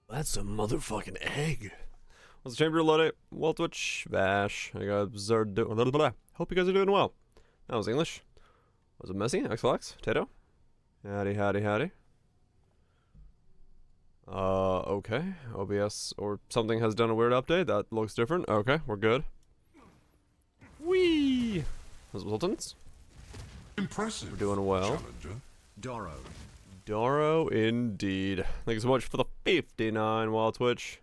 That's a motherfucking egg. What's the chamber loaded? Well, Twitch, Vash. I got Zard. Hope you guys are doing well. That was English. Was it messy? XLX? Tato? Howdy, howdy, howdy. Okay. OBS or something has done a weird update. That looks different. Okay, we're good. Whee! Those Sultans? Impressive. We're doing well. Challenger. Doro. Doro, indeed. Thank you so much for the 59 Wild Twitch.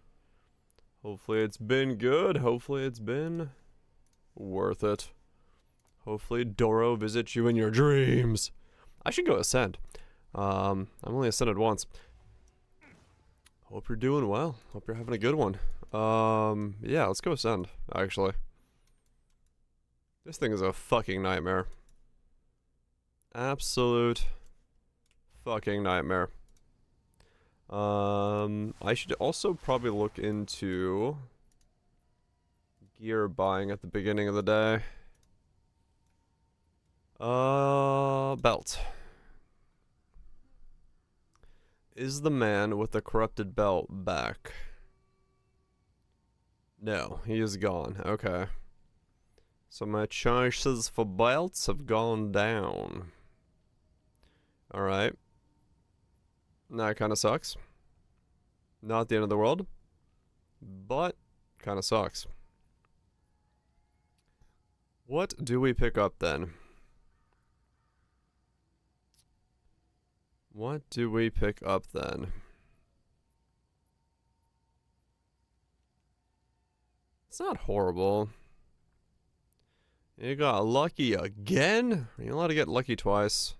Hopefully it's been good. Hopefully it's been worth it. Hopefully Doro visits you in your dreams. I should go ascend. I'm only ascended once. Hope you're doing well. Hope you're having a good one. Yeah, let's go ascend, actually. This thing is a fucking nightmare. Absolute fucking nightmare. I should also probably look into gear buying at the beginning of the day. Belt. Is the man with the corrupted belt back? No, he is gone. Okay. So my choices for belts have gone down. Alright. That kind of sucks. Not the end of the world. But, kind of sucks. What do we pick up then? What do we pick up then? It's not horrible. You got lucky again? Are you allowed to get lucky twice?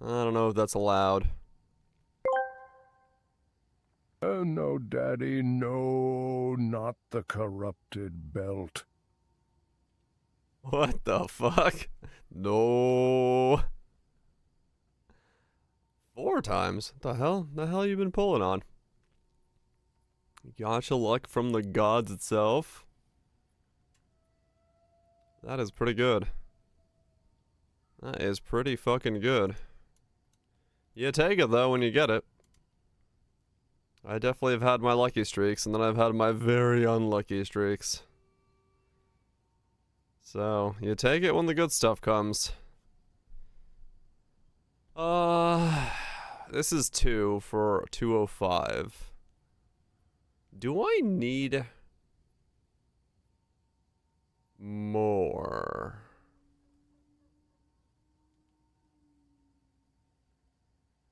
I don't know if that's allowed. Oh, no, Daddy, no, not the corrupted belt. What the fuck? No. 4 times? What the hell? The hell you been pulling on? Gacha luck from the gods itself? That is pretty good. That is pretty fucking good. You take it though when you get it. I definitely have had my lucky streaks, and then I've had my very unlucky streaks. So, you take it when the good stuff comes. This is 2 for 205. Do I need more?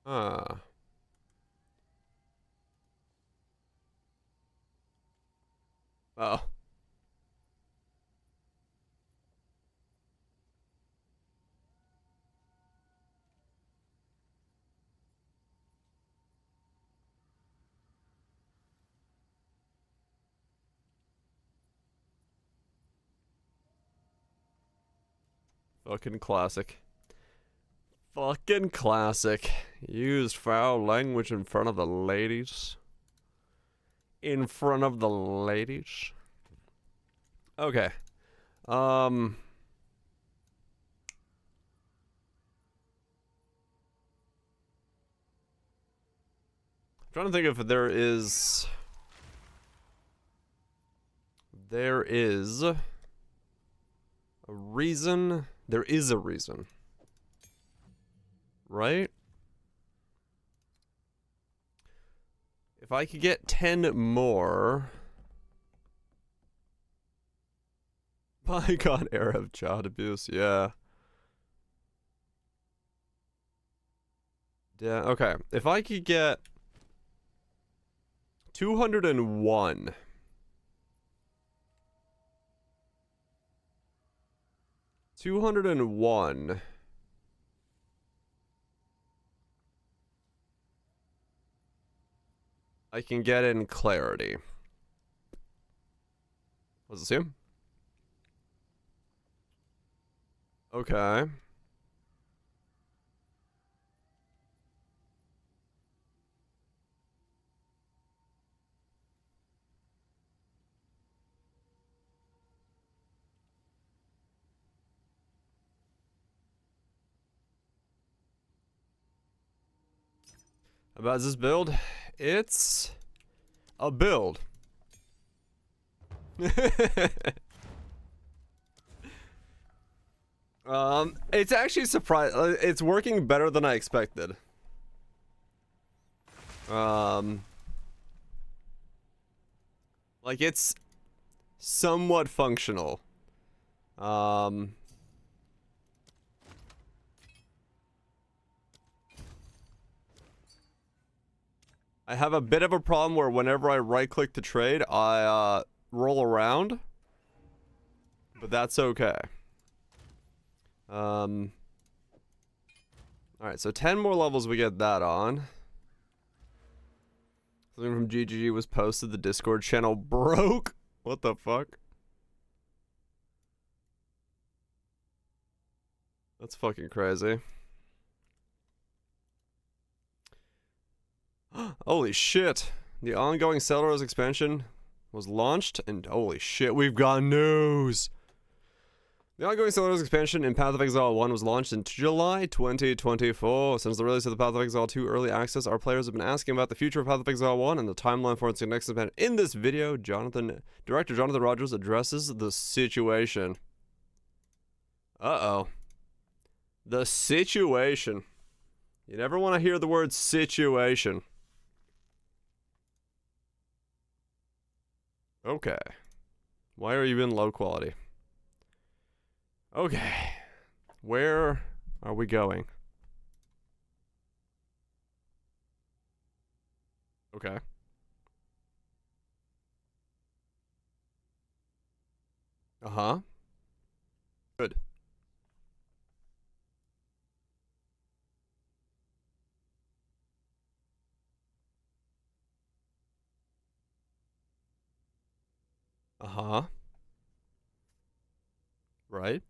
Huh. Oh. Fucking classic. Fucking classic. Used foul language in front of the ladies. In front of the ladies. Okay. Trying to think if there is a reason. There is a reason. Right? If I could get 10 more. Bygone era of child abuse, yeah. Yeah, okay. If I could get 201. 201. I can get in clarity. Was it assume? Okay. About this build, it's a build. It's actually surprising. It's working better than I expected. Like it's somewhat functional. I have a bit of a problem where whenever I right-click to trade, I roll around, but that's okay. All right, so 10 more levels, we get that on. Something from GGG was posted. The Discord channel broke. What the fuck? That's fucking crazy. Holy shit. The ongoing Settlers expansion was launched, and holy shit, we've got news. The ongoing Settlers expansion in Path of Exile 1 was launched in July 2024. Since the release of the Path of Exile 2 early access, our players have been asking about the future of Path of Exile 1 and the timeline for its next expansion. In this video, Director Jonathan Rogers addresses the situation. Uh-oh. The situation. You never want to hear the word situation. Okay. Why are you in low quality? Okay. Where are we going? Okay. Uh-huh. Good. Uh-huh. Right.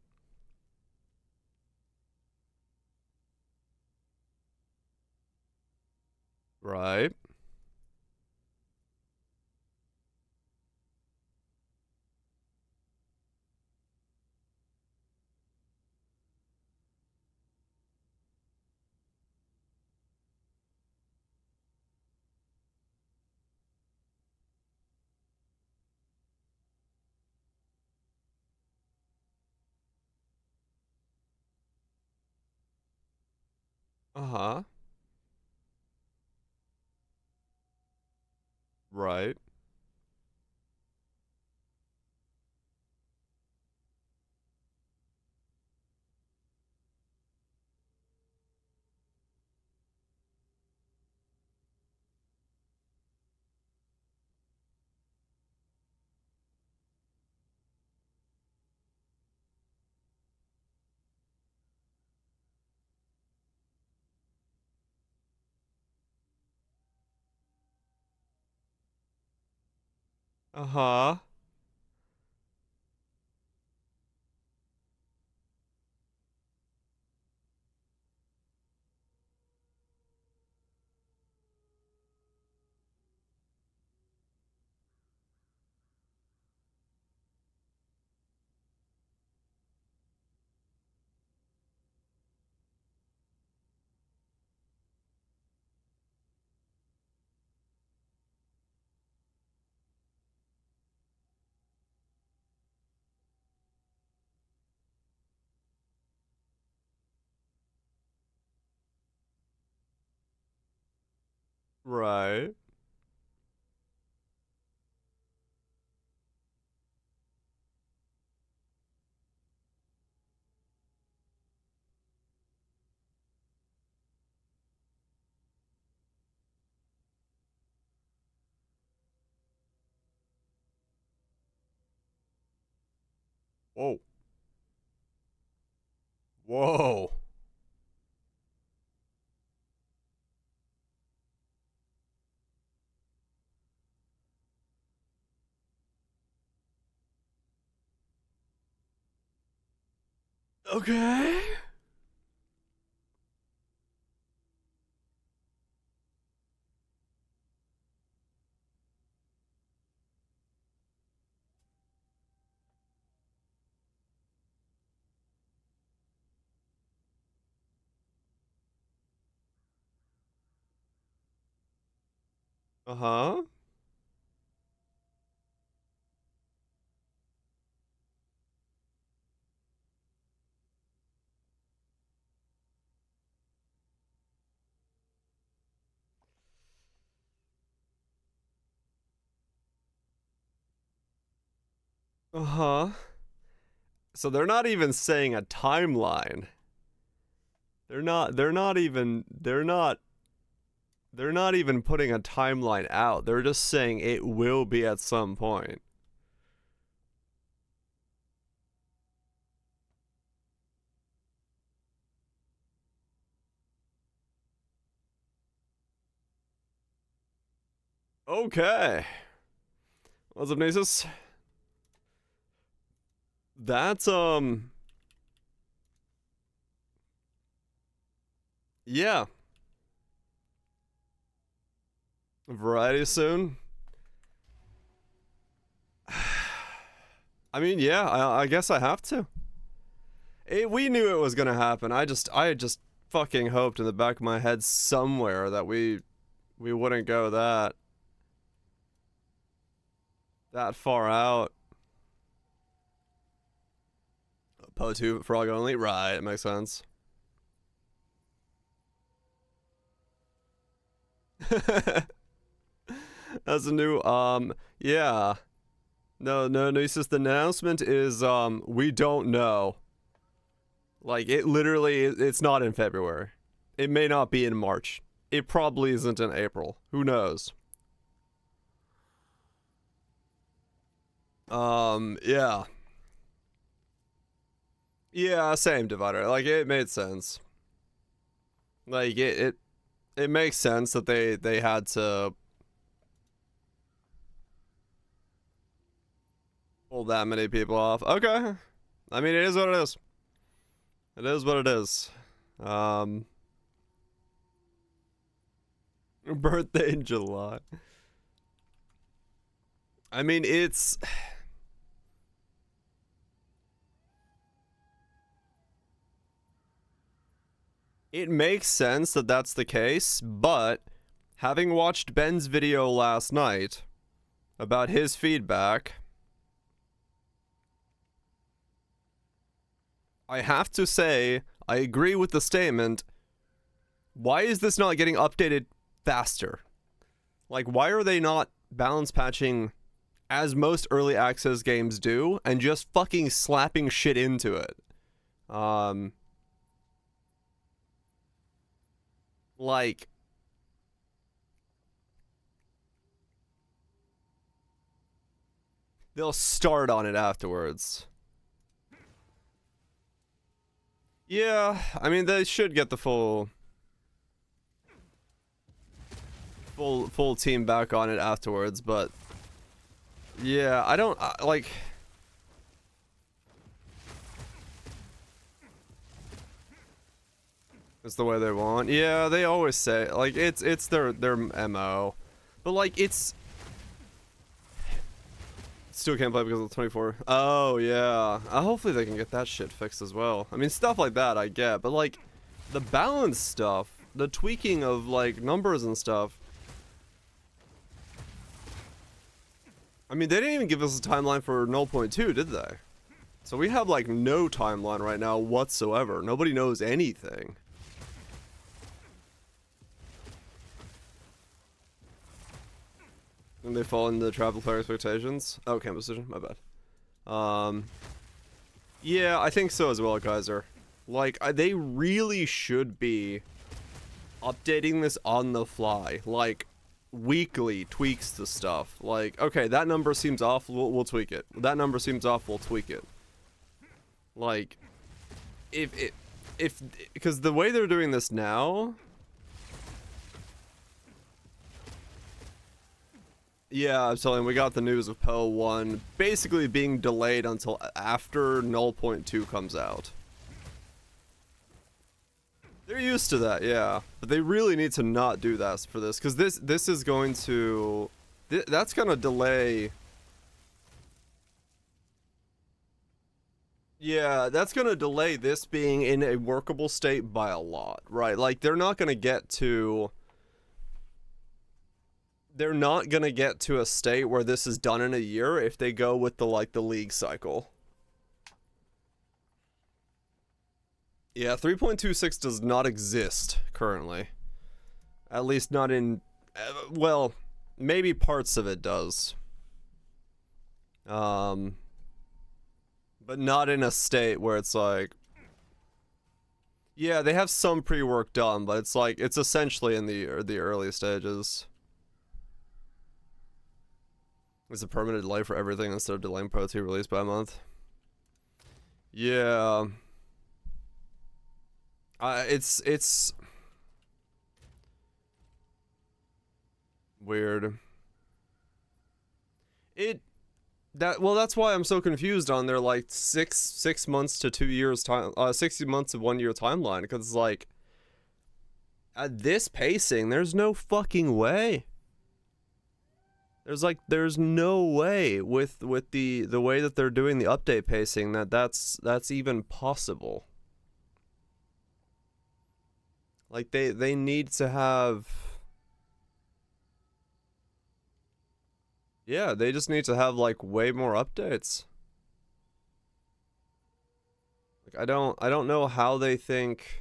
Right. Uh-huh. Right. Uh-huh. Right. Whoa. Whoa. Okay. Uh-huh. Uh-huh. So they're not even saying a timeline. They're not even putting a timeline out. They're just saying it will be at some point. Okay. What's up, Nasus? That's, yeah. Variety soon? I mean, yeah, I guess I have to. We knew it was gonna happen. I just fucking hoped in the back of my head somewhere that we wouldn't go that far out. Po2 frog only? Right, it makes sense. That's a new, yeah. No, it's just the announcement is, we don't know. Like, it literally, it's not in February. It may not be in March. It probably isn't in April. Who knows? Yeah. Yeah, same, Divider. Like, it made sense. Like, it makes sense that they had to pull that many people off. Okay. I mean, it is what it is. It is what it is. Birthday in July. I mean, it makes sense that that's the case, but having watched Ben's video last night about his feedback, I have to say, I agree with the statement. Why is this not getting updated faster? Like, why are they not balance patching as most early access games do and just fucking slapping shit into it? Like, they'll start on it afterwards. Yeah, I mean, they should get the full team back on it afterwards, but yeah, I don't like. It's the way they want. Yeah, they always say like it's their MO, but like it's still can't play because of the 24. Oh yeah, hopefully they can get that shit fixed as well. I mean, stuff like that I get, but like the balance stuff, the tweaking of like numbers and stuff. I mean, they didn't even give us a timeline for 0.2, did they? So we have like no timeline right now whatsoever. Nobody knows anything. And they fall into travel player expectations. Oh, camp decision, my bad. Yeah, I think so as well, Kaiser. Like, they really should be updating this on the fly. Like, weekly tweaks to stuff. Like, okay, that number seems off, we'll tweak it. That number seems off, we'll tweak it. Like, because the way they're doing this now. Yeah, I'm telling you, we got the news of PO 1 basically being delayed until after 0.2 comes out. They're used to that, yeah. But they really need to not do that for this, because this is going to... that's going to delay... Yeah, that's going to delay this being in a workable state by a lot, right? Like, they're not going to get to... They're not gonna get to a state where this is done in a year if they go with the league cycle. Yeah, 3.26 does not exist currently. At least not in, well, maybe parts of it does. But not in a state where it's like, yeah, they have some pre-work done, but it's like, it's essentially in the early stages. It's a permanent delay for everything instead of delaying Pro 2 release by a month. Yeah. It's weird. Well, that's why I'm so confused on their like six months to 2 years time, 60 months to 1 year timeline, because it's like, at this pacing, there's no fucking way. There's no way with the way that they're doing the update pacing that's even possible. Like they need to have, yeah, they just need to have like way more updates. Like I don't know how they think.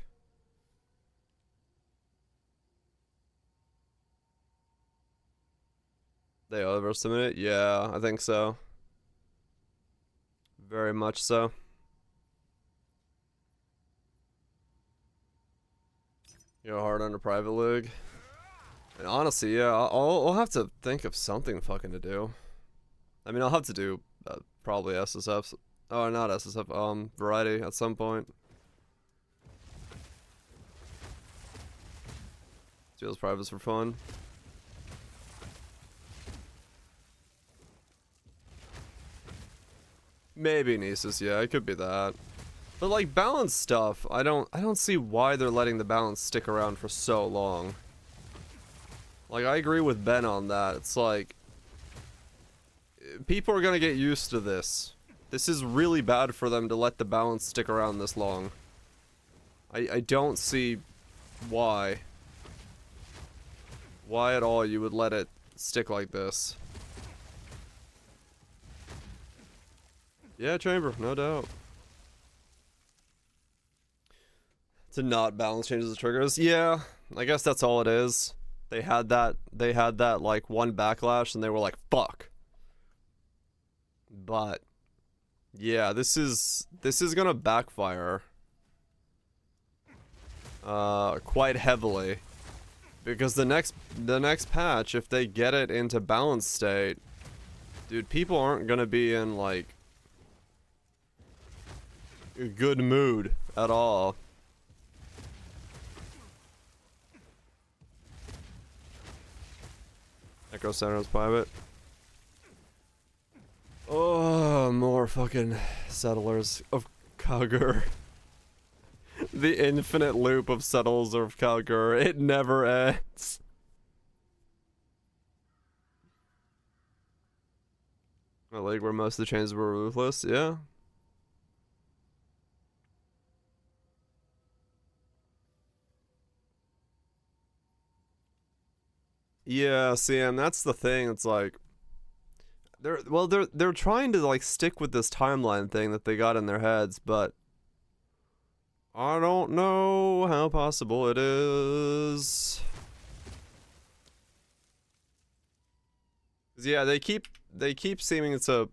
They overestimate it? Yeah, I think so. Very much so. You know, hard on a private league. And honestly, yeah, I'll have to think of something fucking to do. I mean, I'll have to do probably SSF. Oh, not SSF. Variety at some point. Do those privates for fun. Maybe Nieces, yeah, it could be that. But like balance stuff, I don't see why they're letting the balance stick around for so long. Like I agree with Ben on that. It's like people are gonna get used to this. This is really bad for them to let the balance stick around this long. I don't see why at all you would let it stick like this. Yeah, Chamber, no doubt. To not balance changes the triggers. Yeah, I guess that's all it is. They had that like one backlash and they were like, fuck. But yeah, this is gonna backfire quite heavily. Because the next patch, if they get it into balance state, dude, people aren't gonna be in like a good mood at all. Echo Center's private. Oh, more fucking settlers of Kalgur. The infinite loop of settlers of Kalgur. It never ends. A league where most of the changes were ruthless, yeah. Yeah, CM, that's the thing. It's like they're trying to like stick with this timeline thing that they got in their heads, but I don't know how possible it is. 'Cause yeah, they keep seeming to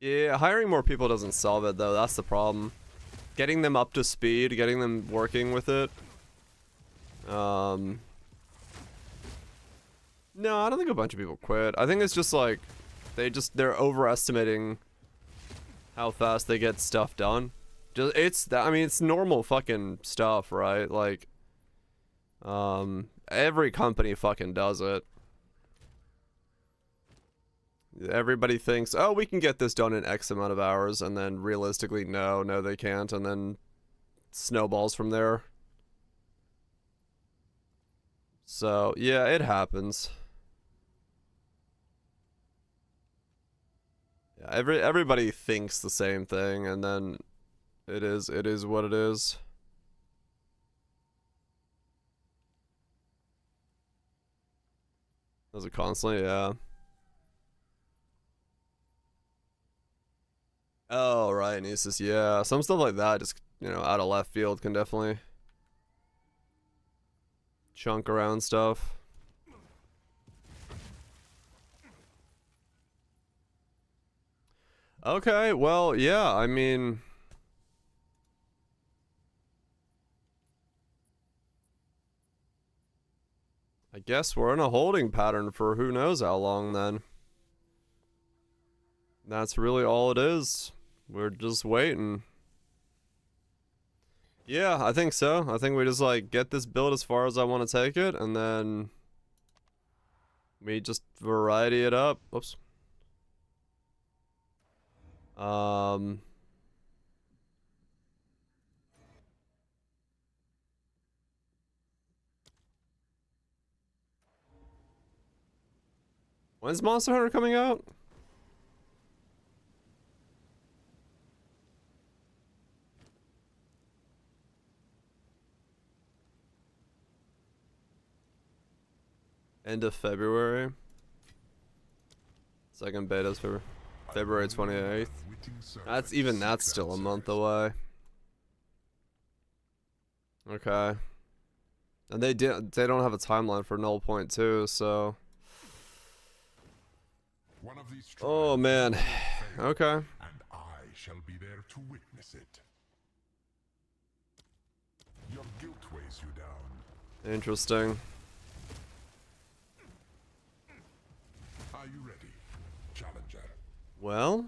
yeah, hiring more people doesn't solve it though. That's the problem. Getting them up to speed, getting them working with it. No, I don't think a bunch of people quit. I think it's just like they're overestimating how fast they get stuff done. I mean, it's normal fucking stuff, right? Like every company fucking does it. Everybody thinks, oh, we can get this done in X amount of hours, and then realistically, no, they can't, and then snowballs from there. So, yeah, it happens. Yeah, everybody thinks the same thing, and then it is what it is. Does it constantly? Yeah. Oh, right, Nieces, yeah. Some stuff like that, just, you know, out of left field can definitely chunk around stuff. Okay, well, yeah, I mean... I guess we're in a holding pattern for who knows how long then. That's really all it is. We're just waiting. Yeah, I think so. I think we just like get this build as far as I want to take it, and then we just variety it up. Whoops. When's Monster Hunter coming out? End of February. Second beta's for February 28th. That's still a month away. Okay. And they don't have a timeline for Null Point too, so oh man. Okay. And I shall be there to witness it. Your guilt weighs you down. Interesting. Are you ready, challenger? Well,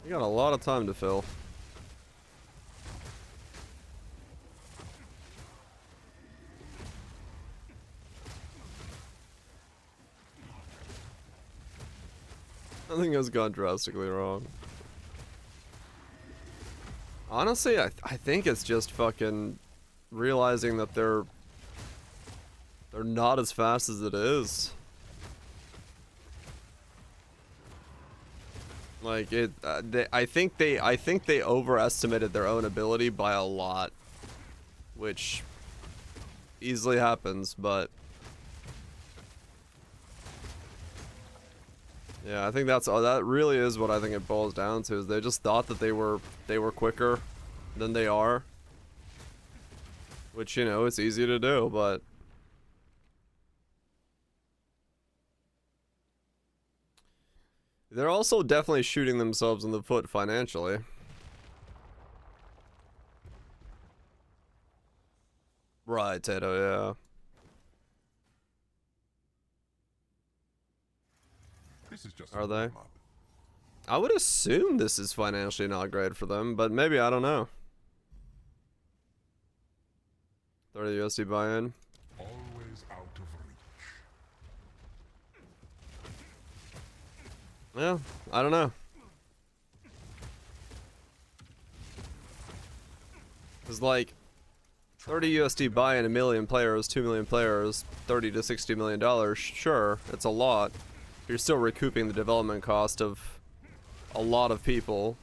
you got a lot of time to fill. Nothing has gone drastically wrong. Honestly, I think it's just fucking realizing that they're not as fast as it is. Like I think they overestimated their own ability by a lot, which easily happens, but yeah, I think that really is what I think it boils down to, is they just thought that they were quicker than they are. Which, you know, it's easy to do, but they're also definitely shooting themselves in the foot financially. Right, Tato, yeah. This is just Are a they? warm-up. I would assume this is financially not great for them, but maybe, I don't know. 30 USD buy-in. Always out of reach. Yeah, I don't know. It's like 30 USD buy-in, 1 million players, 2 million players, 30 to 60 million dollars. Sure, it's a lot. You're still recouping the development cost of a lot of people,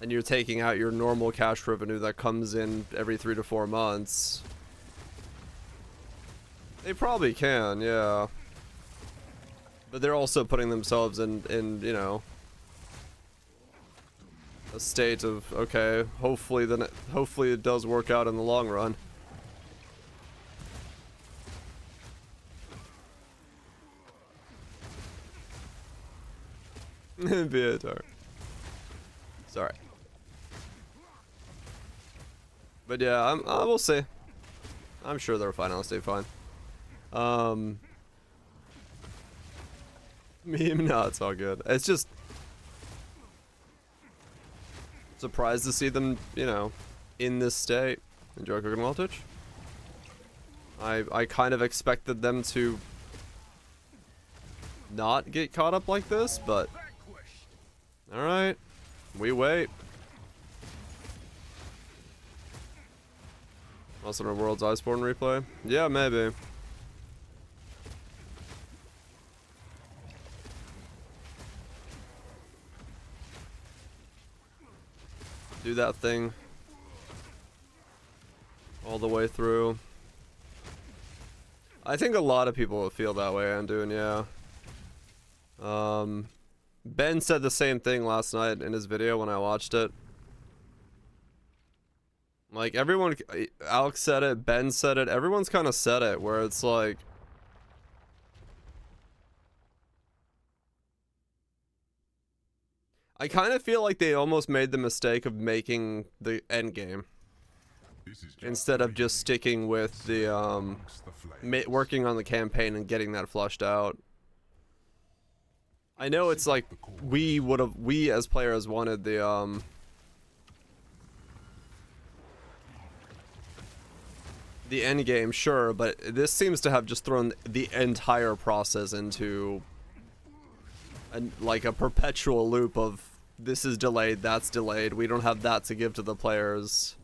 and you're taking out your normal cash revenue that comes in every 3 to 4 months. They probably can, yeah. But they're also putting themselves in you know, a state of, okay, hopefully it does work out in the long run. Viator. Sorry. But yeah, I will see. I'm sure they're fine. I'll stay fine. Meme, no, it's all good. It's just surprised to see them, you know, in this state. Enjoy cooking while Twitch. I kind of expected them to not get caught up like this, but alright. We wait. Also in a World's Iceborne replay? Yeah, maybe. Do that thing all the way through. I think a lot of people will feel that way, Anduin, yeah. Ben said the same thing last night in his video when I watched it. Like, everyone, Alex said it, Ben said it, everyone's kind of said it, where it's like, I kind of feel like they almost made the mistake of making the end game This is just instead of just sticking with the amongst the flames. working on the campaign and getting that flushed out. I know it's like we as players wanted the end game, sure, but this seems to have just thrown the entire process into like a perpetual loop of this is delayed, that's delayed, we don't have that to give to the players.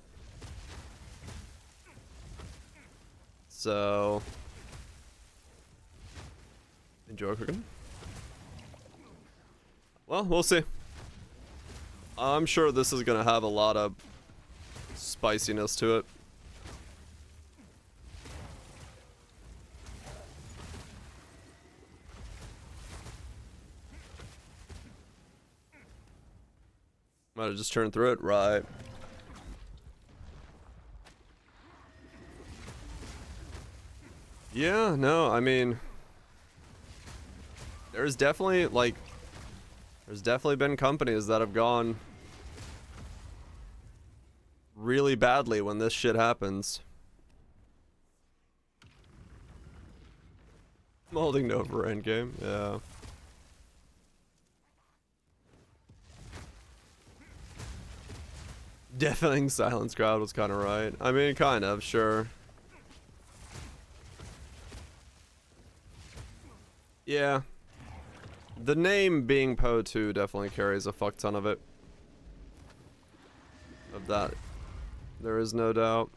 So enjoy cooking. Well, we'll see. I'm sure this is gonna have a lot of spiciness to it. Might have just turned through it, right? Yeah, no, I mean, there's definitely been companies that have gone really badly when this shit happens. I'm holding no for endgame, yeah. Deafening silence crowd was kind of right. I mean, kind of, sure. Yeah. The name being Poe 2 definitely carries a fuck ton of it. Of that. There is no doubt.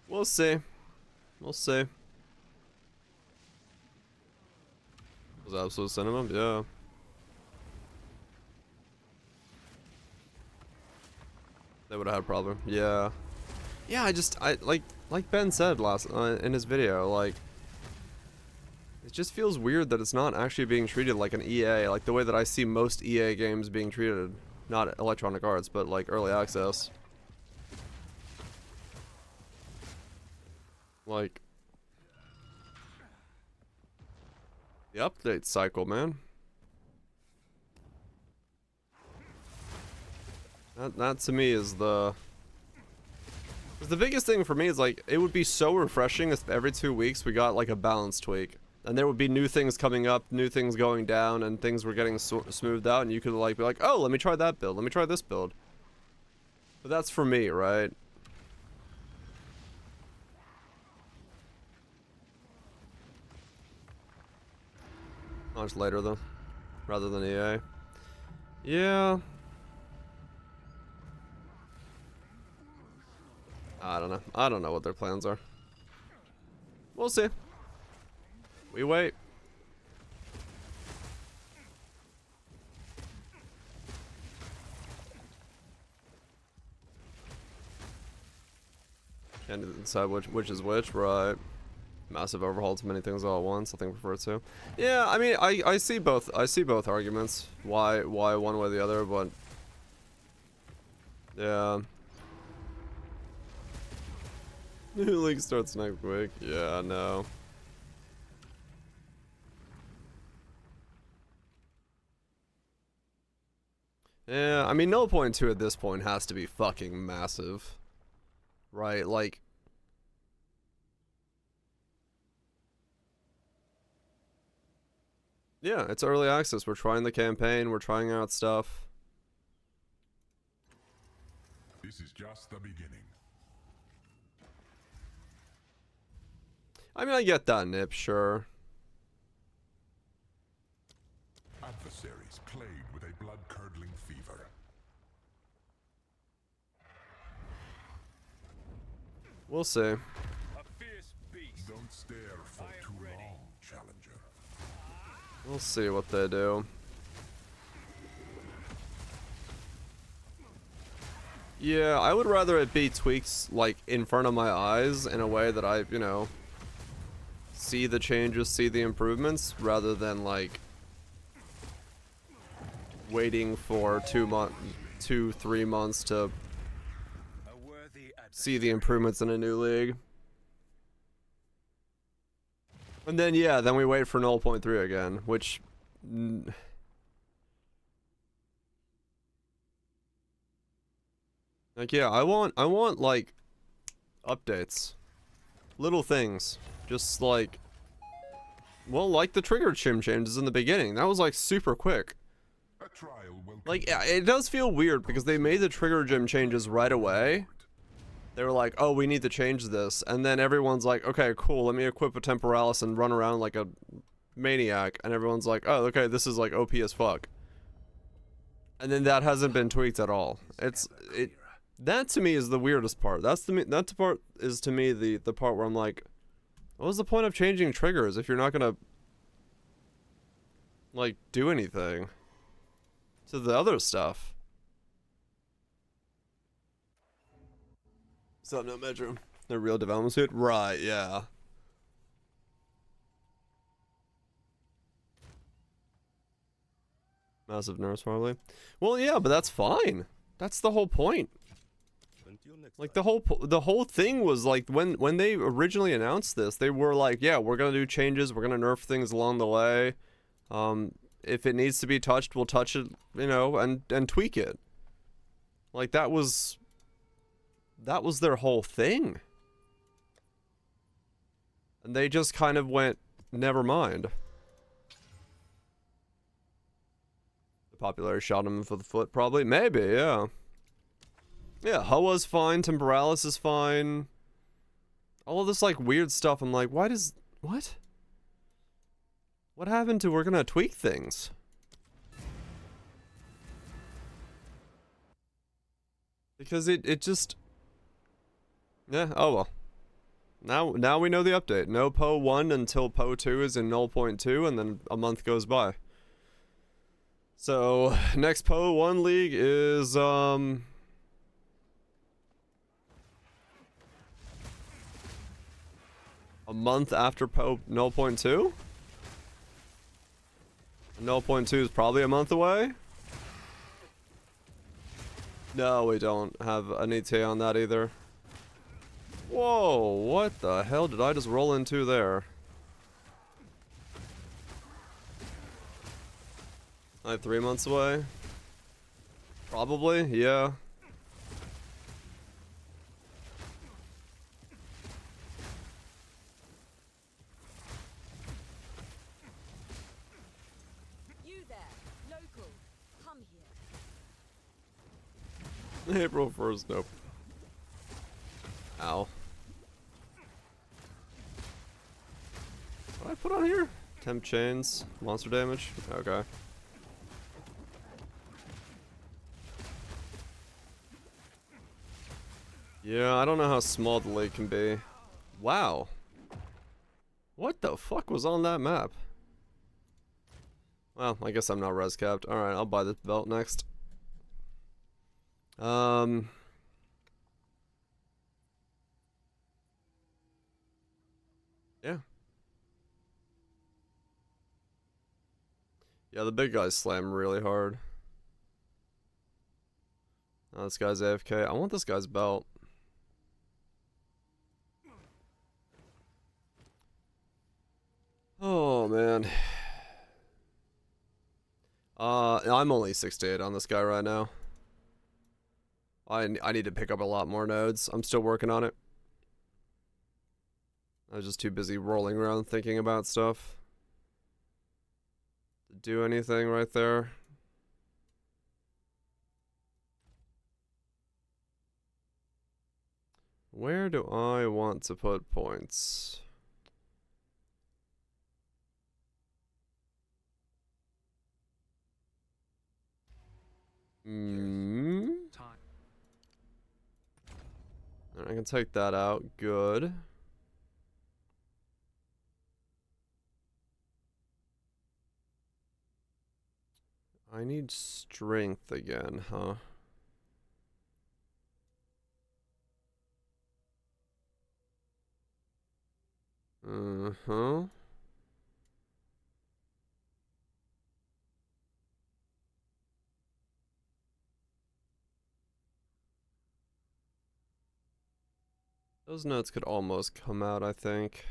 We'll see. We'll see. Was absolute cinema? Yeah. They would have had a problem. Yeah. Yeah, I like Ben said last in his video, like it just feels weird that it's not actually being treated like an EA, like the way that I see most EA games being treated. Not Electronic Arts, but like early access. Like the update cycle, man. That to me is the biggest thing for me is like it would be so refreshing if every 2 weeks we got like a balance tweak, and there would be new things coming up, new things going down, and things were getting smoothed out, and you could like be like, oh, let me try that build, let me try this build. But that's for me, right? Much later though, rather than EA. Yeah. I don't know. I don't know what their plans are. We'll see. We wait. Can't decide which is which, right? Massive overhaul to many things all at once. I think prefer to. Yeah, I mean, I see both. I see both arguments. Why one way or the other, but yeah. New league starts next week. Yeah, no. Yeah, I mean, 0.2 at this point has to be fucking massive. Right, like... Yeah, it's early access. We're trying the campaign. We're trying out stuff. This is just the beginning. I mean, I get that, Nip, sure. Adversaries plagued with a blood-curdling fever. We'll see. A fierce beast. Don't stare for too long, challenger. We'll see what they do. Yeah, I would rather it be tweaks, like, in front of my eyes in a way that I, you know, see the changes, see the improvements, rather than, like, waiting for 3 months to see the improvements in a new league. And then, yeah, then we wait for 0.3 again, which like, yeah, I want like updates, little things, just like, well, like the trigger shim changes in the beginning. That was like super quick. A trial will Like, yeah, it does feel weird because they made the trigger gem changes right away. They were like, oh, we need to change this. And then everyone's like, okay, cool, let me equip a Temporalis and run around like a maniac. And everyone's like, oh, okay, this is like OP as fuck. And then that hasn't been tweaked at all. That to me is the weirdest part. That part is to me the part where I'm like, what was the point of changing triggers if you're not gonna like do anything to the other stuff? So no bedroom. The real development suite? Right, yeah. Massive nerves probably. Well, yeah, but that's fine. That's the whole point. Like the whole thing was like when they originally announced this, they were like, yeah, we're gonna do changes, we're gonna nerf things along the way. If it needs to be touched, we'll touch it, you know, and tweak it. Like that was their whole thing. And they just kind of went, never mind. The popularity shot him for the foot, probably. Maybe, yeah. Yeah, Hoa's fine, Temporalis is fine. All of this, like, weird stuff, I'm like, what? What happened to we're gonna tweak things? Because it just... Yeah, oh well. Now we know the update. No PO 1 until PO 2 is in 0.2, and then a month goes by. So, next PO 1 league is, a month after PO 0.2? 0.2 is probably a month away? No, we don't have an ETA on that either. Whoa, what the hell did I just roll into there? Like 3 months away? Probably, yeah. You there, local, come here. April 1st, nope. Ow. What did I put on here? Temp chains, monster damage? Okay. Yeah, I don't know how small the lake can be. Wow. What the fuck was on that map? Well, I guess I'm not res capped. Alright, I'll buy this belt next. Yeah. Yeah, the big guys slam really hard. Oh, this guy's AFK. I want this guy's belt. Oh, man. I'm only 68 on this guy right now. I need to pick up a lot more nodes. I'm still working on it. I was just too busy rolling around thinking about stuff to do anything right there. Where do I want to put points? I can take that out. Good. I need strength again, huh? Uh-huh. Those notes could almost come out, I think.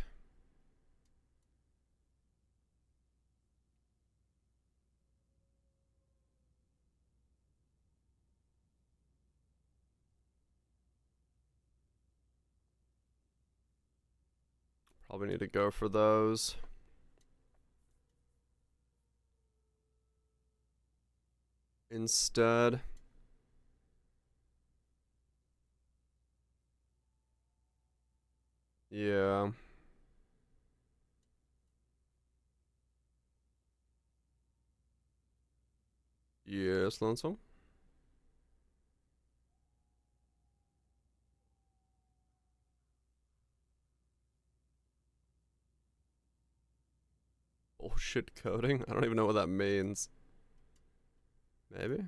Probably need to go for those. Instead. Yeah. Yes, Lonesome. Bullshit coding? I don't even know what that means. Maybe?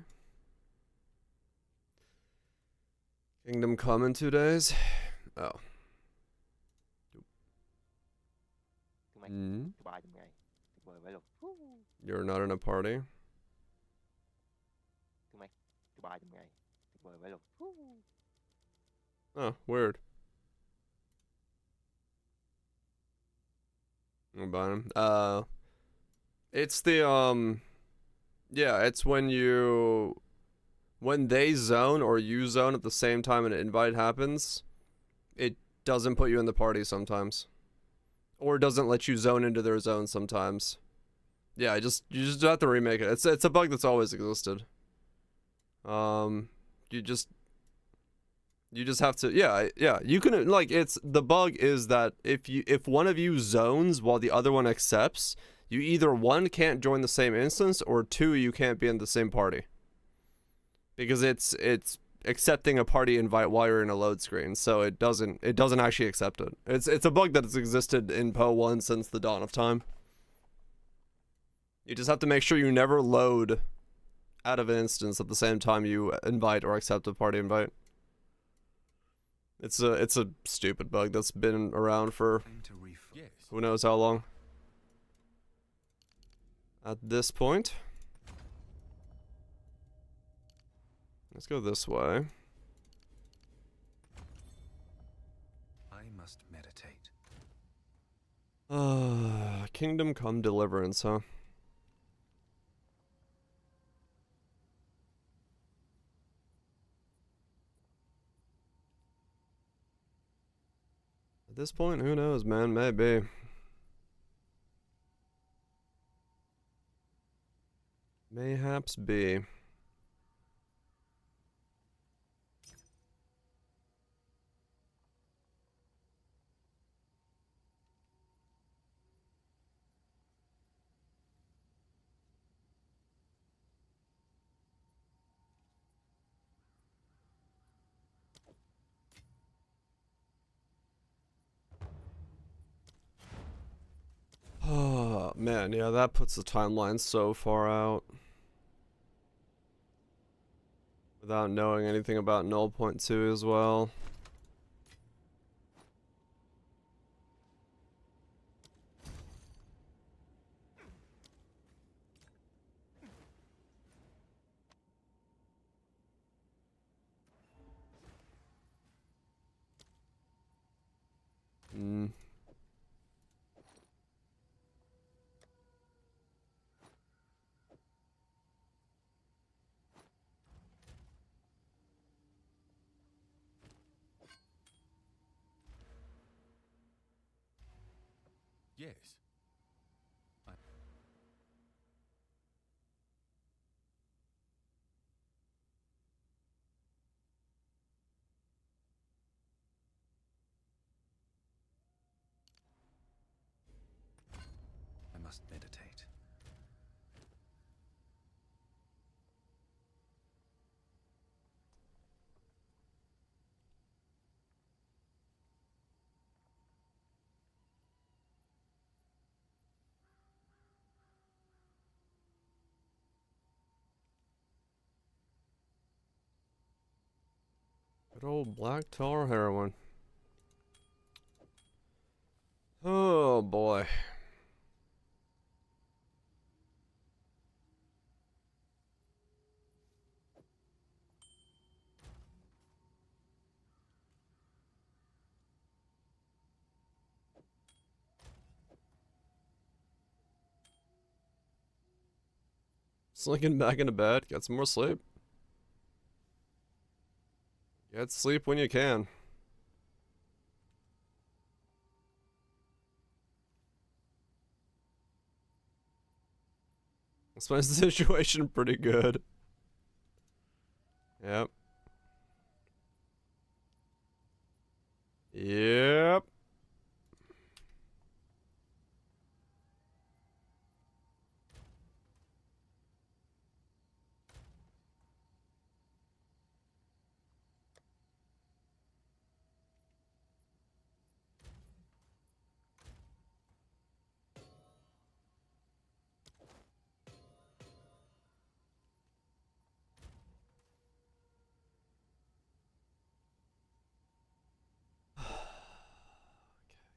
Kingdom Come in 2 days? Oh. Mm. You're not in a party? Oh, weird. I'm buying him. It's the, yeah, it's when they zone or you zone at the same time an invite happens, it doesn't put you in the party sometimes. Or doesn't let you zone into their zone sometimes. Yeah, you just have to remake it. It's a bug that's always existed. You just have to, yeah, you can, like, the bug is that if one of you zones while the other one accepts, you either, one, can't join the same instance, or two, you can't be in the same party. Because it's accepting a party invite while you're in a load screen, so it doesn't actually accept it. It's a bug that has existed in PO 1 since the dawn of time. You just have to make sure you never load out of an instance at the same time you invite or accept a party invite. It's a stupid bug that's been around for who knows how long. At this point, let's go this way. I must meditate. Kingdom Come Deliverance, huh? At this point, who knows, man? Maybe. Mayhaps be. Oh, man, yeah, that puts the timeline so far out. Without knowing anything about 0.2 as well. Hmm. Yes. I must meditate. Good old black tar heroin. Oh boy. Slinking back into bed, get some more sleep. Get sleep when you can. Explains the situation pretty good. Yep. Yep.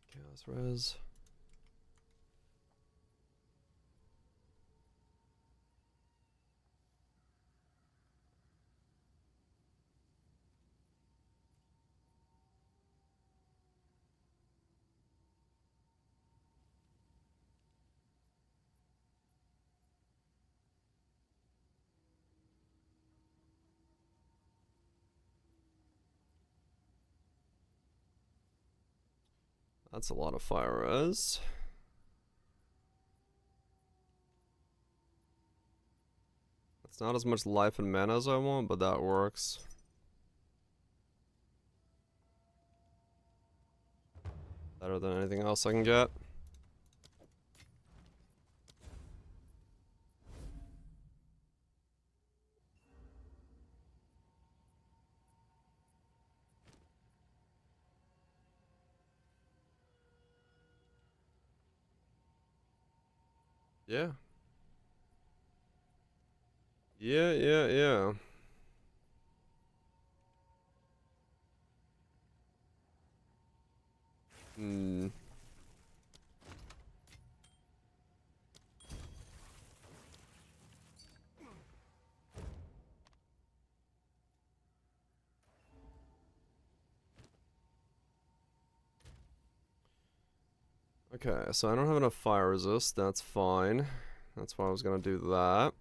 Chaos res. That's a lot of fire res. It's not as much life and mana as I want, but that works. Better than anything else I can get. Yeah. Yeah. Hmm. Okay, so I don't have enough fire resist. That's fine. That's why I was gonna do that.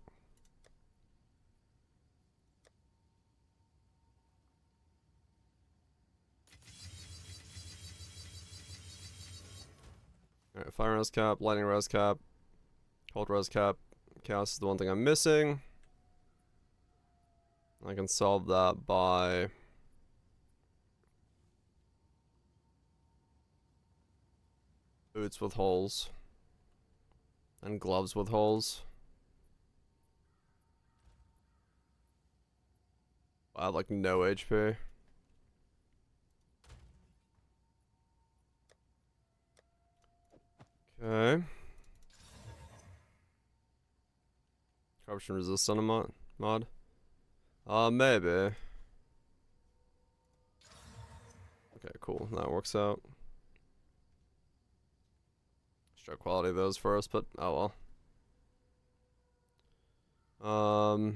Alright, fire res cap, lightning res cap, cold res cap. Chaos is the one thing I'm missing. I can solve that by boots with holes and gloves with holes. I have like no HP. Okay. Corruption resist on a mod? Maybe. Okay, cool. That works out. Check quality of those first, but oh well.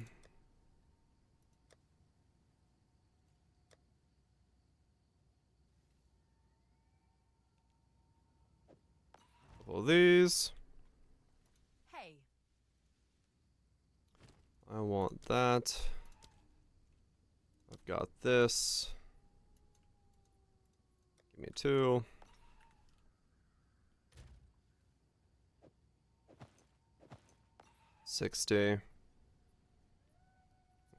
Couple of these. Hey. I want that. I've got this. Give me 2. $60.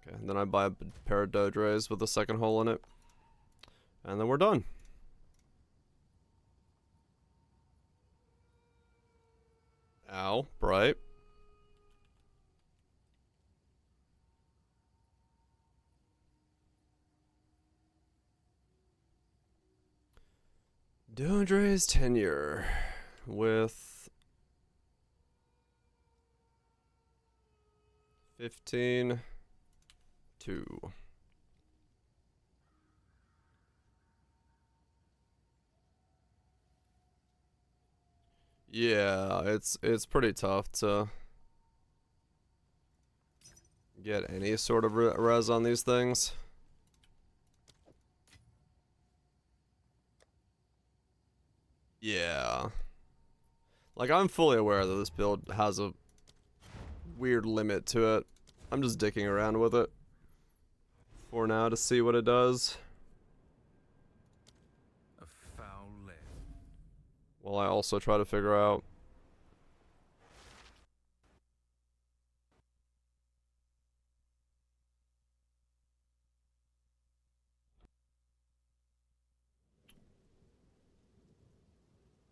Okay, and then I buy a pair of Dodres with a second hole in it. And then we're done. Ow, bright. Dodre's tenure with 15-2. Yeah, it's pretty tough to get any sort of res on these things. Yeah. Like, I'm fully aware that this build has a weird limit to it. I'm just dicking around with it for now to see what it does. A foul land. While I also try to figure out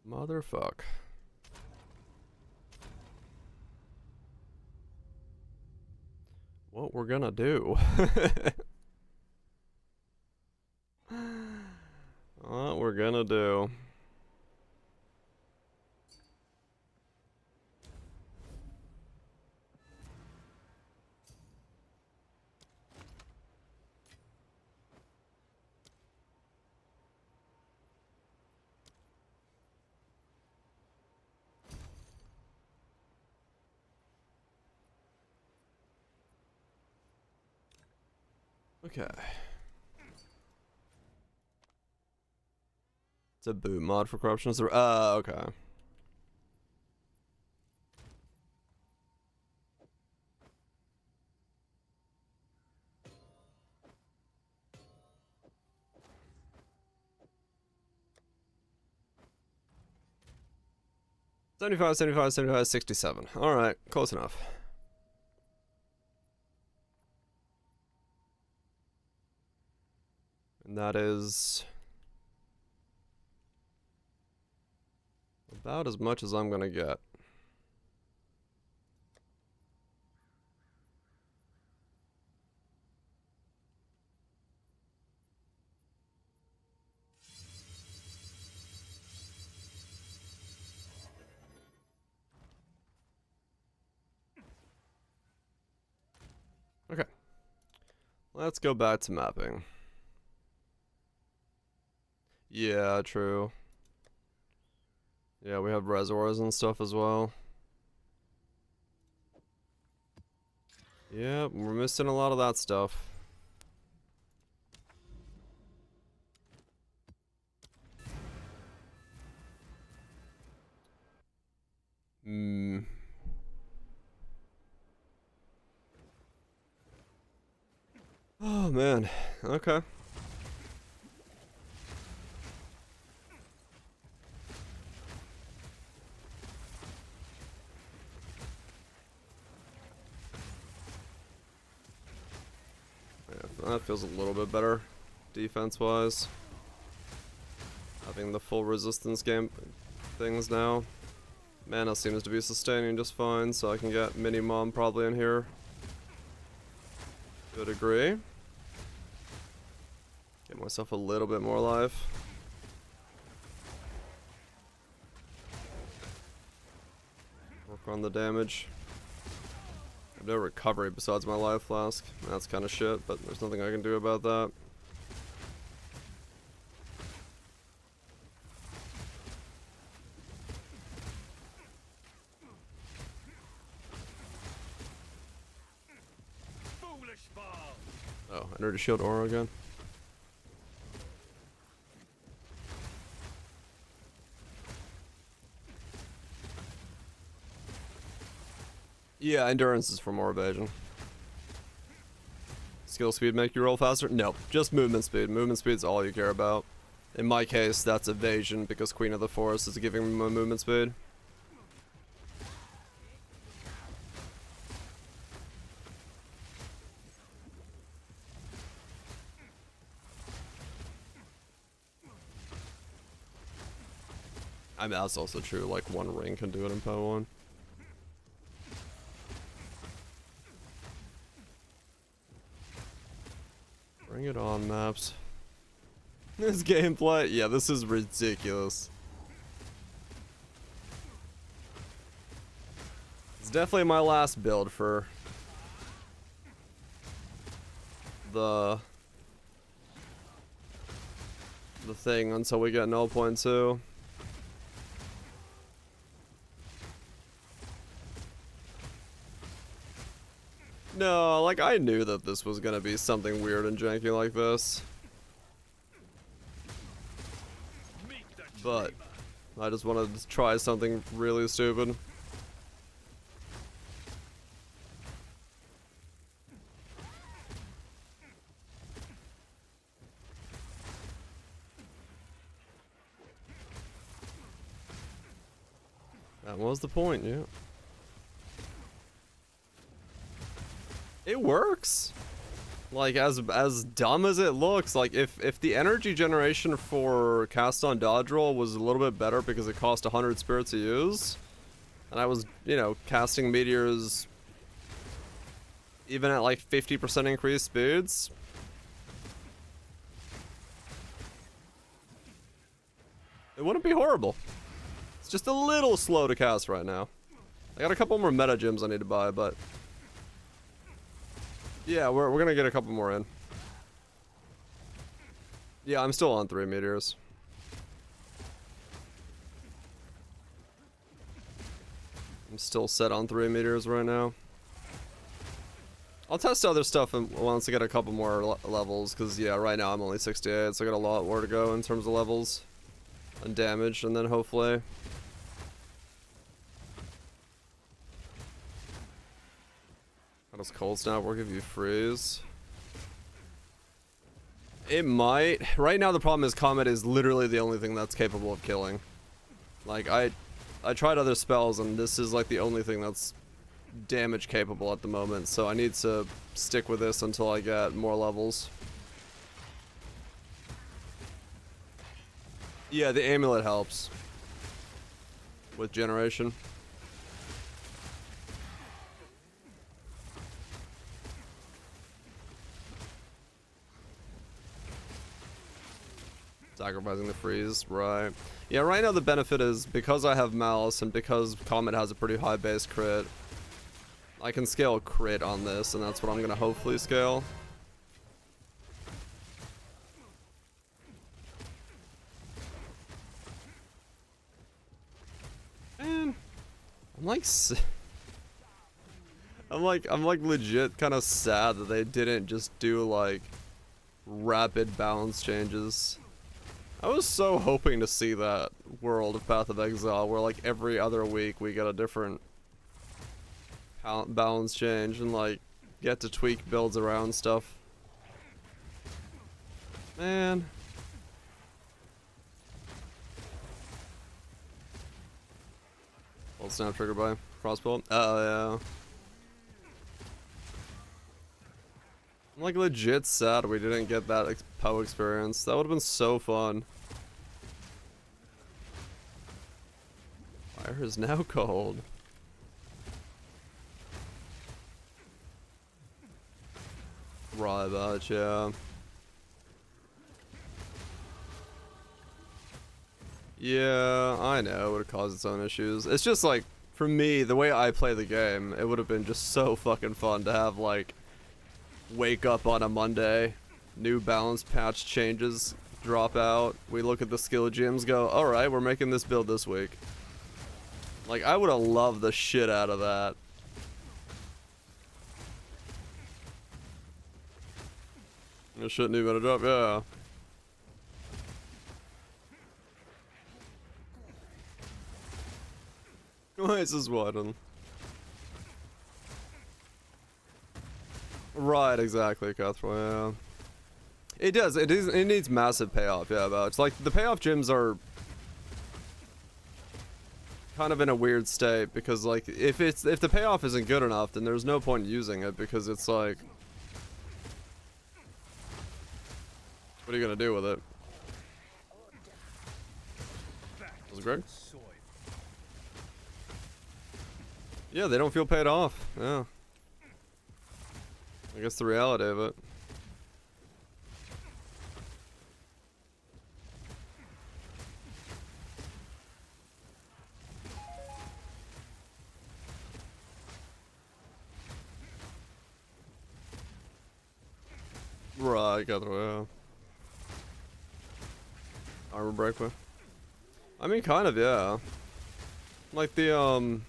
Motherfuck. What we're gonna do? What we're gonna do? Okay. It's a boot mod for corruption. Okay. $75, $75, $75, $67. Alright, close enough. And that is about as much as I'm gonna get. Okay. Let's go back to mapping. Yeah, true. Yeah, we have reservoirs and stuff as well. Yeah, we're missing a lot of that stuff. Hmm. Oh man. Okay. Yeah, that feels a little bit better defense-wise. Having the full resistance game things now. Mana seems to be sustaining just fine, so I can get Mini-Mom probably in here. To a degree. Get myself a little bit more life. Work on the damage. I have no recovery besides my life flask. That's kind of shit, but there's nothing I can do about that. Foolish ball. Oh, energy shield aura again. Yeah, endurance is for more evasion. Skill speed make you roll faster? No, just movement speed. Movement speed is all you care about. In my case, that's evasion because Queen of the Forest is giving me my movement speed. I mean, that's also true, like one ring can do it in PO 1. Bring it on, maps. This gameplay? Yeah, this is ridiculous. It's definitely my last build for the thing until we get 0.2. No, like I knew that this was gonna be something weird and janky like this. Meet the But dreamer. I just wanted to try something really stupid. That was the point, yeah. It works. Like, as dumb as it looks, like, if the energy generation for cast on dodge roll was a little bit better because it cost 100 spirits to use, and I was, you know, casting meteors even at like 50% increased speeds, it wouldn't be horrible. It's just a little slow to cast right now. I got a couple more meta gems I need to buy, but yeah, we're gonna get a couple more in. Yeah, I'm still on 3 meteors. I'm still set on 3 meteors right now. I'll test other stuff once I get a couple more levels, because yeah, right now I'm only 68, so I got a lot more to go in terms of levels and damage, and then hopefully... How does Cold Snap work if you freeze? It might. Right now the problem is Comet is literally the only thing that's capable of killing. Like, I tried other spells, and this is like the only thing that's damage capable at the moment, so I need to stick with this until I get more levels. Yeah, the amulet helps with generation. Sacrificing the freeze, right. Yeah, right now the benefit is because I have Malice and because Comet has a pretty high base crit, I can scale crit on this, and that's what I'm gonna hopefully scale. Man, I'm like legit kind of sad that they didn't just do like rapid balance changes. I was so hoping to see that world of Path of Exile where like every other week we get a different balance change and like get to tweak builds around stuff. Man. Old snap trigger by crossbow. Oh yeah. I'm like legit sad we didn't get that Poe experience. That would have been so fun. Fire is now cold. Right, but yeah. Yeah, I know it would have caused its own issues. It's just like, for me, the way I play the game, it would have been just so fucking fun to have like wake up on a Monday, new balance patch changes drop out, we look at the skill gems, go, alright, we're making this build this week. Like, I would have loved the shit out of that. This shit new better drop, yeah. Why is this widened? Right, exactly, Cutthroat, yeah. It does, it needs massive payoff, yeah, but it's like, the payoff gyms are kind of in a weird state, because like, if the payoff isn't good enough, then there's no point in using it, because it's like, what are you gonna do with it? Was it Greg? Yeah, they don't feel paid off, yeah. I guess the reality of it. Right, got the way. Armor breakaway. I mean, kind of, yeah. Like the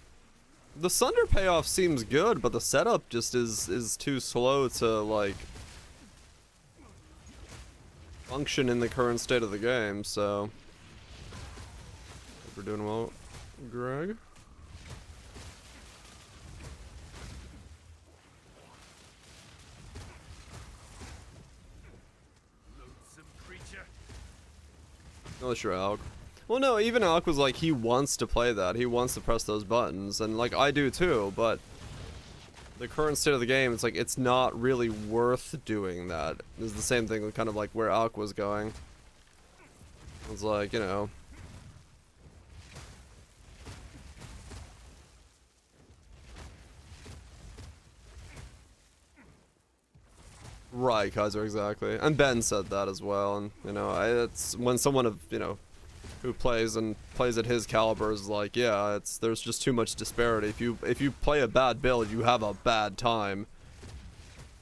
Sunder payoff seems good, but the setup just is too slow to like function in the current state of the game. So we're doing well, Greg. Unless you're Alk. Well, no, even Alk was like, he wants to play that. He wants to press those buttons, and like, I do too, but the current state of the game, it's like it's not really worth doing that. It's the same thing with kind of like where Alk was going. It's like, you know. Right, Kaiser, exactly. And Ben said that as well, and you know, it's when someone of, you know, who plays at his caliber is like, yeah, there's just too much disparity. If you play a bad build, you have a bad time.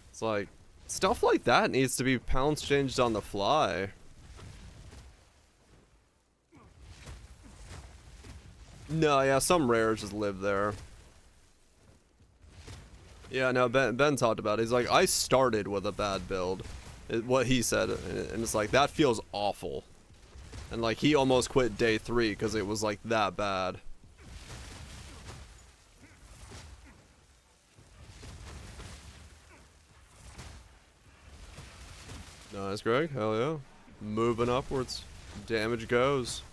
It's like stuff like that needs to be pounds changed on the fly. No, yeah, some rares just live there. Yeah, no, Ben talked about it. He's like, I started with a bad build, what he said, and it's like, that feels awful. And like, he almost quit day 3 because it was like that bad. Nice, Greg. Hell yeah. Moving upwards. Damage goes.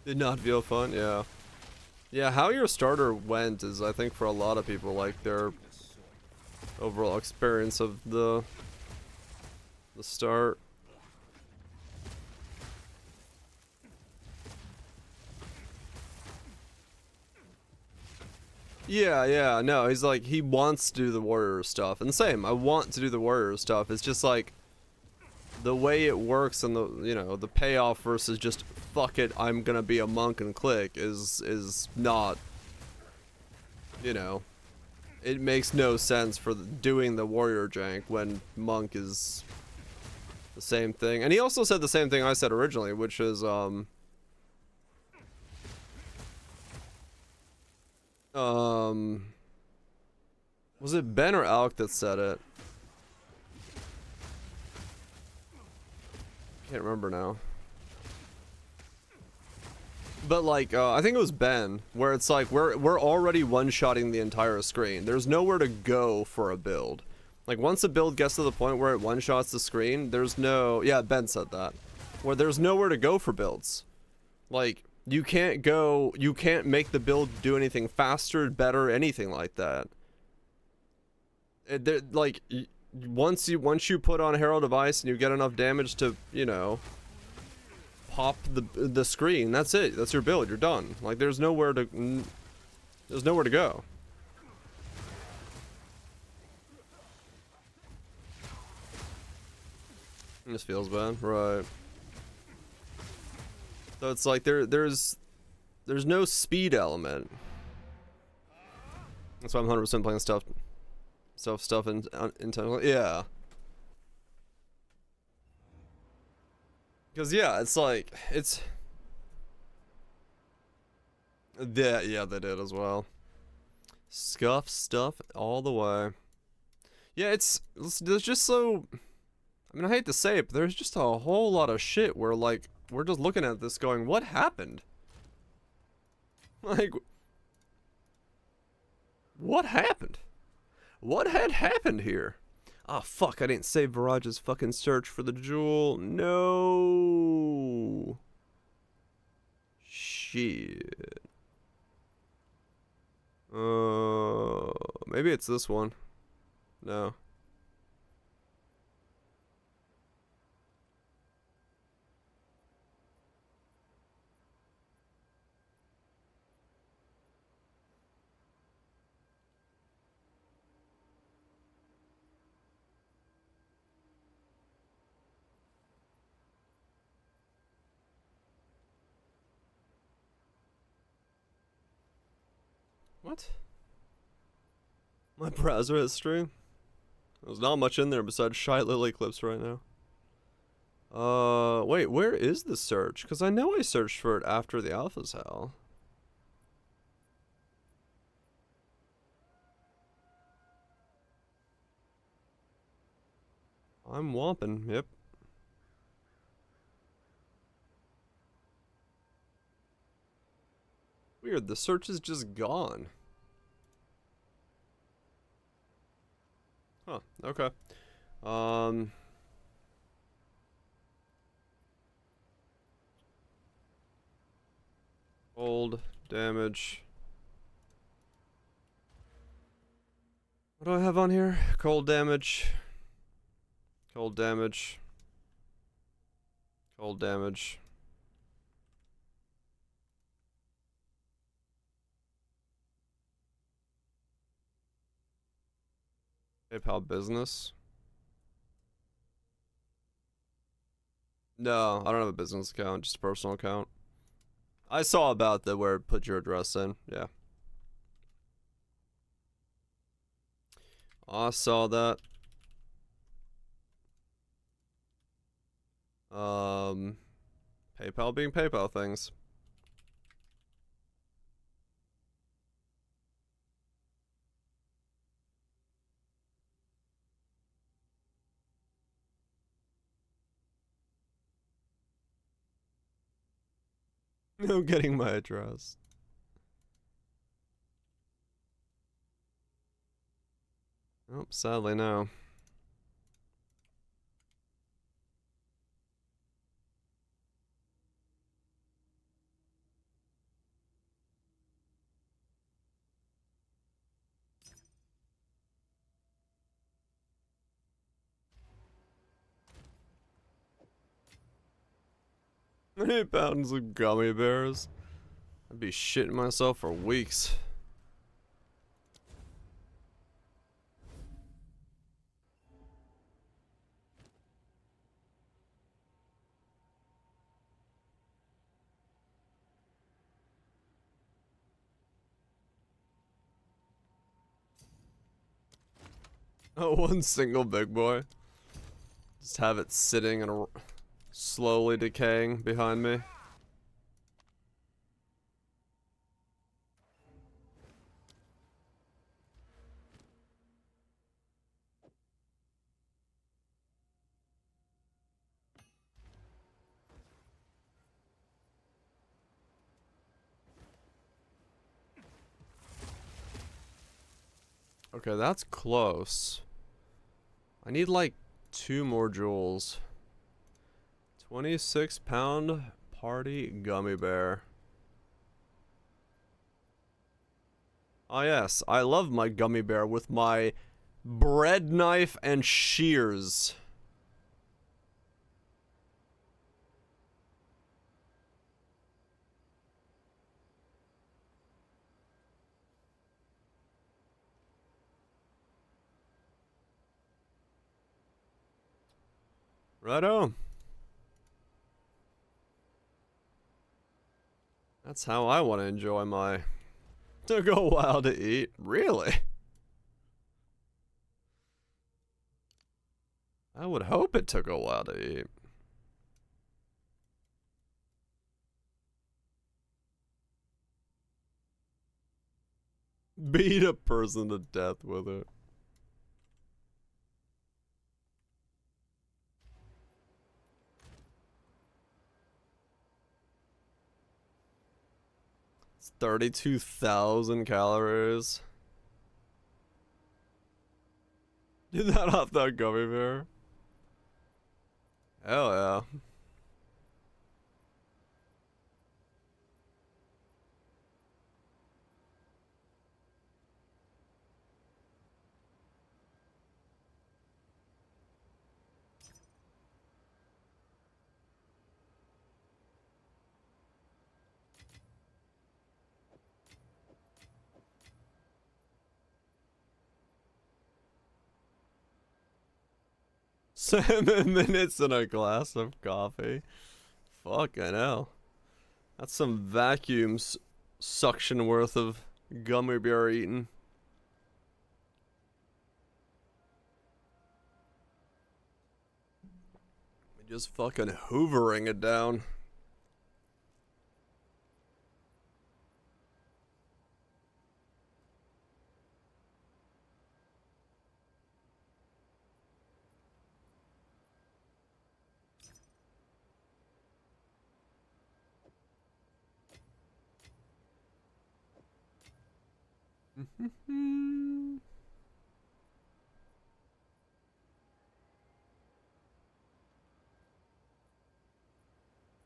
Did not feel fun, yeah. Yeah, how your starter went is, I think, for a lot of people, like, their overall experience of the start. Yeah, no, he's like, he wants to do the warrior stuff. And same, I want to do the warrior stuff. It's just like, the way it works and the, you know, the payoff versus just, fuck it, I'm gonna be a monk and click is not, you know, it makes no sense for doing the warrior jank when monk is the same thing. And he also said the same thing I said originally, which is, was it Ben or Alec that said it? Can't remember now. But like, I think it was Ben, where it's like, we're already one-shotting the entire screen. There's nowhere to go for a build. Like, once a build gets to the point where it one-shots the screen, there's no... Yeah, Ben said that. Where there's nowhere to go for builds. Like, you can't make the build do anything faster, better, anything like that. Like, once you put on Herald of Ice and you get enough damage to, you know, pop the screen, that's it. That's your build. You're done. Like, there's nowhere to go. This feels bad, right? So it's like there's no speed element. That's why I'm 100% playing stuff intentionally. Yeah. Because yeah, it's like yeah, they did as well. Scuff stuff all the way. Yeah, there's just so, I mean, I hate to say it, but there's just a whole lot of shit where, like, we're just looking at this going, what happened? Like, what happened? What had happened here? Oh, fuck, I didn't save Viraj's fucking search for the jewel. No. Shit. Maybe it's this one. No. What? My browser history? There's not much in there besides Shy Lily clips right now. Wait, where is the search? Because I know I searched for it after the Alpha's Hell. I'm whomping, yep. Weird, the search is just gone. Huh, okay. Cold damage. What do I have on here? Cold damage. Cold damage. Cold damage. PayPal business. No, I don't have a business account, just a personal account. I saw about the where put your address in. Yeah. I saw that. PayPal being PayPal things. I'm getting my address. Oh, sadly no. Many pounds of gummy bears. I'd be shitting myself for weeks. Oh, one single big boy. Just have it sitting and slowly decaying behind me. Okay, that's close. I need like 2 more jewels. 26-pound party gummy bear. Ah yes, I love my gummy bear with my bread knife and shears. Right on. That's how I want to enjoy my... Took a while to eat. Really? I would hope it took a while to eat. Beat a person to death with it. It's 32,000 calories. Did that off that gummy bear? Hell yeah. Seven minutes and a glass of coffee. Fucking hell. That's some vacuum suction worth of gummy bear eating. Just fucking hoovering it down.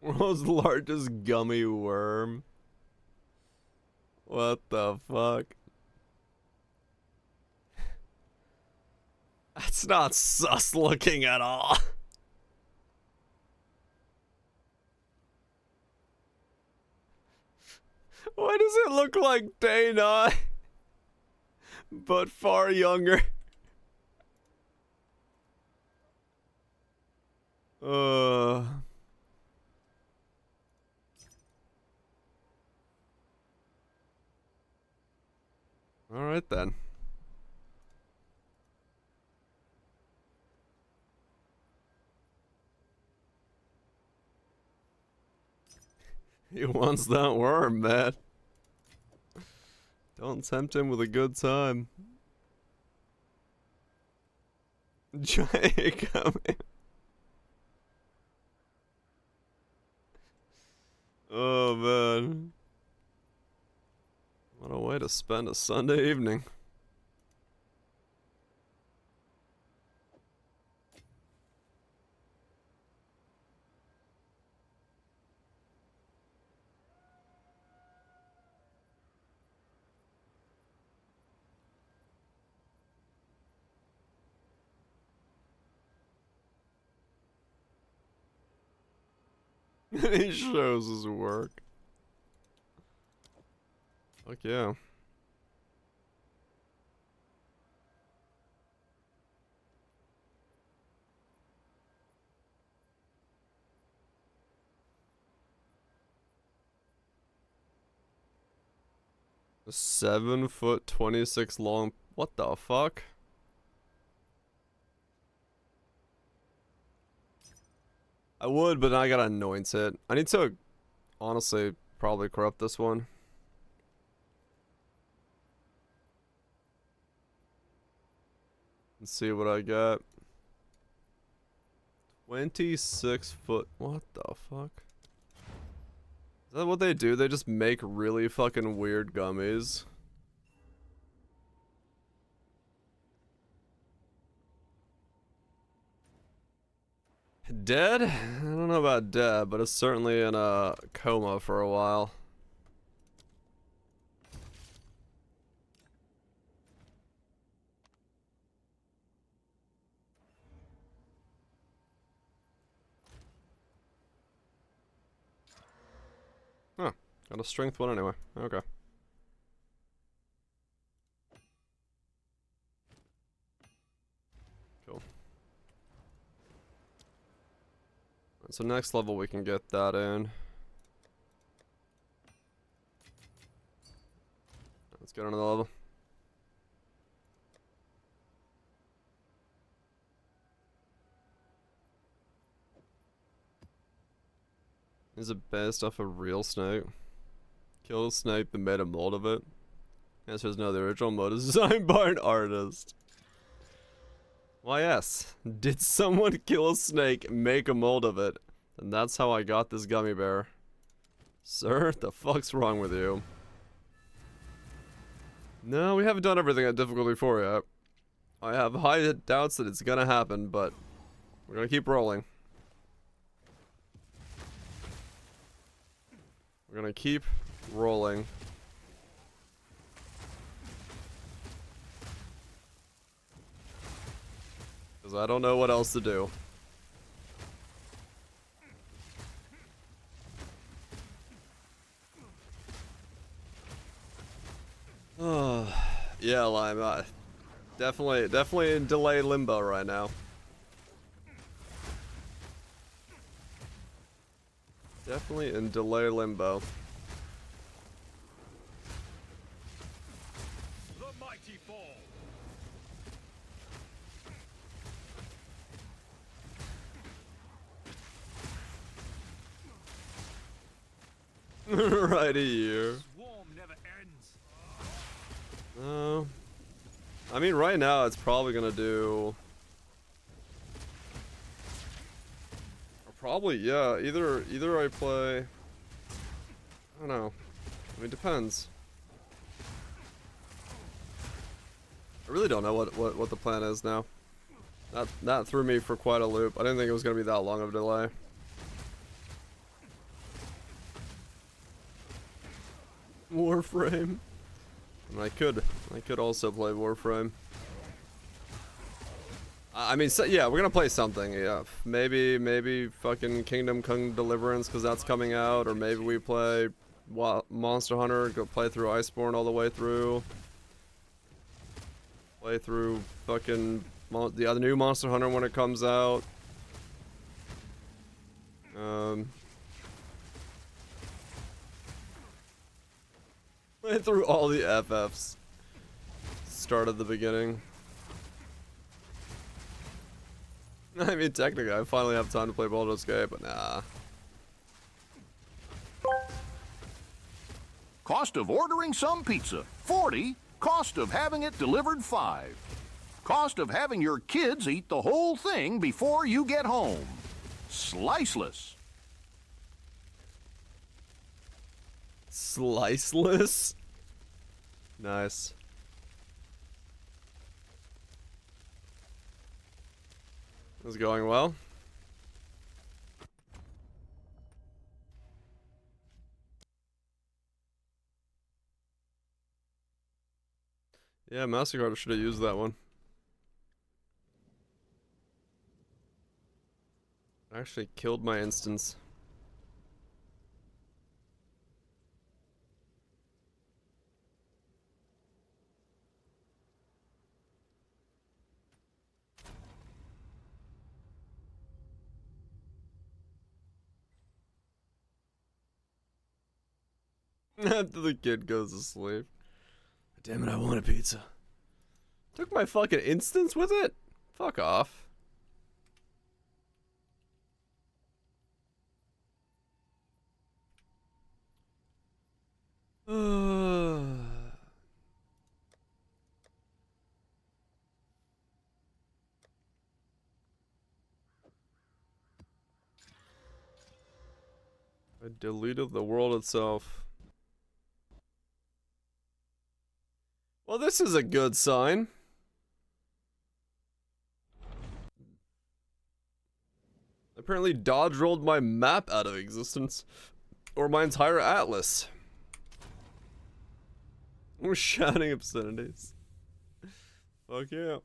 World's largest gummy worm. What the fuck? That's not sus looking at all. Why does it look like Day 9? But far younger. Alright then. He wants that worm, man. Don't tempt him with a good time. Giant coming. Oh man. What a way to spend a Sunday evening. He shows his work. Fuck yeah. A 7'26" long. What the fuck? I would, but I gotta anoint it. I need to, honestly, probably corrupt this one. And see what I got. 26 foot. What the fuck? Is that what they do? They just make really fucking weird gummies. Dead? I don't know about dead, but it's certainly in a coma for a while. Huh. Got a strength one anyway. Okay. Cool. So next level we can get that in. Let's get on another level. Is it based off a real snake? Killed a snake then made a mold of it? Answer is no, the original mold is designed by an artist. Why yes. Did someone kill a snake, make a mold of it? And that's how I got this gummy bear. Sir, the fuck's wrong with you? No, we haven't done everything at difficulty 4 yet. I have high doubts that it's gonna happen, but we're gonna keep rolling. We're gonna keep rolling. Because I don't know what else to do. Yeah, Lime. Definitely in delay limbo right now. Definitely in delay limbo. The mighty fall. Right a year. Swarm never ends. No. I mean, right now it's probably gonna do. Or probably, yeah. Either I play. I don't know. I mean, it depends. I really don't know what the plan is now. That threw me for quite a loop. I didn't think it was gonna be that long of a delay. Warframe. And I could also play Warframe. I mean, so, yeah, we're gonna play something. Yeah, maybe fucking Kingdom Come Deliverance because that's coming out, or maybe we play Monster Hunter. Go play through Iceborne all the way through. Play through fucking the other new Monster Hunter when it comes out. Play through all the FFs. Start at the beginning. I mean, technically, I finally have time to play Baldur's Gate, but nah. Cost of ordering some pizza, 40. Cost of having it delivered, 5. Cost of having your kids eat the whole thing before you get home. Sliceless. Sliceless? Nice. This is going well. Yeah, MasterCard should have used that one. I actually killed my instance. After the kid goes to sleep. Damn it, I want a pizza. Took my fucking instance with it? Fuck off. I deleted the world itself. Well, this is a good sign. Apparently Dodge rolled my map out of existence. Or my entire atlas. We're shouting obscenities. Fuck yeah.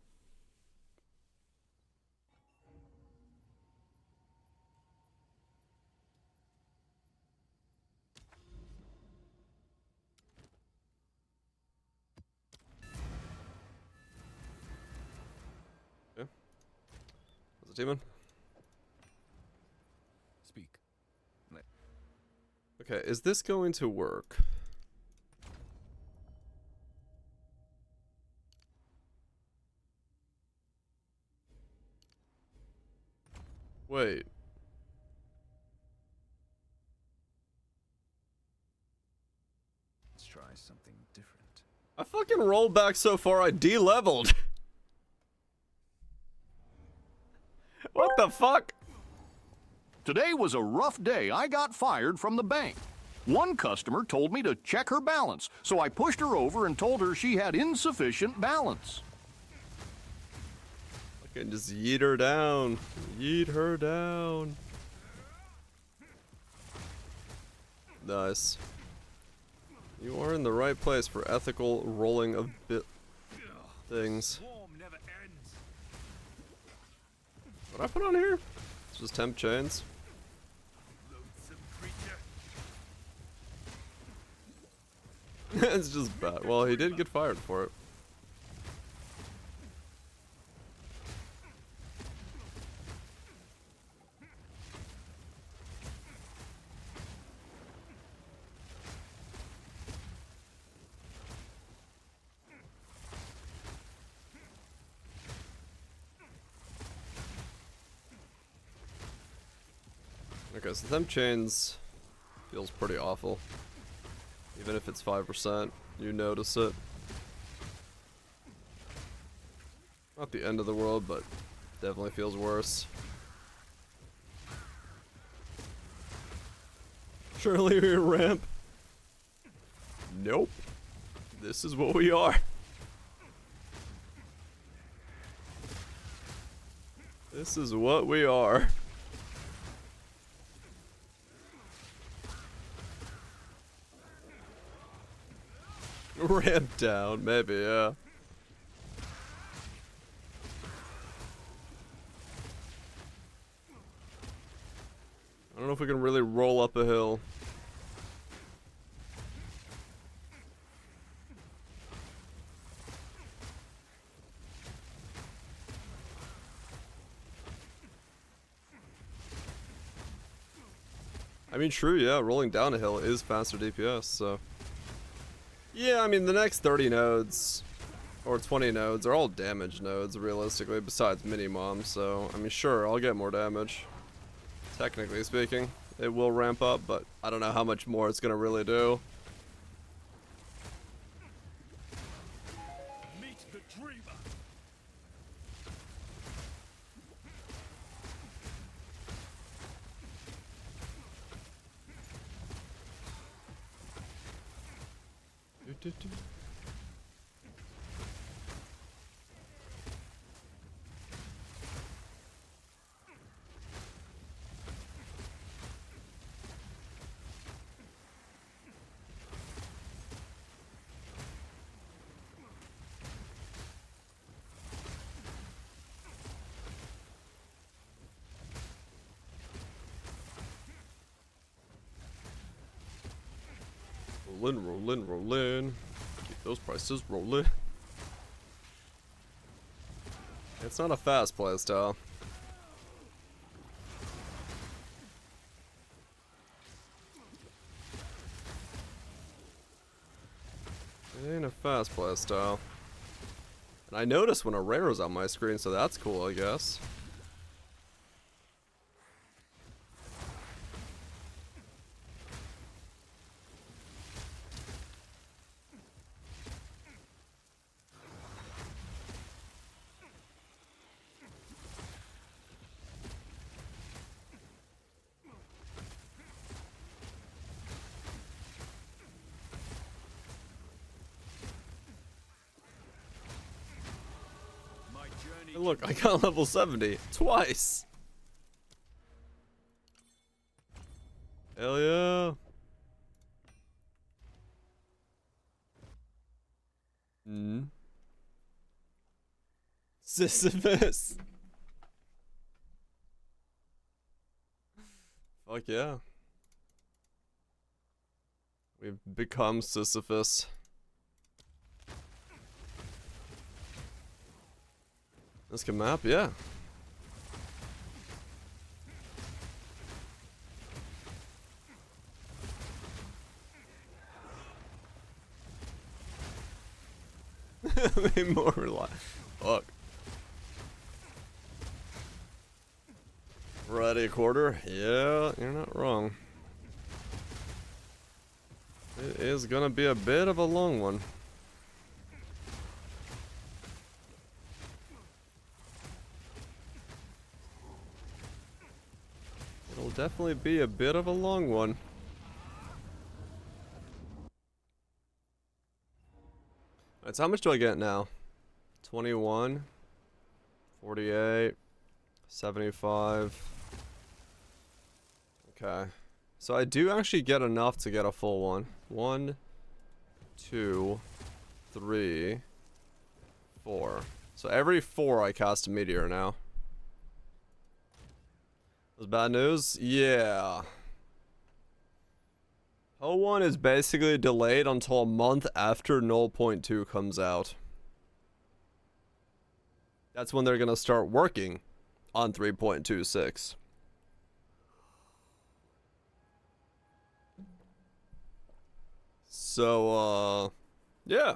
Okay. What's the team in? Speak. Okay, is this going to work? Wait. Let's try something different. I fucking rolled back so far I de-leveled. What the fuck? Today was a rough day. I got fired from the bank. One customer told me to check her balance, so I pushed her over and told her she had insufficient balance. Fucking just yeet her down. Yeet her down. Nice. You are in the right place for ethical rolling of things. Swarm never ends. What I put on here? It's just temp chains. Loathsome creature. It's just bad. Well, he did get fired for it. Okay, so temp chains feels pretty awful. Even if it's 5%, you notice it. Not the end of the world, but definitely feels worse. Surely your ramp. Nope. This is what we are. This is what we are. Ramp down, maybe, yeah. I don't know if we can really roll up a hill. I mean, true, yeah, rolling down a hill is faster DPS, so. Yeah, I mean, the next 30 nodes, or 20 nodes, are all damage nodes, realistically, besides mini-mom, so, I mean, sure, I'll get more damage. Technically speaking, it will ramp up, but I don't know how much more it's gonna really do. Meet the dreamer. Rollin', rollin', rollin'. Keep those prices rolling. It's not a fast playstyle. It ain't a fast playstyle. And I noticed when a rare is on my screen, so that's cool, I guess. My journey. Hey, look, I got level 70 twice. Hell yeah. Sisyphus. Fuck yeah. We've become Sisyphus. This good map, yeah. More reliable. Fuck. Ready a quarter? Yeah, you're not wrong. It is gonna be a bit of a long one. It'll definitely be a bit of a long one. Alright, so how much do I get now? 21, 48, 75. Okay. So I do actually get enough to get a full one. 1, 2, 3, 4. So every 4 I cast a meteor now. Was bad news? Yeah. O1 is basically delayed until a month after 0.2 comes out. That's when they're gonna start working on 3.26. So, yeah.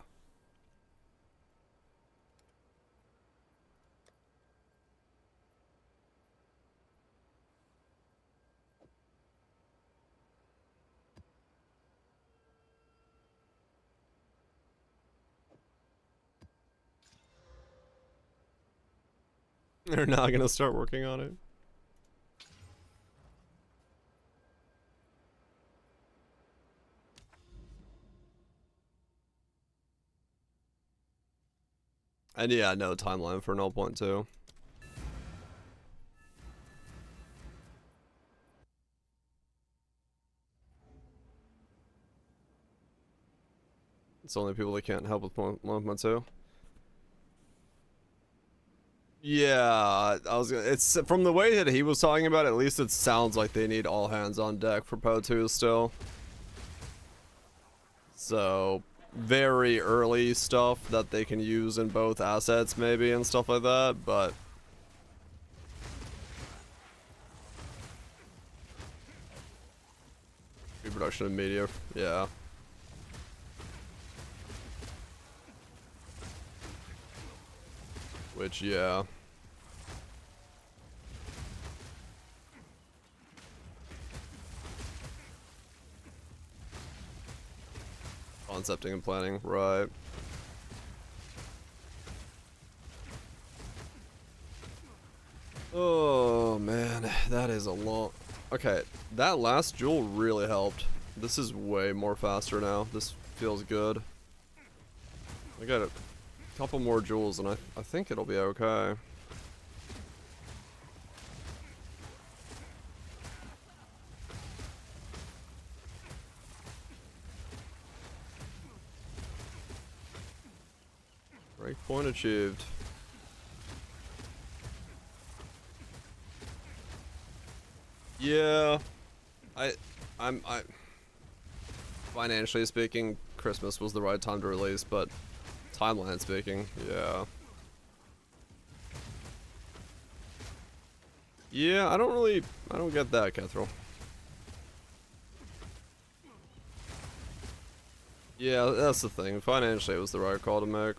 They're not gonna start working on it. And yeah, no timeline for 0.2. It's only people that can't help with movement too. Yeah, I was gonna, it's from the way that he was talking about it, at least it sounds like they need all hands on deck for Poe 2 still. So, very early stuff that they can use in both assets maybe and stuff like that, but reproduction of media, yeah. Which, yeah. Concepting and planning, right. Oh, man, that is a long... Okay, that last jewel really helped. This is way more faster now. This feels good. I got a couple more jewels and I think it'll be okay. Breakpoint achieved. Yeah, I financially speaking, Christmas was the right time to release, but timeline speaking, yeah. Yeah, I don't get that, Kethril. Yeah, that's the thing. Financially, it was the right call to make.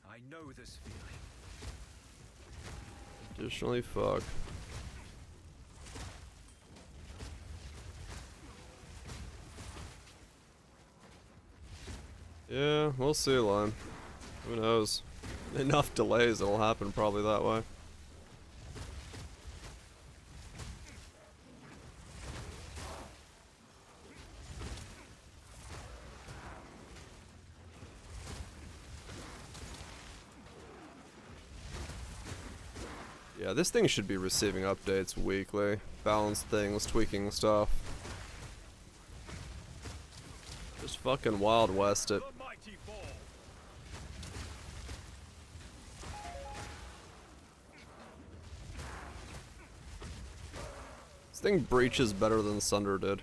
I know this feeling. Additionally, fuck. Yeah, we'll see, Lime. Who knows? Enough delays, it'll happen probably that way. Yeah, this thing should be receiving updates weekly. Balance things, tweaking stuff. Just fucking Wild West it. The mighty fall. This thing breaches better than Sunder did.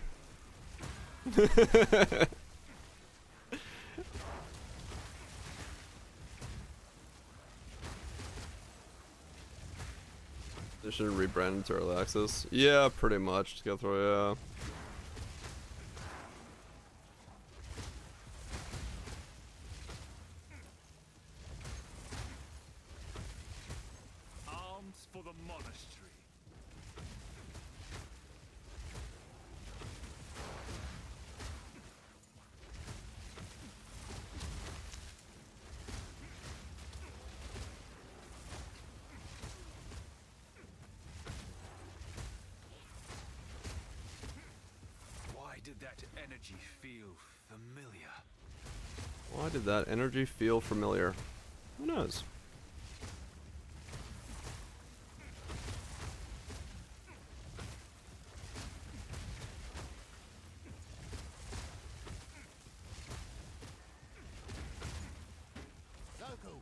They should rebrand into Early Access. Yeah, pretty much. To go through, yeah. Arms for the monastery. Why did that energy feel familiar? Why did that energy feel familiar? Who knows? Goku,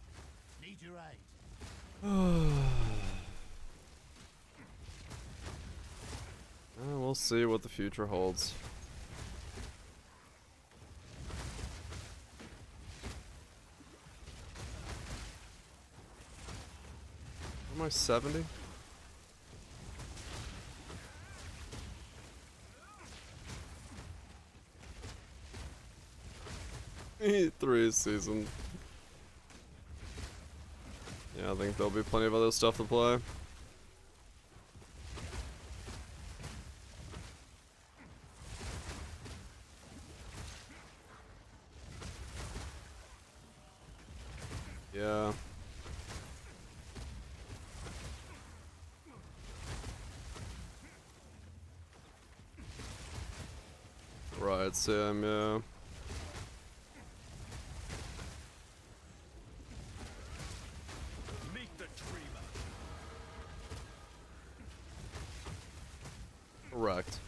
need your aid. We'll see what the future holds. Am I 70? Three season. Yeah, I think there'll be plenty of other stuff to play. Yeah. Right, Sam, yeah. Meet the dreamer. Correct.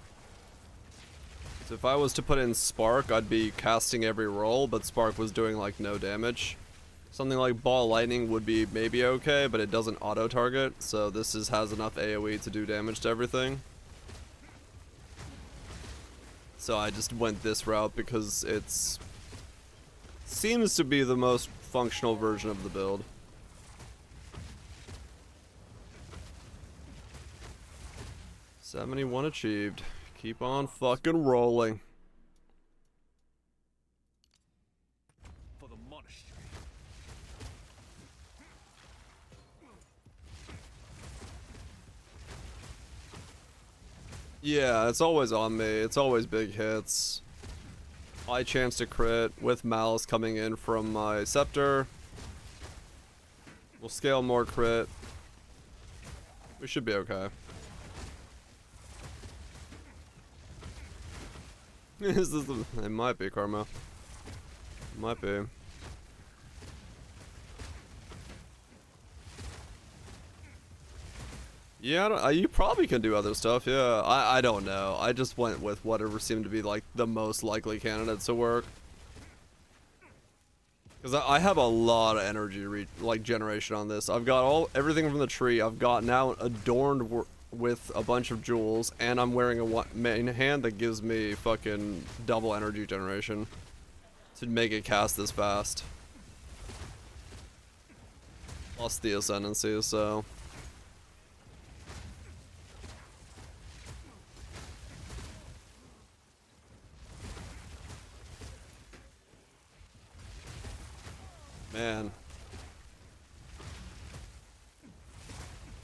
So if I was to put in Spark, I'd be casting every roll, but Spark was doing like no damage. Something like Ball Lightning would be maybe okay, but it doesn't auto-target, so this has enough AoE to do damage to everything. So I just went this route because it's seems to be the most functional version of the build. $71 achieved. Keep on fucking rolling. For the monastery. Yeah, it's always on me. It's always big hits. High chance to crit with Malice coming in from my Scepter. We'll scale more crit. We should be okay. Is this the, it might be Karma. It might be. Yeah, you probably can do other stuff, yeah. I don't know. I just went with whatever seemed to be like the most likely candidates to work. Because I have a lot of energy like generation on this. I've got everything from the tree. I've got now adorned with a bunch of jewels, and I'm wearing a main hand that gives me fucking double energy generation to make it cast this fast. Plus the ascendancy, so. Man.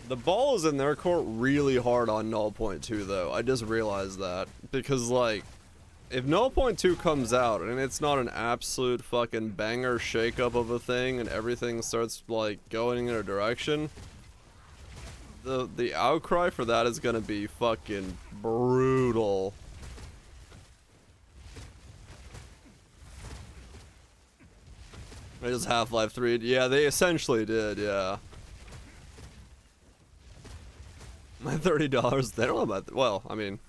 The ball is in their court really hard on 0.2 though. I just realized that. Because like, if 0.2 comes out and it's not an absolute fucking banger shakeup of a thing and everything starts like going in a direction, the outcry for that is gonna be fucking brutal. It is Half-Life 3. Yeah, they essentially did, yeah. My $30, they don't have my, well, I mean,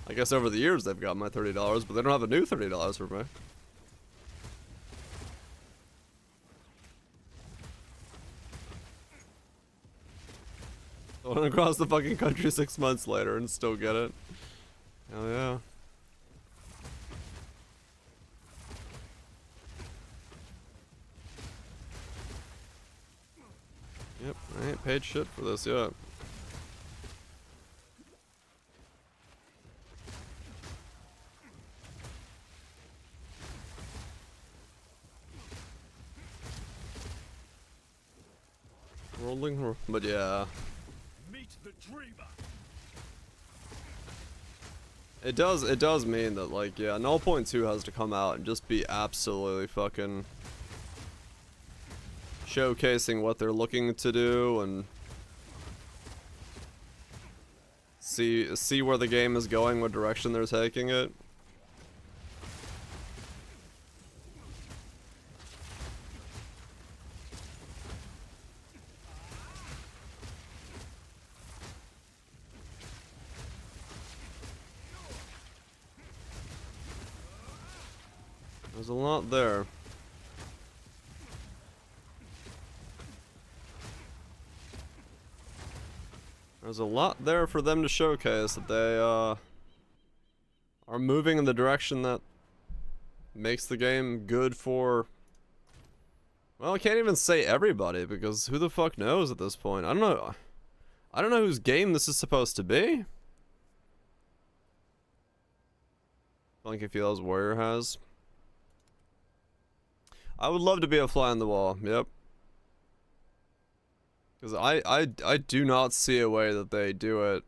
I guess over the years they've got my $30, but they don't have a new $30 for me. I went across the fucking country 6 months later and still get it. Hell yeah. Yep, I ain't paid shit for this yet. Rolling, but yeah. Meet the dreamer. It does mean that like, yeah, 0.2 has to come out and just be absolutely fucking showcasing what they're looking to do and see where the game is going, what direction they're taking it. There's a lot there. There's a lot there for them to showcase that they are moving in the direction that makes the game good for, well, I can't even say everybody because who the fuck knows at this point. I don't know whose game this is supposed to be. Funky Feels Warrior has. I would love to be a fly on the wall, yep. Because I do not see a way that they do it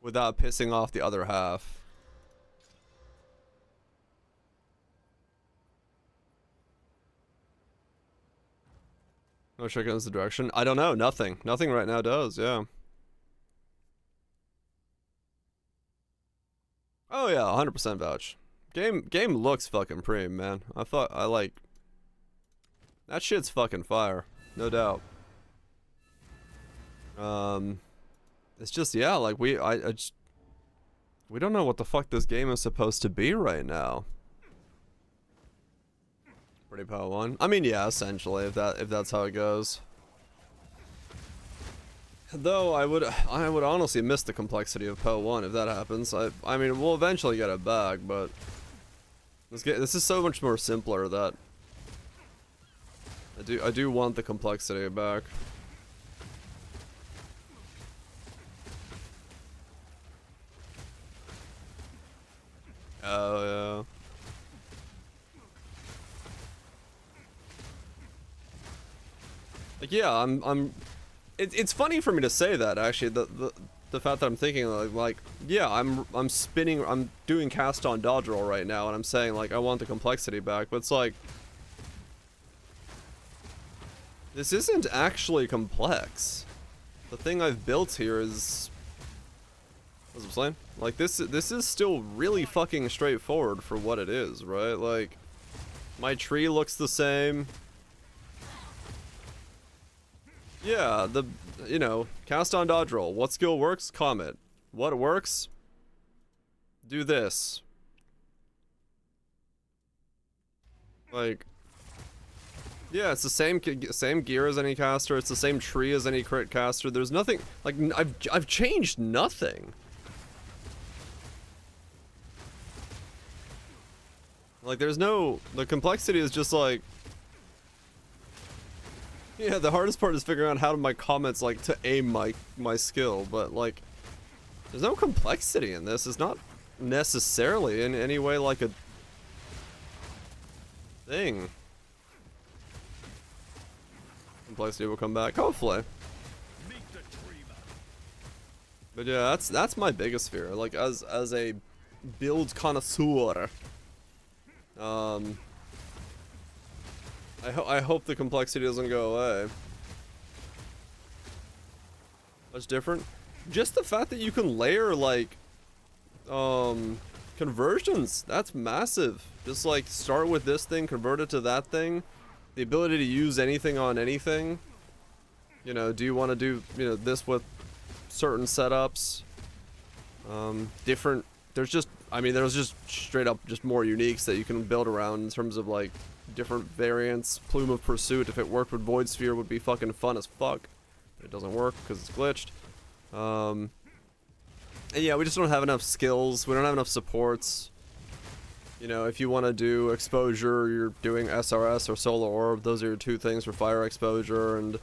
without pissing off the other half. No check in the direction. I don't know, nothing. Nothing right now does, yeah. Oh yeah, 100% vouch. Game looks fucking premium, man. I like that shit's fucking fire, no doubt. It's just, yeah, like We don't know what the fuck this game is supposed to be right now. Pretty power 1. I mean, yeah, essentially, if that's how it goes. Though I would honestly miss the complexity of Poe 1 if that happens. I mean, we'll eventually get it back, but this is so much more simpler that I do want the complexity back. Oh yeah. Like yeah, it's funny for me to say that actually. The fact that I'm thinking like yeah, I'm doing cast on dodge roll right now, and I'm saying like I want the complexity back, but it's like this isn't actually complex. The thing I've built here is, as I'm saying, like this is still really fucking straightforward for what it is, right? Like my tree looks the same. Yeah, you know, cast on dodge roll. What skill works? Comet. What works? Do this. Like, yeah, it's the same gear as any caster. It's the same tree as any crit caster. There's nothing like I've changed nothing. Like, there's no, the complexity is just like. Yeah, the hardest part is figuring out how to my comments, like, to aim my skill, but, like, there's no complexity in this. It's not necessarily in any way like a thing. Complexity will come back, hopefully. But yeah, that's my biggest fear. Like, as a build connoisseur, I hope the complexity doesn't go away. What's different? Just the fact that you can layer, like, conversions. That's massive. Just, like, start with this thing, convert it to that thing. The ability to use anything on anything. You know, do you want to do, you know, this with certain setups? There's just, I mean, there's just straight up just more uniques that you can build around in terms of, like, different variants. Plume of Pursuit, if it worked with Void Sphere, would be fucking fun as fuck. It doesn't work because it's glitched. And yeah, we just don't have enough skills. We don't have enough supports. You know, if you want to do exposure, you're doing SRS or Solar Orb. Those are your two things for fire exposure, and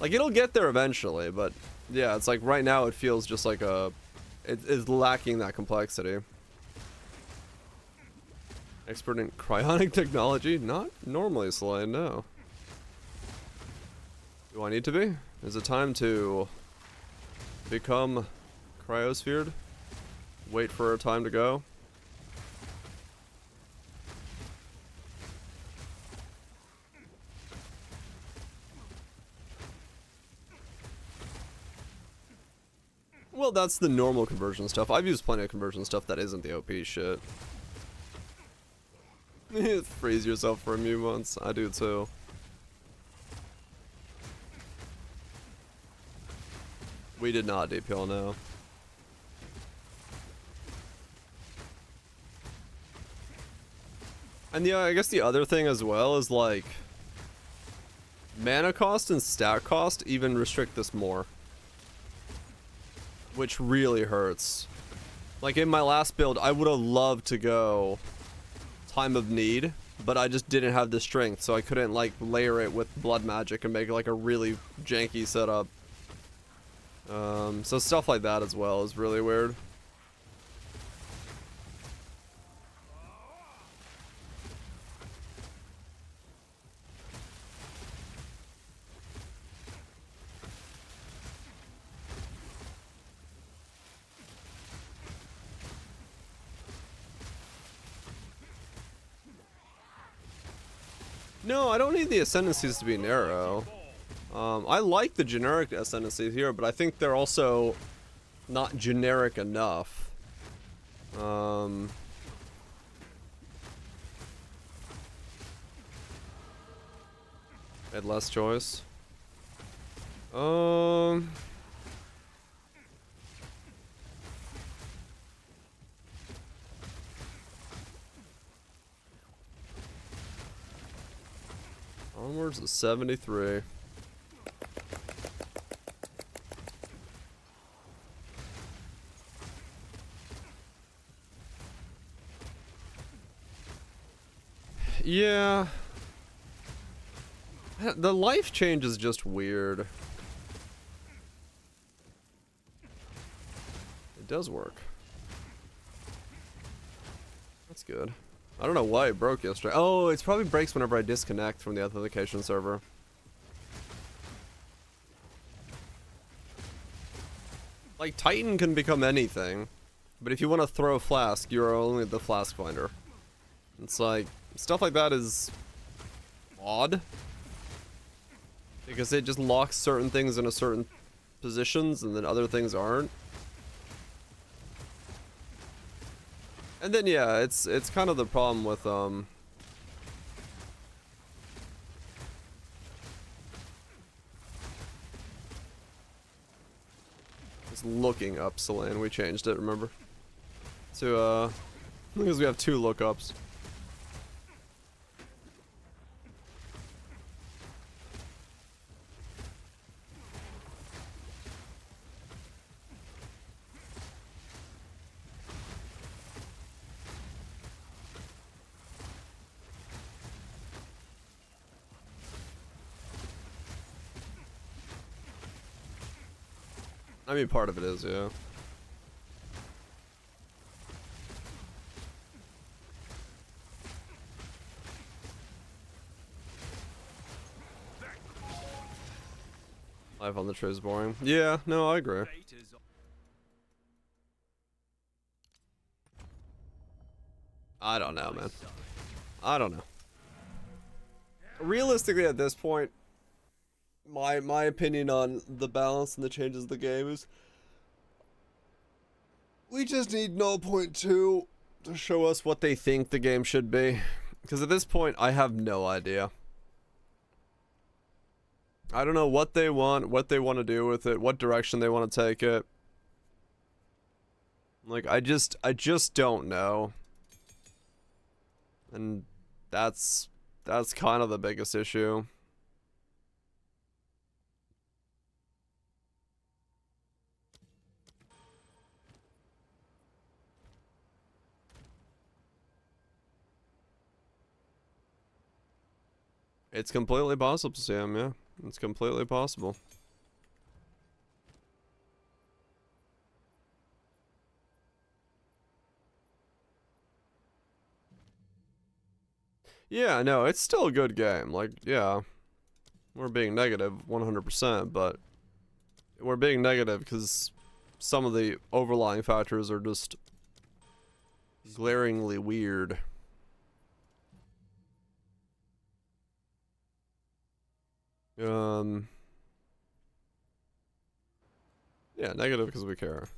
like it'll get there eventually. But yeah, it's like right now it feels just like it is lacking that complexity. Expert in cryonic technology? Not normally, Sly, no. Do I need to be? Is it time to become cryosphered? Wait for a time to go? Well, that's the normal conversion stuff. I've used plenty of conversion stuff that isn't the OP shit. Freeze yourself for a few months. I do too. We did not DPL, no. And yeah, I guess the other thing as well is like mana cost and stat cost even restrict this more, which really hurts. Like in my last build, I would have loved to go Time of Need, but I just didn't have the strength, so I couldn't like layer it with blood magic and make like a really janky setup. So stuff like that as well is really weird. No, I don't need the ascendancies to be narrow. I like the generic ascendancies here, but I think they're also not generic enough. Had less choice. Onwards to 73. Yeah. The life change is just weird. It does work. That's good. I don't know why it broke yesterday. Oh, it probably breaks whenever I disconnect from the authentication server. Like, Titan can become anything, but if you want to throw a flask, you're only the flask finder. It's like, stuff like that is odd. Because it just locks certain things in a certain positions and then other things aren't. And then yeah, it's kind of the problem with just looking up Selene. We changed it, remember? To because we have 2 lookups. I mean, part of it is, yeah. Life on the tree is boring. Yeah, no, I agree. I don't know, man. I don't know. Realistically, at this point, my opinion on the balance and the changes of the game is we just need 0.2 to show us what they think the game should be. Because at this point, I have no idea. I don't know what they want to do with it, what direction they want to take it. Like, I just don't know. And that's kind of the biggest issue. It's completely possible, Sam, yeah. It's completely possible. Yeah, no, it's still a good game. Like, yeah. We're being negative 100%, but we're being negative because some of the overlying factors are just glaringly weird. Yeah, negative because we care.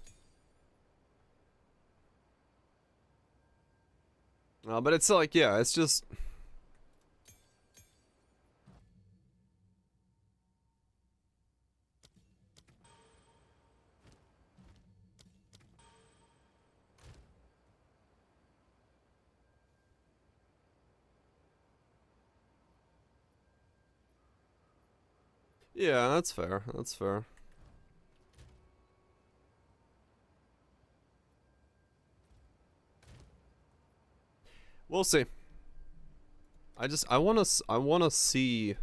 But it's like, yeah, it's just... Yeah, that's fair. That's fair. We'll see. I wanna see.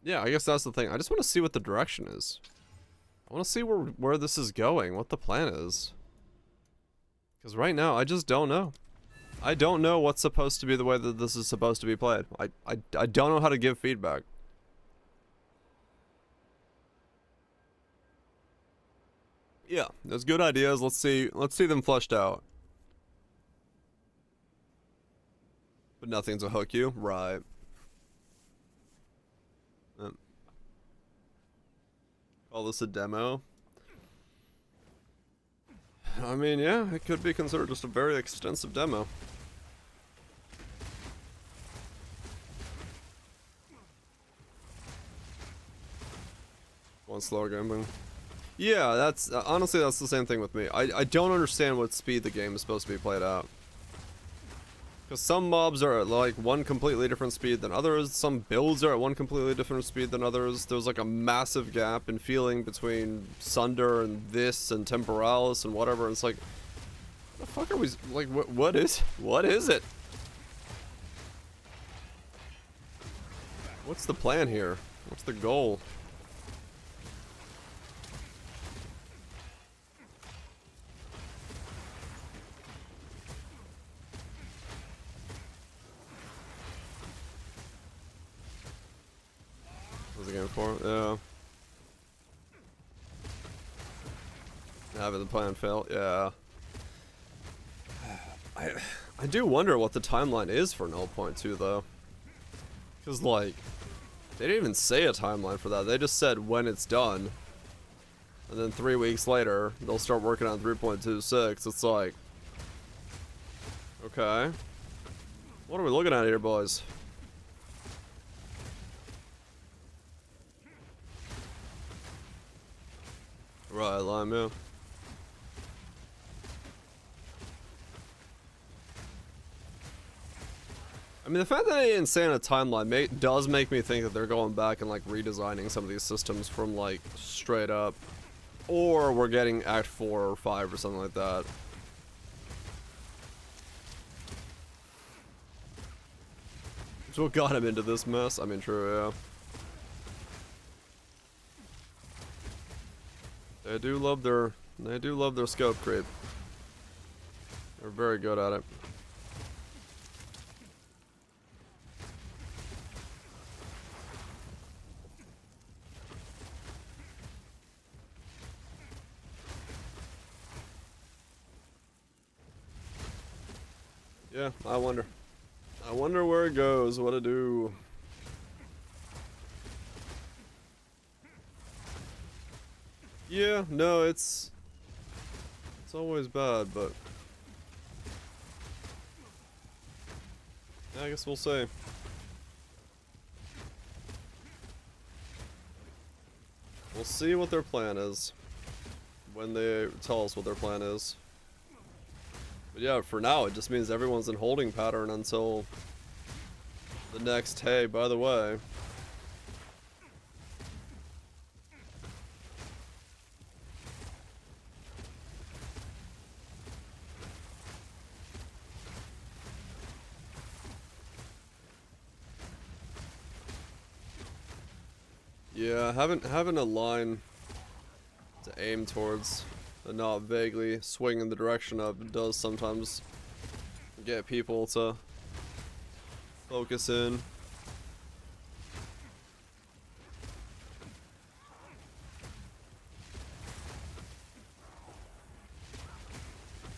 Yeah, I guess that's the thing. I just want to see what the direction is. I want to see where this is going, what the plan is. Because right now, I just don't know. I don't know what's supposed to be the way that this is supposed to be played. I don't know how to give feedback. Yeah, there's good ideas. Let's see them fleshed out. But nothing's a hook you, right? Call this a demo? I mean, yeah, it could be considered just a very extensive demo. One slower gambling. Yeah, that's honestly that's the same thing with me. I don't understand what speed the game is supposed to be played at. Because some mobs are at like one completely different speed than others, some builds are at one completely different speed than others. There's like a massive gap in feeling between Sunder and this and Temporalis and whatever. It's like, what the fuck are we, like, what is it? What's the plan here? What's the goal? What's the game for? Yeah. Having the plan fail. Yeah. I do wonder what the timeline is for 0.2 though. Because like, they didn't even say a timeline for that. They just said when it's done. And then 3 weeks later, they'll start working on 3.26. It's like, okay. What are we looking at here, boys? Right, Lime, yeah. I mean, the fact that they didn't say on a timeline does make me think that they're going back and like redesigning some of these systems from like straight up, or we're getting Act 4 or 5 or something like that. It's what got him into this mess. I mean, true, yeah. They do love their scope creep. They're very good at it. Yeah, I wonder. I wonder where it goes, what to do. Yeah, no, it's always bad, but I guess we'll see. We'll see what their plan is when they tell us what their plan is. But yeah, for now, it just means everyone's in holding pattern until the next, hey, by the way. Yeah, having a line to aim towards and not vaguely swing in the direction of does sometimes get people to focus in.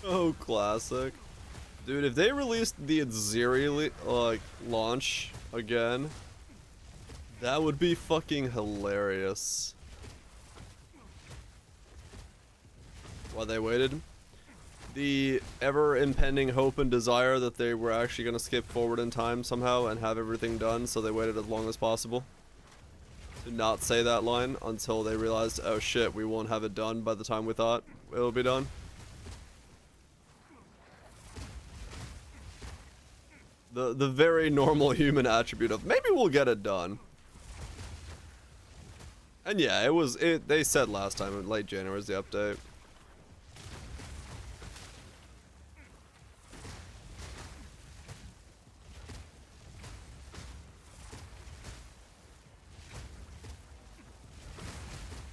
Oh, classic. Dude, if they released the Aziri like launch again, that would be fucking hilarious. While they waited, the ever impending hope and desire that they were actually going to skip forward in time somehow and have everything done, so they waited as long as possible to not say that line until they realized, oh shit, we won't have it done by the time we thought it would be done. The very normal human attribute of maybe we'll get it done. And yeah, they said last time in late January is the update.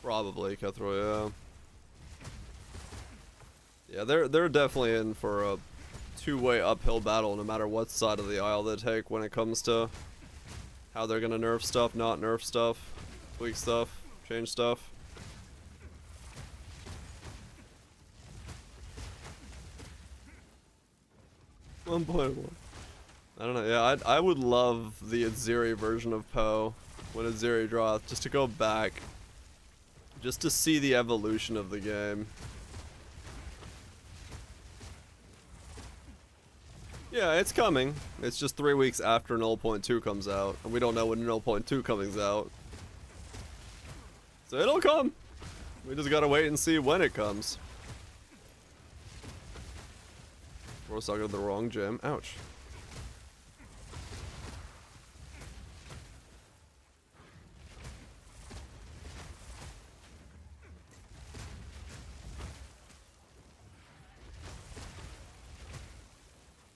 Probably, Kethroy, yeah. Yeah, they're definitely in for a two-way uphill battle no matter what side of the aisle they take when it comes to how they're gonna nerf stuff, not nerf stuff, tweak stuff, change stuff. One point one. I don't know, yeah, I would love the Aziri version of Poe when Aziri draws, just to go back. Just to see the evolution of the game. Yeah, it's coming. It's just 3 weeks after 0.2 comes out, and we don't know when 0.2 comes out. So it'll come. We just gotta wait and see when it comes. We're stuck at the wrong gym. Ouch.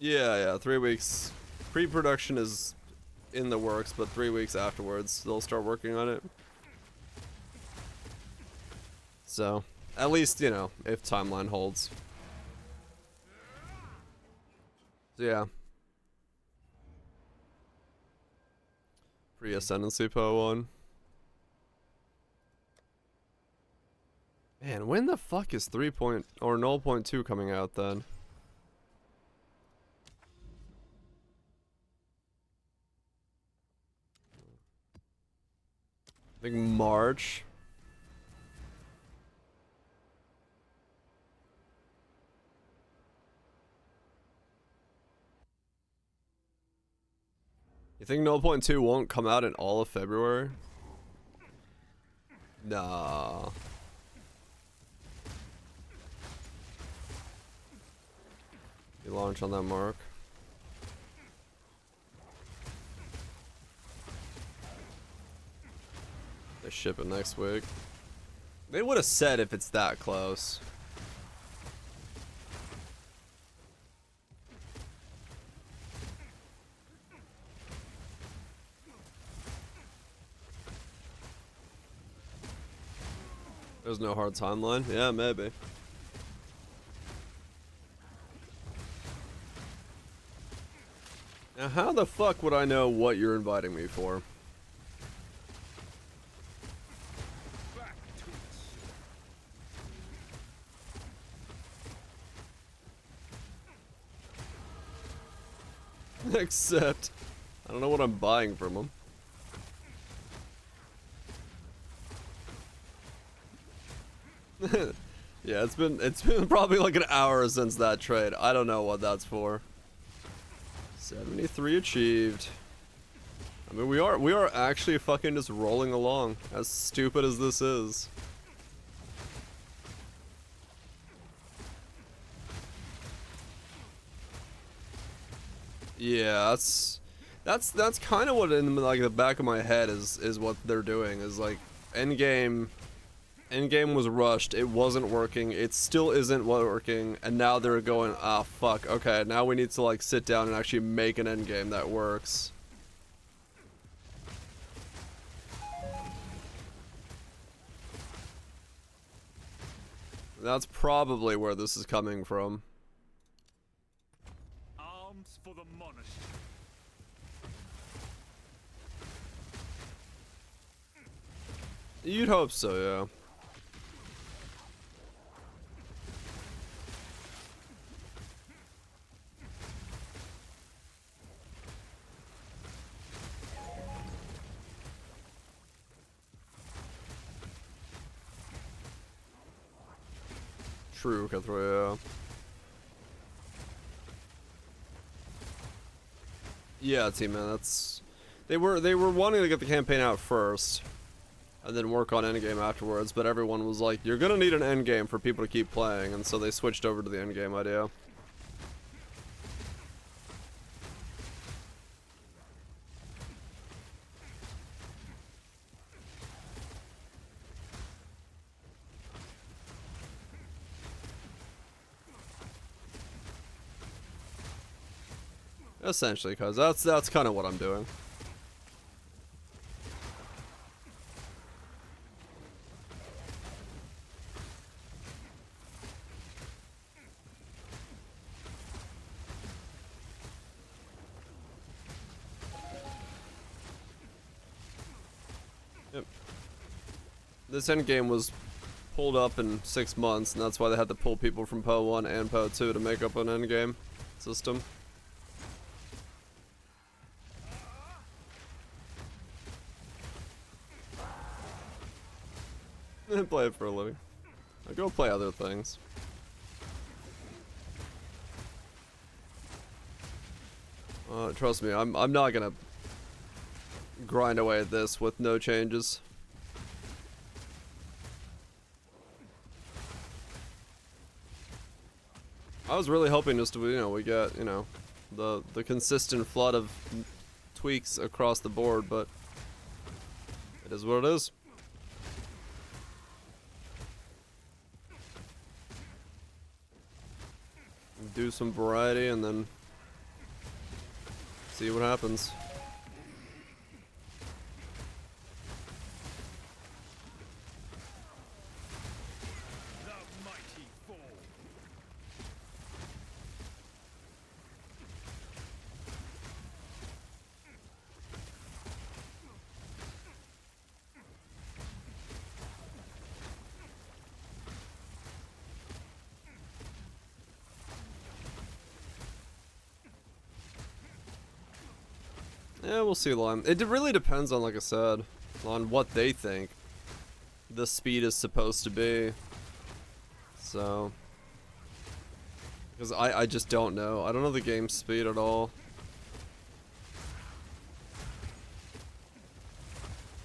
Yeah, 3 weeks. Pre-production is in the works, but 3 weeks afterwards, they'll start working on it. So, at least, you know, if timeline holds. So, yeah. Pre-Ascendancy Po 1. Man, when the fuck is 3 point or 0.2 coming out then? I think March. You think 0.2 won't come out in all of February? Nah. You launch on that mark. They ship it next week. They would have said if it's that close. There's no hard timeline? Yeah, maybe. Now, how the fuck would I know what you're inviting me for? Except, I don't know what I'm buying from him. Yeah, it's been probably like an hour since that trade. I don't know what that's for. 73 achieved. I mean, we are actually fucking just rolling along, as stupid as this is. Yeah, that's kind of what in like the back of my head is what they're doing is like endgame was rushed, it wasn't working, it still isn't working, and now they're going, ah fuck, okay, now we need to like sit down and actually make an endgame that works. That's probably where this is coming from. Arms for the monastery. You'd hope so, yeah. True, Cutthroat, yeah. Yeah, team man, that's they were wanting to get the campaign out first and then work on endgame afterwards, but everyone was like, you're gonna need an endgame for people to keep playing, and so they switched over to the endgame idea. Essentially, cause that's kind of what I'm doing. Yep. This endgame was pulled up in 6 months, and that's why they had to pull people from PO 1 and PO 2 to make up an endgame system. Play it for a living. I go play other things. Trust me, I'm not gonna grind away at this with no changes. I was really hoping just to, we get, the consistent flood of tweaks across the board, but it is what it is. Do some variety and then See what happens. The mighty fall. Yeah, we'll see, Lime. It really depends on, like I said, on what they think the speed is supposed to be. So, because I just don't know. I don't know the game speed at all.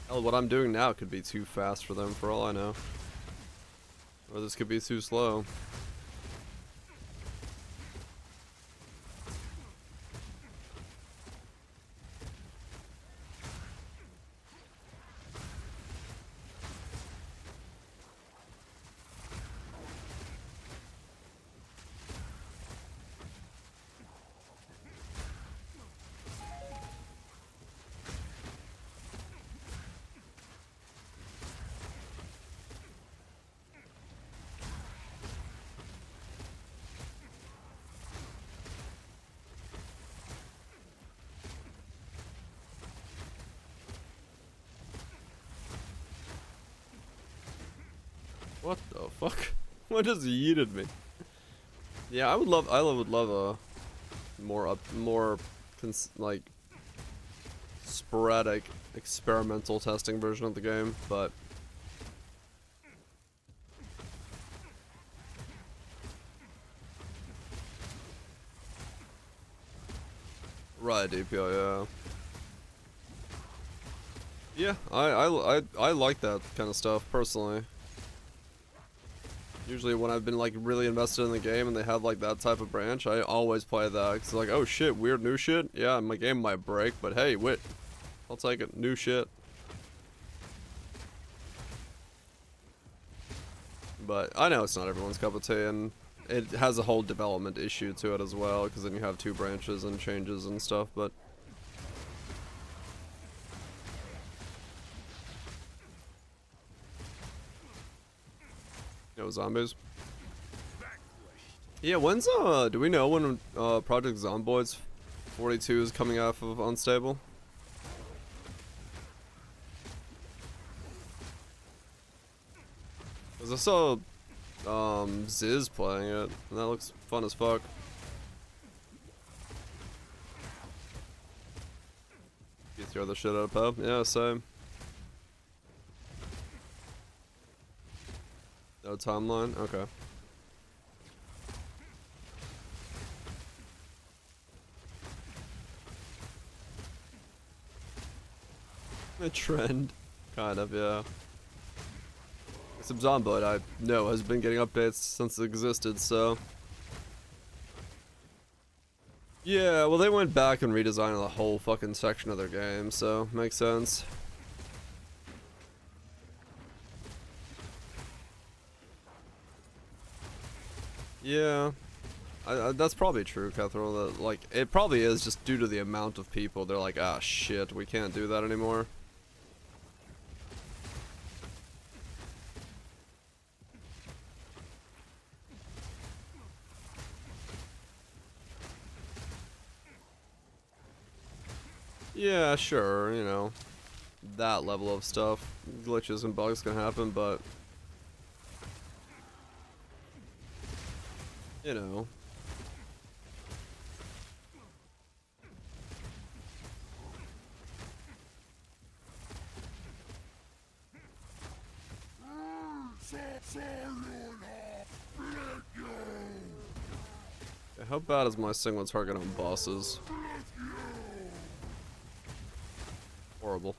Hell, what I'm doing now could be too fast for them, for all I know. Or this could be too slow. What the fuck? What just yeeted me? Yeah, I would love a more like sporadic experimental testing version of the game, but right, DPI, yeah. I like that kind of stuff personally. Usually when I've been like really invested in the game and they have like that type of branch, I always play that. Cause it's like, oh shit, weird new shit. Yeah, my game might break, but hey, wait, I'll take it. New shit. But I know it's not everyone's cup of tea, and it has a whole development issue to it as well, because then you have two branches and changes and stuff, but yo, zombies. Yeah, when's do we know when Project Zomboids 42 is coming off of Unstable? Cause I saw Ziz playing it, and that looks fun as fuck. You throw the shit out of pub? Yeah, same. No timeline? Okay. A trend. Kind of, yeah. Except Zomboid, I know, has been getting updates since it existed, so. Yeah, well, they went back and redesigned the whole fucking section of their game, so makes sense. Yeah, that's probably true, Catherall. That, like, it probably is just due to the amount of people. They're like, ah, shit, we can't do that anymore. Yeah, sure, you know, that level of stuff. Glitches and bugs can happen, but you know. Yeah, how bad is my single target on bosses? Horrible.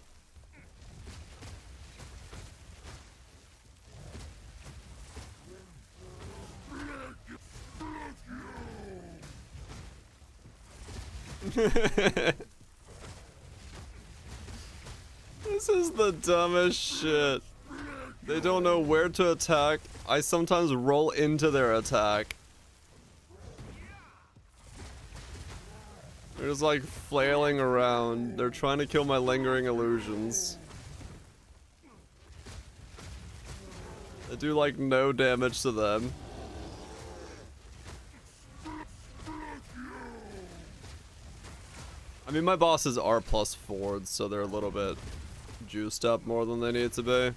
This is the dumbest shit. They don't know where to attack. I sometimes roll into their attack. They're just like flailing around. They're trying to kill my lingering illusions. I do like no damage to them. I mean, my bosses are +4s, so they're a little bit juiced up more than they need to be.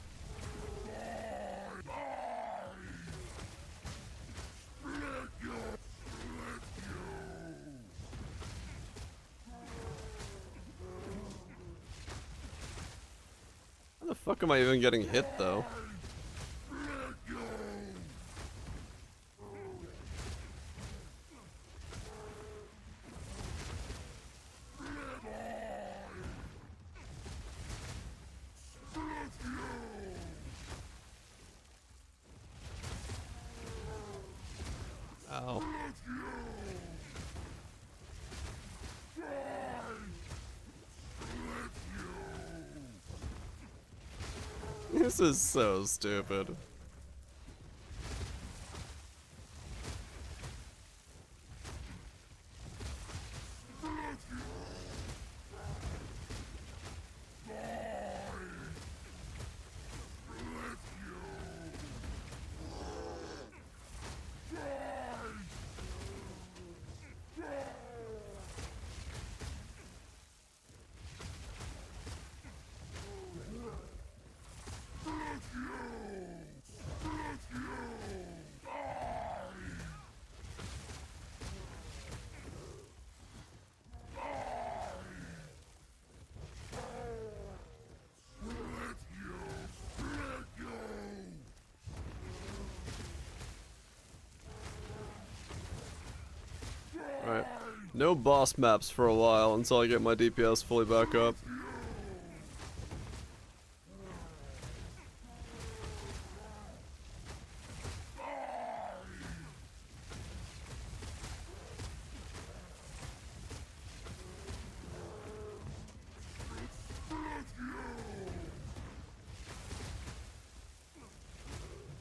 How the fuck am I even getting hit, though? Ow. This is so stupid. Alright. No boss maps for a while until I get my DPS fully back up.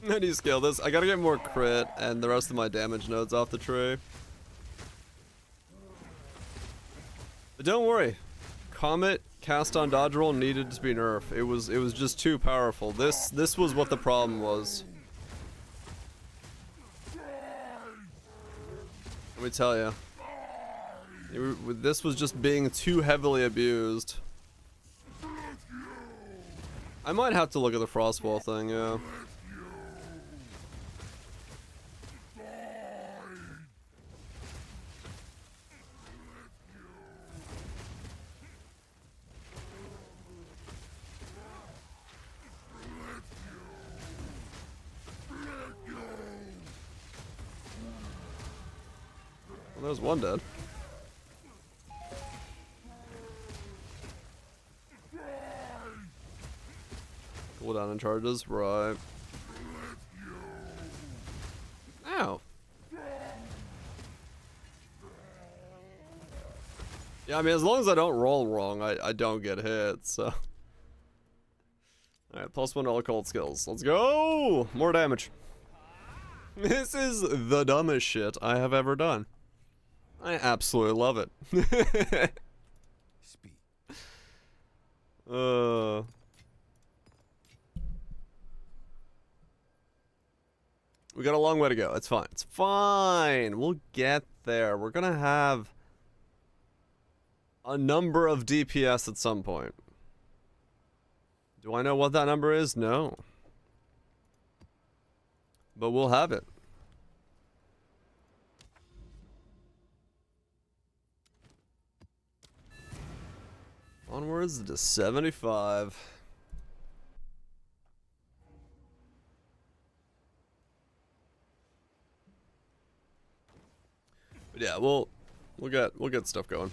How do you scale this? I gotta get more crit and the rest of my damage nodes off the tree. But don't worry, Comet cast on dodge roll needed to be nerfed. It was just too powerful. This was what the problem was. Let me tell you, this was just being too heavily abused. I might have to look at the frostwall thing, yeah. Well, there's one dead. Cooldown and charges, right. Ow. Yeah, I mean, as long as I don't roll wrong, I don't get hit, so. Alright, +1 to all cold skills. Let's go! More damage. This is the dumbest shit I have ever done. I absolutely love it. Speed. We got a long way to go. It's fine. It's fine. We'll get there. We're gonna have a number of DPS at some point. Do I know what that number is? No. But we'll have it. Onwards to 75. But yeah, we'll get stuff going.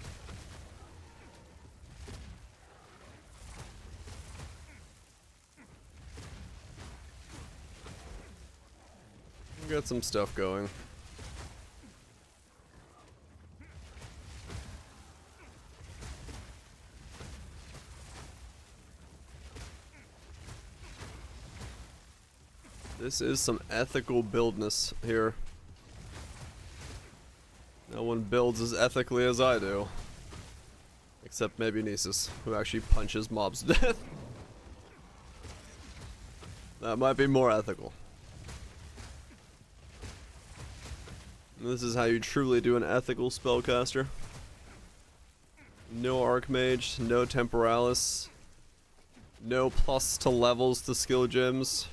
We'll get some stuff going. This is some ethical buildness here. No one builds as ethically as I do. Except maybe Nisus, who actually punches mobs to death. That might be more ethical. This is how you truly do an ethical spellcaster. No Archmage, no Temporalis, no plus to levels to skill gems.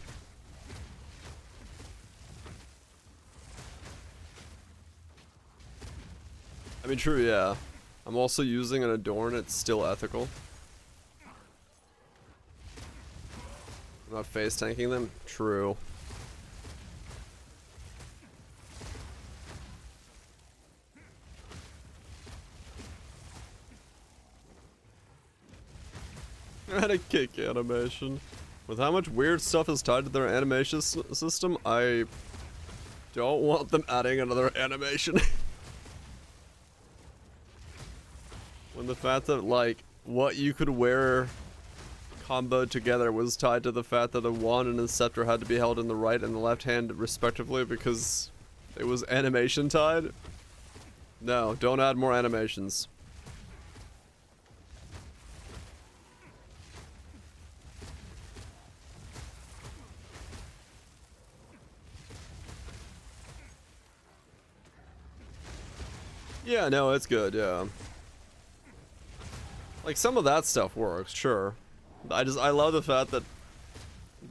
I mean, true, yeah. I'm also using an Adorn, it's still ethical. I'm not face tanking them? True. I had a kick animation. With how much weird stuff is tied to their animation system, I don't want them adding another animation. When the fact that, like, what you could wear comboed together was tied to the fact that a wand and a scepter had to be held in the right and the left hand respectively because it was animation tied. No, don't add more animations. Yeah, no, it's good, yeah. Like, some of that stuff works, sure. I love the fact that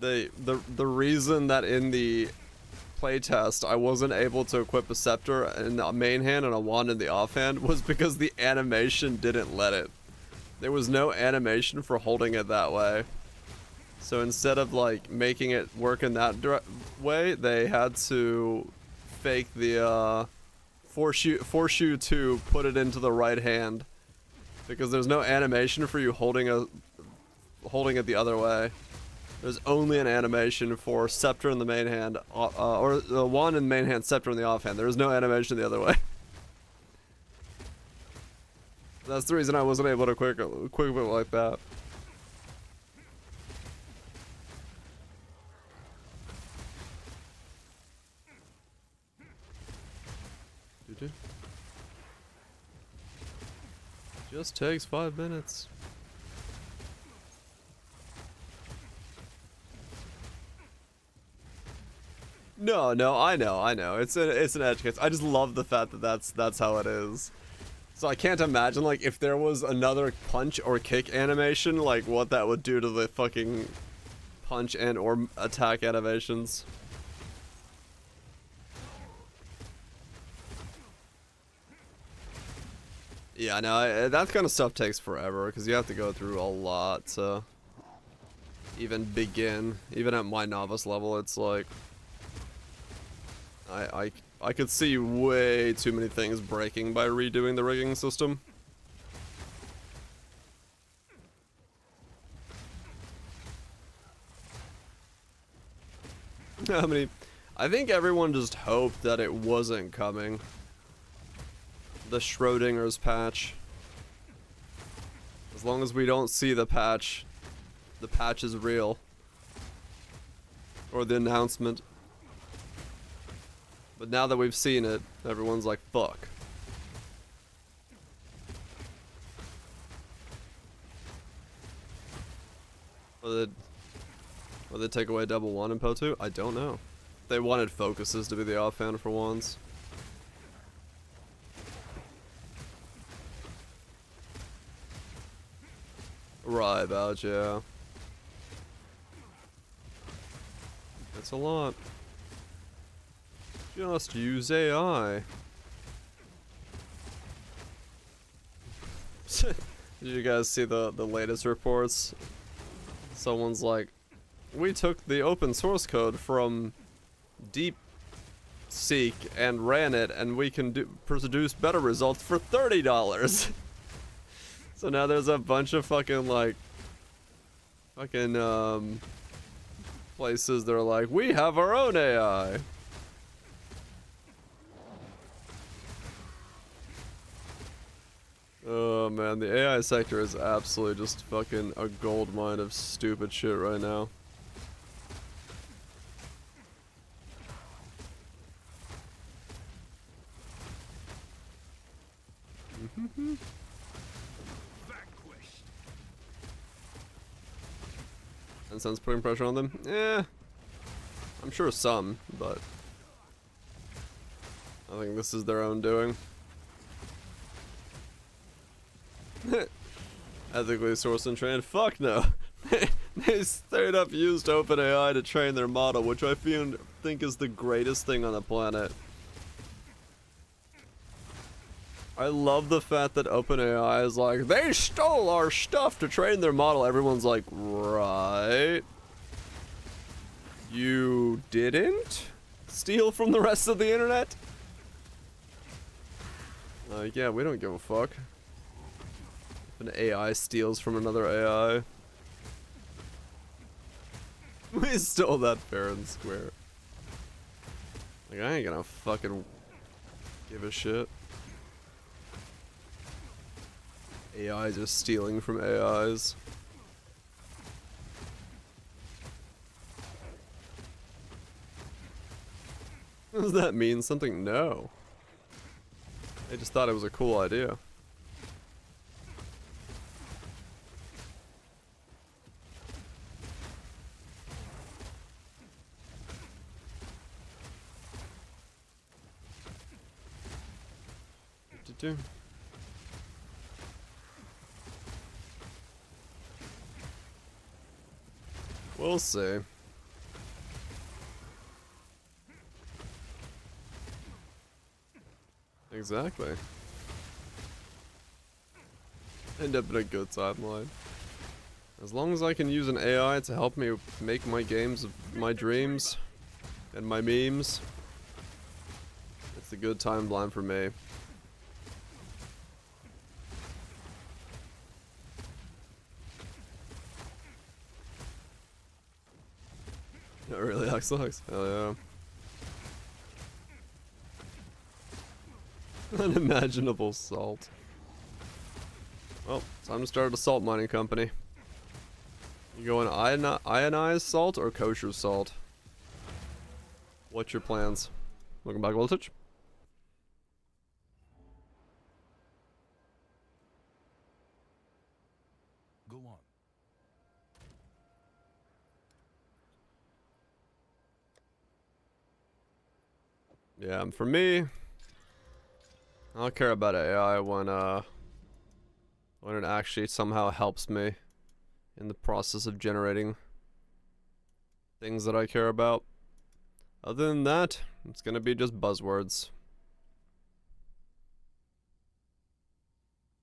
the reason that in the playtest I wasn't able to equip a scepter in the main hand and a wand in the offhand was because the animation didn't let it. There was no animation for holding it that way. So instead of, like, making it work in that way, they had to fake the, force you to put it into the right hand. Because there's no animation for you holding it the other way. There's only an animation for scepter in the main hand, or the wand in the main hand, scepter in the offhand. There is no animation the other way. That's the reason I wasn't able to quick it like that. Just takes 5 minutes. No, I know. It's an edge case. I just love the fact that that's how it is. So I can't imagine, like, if there was another punch or kick animation, like, what that would do to the fucking punch and or attack animations. Yeah, no, that kind of stuff takes forever, because you have to go through a lot to even begin. Even at my novice level, it's like... I could see way too many things breaking by redoing the rigging system. I think everyone just hoped that it wasn't coming. The Schrodinger's patch. As long as we don't see the patch is real. Or the announcement. But now that we've seen it, everyone's like, fuck. Will they take away double one in Po2? I don't know. They wanted focuses to be the offhand for once. Right about, yeah. That's a lot. Just use AI. Did you guys see the latest reports? Someone's like, we took the open source code from DeepSeek and ran it, and we can produce better results for $30. So now there's a bunch of fucking places that are like, we have our own AI. Oh man, the AI sector is absolutely just fucking a gold mine of stupid shit right now. Tencent's putting pressure on them? Eh. I'm sure some, but I think this is their own doing. Ethically sourced and trained? Fuck no. They straight up used OpenAI to train their model, which I think is the greatest thing on the planet. I love the fact that OpenAI is like, they stole our stuff to train their model. Everyone's like, right. You didn't steal from the rest of the internet? Yeah, we don't give a fuck. If an AI steals from another AI. We stole that fair and square. Like, I ain't gonna fucking give a shit. AIs are stealing from AIs. What does that mean? Something? No. They just thought it was a cool idea. Do. We'll see. Exactly. End up in a good timeline. As long as I can use an AI to help me make my games, my dreams, and my memes, it's a good timeline for me. Not really, Xbox. Hell yeah. Unimaginable salt. Well, time to start a salt mining company. You going ionized salt or kosher salt? What's your plans? Welcome back, Voltage. Go on. Yeah, for me, I'll care about AI when it actually somehow helps me in the process of generating things that I care about. Other than that, it's gonna be just buzzwords.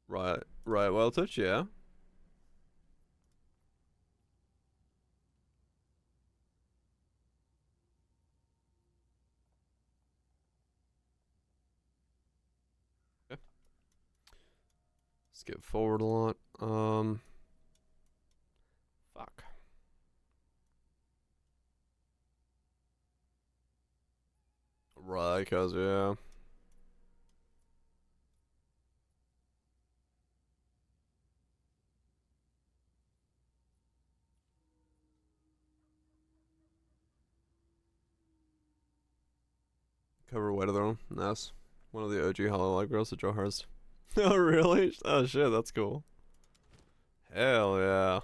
Right, well touch, yeah. Okay. Skip forward a lot. Fuck. Right, cause yeah. Cover White of their own. Nice. One of the OG Hollow Light girls to Joe Hurst. Oh really? Oh shit, that's cool. Hell yeah.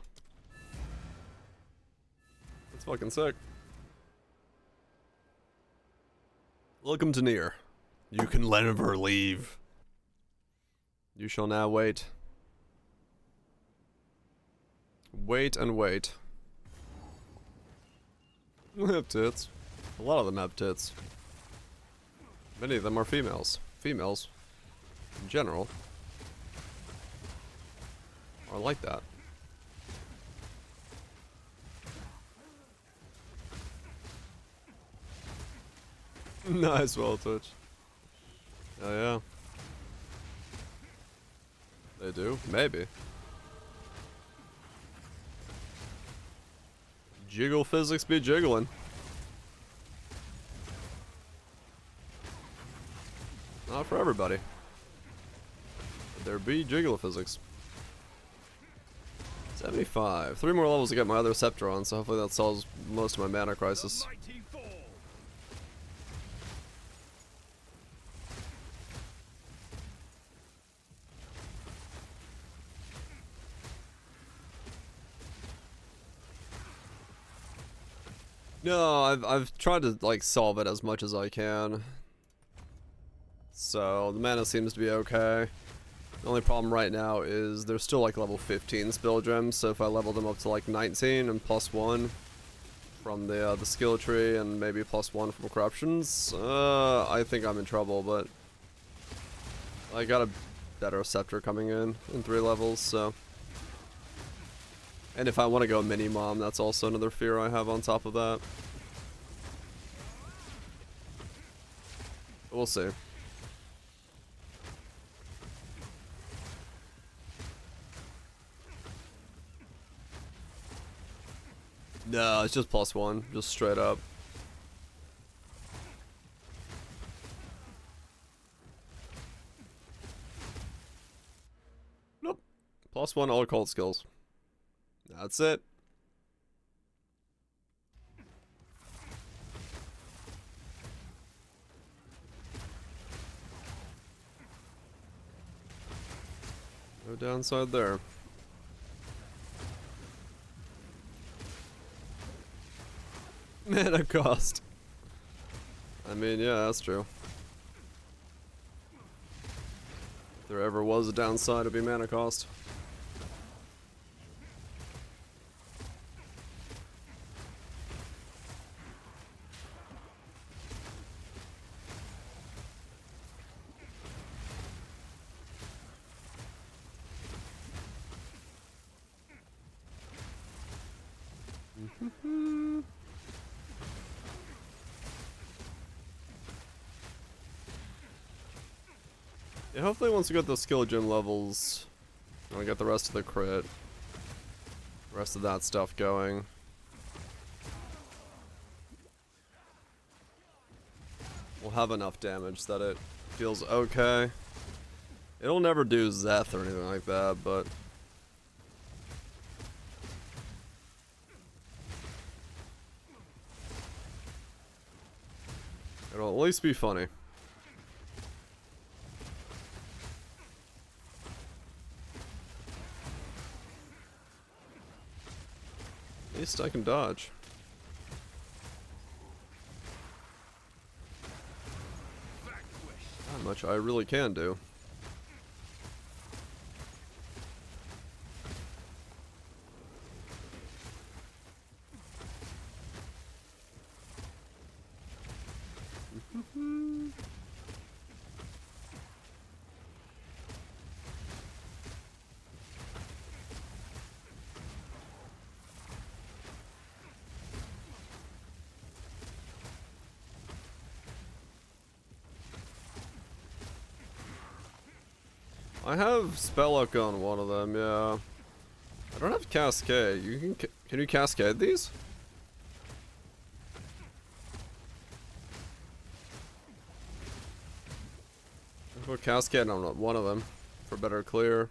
That's fucking sick. Welcome to Nier. You can never leave. You shall now wait. Wait and wait. They have tits. A lot of them have tits. Many of them are females. Females, in general, are like that. Nice, well touch. Oh yeah. They do? Maybe. Jiggle physics be jiggling. Not for everybody. But there be jiggle physics. 75. 3 more levels to get my other scepter on, so hopefully that solves most of my mana crisis. No, I've tried to like solve it as much as I can. So the mana seems to be okay. The only problem right now is there's still like level 15 spell gems, so if I level them up to like 19 and +1 from the skill tree and maybe +1 from corruptions, I think I'm in trouble, but I got a better scepter coming in 3 levels, so. And if I want to go mini mom, that's also another fear I have on top of that. We'll see. No, it's just +1, just straight up. Nope. +1 all cult skills. That's it. No downside there. Mana cost. I mean, yeah, that's true. If there ever was a downside, it'd be mana cost. Yeah, hopefully once we get those skill gem levels, and we get the rest of the crit, rest of that stuff going. We'll have enough damage that it feels okay. It'll never do Zeth or anything like that, but it'll at least be funny. At least I can dodge. Not much I really can do. I have spell luck on one of them, yeah. I don't have cascade. Can you cascade these? I'll put cascade on one of them for better clear.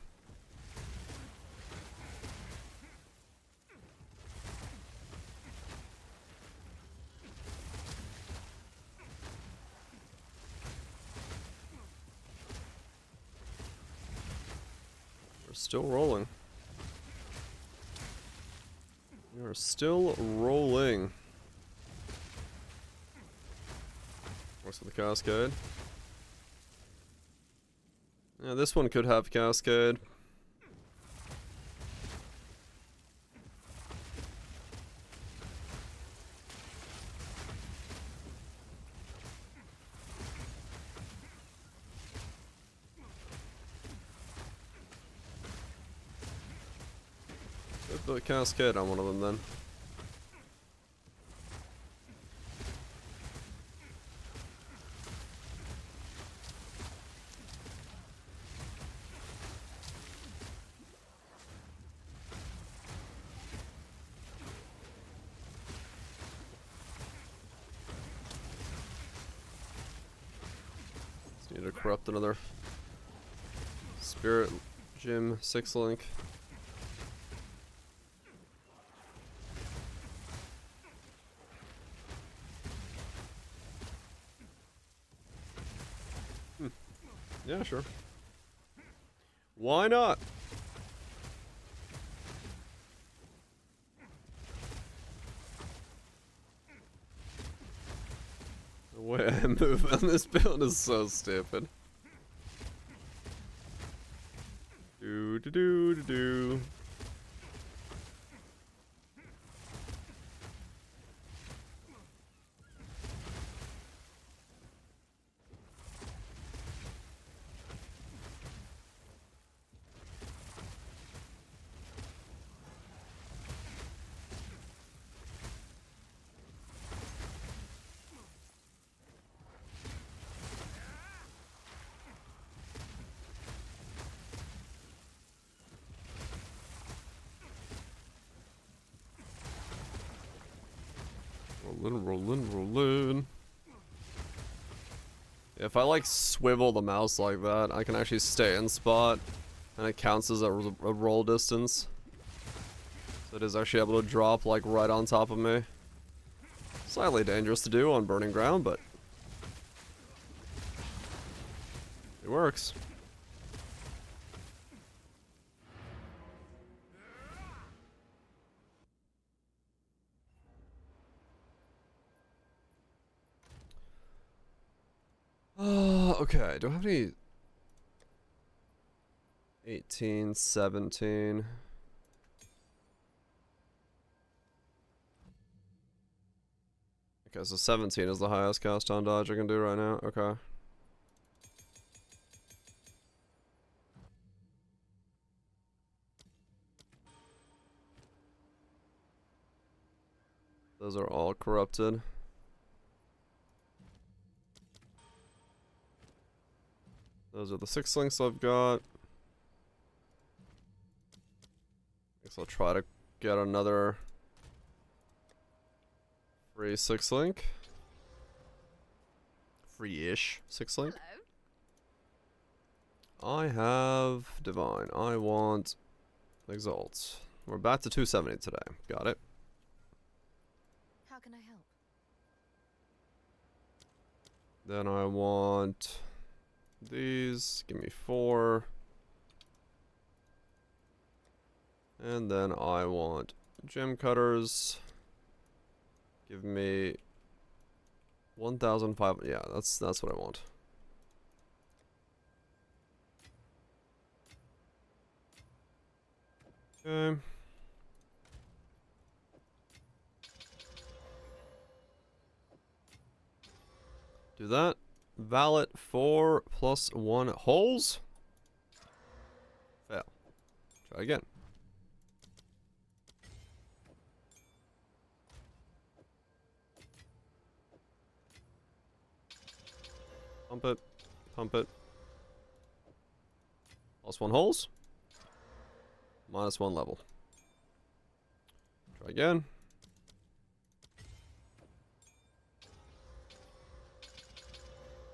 Still rolling. We are still rolling. What's with the cascade? Yeah, this one could have cascade. Put the cascade on one of them then. Just need to corrupt another Spirit Gym 6-link. Yeah, sure. Why not? way I move on this build is so stupid. Do do do do do. Rolling. If I like swivel the mouse like that, I can actually stay in spot, and it counts as a roll distance. So it is actually able to drop like right on top of me. Slightly dangerous to do on burning ground, but it works. Okay, do I have any 18, 17? Okay, so 17 is the highest cast on dodge I can do right now. Okay. Those are all corrupted. Those are the 6 links I've got. Guess I'll try to get another free 6 link. Free-ish 6 link. Hello. I have Divine. I want Exalt. We're back to 270 today. Got it. How can I help? Then I want these. Give me 4. And then I want gem cutters. Give me 1,500. Yeah, that's what I want. Okay. Do that. Valet 4 plus 1 holes. Fail. Try again. Pump it. Pump it. Plus 1 holes. Minus 1 level. Try again.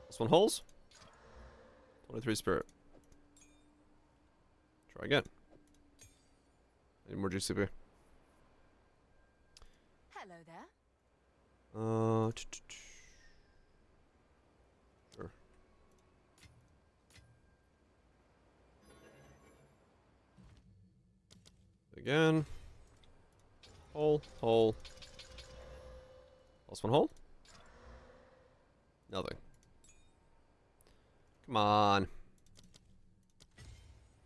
Plus 1 holes. 23 spirit. Try again. Need more GCP. Hello there. Sure. Again. Hole, hole. Plus 1 hole. Nothing. Come on.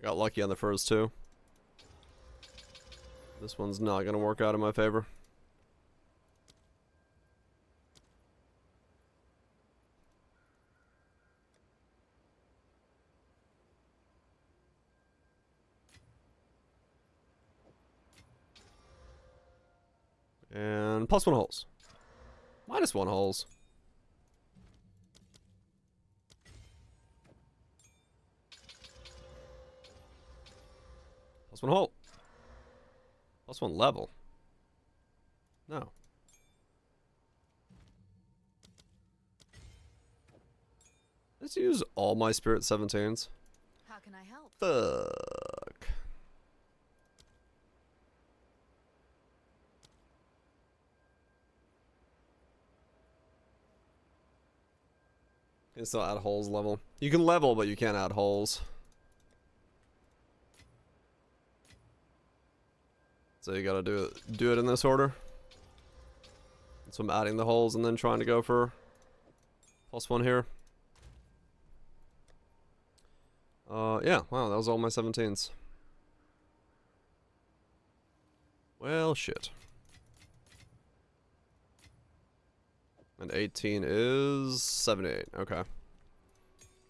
Got lucky on the first 2. This one's not gonna work out in my favor. And plus 1 holes. Minus 1 holes. Plus 1 hole. Plus 1 level. No. Let's use all my spirit 17s. How can I help? Fuck. You can still add holes level. You can level, but you can't add holes. So you gotta do it in this order. So I'm adding the holes and then trying to go for +1 here. Yeah, wow, that was all my 17s. Well, shit. And 18 is 78. Okay.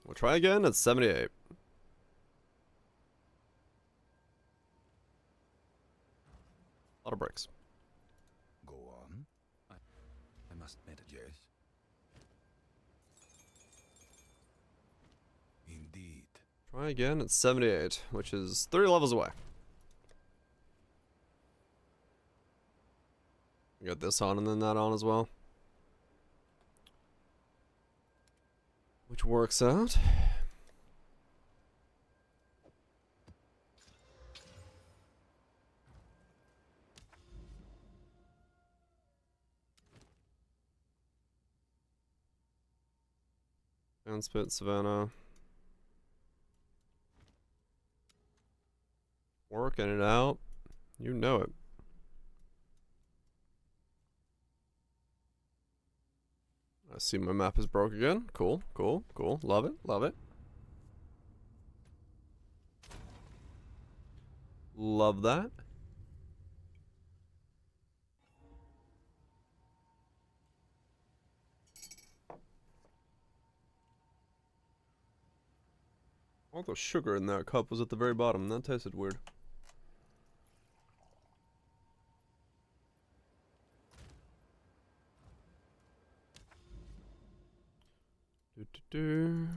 We'll try again at 78. A lot of bricks. Go on. I must meditate. Yes. Indeed. Try again at 78, which is 30 levels away. We got this on and then that on as well. Which works out. Downspit, Savannah. Working it out. You know it. I see my map is broke again. Cool, cool, cool. Love it, love it. Love that. All the sugar in that cup was at the very bottom. That tasted weird. Do.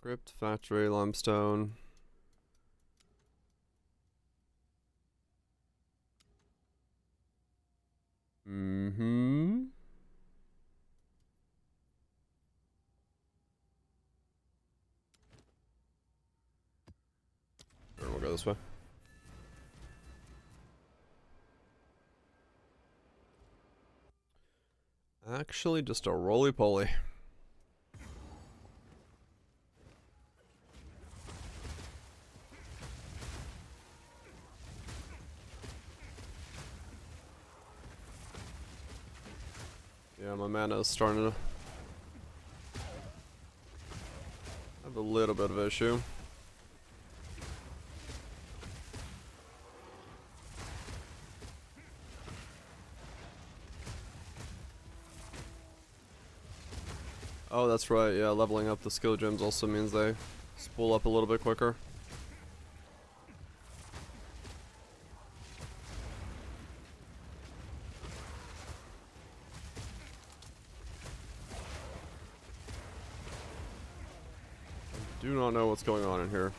Crypt, factory, limestone. Mm-hmm. Sure, we'll go this way. Actually, just a roly-poly. Yeah, my mana is starting to have a little bit of issue. Oh, that's right, yeah, leveling up the skill gems also means they spool up a little bit quicker. Do not know what's going on in here.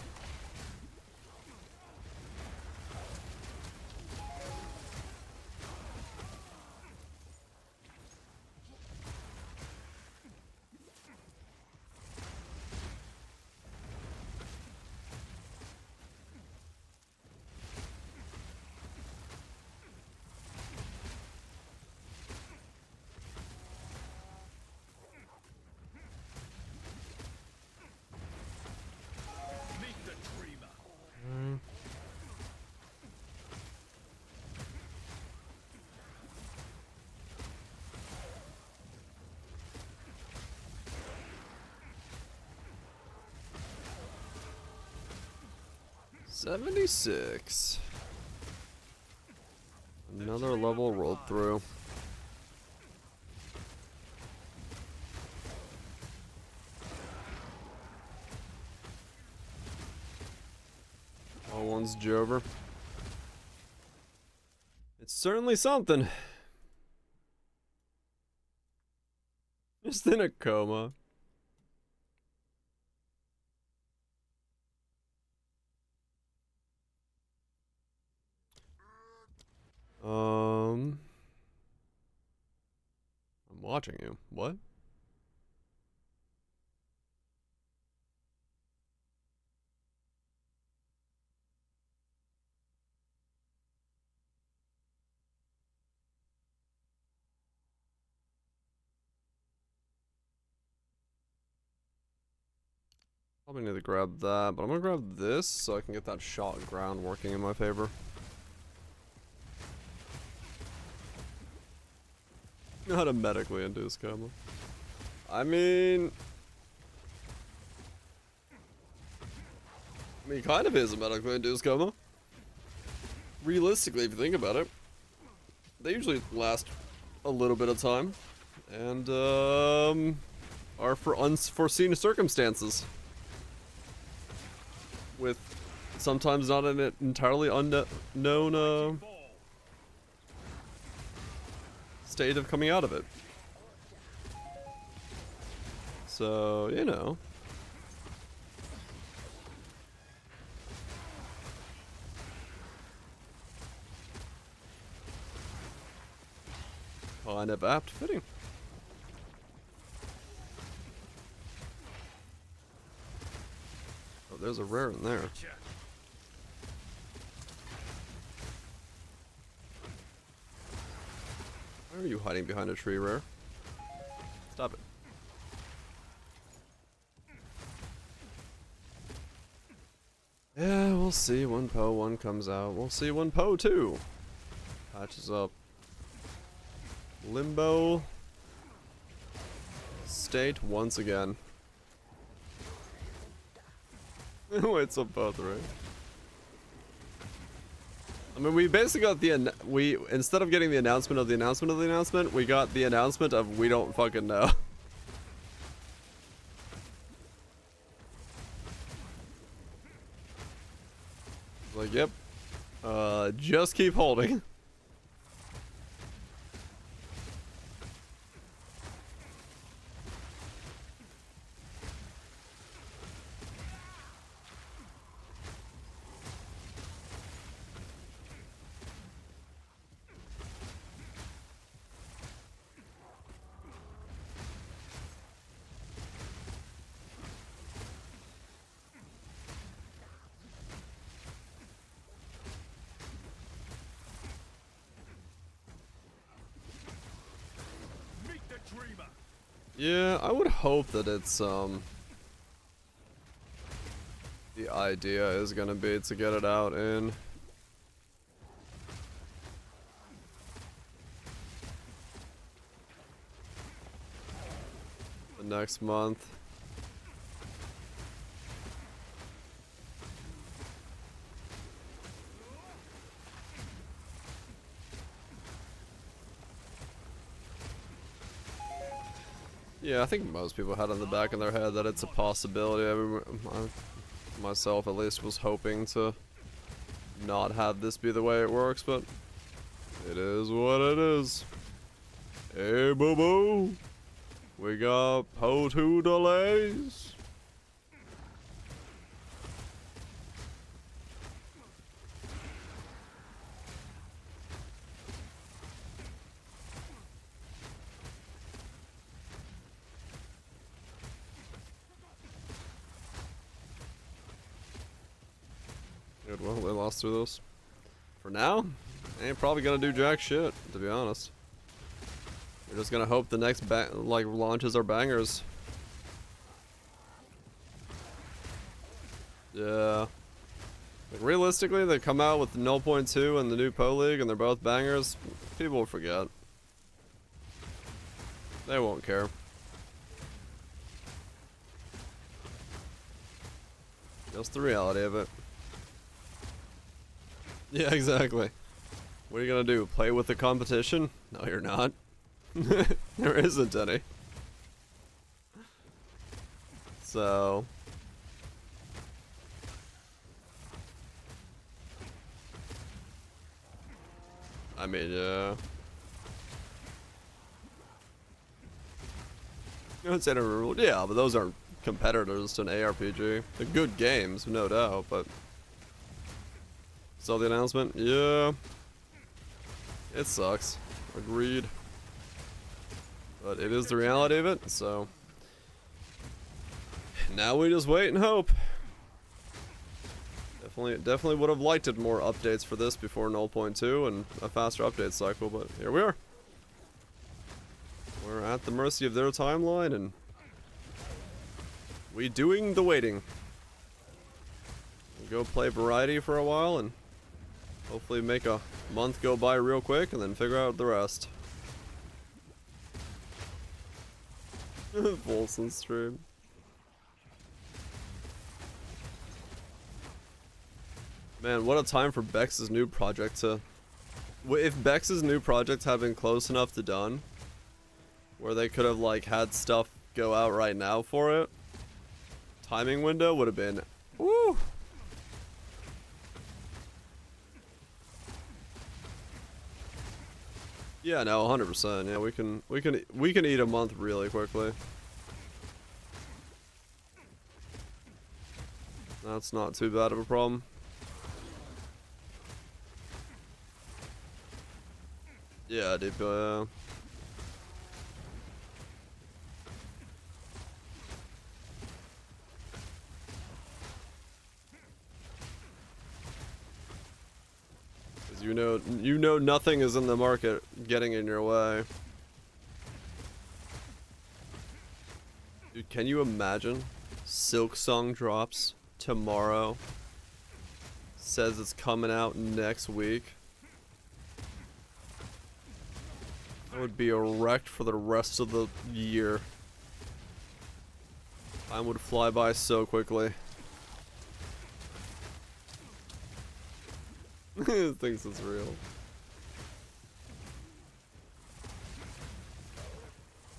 Mm. 76. Another level rolled through. Oh, one's Jover. It's certainly something. Just in a coma. I'm watching you. What? Probably need to grab that, but I'm gonna grab this so I can get that shot ground working in my favor. Not a medically induced coma. I mean, it kind of is a medically induced coma. Realistically, if you think about it, they usually last a little bit of time, and are for unforeseen circumstances, with sometimes not an entirely unknown state of coming out of it. So, you know. Kind of apt fitting. Oh, there's a rare in there. Why are you hiding behind a tree, rare? Stop it. Yeah, we'll see when Poe 1 comes out. We'll see when Poe 2 patches up. Limbo state once again. Wait, so both, right? I mean, we basically got the instead of getting the announcement of the announcement of the announcement, we got the announcement of we don't fucking know. Like, yep. Just keep holding. Yeah, I would hope that it's, the idea is gonna be to get it out in the next month. Yeah, I think most people had in the back of their head that it's a possibility. I myself, at least, was hoping to not have this be the way it works, but it is what it is. Hey, boo-boo! We got Poe 2 delays. Good, well, they lost through those. For now, they ain't probably gonna do jack shit, to be honest. We're just gonna hope the next launches are bangers. Yeah. Like, realistically, they come out with the 0.2 and the new Poe League, and they're both bangers. People will forget. They won't care. Just the reality of it. Yeah, exactly. What are you gonna do? Play with the competition? No, you're not. There isn't any. So... I mean, yeah. I would say yeah, but those aren't competitors to an ARPG. They're good games, no doubt, but... Saw the announcement? Yeah. It sucks. Agreed. But it is the reality of it, so... Now we just wait and hope. Definitely would have liked it more updates for this before 0.2 and a faster update cycle, but here we are. We're at the mercy of their timeline, and... we doing the waiting. We'll go play Variety for a while, and... hopefully make a month go by real quick, and then figure out the rest. Volson stream. Man, what a time for Bex's new project to... If Bex's new project had been close enough to done, where they could have, like, had stuff go out right now for it, timing window would have been... Woo! Yeah, no, 100%. Yeah, we can eat a month really quickly. That's not too bad of a problem. Yeah, dude, yeah. Because you know nothing is in the market getting in your way. Dude, can you imagine? Silk Song drops tomorrow. Says it's coming out next week. I would be erect for the rest of the year. Time would fly by so quickly. Thinks it's real.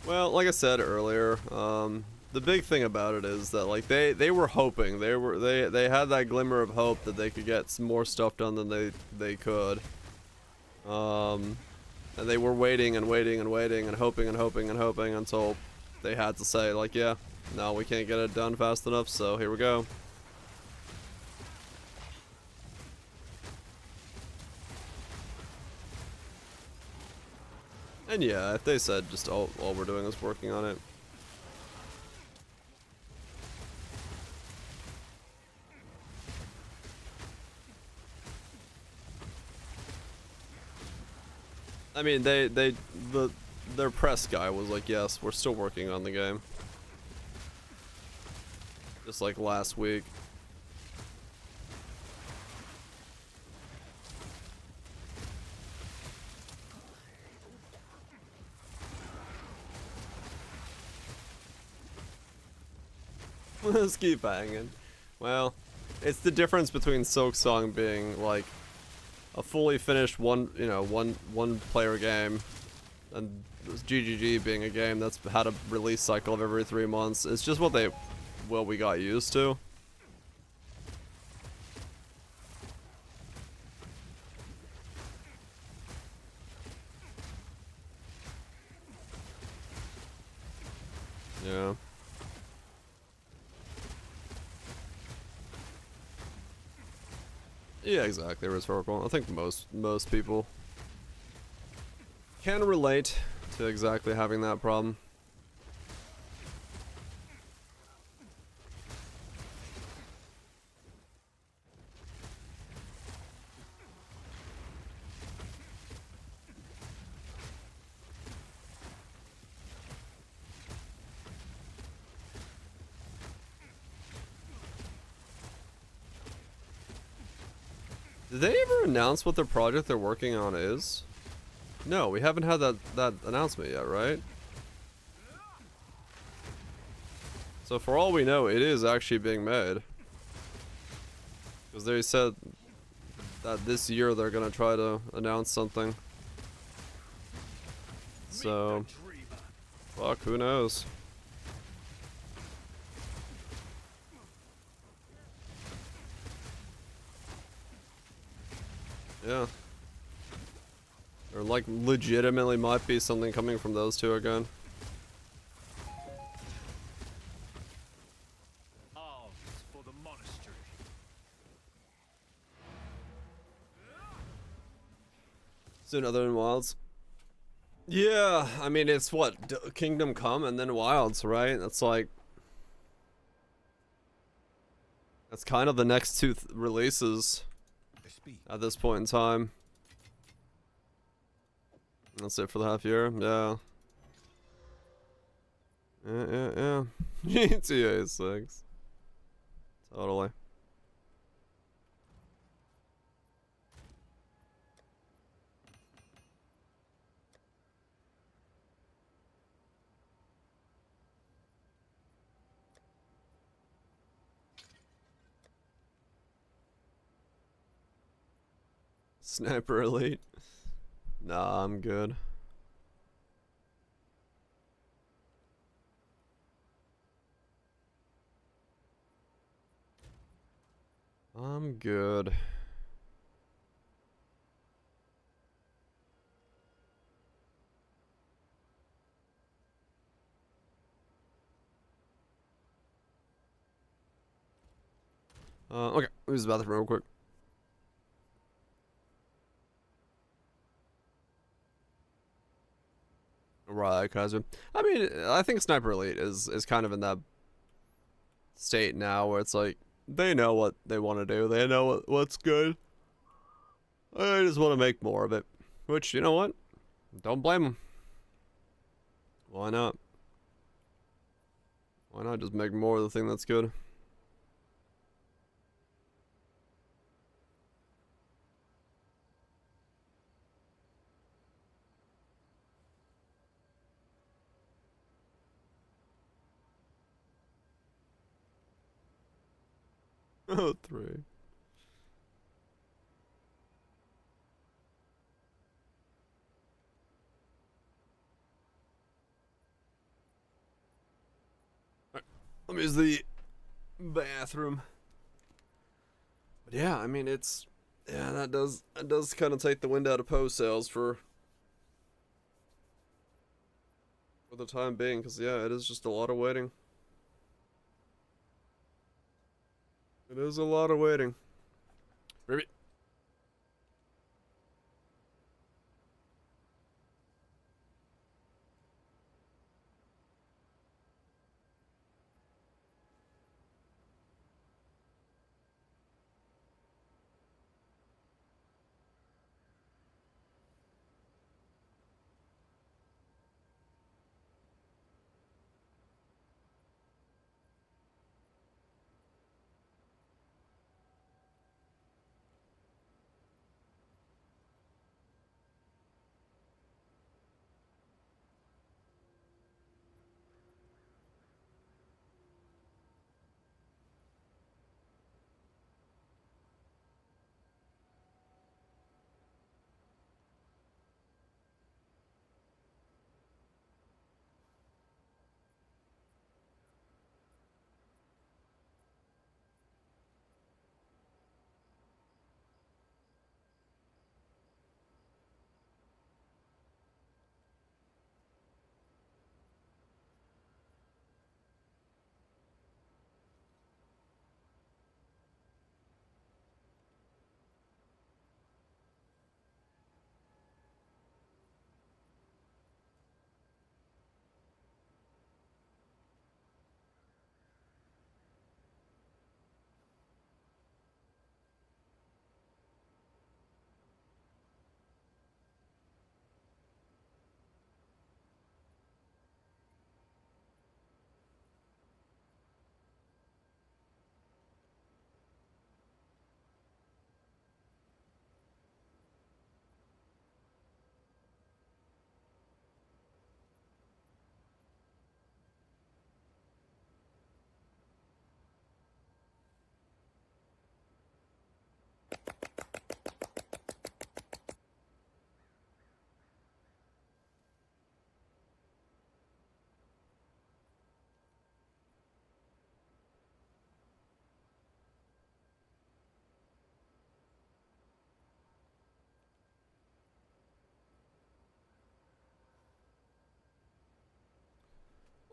Well, like I said earlier, the big thing about it is that like they were hoping they had that glimmer of hope that they could get some more stuff done than they could. And they were waiting and waiting and waiting and hoping and hoping and hoping until they had to say like, yeah, no, we can't get it done fast enough, so here we go. And yeah, if they said just all we're doing is working on it. I mean, their press guy was like, yes, we're still working on the game. Just like last week. Let's keep hanging. Well, it's the difference between Silk Song being like a fully finished one player game, and GGG being a game that's had a release cycle of every 3 months. It's just what we got used to. Yeah. Yeah, exactly, rhetorical. I think most people can relate to exactly having that problem. Did they ever announce what the project they're working on is? No, we haven't had that announcement yet, right? So for all we know, it is actually being made. Because they said that this year they're gonna try to announce something. So, fuck, who knows? Yeah. Or like legitimately might be something coming from those two again. Arms for the monastery. Soon other than Wilds. Yeah, I mean it's what, Kingdom Come and then Wilds, right? That's like, that's kind of the next two releases at this point in time. That's it for the half year. Yeah. Yeah. GTA 6. Totally. Sniper Elite. Nah, I'm good. I'm good. Okay, use the bathroom real quick. Right, Kaiser. I mean, I think Sniper Elite is kind of in that state now where it's like they know what they want to do. They know what's good. I just want to make more of it. Which, you know what? Don't blame them. Why not? Why not just make more of the thing that's good? Oh, 3. Let me use the bathroom. But yeah, I mean that does kind of take the wind out of post sales for the time being, because yeah, it is just a lot of waiting. It is a lot of waiting. Maybe.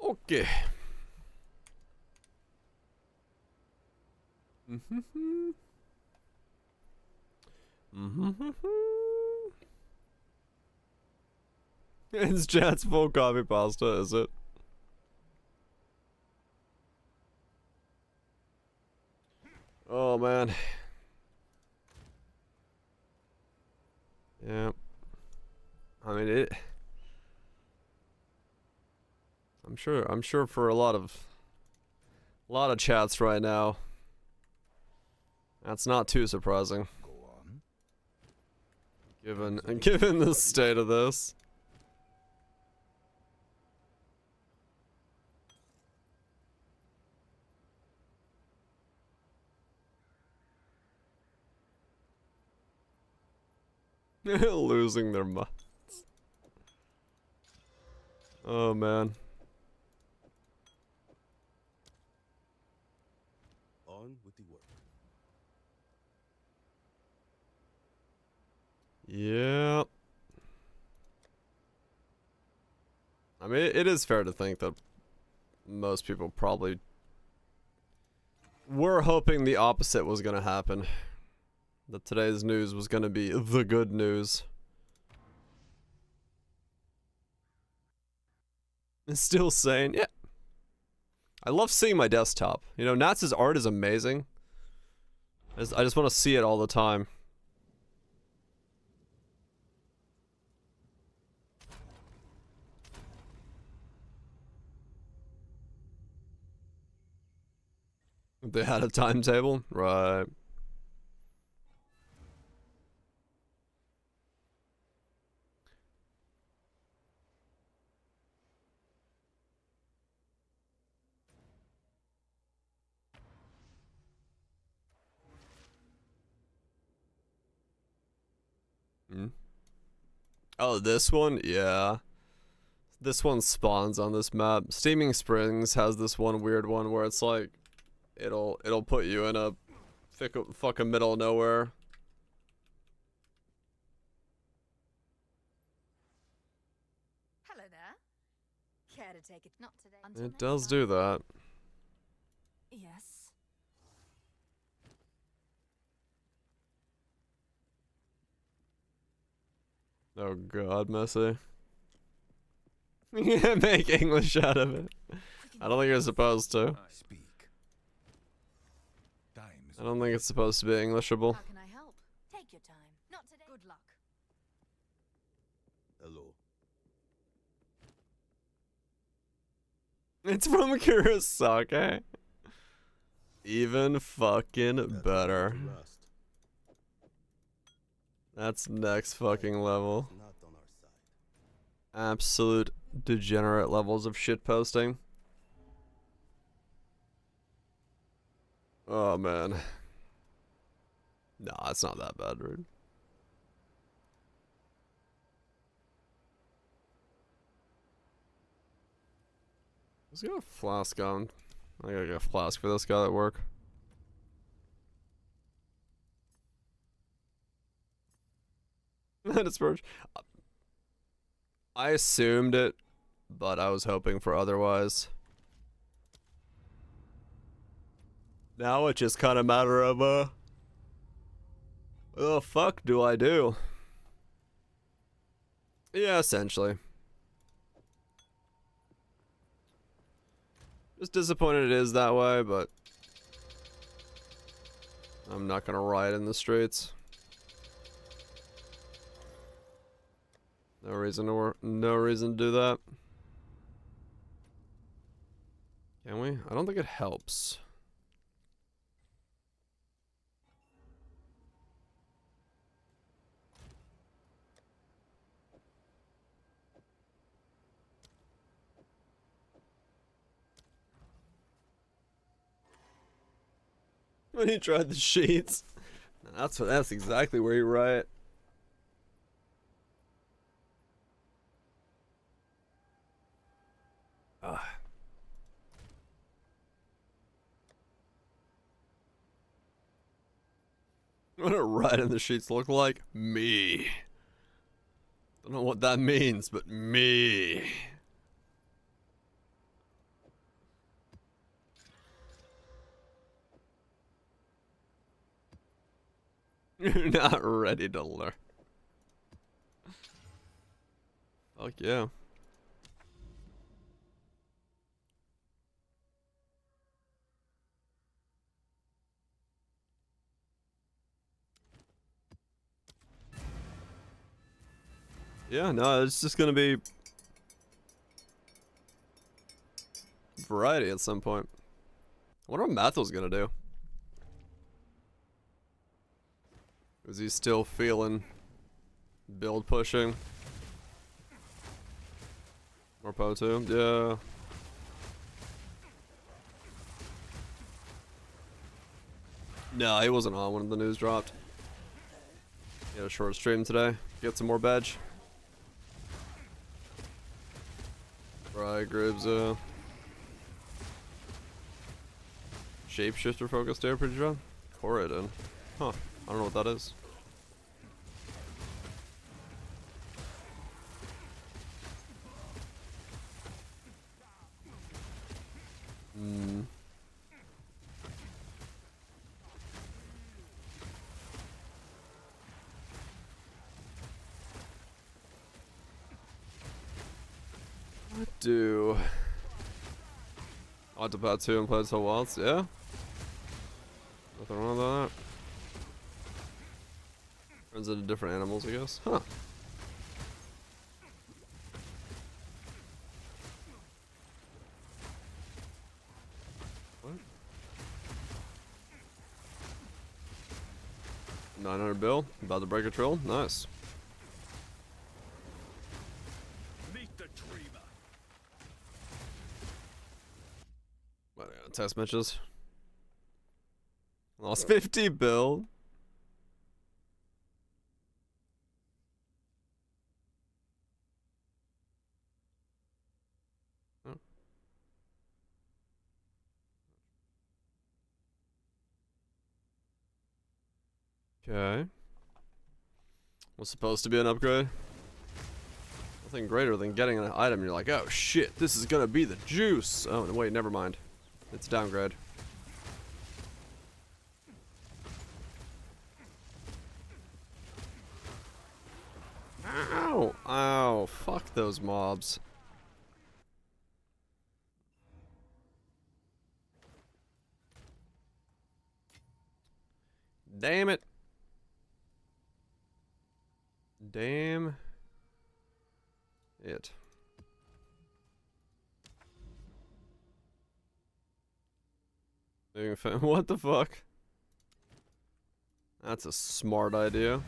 Okay. It's chat's full copy pasta, is it? Oh man. Yeah. I mean it. I'm sure for a lot of chats right now. That's not too surprising. Go on. Given the state of this. Losing their minds. Oh man. On with the work. Yeah. I mean, it is fair to think that most people probably were hoping the opposite was going to happen. That today's news was going to be the good news. And still saying, yeah. I love seeing my desktop. You know, Nats's art is amazing. I just want to see it all the time. If they had a timetable, right? Hmm? Oh, this one? Yeah. This one spawns on this map. Steaming Springs has this one weird one where it's like it'll put you in a fucking middle of nowhere. Hello there. Care to take it? Not today. Until It next does time. do that. Yes. Oh god, Messy. Yeah, make English out of it. I don't think you're supposed to. Speak. Time is I don't think it's supposed to be Englishable. How can I help? Take your time. Not today. Good luck. Hello. It's from Kurosake. Even fucking better. Rust. That's next fucking level. Not on our side. Absolute degenerate levels of shitposting. Oh man. Nah, it's not that bad, dude. Let's get a flask on. I gotta get a flask for this guy at work. It's Spurge. I assumed it, but I was hoping for otherwise. Now it's just kind of matter of, what the fuck do I do? Yeah, essentially. Just disappointed it is that way, but I'm not gonna riot in the streets. No reason to no reason to do that. Can we? I don't think it helps. When you tried the sheets. That's exactly where you riot. What a riot in the sheets look like? Me. Don't know what that means, but me. You're not ready to learn. Fuck yeah. Yeah, no, it's just gonna be variety at some point. I wonder what Mathel's gonna do. Is he still feeling build pushing? Or Po2? Yeah. No, he wasn't on when the news dropped. Get a short stream today. Get some more badge. Right, Gribs, Shapeshifter focused air pretty strong. Corridon. Huh. I don't know what that is. Hmm. What do? Octopath 2 and played so wilds, yeah? Nothing wrong with that. Turns into different animals, I guess. Huh. What? 900 bill. About to break a trill. Nice. Meet the dreamer. What, test matches? Lost 50 bill. Oh. Okay. Was supposed to be an upgrade. Nothing greater than getting an item. You're like, oh shit, this is gonna be the juice. Oh, no, wait, never mind. It's a downgrade. Ow! Ow! Fuck those mobs. Damn it. Damn it. What the fuck? That's a smart idea.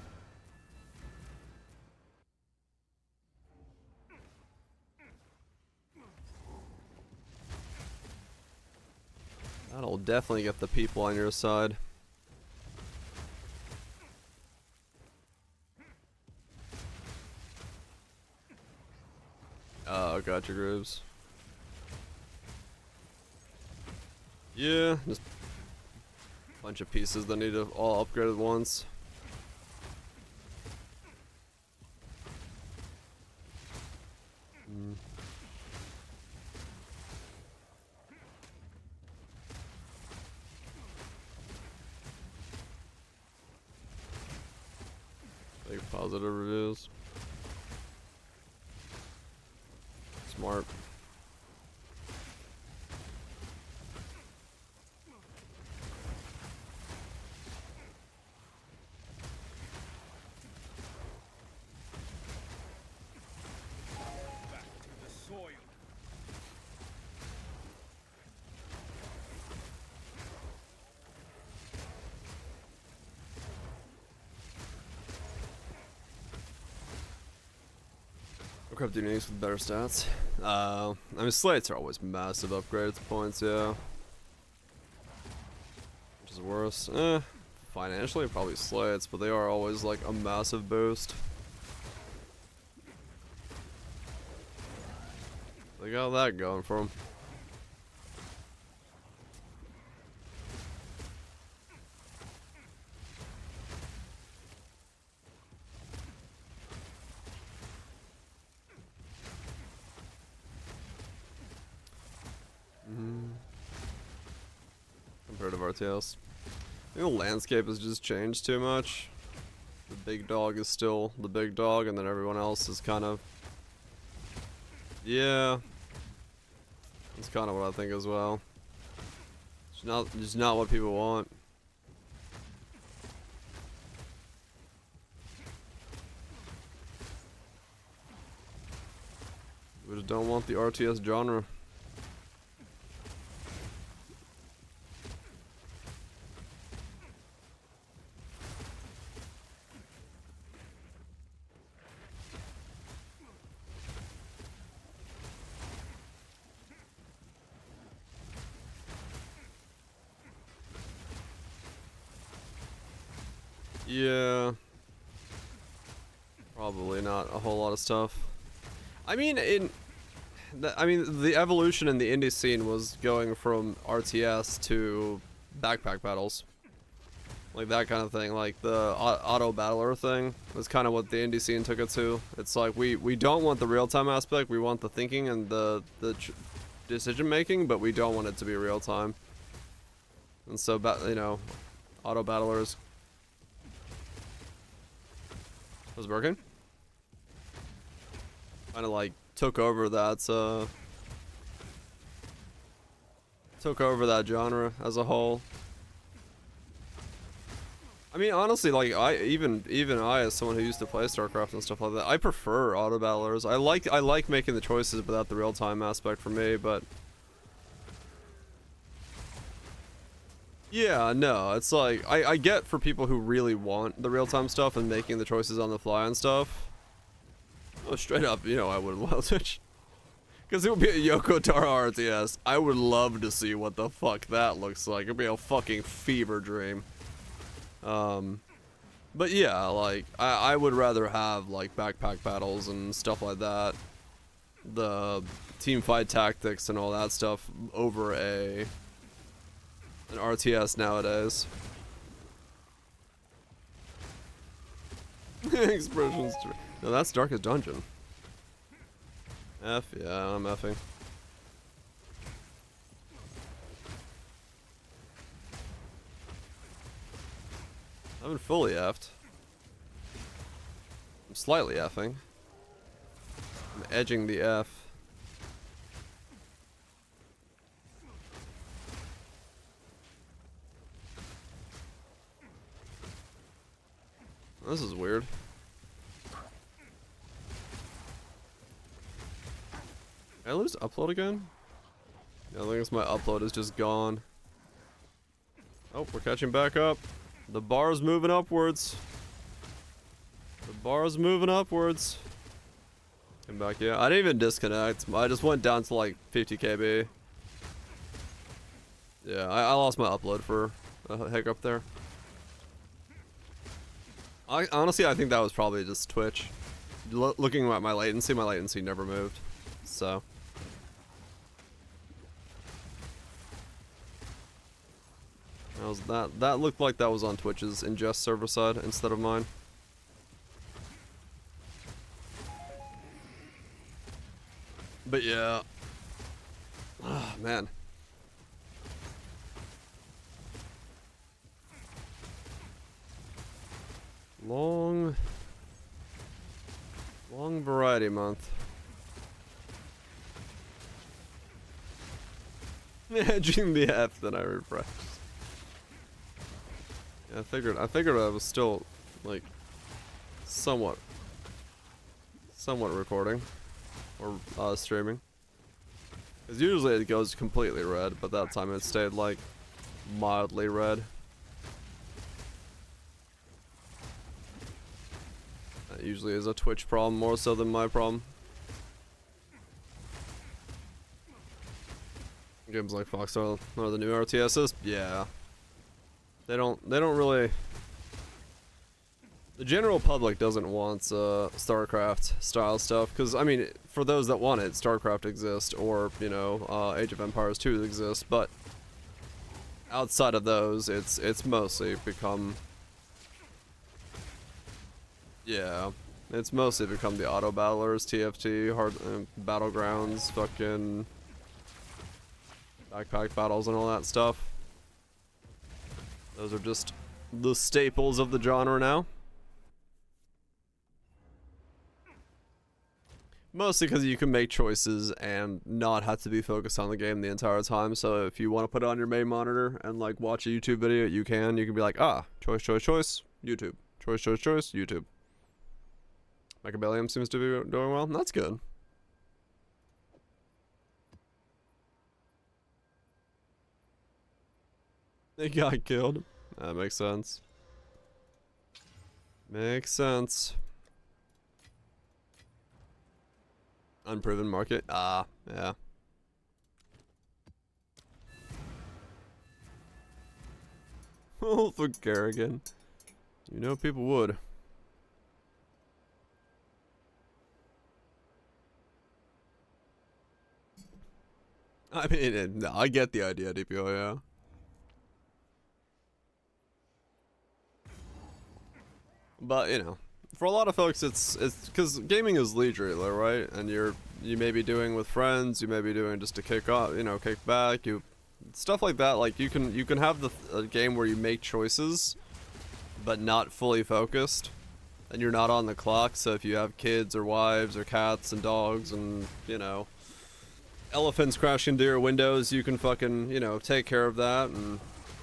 That'll definitely get the people on your side. Oh, gotcha, Grooves. Yeah, just a bunch of pieces that need to all upgrade at once. Mm. Big positive reviews. Smart. Back to the soil. What crap do you need with better stats? I mean, slates are always massive upgrades points, yeah. Which is worse. Financially, probably slates, but they are always like a massive boost. They got that going for them. Compared to RTS. I think the landscape has just changed too much. The big dog is still the big dog, and then everyone else is kind of... Yeah. That's kind of what I think as well. It's just not what people want. We just don't want the RTS genre. Yeah. Probably not a whole lot of stuff. I mean, the evolution in the indie scene was going from RTS to backpack battles. Like that kind of thing, like the auto battler thing was kind of what the indie scene took it to. It's like we don't want the real-time aspect, we want the thinking and the decision making, but we don't want it to be real-time. And so, you know, auto battlers was working. Kind of like took over that genre as a whole. I mean, honestly, like even I, as someone who used to play StarCraft and stuff like that, I prefer auto battlers. I like making the choices without the real time aspect for me, but yeah, no, it's like I get for people who really want the real time stuff and making the choices on the fly and stuff. Oh, straight up, you know, I would love to, because it would be a Yoko Taro RTS. I would love to see what the fuck that looks like. It'd be a fucking fever dream. But yeah, like, I would rather have, like, backpack battles and stuff like that, the team fight tactics and all that stuff over an RTS nowadays. Expressions. No, that's Darkest Dungeon. F, yeah, I'm effing. I haven't fully effed. I'm slightly effing. I'm edging the F. This is weird. Did I lose upload again? Yeah, I think it's my upload is just gone. Oh, we're catching back up. The bar's moving upwards. The bar's moving upwards. Come back, yeah. I didn't even disconnect. I just went down to like 50 KB. Yeah, I lost my upload for a hiccup there. Honestly, I think that was probably just Twitch. Looking at my latency never moved. So. That looked like that was on Twitch's ingest server side instead of mine. But yeah. Ah, man. Long variety month. Edging the F, then I refreshed. Yeah, I figured I was still like somewhat recording or streaming. Because usually it goes completely red, but that time it stayed like mildly red. That usually is a Twitch problem more so than my problem. Games like Foxhole or the new RTSs, yeah. They don't really. The general public doesn't want StarCraft style stuff, because I mean, for those that want it, StarCraft exists, or you know, Age of Empires 2 exists, but outside of those, it's mostly become. Yeah, it's mostly become the auto battlers, TFT, hard battlegrounds, fucking backpack battles, and all that stuff. Those are just the staples of the genre now. Mostly because you can make choices and not have to be focused on the game the entire time. So if you want to put it on your main monitor and like watch a YouTube video, you can. You can be like, ah, choice, YouTube. Choice, YouTube. Mechabellium seems to be doing well. That's good. They got killed. That makes sense. Makes sense. Unproven market. Ah, yeah. Oh, for Garrigan. You know people would. I mean, no, I get the idea, DPO, yeah. But, you know, for a lot of folks, it's because gaming is leisurely, right? And you may be doing with friends, you may be doing just to kick off, you know, kick back, stuff like that. Like you can have a game where you make choices, but not fully focused, and you're not on the clock. So if you have kids or wives or cats and dogs and, you know, elephants crashing into your windows, you can fucking, you know, take care of that,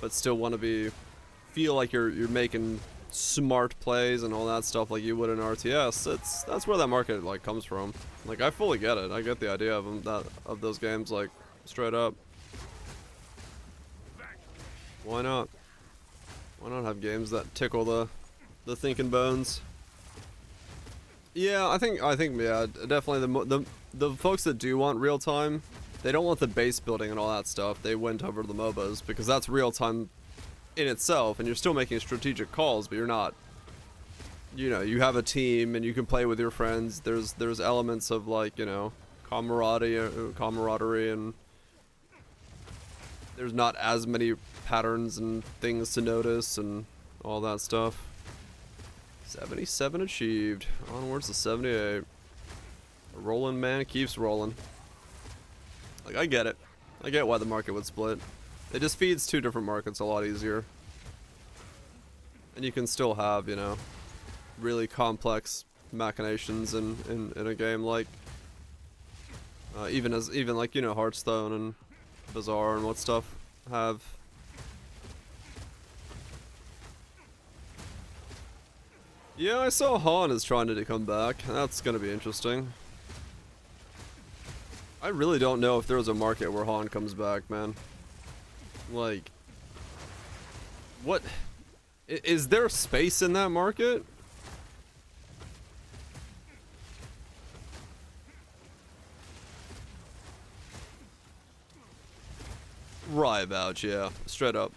but still want to feel like you're making smart plays and all that stuff like you would in RTS. That's where that market like comes from. Like I fully get it. I get the idea of of those games, like straight up. Why not? Why not have games that tickle the thinking bones? Yeah, I think yeah, definitely the folks that do want real time, they don't want the base building and all that stuff. They went over to the MOBAs because that's real time in itself, and you're still making strategic calls, but you're not, you know, you have a team and you can play with your friends. There's elements of, like, you know, camaraderie, and there's not as many patterns and things to notice and all that stuff. 77 achieved. Onwards to 78. A rolling man keeps rolling. Like, I get it. I get why the market would split. It just feeds two different markets a lot easier. And you can still have, you know, really complex machinations in a game like even like, you know, Hearthstone and Bazaar and what stuff have. Yeah, I saw Han is trying to come back. That's gonna be interesting. I really don't know if there's a market where Han comes back, man. Like, what? Is there space in that market? Right about, yeah. Straight up.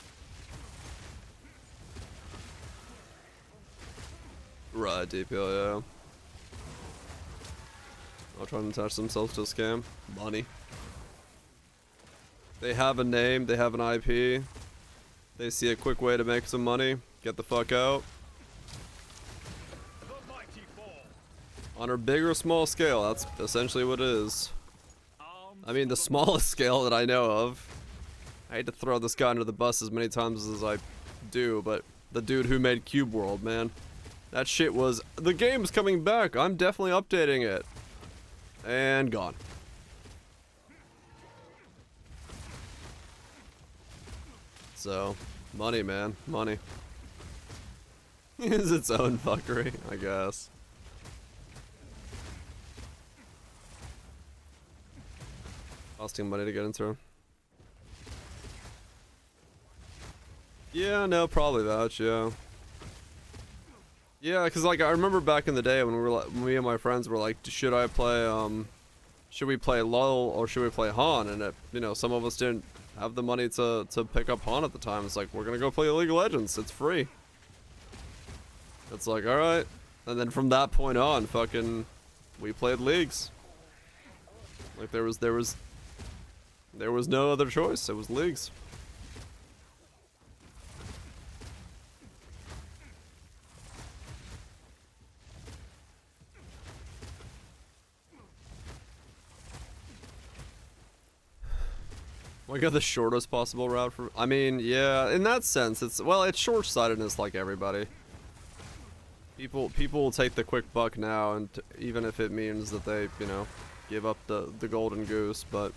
Right, DPL, yeah. I'll try and attach themselves to a scam. Money. They have a name, they have an IP. They see a quick way to make some money. Get the fuck out. On a big or small scale, that's essentially what it is. I mean, the smallest scale that I know of. I hate to throw this guy under the bus as many times as I do, but the dude who made Cube World, man. That shit was... The game's coming back. I'm definitely updating it. And gone. So, money, man. Money. Is its own fuckery, I guess. Costing money to get into. Yeah, no, probably that, yeah. Yeah, cause like I remember back in the day when we were like, me and my friends were like, should I play should we play LOL or should we play Han? And it, you know, some of us didn't have the money to pick up Han at the time. It's like, we're gonna go play League of Legends. It's free. It's like, all right. And then from that point on, fucking, we played leagues. Like there was no other choice. It was leagues. We got the shortest possible route for... I mean, yeah, in that sense, it's... Well, it's short-sightedness like everybody. People will take the quick buck now, and even if it means that they, you know, give up the golden goose, but...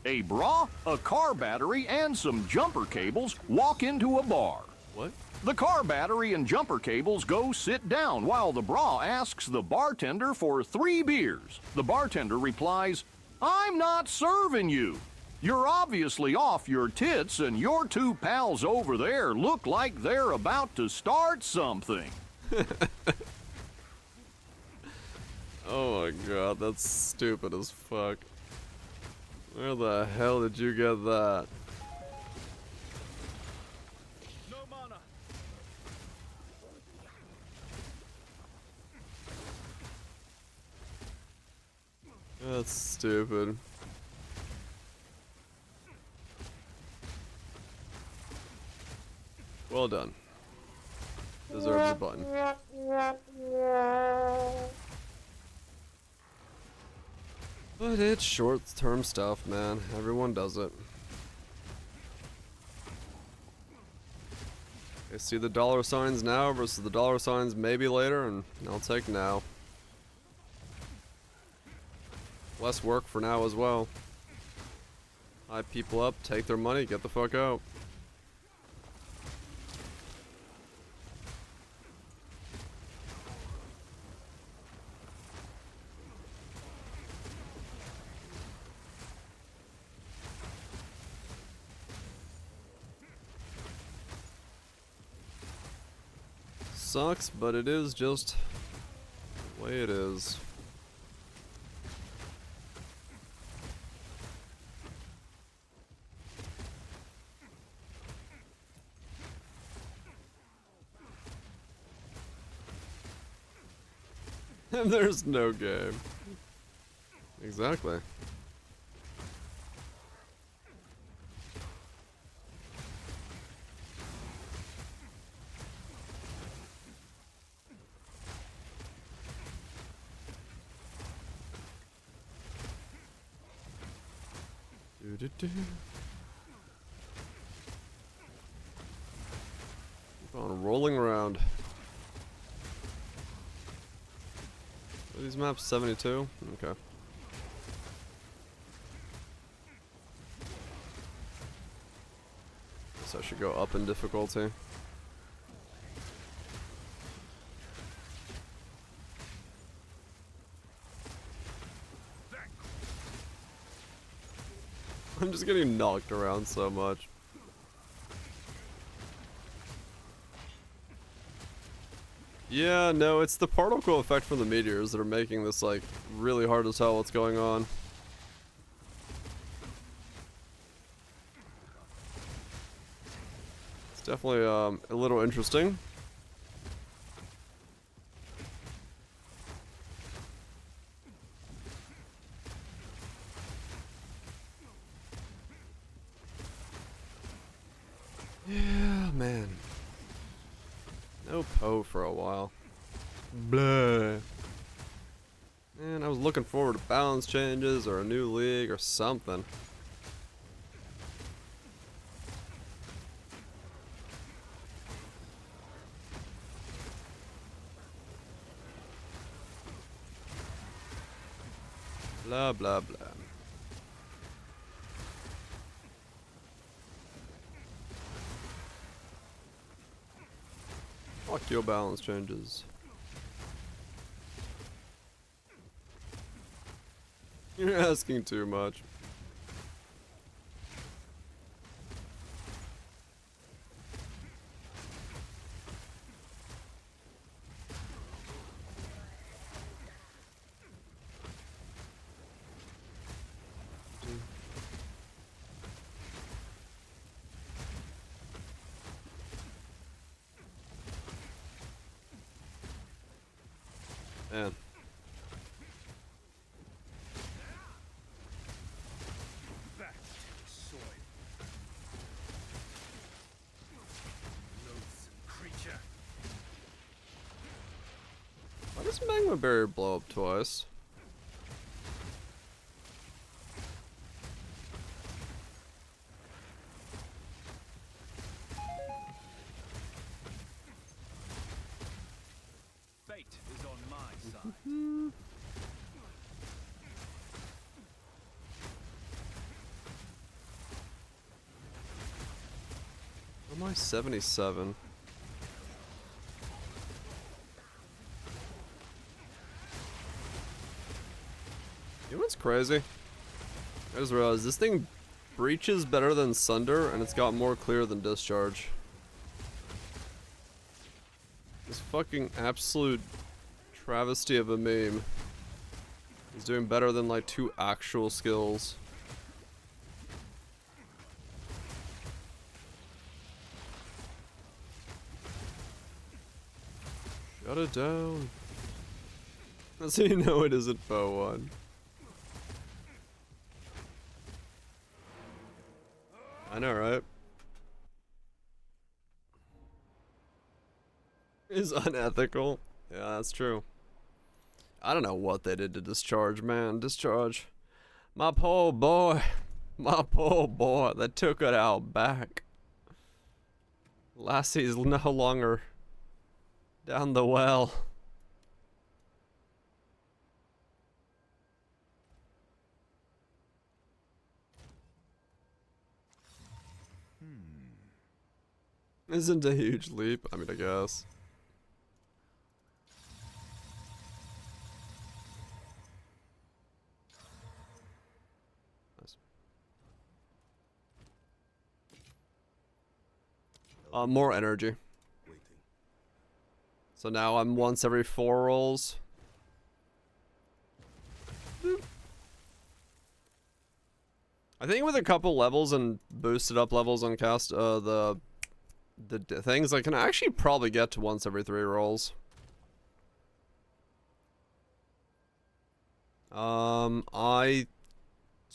A bra, a car battery, and some jumper cables walk into a bar. What? The car battery and jumper cables go sit down while the bra asks the bartender for 3 beers. The bartender replies, "I'm not serving you. You're obviously off your tits and your 2 pals over there look like they're about to start something." Oh my god, that's stupid as fuck. Where the hell did you get that? No mana. That's stupid. Well done. Deserves a button. But it's short-term stuff, man. Everyone does it. I see the dollar signs now versus the dollar signs maybe later, and I'll take now. Less work for now as well. Hype people up, take their money, get the fuck out. Sucks, but it is just the way it is. And there's no game. Exactly. Keep on rolling around. Are these maps 72? Okay. Guess I should go up in difficulty. I'm just getting knocked around so much. Yeah, no, it's the particle effect from the meteors that are making this, like, really hard to tell what's going on. It's definitely, a little interesting. Yeah, man. No Poe for a while. Blah. Man, I was looking forward to balance changes or a new league or something. Blah, blah, blah. Fuck your balance changes. You're asking too much. Man. Back to soil. Loathsome creature. Why does Magma Barrier blow up twice? Fate is on my side. Am I 77? You know what's crazy? I just realized this thing breaches better than Sunder, and it's got more clear than Discharge. This fucking absolute travesty of a meme is doing better than like 2 actual skills. Shut it down. That's how you know it isn't Bow 1. I know, right? Is unethical. Yeah, that's true. I don't know what they did to Discharge, man. Discharge. My poor boy. My poor boy. They took it out back. Lassie's no longer down the well. Isn't a huge leap. I mean, I guess. Nice. More energy. So now I'm once every 4 rolls. Boop. I think with a couple levels and boosted up levels on cast, the things I can actually probably get to once every 3 rolls. I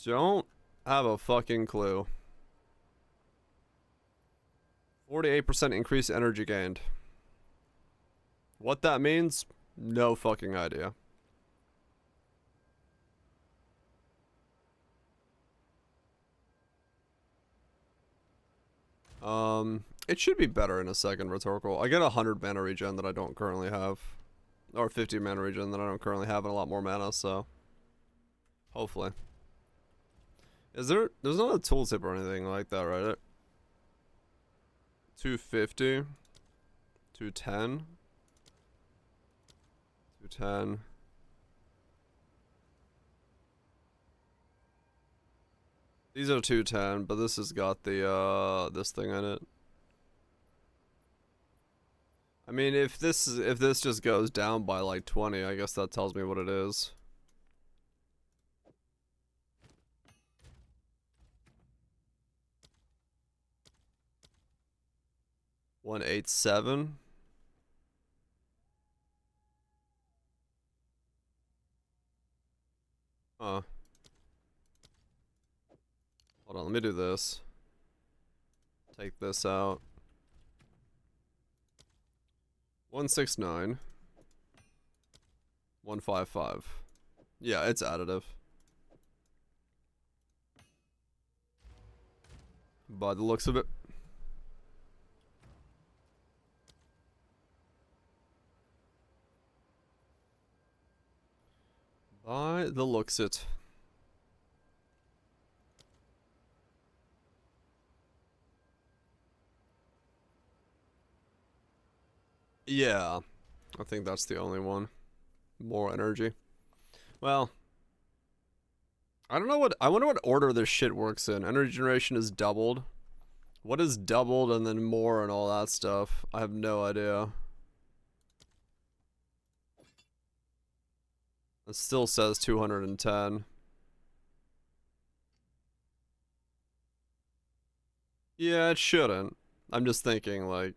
don't have a fucking clue. 48% increased energy gained. What that means? No fucking idea. It should be better in a second rhetorical. I get 100 mana regen that I don't currently have. Or 50 mana regen that I don't currently have and a lot more mana, so. Hopefully. There's not a tooltip or anything like that, right? 250. 210. 210. These are 210, but this has got the this thing in it. I mean, if this just goes down by like 20, I guess that tells me what it is. $187. Hold on, let me do this. Take this out. 169. 155. Yeah, it's additive. By the looks of it. By the looks it. Yeah, I think that's the only one. More energy. Well, I don't know what, I wonder what order this shit works in. Energy generation is doubled. What is doubled and then more and all that stuff? I have no idea. It still says 210. Yeah, it shouldn't. I'm just thinking, like...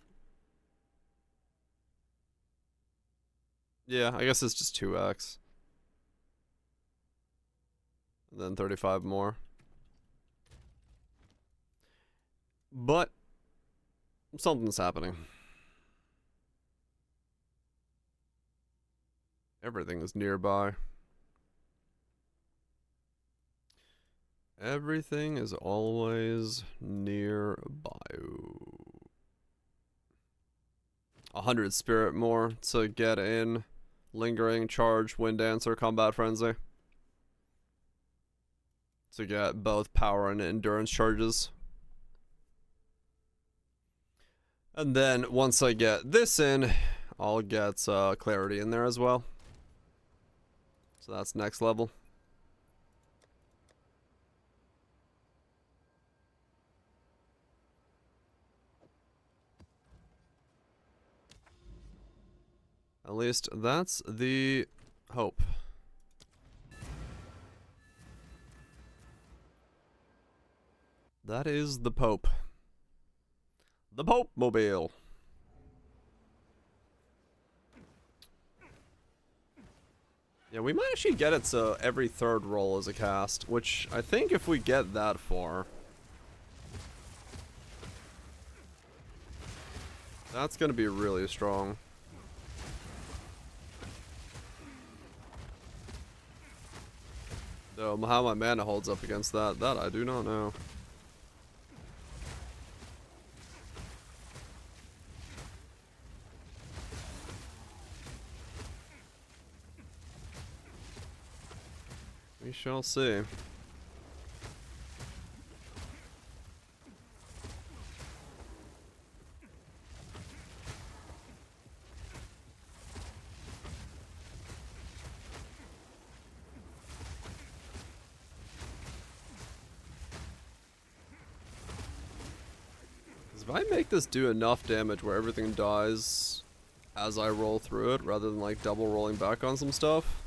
Yeah, I guess it's just 2x. And then 35 more. But... something's happening. Everything is nearby. Everything is always nearby. 100 spirit more to get in. Lingering, charge, wind dancer, combat frenzy. To get both power and endurance charges. And then once I get this in, I'll get clarity in there as well. So that's next level. At least that's the hope. That is the Pope. The Pope Mobile. Yeah, we might actually get it so every 3rd roll is a cast, which I think if we get that far, That's gonna be really strong. Though how my mana holds up against that, I do not know. We shall see. If I make this do enough damage where everything dies as I roll through it, rather than like double rolling back on some stuff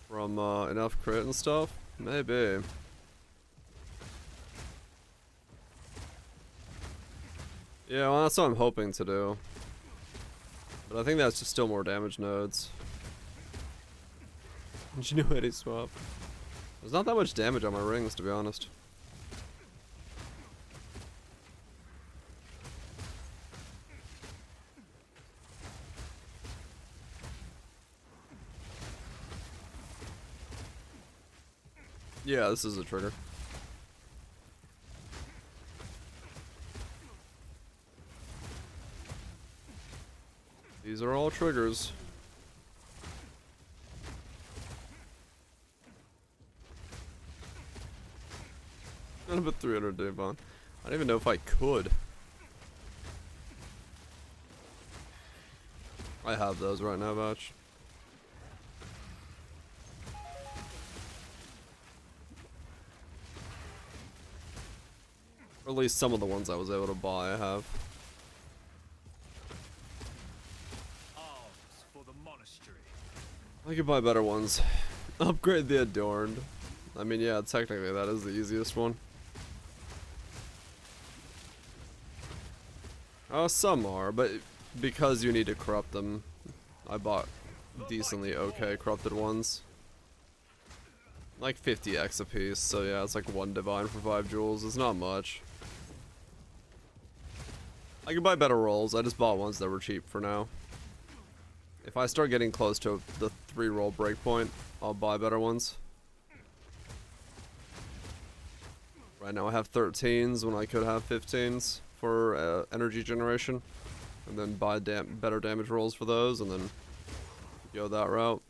from enough crit and stuff, maybe. Yeah, well, that's what I'm hoping to do. But I think that's just still more damage nodes. Ingenuity swap. There's not that much damage on my rings, to be honest. Yeah, this is a trigger. These are all triggers. Not about 300 Devon. I don't even know if I could. I have those right now, Batch. Or at least some of the ones I was able to buy, I have. Arms for the monastery. I could buy better ones. Upgrade the Adorned. I mean, yeah, technically that is the easiest one. Oh, some are, but because you need to corrupt them, I bought decently okay corrupted ones. Like 50x a piece, so yeah, it's like 1 divine for 5 jewels. It's not much. I could buy better rolls. I just bought ones that were cheap for now. If I start getting close to the 3 roll breakpoint, I'll buy better ones. Right now I have 13s when I could have 15s for energy generation. And then buy better damage rolls for those and then go that route.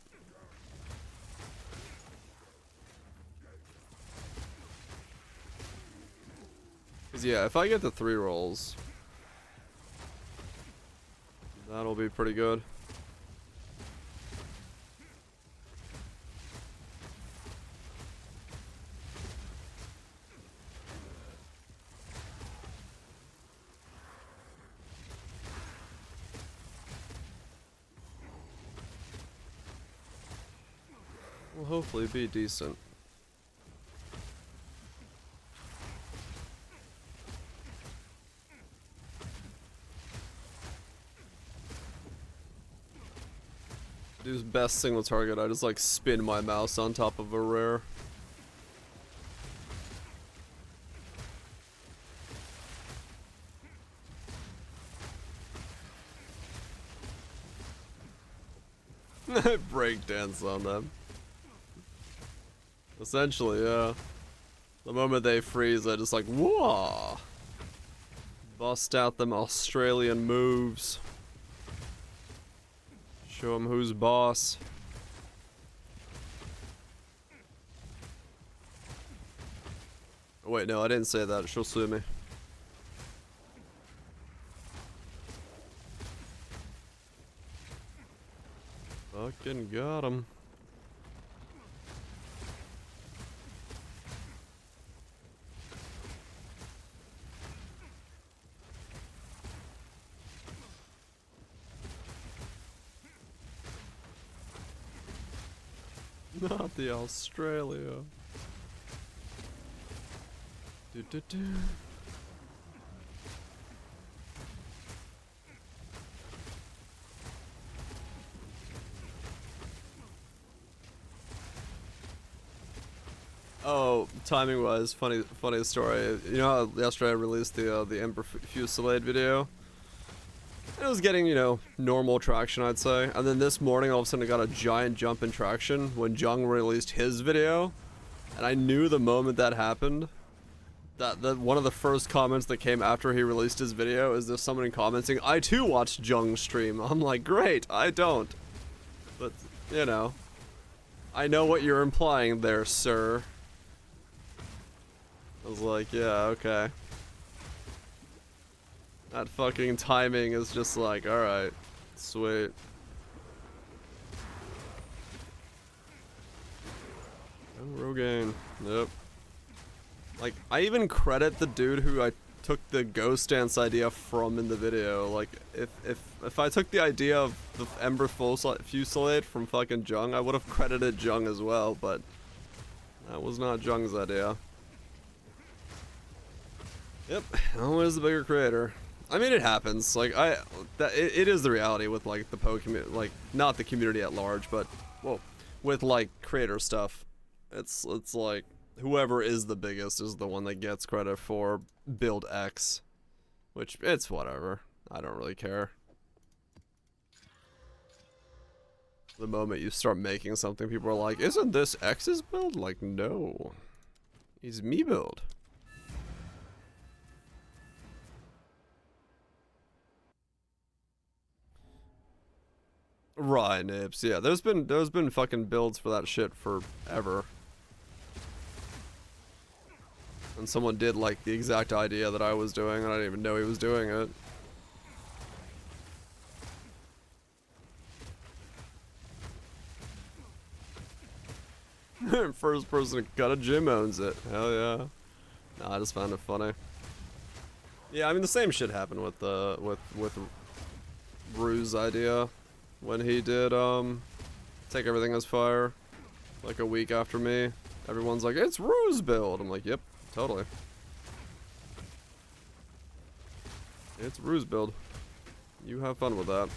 Cause yeah, if I get the 3 rolls, that'll be pretty good. Will hopefully be decent. Do best single target, I just like spin my mouse on top of a rare. Break dance on them. Essentially, yeah. The moment they freeze, I just like, whoa! Bust out them Australian moves. Show them who's boss. Oh, wait, no, I didn't say that. She'll sue me. Fucking got him. Not the Australia. Do do do. Oh, timing wise, funny story. You know how yesterday I released the Ember Fusillade video? It was getting, you know, normal traction, I'd say. And then this morning, all of a sudden, it got a giant jump in traction when Jung released his video. And I knew the moment that happened, that one of the first comments that came after he released his video is just someone commenting, "I too watched Jung's stream." I'm like, great, I don't. But, you know, I know what you're implying there, sir. I was like, yeah, okay. That fucking timing is just like, alright, sweet. Oh, Rogaine. Yep. Like, I even credit the dude who I took the ghost dance idea from in the video. Like, if I took the idea of the Ember Fusillade from fucking Jung, I would have credited Jung as well, but that was not Jung's idea. Yep, always the bigger creator. I mean, it happens. Like, it is the reality with, like, the Poe community, like, not the community at large, but, well, with, like, creator stuff. It's like, whoever is the biggest is the one that gets credit for build X. Which, it's whatever. I don't really care. The moment you start making something, people are like, isn't this X's build? Like, no. It's me build. Right, Nips. Yeah, there's been fucking builds for that shit forever. And someone did like the exact idea that I was doing, and I didn't even know he was doing it. First person to cut a gym owns it. Hell yeah. Nah, I just found it funny. Yeah, I mean the same shit happened with with Rue's idea. When he did, take everything as fire, like a week after me, everyone's like, it's Rue's build. I'm like, yep, totally. It's Rue's build. You have fun with that.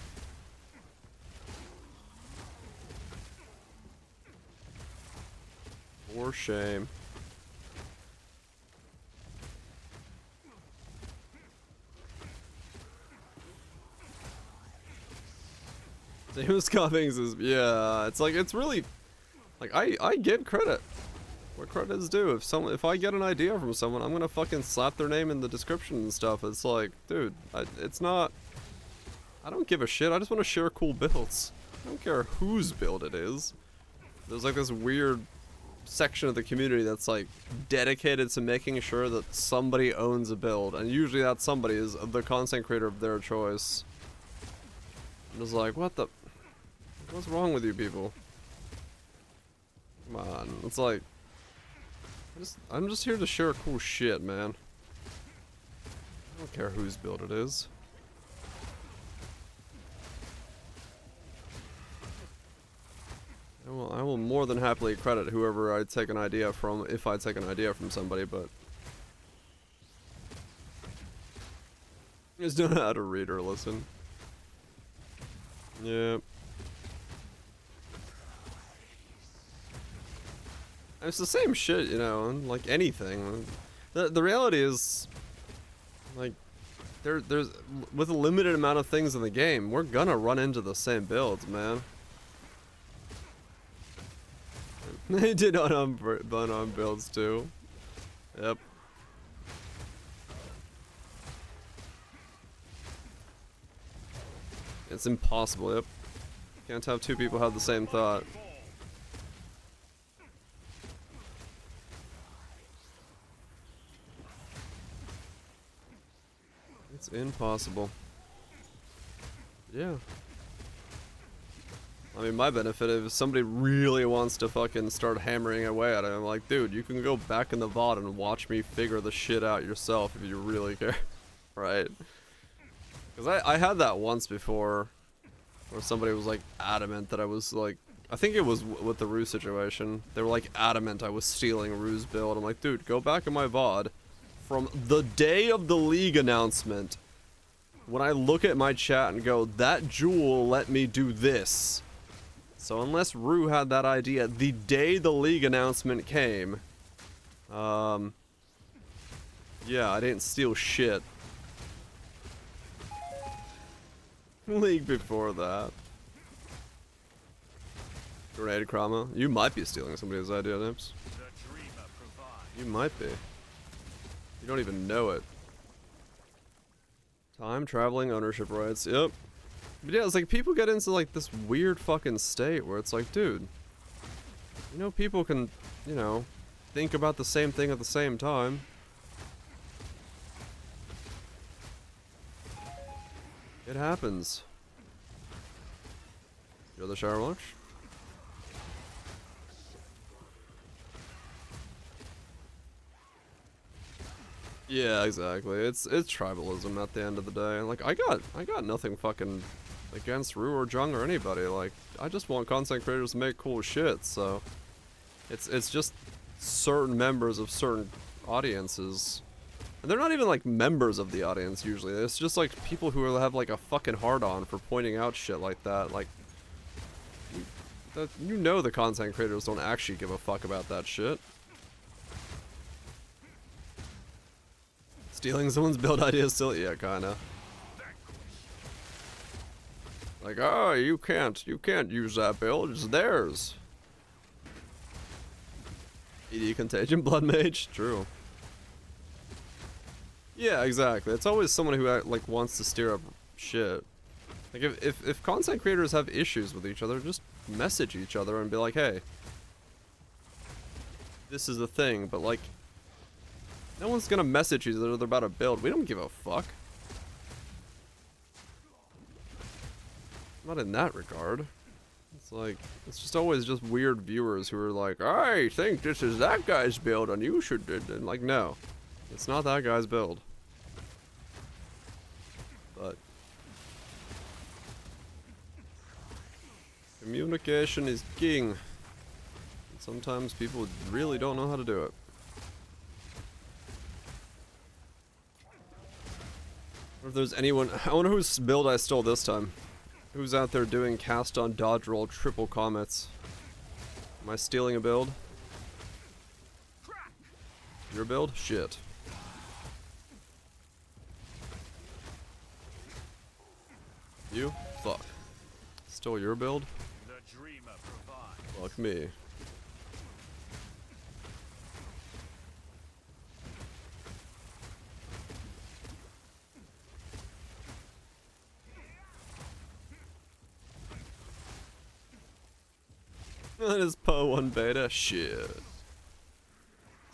For shame. James Cummings is, yeah, it's like, it's really, like, I get credit where credit is due. If I get an idea from someone, I'm gonna fucking slap their name in the description and stuff. It's like, dude, it's not, I don't give a shit. I just want to share cool builds. I don't care whose build it is. There's like this weird section of the community that's like dedicated to making sure that somebody owns a build, and usually that somebody is the content creator of their choice. I'm just like, what's wrong with you people? Come on, it's like, I'm just here to share cool shit, man. I don't care whose build it is. I will more than happily credit whoever I take an idea from, if I take an idea from somebody, but I just don't know how to read or listen. Yeah. It's the same shit, you know, like anything. The reality is, like, there's with a limited amount of things in the game, we're gonna run into the same builds, man. They did unarmed builds too. Yep. It's impossible, yep. Can't have two people have the same thought. It's impossible. Yeah. I mean, my benefit if somebody really wants to fucking start hammering away at it, I'm like, dude, you can go back in the VOD and watch me figure the shit out yourself if you really care. Right? Because I had that once before, where somebody was like adamant that I was like, I think it was with the Rue situation. They were like adamant I was stealing Rue's build. I'm like, dude, go back in my VOD from the day of the league announcement. When I look at my chat and go, that Jewel let me do this. So unless Rue had that idea the day the league announcement came, Yeah, I didn't steal shit. League before that. Grenade Krama. You might be stealing somebody's idea, Nips. You might be. You don't even know it. Time traveling ownership rights. Yep. But yeah, it's like people get into like this weird fucking state where it's like, dude, you know, people can, you know, think about the same thing at the same time. It happens. You're the shower lunch? Yeah, exactly. It's tribalism at the end of the day. Like I got nothing fucking against Rue or Jung or anybody. Like I just want content creators to make cool shit. So it's just certain members of certain audiences. And they're not even like members of the audience usually. It's just like people who have like a fucking hard on for pointing out shit like that. Like you know the content creators don't actually give a fuck about that shit. Stealing someone's build ideas still? Yeah, kinda. Like, oh, you can't use that build, it's theirs. ED Contagion, Blood Mage, true. Yeah, exactly. It's always someone who like wants to steer up shit. Like if content creators have issues with each other, just message each other and be like, hey, this is a thing, but like, no one's gonna message each other about a build. We don't give a fuck. Not in that regard. It's like, it's just always just weird viewers who are like, I think this is that guy's build and you should do it. And like, no. It's not that guy's build. But communication is king. And sometimes people really don't know how to do it. Or if there's anyone, I wonder whose build I stole this time. Who's out there doing cast on dodge roll triple comets? Am I stealing a build? Your build? Shit. You? Fuck. Stole your build? Fuck me. That is Po 1 beta? Shit.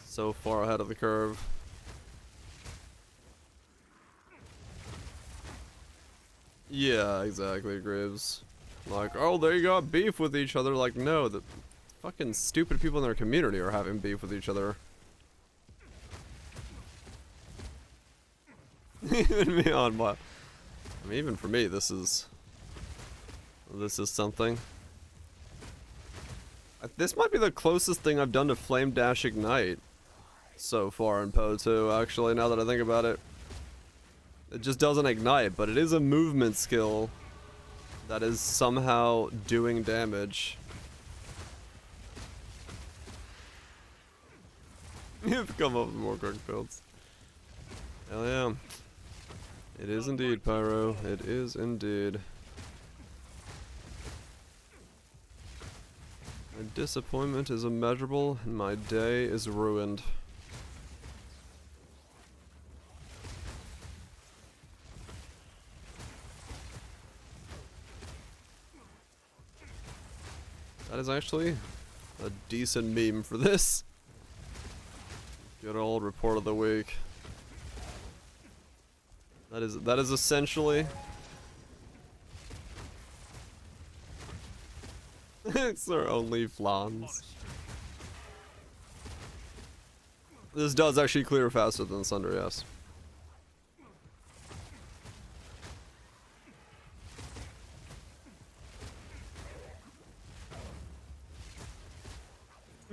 So far ahead of the curve. Yeah, exactly, Graves. Like, oh, they got beef with each other. Like, no, the fucking stupid people in their community are having beef with each other. Even me on what? I mean, even for me, this is something. This might be the closest thing I've done to Flame Dash Ignite so far in Po 2, actually, now that I think about it. It just doesn't ignite, but it is a movement skill that is somehow doing damage. You've come up with more quick builds. Hell yeah. It is indeed, Pyro. It is indeed. My disappointment is immeasurable, and my day is ruined. That is actually a decent meme for this. Good old report of the week. That is essentially it's their only flans. This does actually clear faster than Sunder, yes.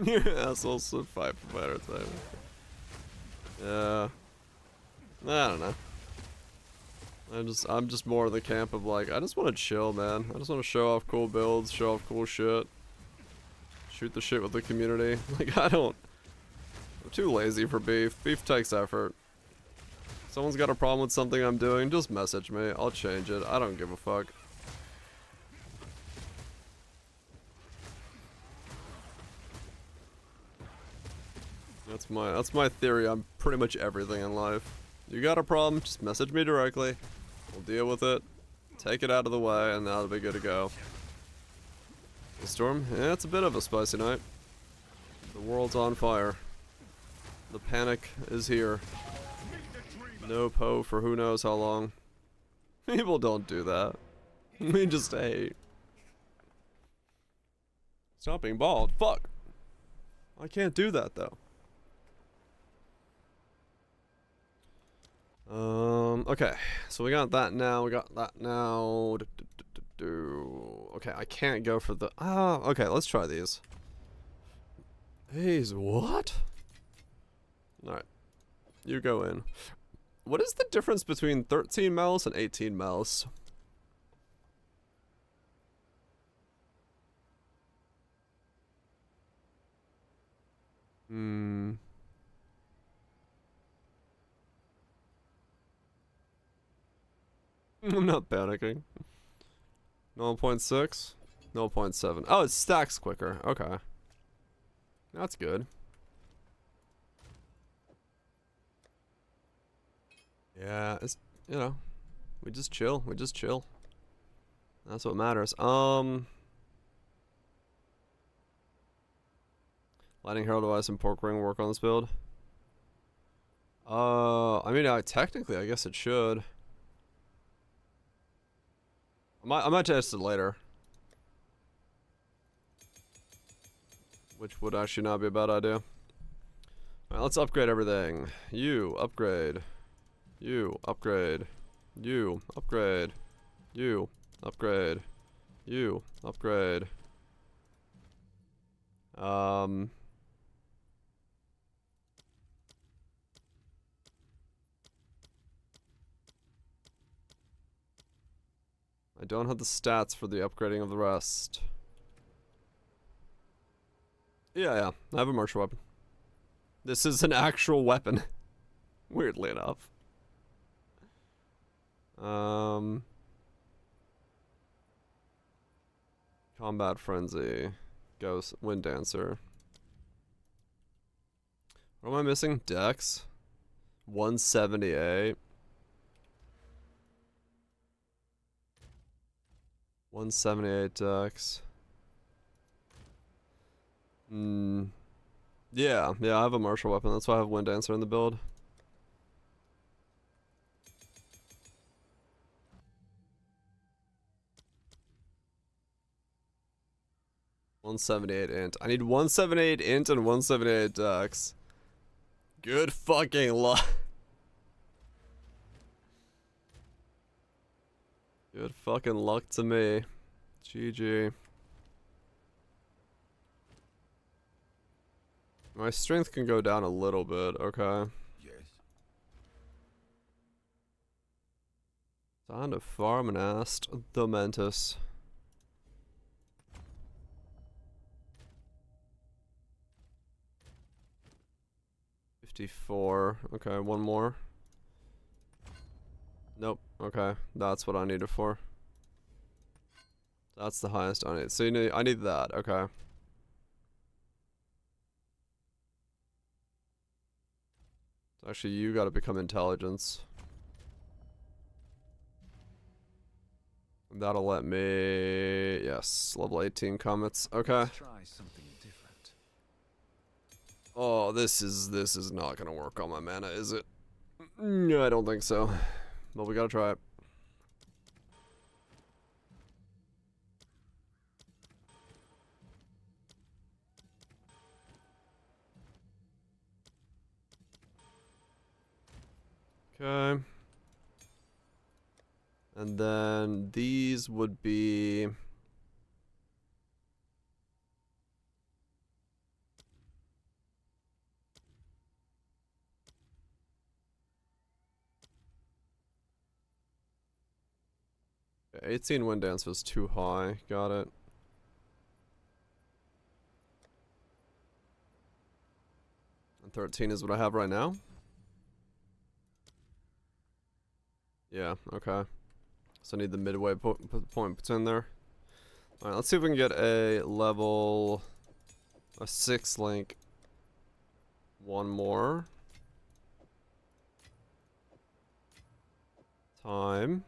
Your assholes should fight for better time. Yeah. I don't know. I'm just more of the camp of like, I just want to chill, man. I just want to show off cool builds, show off cool shit. Shoot the shit with the community. Like, I don't I'm too lazy for beef. Beef takes effort. If someone's got a problem with something I'm doing, just message me. I'll change it. I don't give a fuck. That's my theory on pretty much everything in life. You got a problem, just message me directly. We'll deal with it. Take it out of the way, and that'll be good to go. The storm? Yeah, it's a bit of a spicy night. The world's on fire. The panic is here. No Poe for who knows how long. People don't do that. We just hate. Stop being bald. Fuck. I can't do that though. Okay. So we got that now. We got that now. Okay, I can't go for the... okay, let's try these. These, what? Alright. You go in. What is the difference between 13 mouse and 18 mouse? I'm not panicking. 0.6? 0.7. Oh, it stacks quicker. Okay. That's good. Yeah, it's, you know, we just chill. We just chill. That's what matters. Lightning Herald device and Pork Ring work on this build. I mean, technically, I guess it should. I might test it later. Which would actually not be a bad idea. Alright, let's upgrade everything. You, upgrade. You, upgrade. You, upgrade. You, upgrade. You, upgrade. I don't have the stats for the upgrading of the rest. Yeah, I have a martial weapon. This is an actual weapon. Weirdly enough. Combat Frenzy. Ghost. Wind Dancer. What am I missing? Dex. 178. 178 Dex. Yeah, I have a martial weapon. That's why I have Wind Dancer in the build. $178 int. I need 178 int and 178 Dex. Good fucking luck. Good fucking luck to me. GG. My strength can go down a little bit, okay. Yes. Time to farm and ask the Mentis. $54. Okay, one more. Nope. Okay, that's what I need it for. That's the highest I need. So I need that. Okay. Actually, you gotta become intelligence. That'll let me... Yes, level 18 comets. Okay. Let's try something different. Oh, this is not gonna work on my mana, is it? No, I don't think so. But we gotta try it. Okay. And then these would be... Okay, 18 Wind Dance was too high. Got it. And 13 is what I have right now. Yeah, okay. So I need the midway point between there. Alright, let's see if we can get a 6 link. One more. Time.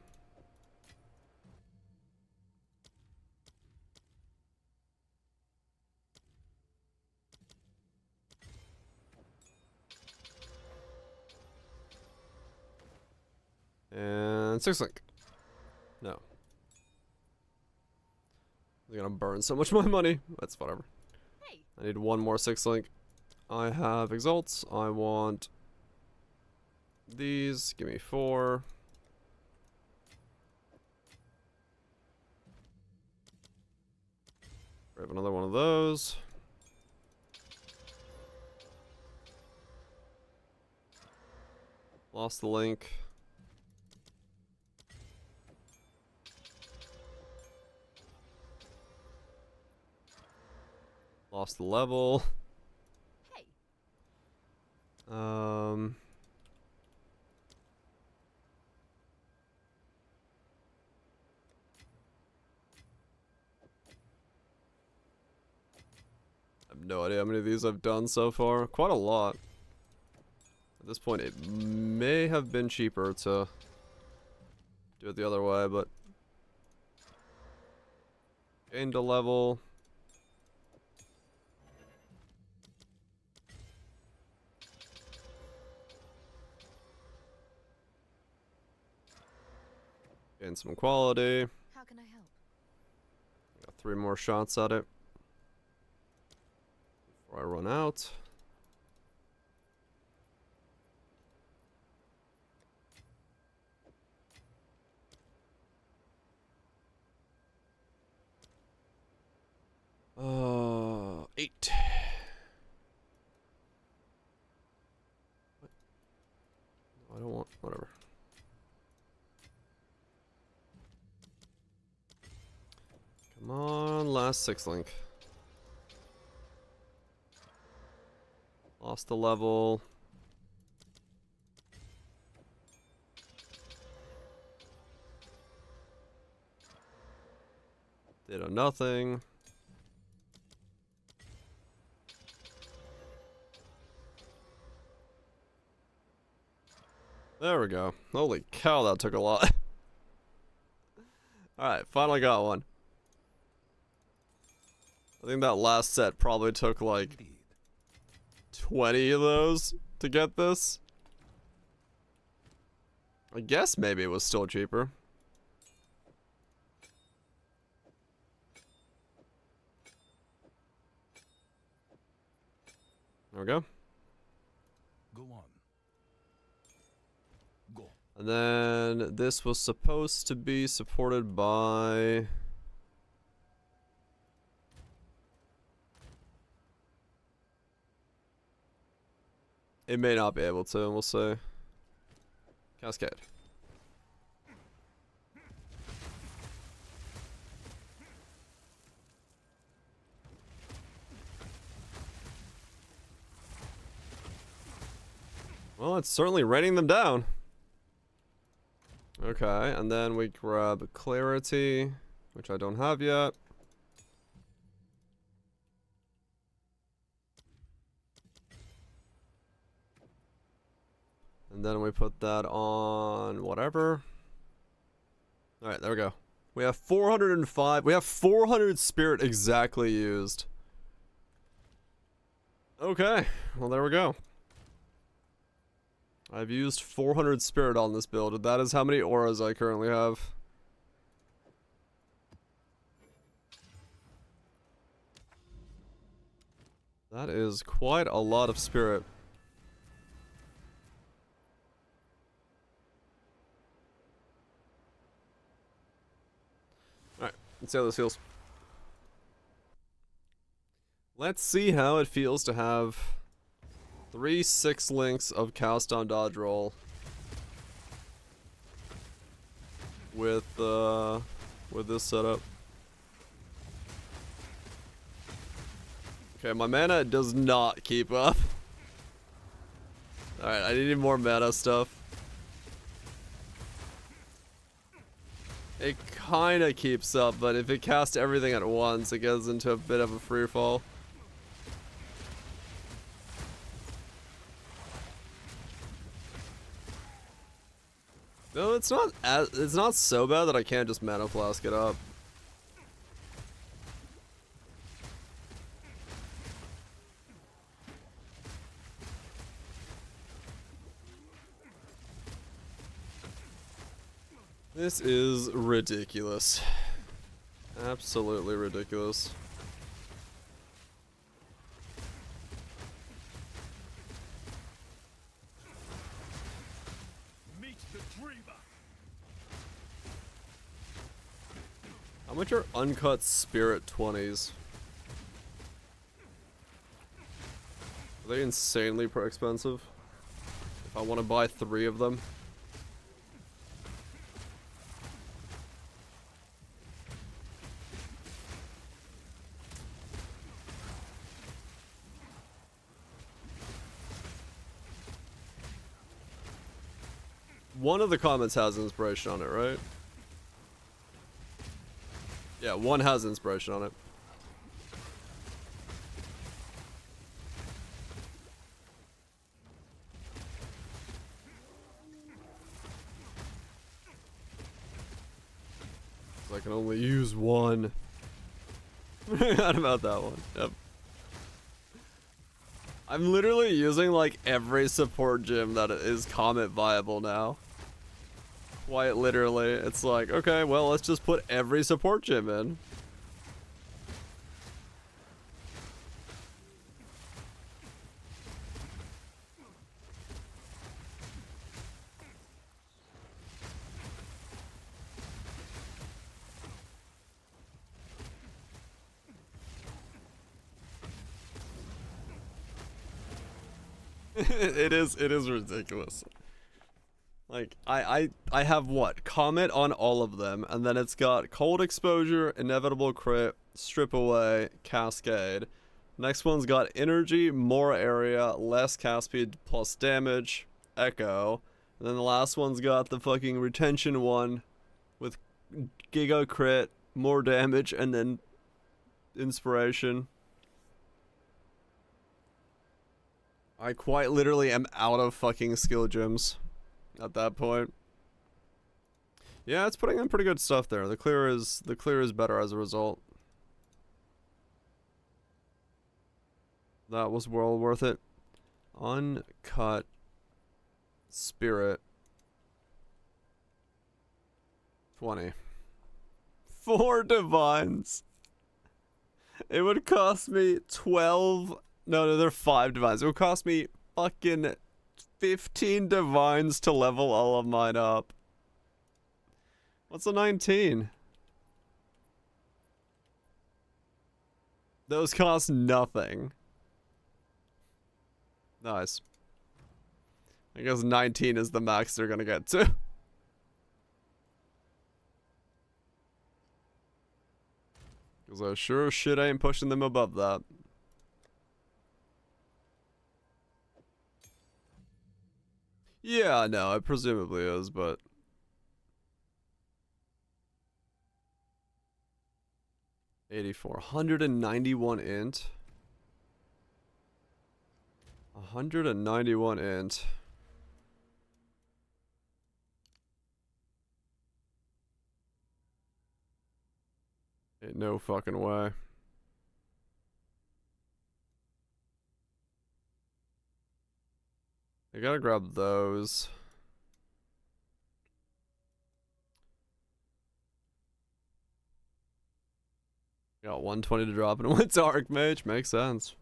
And 6 link. No. They're gonna burn so much more money. That's whatever. Hey. I need one more 6 link. I have exalts. I want these. Give me 4. Grab another one of those. Lost the link. Lost the level. Hey. I have no idea how many of these I've done so far. Quite a lot. At this point, it may have been cheaper to do it the other way, but gained a level. Gain some quality. How can I help? Got 3 more shots at it before I run out. Uh, 8. What? No, I don't want, whatever. Come on, last 6 link. Lost the level. Did a nothing. There we go. Holy cow, that took a lot. Alright, finally got one. I think that last set probably took like 20 of those to get this. I guess maybe it was still cheaper. There we go. Go on. Go. And then this was supposed to be supported by... It may not be able to, we'll see. Cascade. Well, it's certainly raining them down. Okay, and then we grab clarity, which I don't have yet. And then we put that on whatever. Alright, there we go. We have 405. We have 400 spirit exactly used. Okay, well there we go. I've used 400 spirit on this build, and that is how many auras I currently have. That is quite a lot of spirit. Alright, let's see how this feels. Let's see how it feels to have 3 6 links of cast on dodge roll with this setup. Okay, my mana does not keep up. Alright, I needed more meta stuff. It kinda keeps up, but if it casts everything at once, it goes into a bit of a free fall. No, it's not so bad that I can't just mana flask it up. This is ridiculous. Absolutely ridiculous. Meet the dreamer. How much are uncut spirit 20s? Are they insanely expensive? If I want to buy 3 of them. One of the comments has inspiration on it, right? Yeah, one has inspiration on it. So I can only use one. Forgot about that one. Yep. I'm literally using like every support gym that is Comet viable now. Quite literally. It's like, okay, well, let's just put every support gym in. It is ridiculous. Like, I have what? Comet on all of them, and then it's got Cold Exposure, Inevitable Crit, Strip Away, Cascade. Next one's got Energy, more area, less cast speed, plus damage, Echo. And then the last one's got the fucking Retention one with Giga Crit, more damage, and then Inspiration. I quite literally am out of fucking skill gems at that point. Yeah, it's putting in pretty good stuff there. The clear is better as a result. That was well worth it. Uncut Spirit 20. 4 divines. It would cost me 12. No, they're 5 divines. It would cost me fucking 15 divines to level all of mine up. What's a 19? Those cost nothing. Nice. I guess 19 is the max they're gonna get to. Because I sure as shit ain't pushing them above that. Yeah, no, it presumably is, but... 84. 191 int. 191 int. Ain't no fucking way. I gotta grab those. Got 120 to drop and went to Archmage. Makes sense.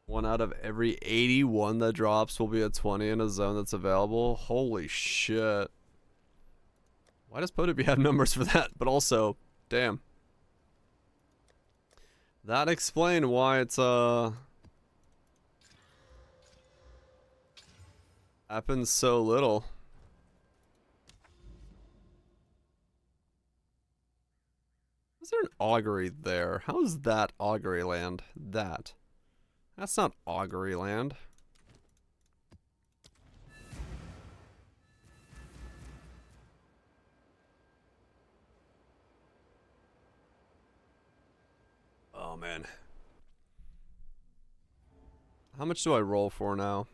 One out of every 81 that drops will be a 20 in a zone that's available. Holy shit. Why does PoTP have numbers for that? But also, damn. That explains why it's happens so little. Is there an augury there. How is that augury land? That's not augury land. Oh man. How much do I roll for now?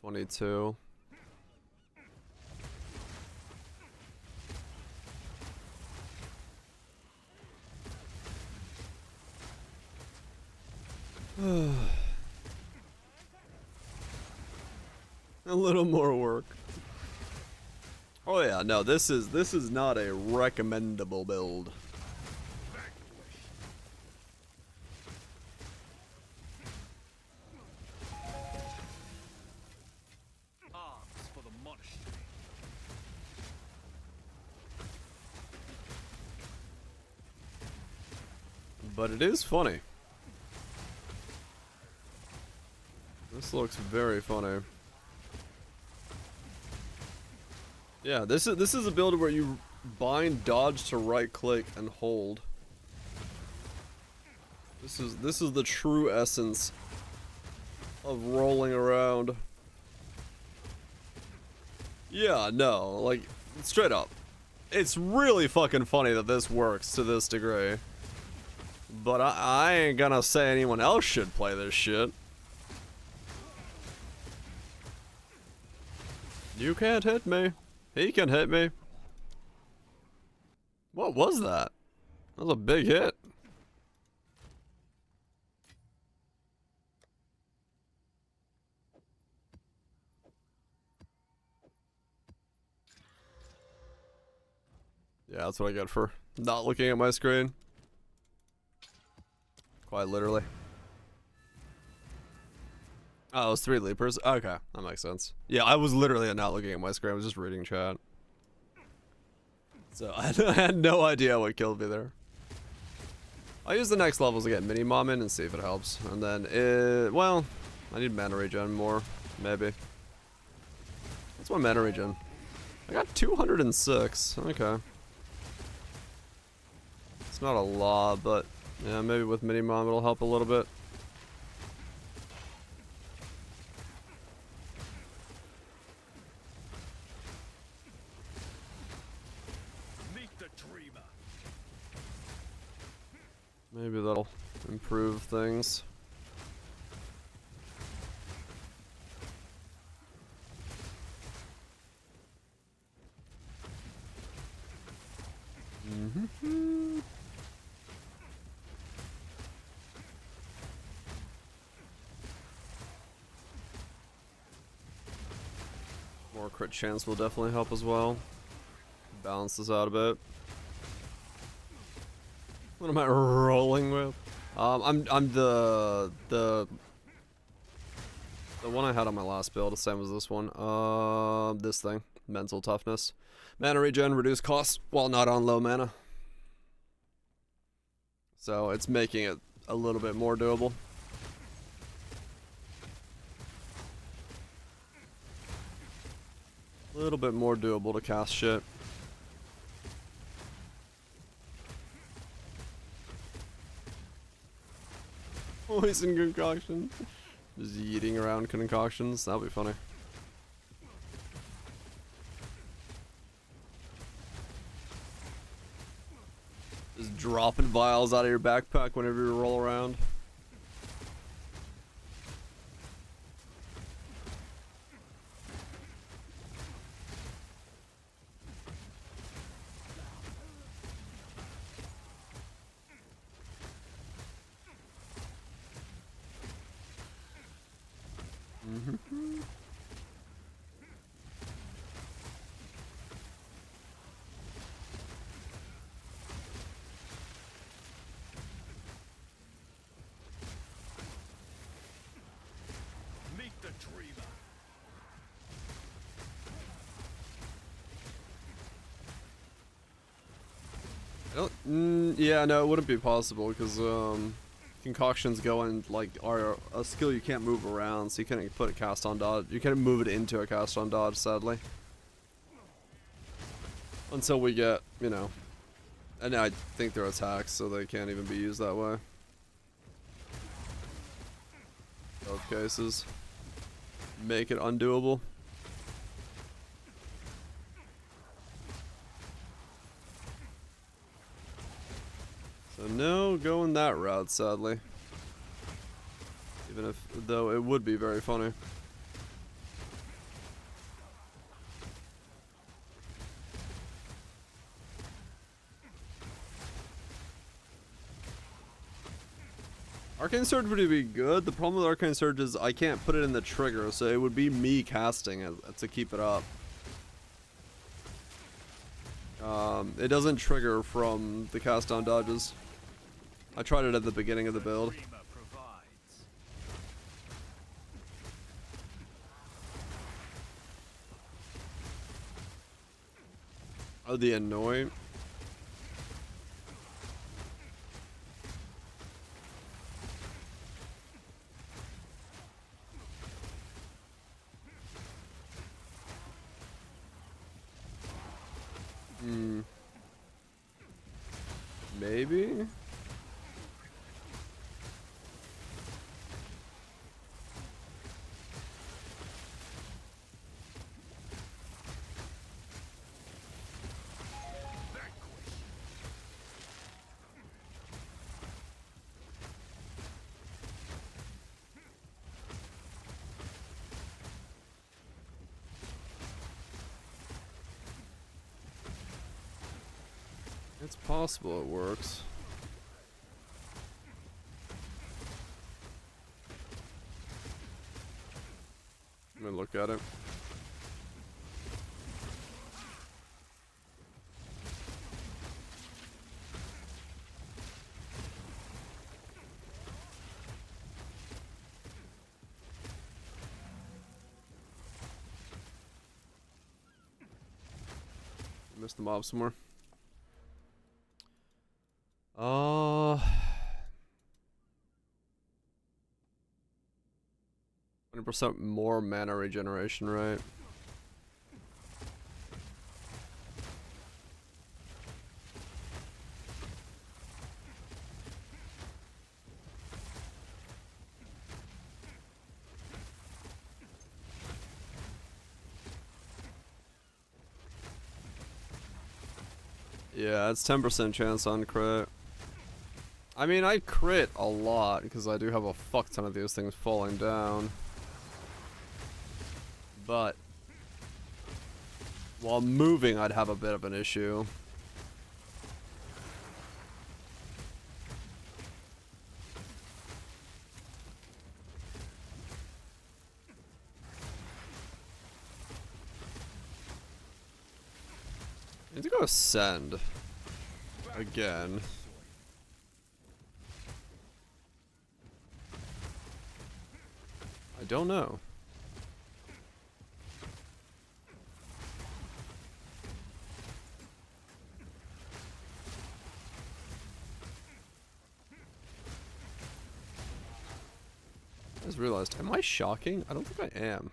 22. A little more work. Oh yeah, no, this is not a recommendable build. Arms for the monastery. But it is funny. This looks very funny. Yeah, this is a build where you bind dodge to right click and hold. This is the true essence of rolling around. Yeah, no, like straight up. It's really fucking funny that this works to this degree. But I ain't gonna say anyone else should play this shit. You can't hit me. He can hit me. What was that? That was a big hit. Yeah, that's what I get for not looking at my screen. Quite literally. Oh, it was 3 leapers? Okay, that makes sense. Yeah, I was literally not looking at my screen, I was just reading chat. So, I had no idea what killed me there. I'll use the next levels to get mini-mom in and see if it helps. And then, well, I need mana regen more, maybe. What's my mana regen? I got 206, okay. It's not a lot, but yeah, maybe with mini-mom it'll help a little bit. Maybe that'll improve things. More crit chance will definitely help as well. Balance this out a bit. What am I rolling with? I'm the one I had on my last build, the same as this one. This thing, mental toughness, mana regen, reduce costs while not on low mana. So it's making it a little bit more doable. A little bit more doable to cast shit. Poison concoction. Just eating around concoctions. That'll be funny. Just dropping vials out of your backpack whenever you roll around. Yeah, no, it wouldn't be possible because concoctions go in like are a skill you can't move around, so you can't put a cast on dodge. You can't move it into a cast on dodge, sadly. Until we get, you know, And I think they're attacks, so they can't even be used that way. Both cases make it undoable. So no going that route, sadly. Even if, though it would be very funny. Arcane Surge would be good. The problem with Arcane Surge is I can't put it in the trigger, so it would be me casting it to keep it up. It doesn't trigger from the cast down dodges. I tried it at the beginning of the build. Oh, the annoying. Maybe? It's possible it works. I'm gonna look at it. Missed the mob somewhere. 20% more mana regeneration, right? Yeah, it's 10% chance on crit. I mean, I crit a lot because I do have a fuck ton of these things falling down. But while moving, I'd have a bit of an issue. I need to go ascend again. I don't know. I just realized, am I shocking? I don't think I am.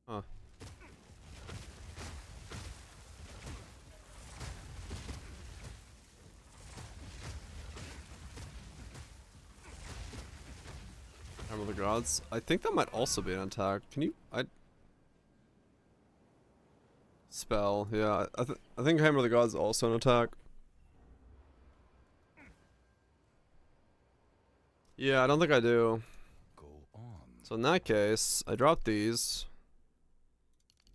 Huh. Hammer of the Gods. I think that might also be an attack. Can you? Spell. Yeah, I think Hammer of the Gods is also an attack. Yeah, I don't think I do. Go on. So in that case, I drop these.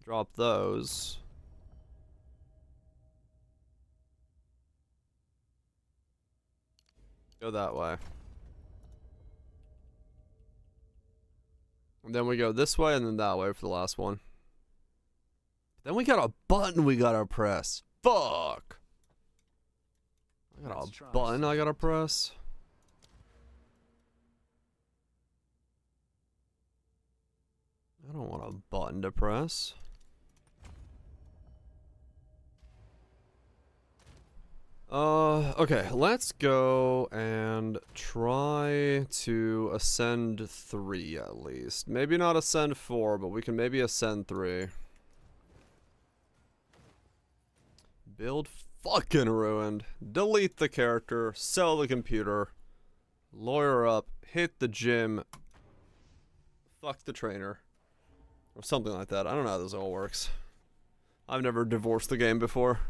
Drop those. Go that way. And then we go this way and then that way for the last one. Then we got a button we gotta press. Fuck! I got a button I gotta press. I don't want a button to press. Okay, let's go and try to ascend 3 at least. Maybe not ascend 4, but we can maybe ascend 3. Build fucking ruined. Delete the character, sell the computer, lawyer up, hit the gym, fuck the trainer. Or something like that. I don't know how this all works. I've never divorced the game before.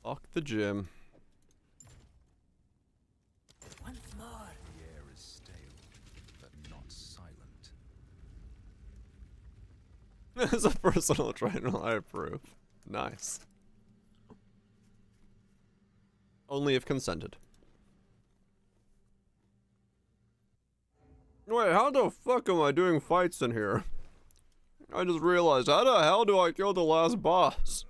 Fuck the gym. Once more. The air is stale, but not silent. As a personal trainer, I approve. Nice. Only if consented. Wait, how the fuck am I doing fights in here? I just realized, how the hell do I kill the last boss?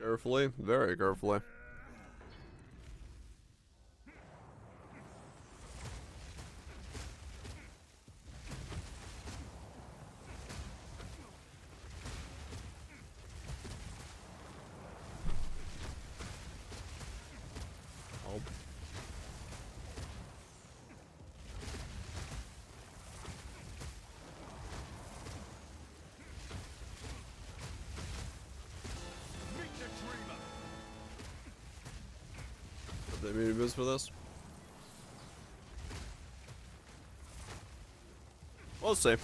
Carefully, very carefully. Oh. Did they need boost for this? We'll see.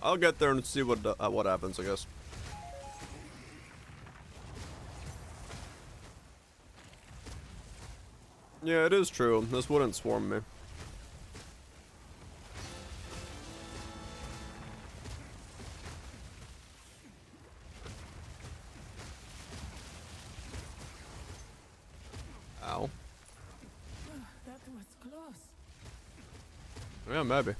I'll get there and see what happens, I guess. Yeah, it is true. This wouldn't swarm me. Ow. That was close. Yeah, maybe.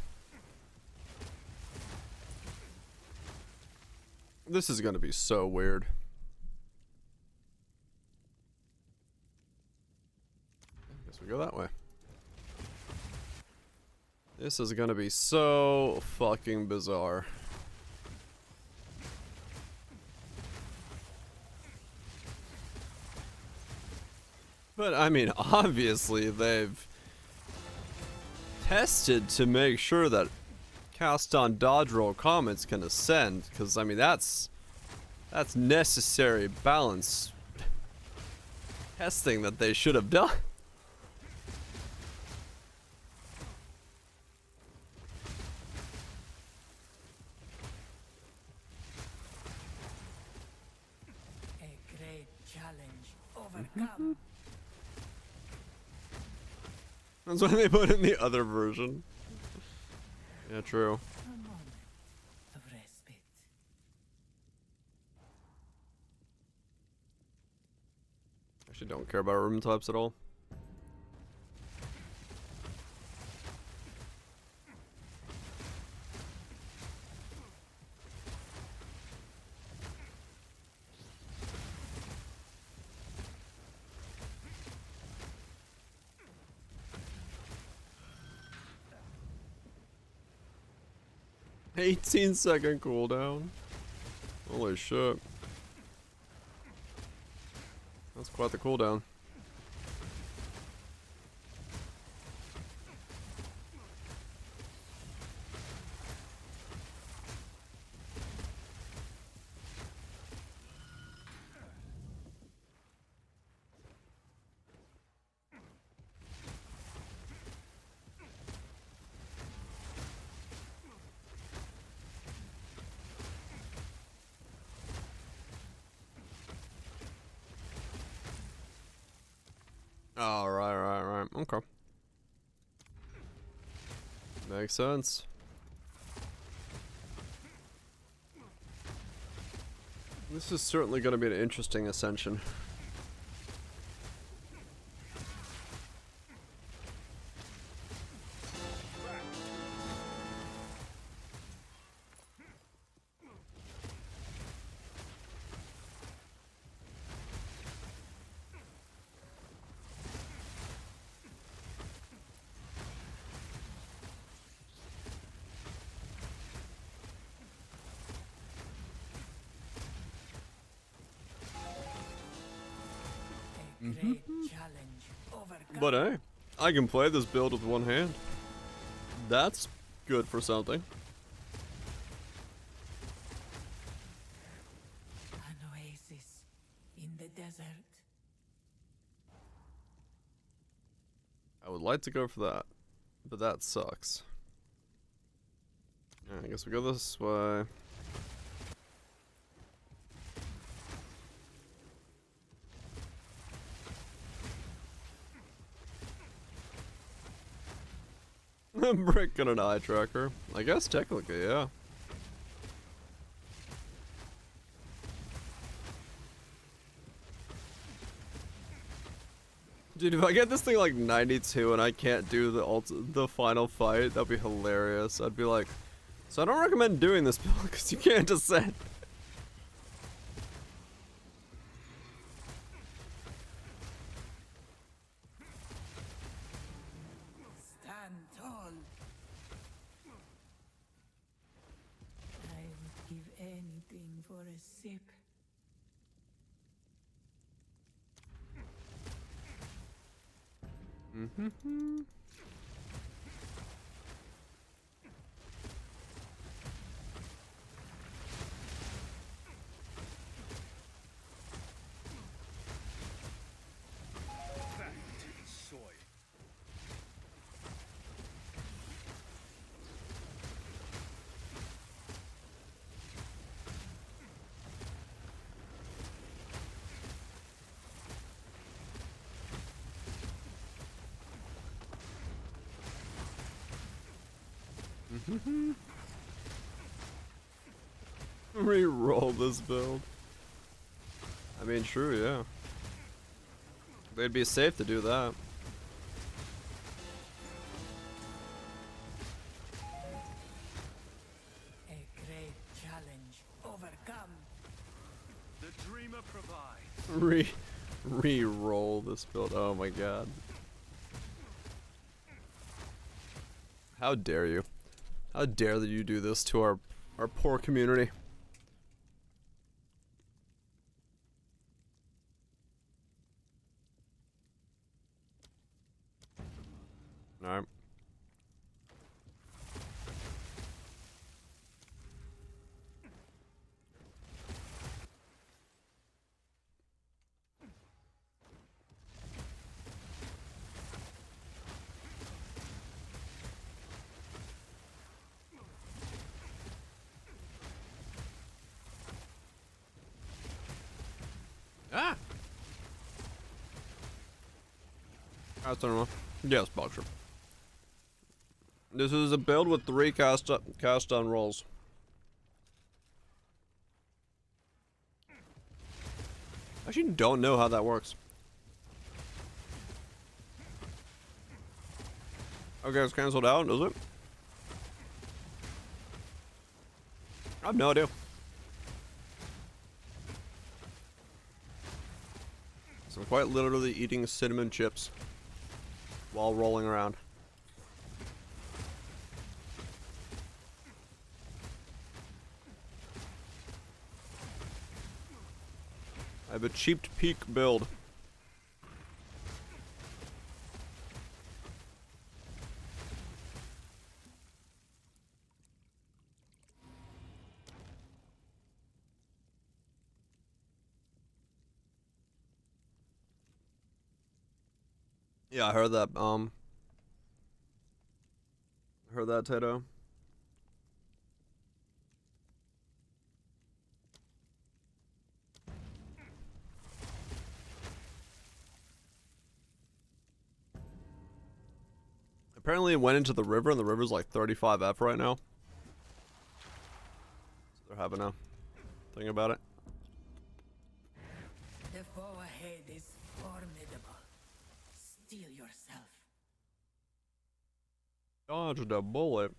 This is gonna be so weird. Guess we go that way. This is gonna be so fucking bizarre. But I mean, obviously they've tested to make sure that cast on dodge roll comments can ascend, because I mean that's necessary balance testing that they should have done. A great challenge overcome. That's what they put in the other version. Yeah, true. A moment of respite. Actually don't care about room types at all. "18-second cooldown. Holy shit. That's quite the cooldown. Oh, right. Okay. Makes sense. This is certainly going to be an interesting ascension. great challenge overcome. But hey, I can play this build with one hand. That's good for something. An oasis in the desert. I would like to go for that, but that sucks. Yeah, I guess we go this way. Brick and an eye tracker. I guess technically, yeah. Dude, if I get this thing like 92 and I can't do the final fight, that'd be hilarious. I'd be like, so I don't recommend doing this build because you can't descend. Stand tall. I would give anything for a sip. That soy. Re-roll this build. I mean, true, yeah. They'd be safe to do that. A great challenge overcome. The dreamer provides. Re-roll this build. Oh my god. How dare you? How dare that you do this to our poor community? Alright. Ah! That's normal. Yes, Boxer. This is a build with 3 cast on rolls. I actually don't know how that works. Okay, it's cancelled out, does it? I have no idea. So I'm quite literally eating cinnamon chips while rolling around. I have a cheap peak build. Yeah, I heard that, heard that, Tato. Apparently it went into the river, and the river's like 35F right now. So they're having a thing about it. The foe ahead is formidable. Steel yourself. Dodged a bullet.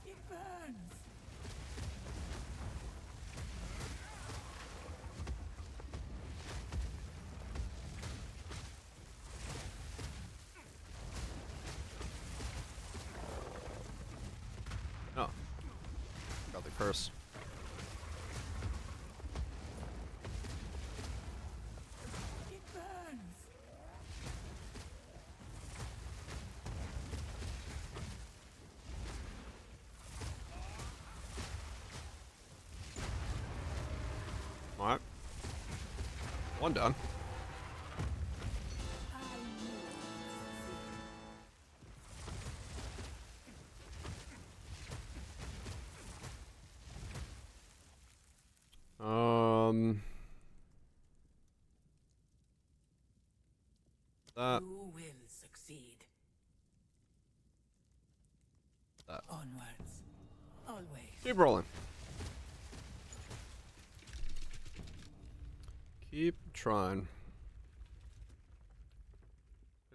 It burns. curse. It burns. Alright. One done. I knew it That. You will succeed. That. Onwards. Always. Keep rolling. Keep trying.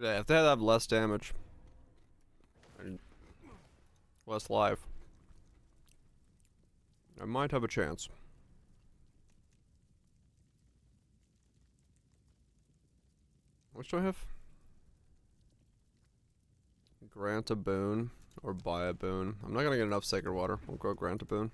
Yeah, if they have less damage. And less life. I might have a chance. What do I have? Grant a boon or buy a boon. I'm not gonna get enough sacred water. We'll go grant a boon.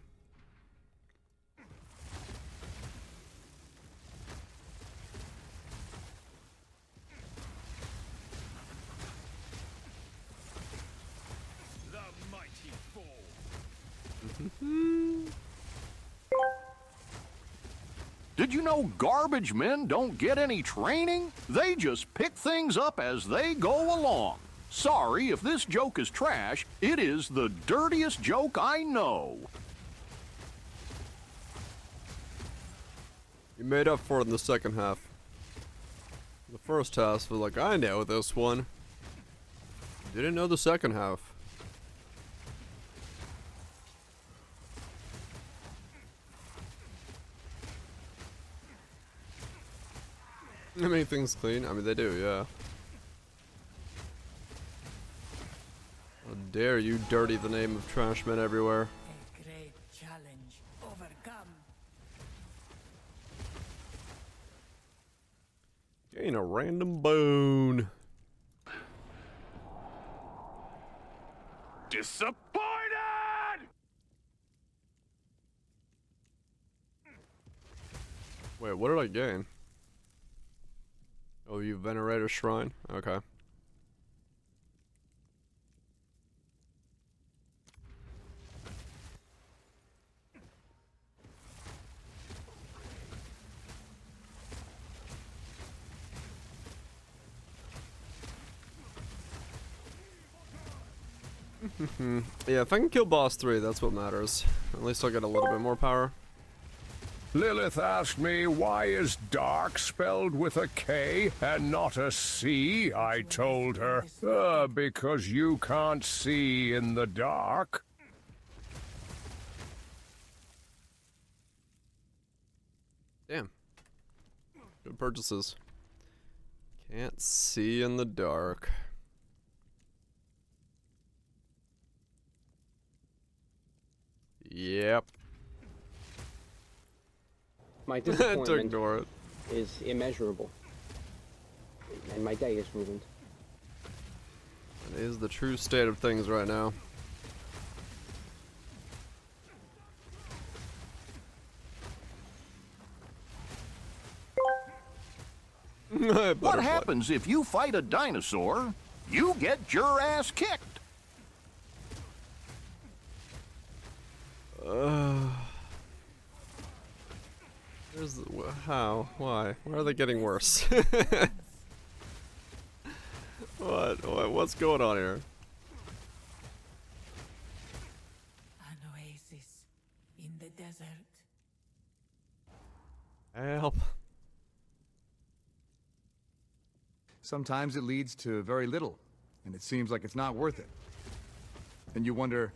The mighty fall. Did you know garbage men don't get any training? They just pick things up as they go along. Sorry if this joke is trash, it is the dirtiest joke I know. You made up for it in the second half. The first half was like, I know this one. Didn't know the second half. They make things clean. I mean, they do, yeah. How dare you dirty the name of trash men everywhere. A great challenge overcome. Gain a random boon. Disappointed! Wait, what did I gain? Oh, you venerate a shrine? Okay. Yeah, if I can kill boss 3, that's what matters. At least I'll get a little bit more power. Lilith asked me, why is dark spelled with a K and not a C? I told her, because you can't see in the dark. Damn. Good purchases. Can't see in the dark. Yep. My To disappointment ignore it. is immeasurable, and my day is ruined. It is the true state of things right now. What happens if you fight a dinosaur? You get your ass kicked. Where's the, how? Why? Why are they getting worse? What's going on here? An oasis in the desert. Help. Sometimes it leads to very little, and it seems like it's not worth it. And you wonder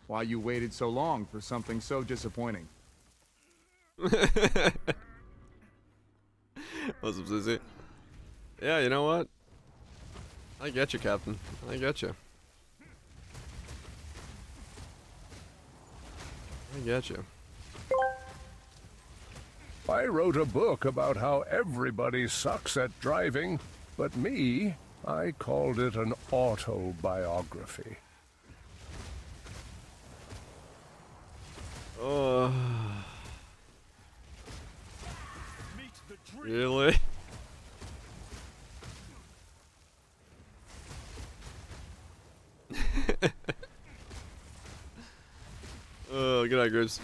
why you waited so long for something so disappointing. What's up, Susie? Yeah, you know what? I get you, Captain. I get you. I get you. I wrote a book about how everybody sucks at driving, but me, I called it an autobiography. Oh. Really? Oh, good night, Graves.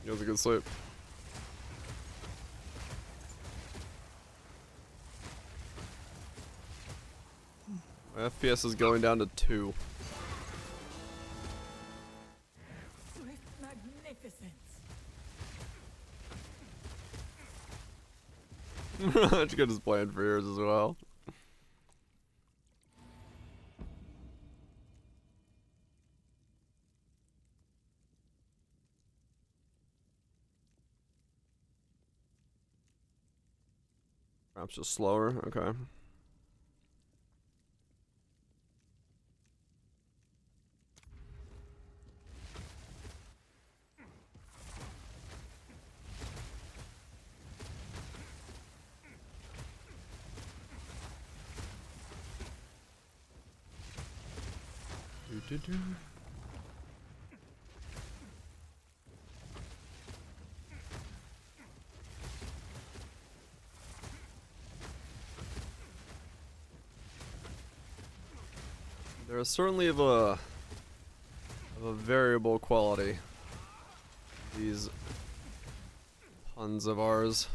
You have a good sleep. My FPS is going down to 2. Swift magnificence. It's good as playing for yours as well. Perhaps just slower. Okay. Do. There is certainly of a variable quality. These puns of ours.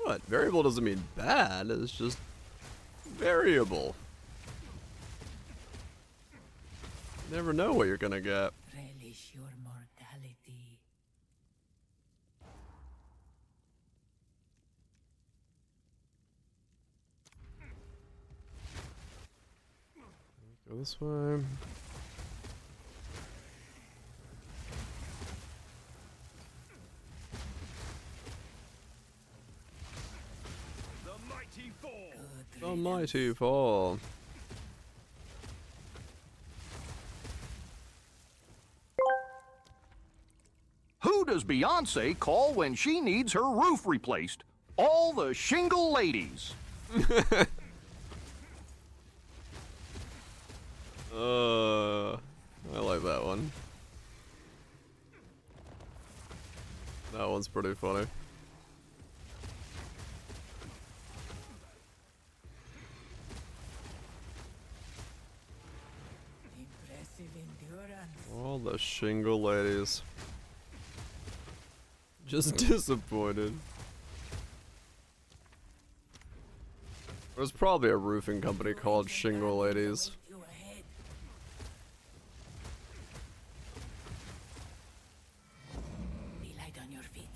What? Variable doesn't mean bad, it's just variable. You never know what you're gonna get. Relish your mortality. Go this way. The mighty fall. Who does Beyonce call when she needs her roof replaced? All the shingle ladies. I like that one. That one's pretty funny. Impressive endurance. All the shingle ladies. Just disappointed. There's probably a roofing company called Shingle Ladies. You ahead. Be light on your feet.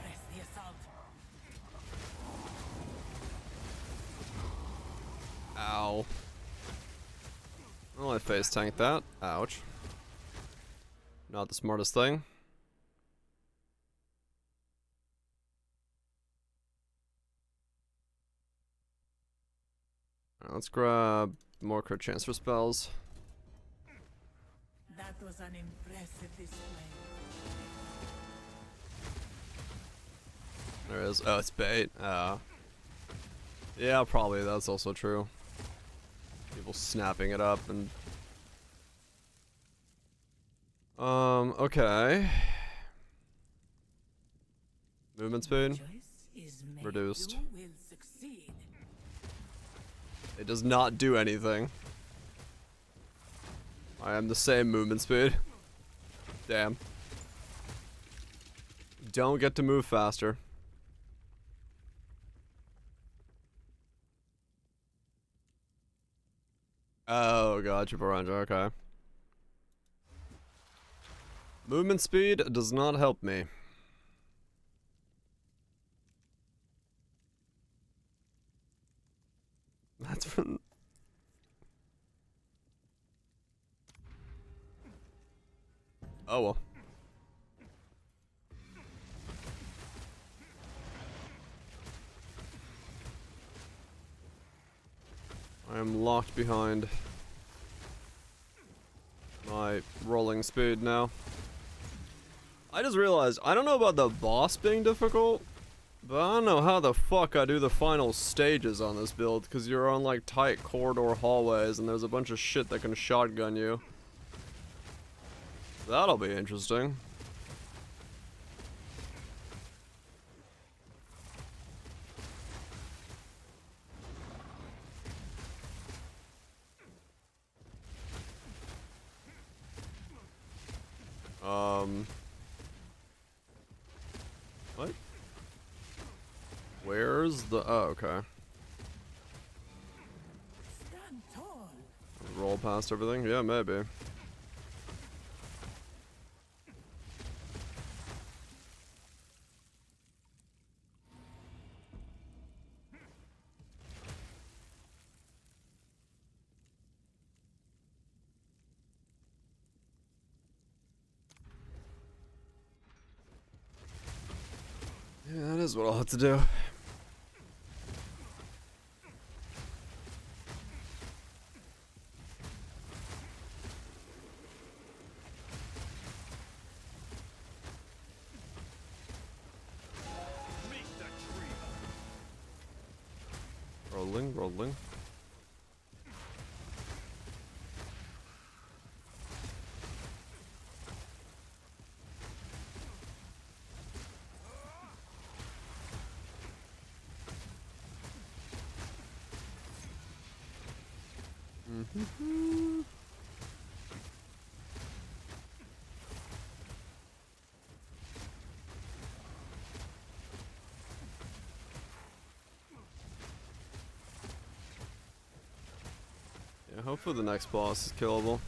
Press the assault. Ow. Well, I face tanked that. Ouch. Not the smartest thing. Alright, let's grab more crit transfer spells. That was an impressive display. There is. Oh, it's bait. Yeah, probably. That's also true. People snapping it up and. Okay. Movement speed. Choice is made. Reduced. You will succeed. It does not do anything. I am the same movement speed. Damn. Don't get to move faster. Oh, gotcha, Baranja, okay. Movement speed does not help me. That's from... Oh well. I am locked behind my rolling speed now. I just realized, I don't know about the boss being difficult, but I don't know how the fuck I do the final stages on this build, because you're on like tight corridor hallways and there's a bunch of shit that can shotgun you. That'll be interesting. What? Where's the... Oh, okay. Stand tall. Roll past everything? Yeah, maybe. Yeah, that is what I'll have to do. Rolling, rolling. Yeah, hopefully the next boss is killable.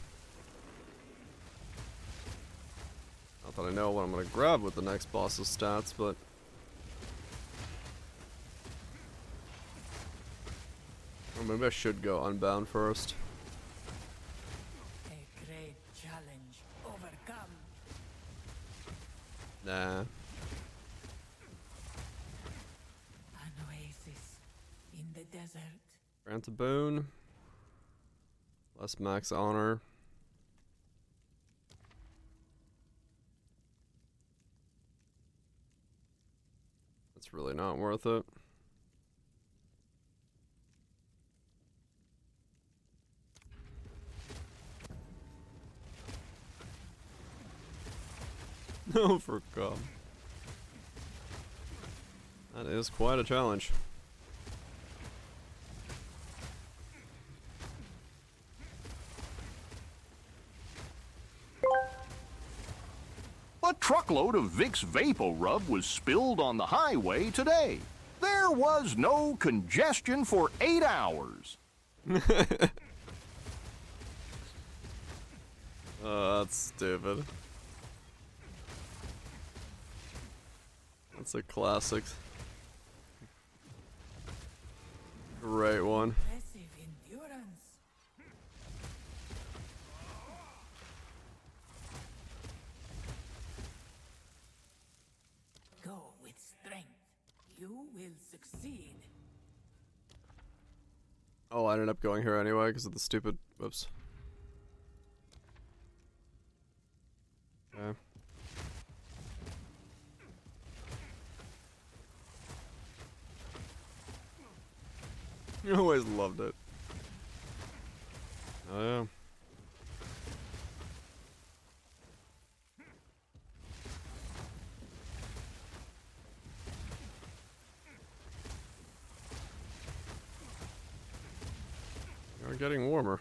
Not that I know what I'm gonna grab with the next boss's stats, but... Or maybe I should go Unbound first. A great challenge overcome. Nah. An oasis in the desert. Grant a boon. Less max honor. That's really not worth it. No, for God. That is quite a challenge. A truckload of Vicks Vapo Rub was spilled on the highway today. There was no congestion for 8 hours. Oh, that's stupid. That's a classic. Great one. Impressive endurance. Go with strength. You will succeed. Oh, I ended up going here anyway because of the stupid... Whoops. Okay. I always loved it. Oh yeah. You're getting warmer.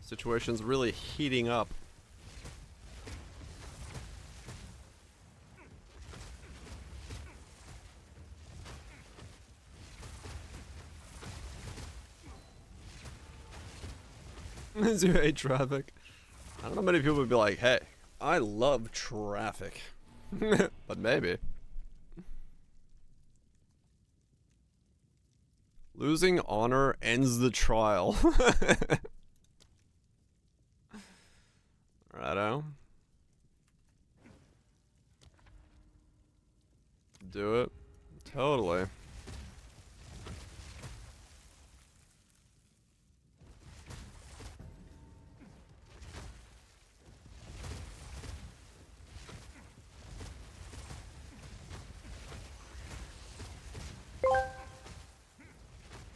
Situation's really heating up. Do you hate traffic? I don't know many people would be like, hey, I love traffic. But maybe. Losing honor ends the trial. Righto. Do it. Totally.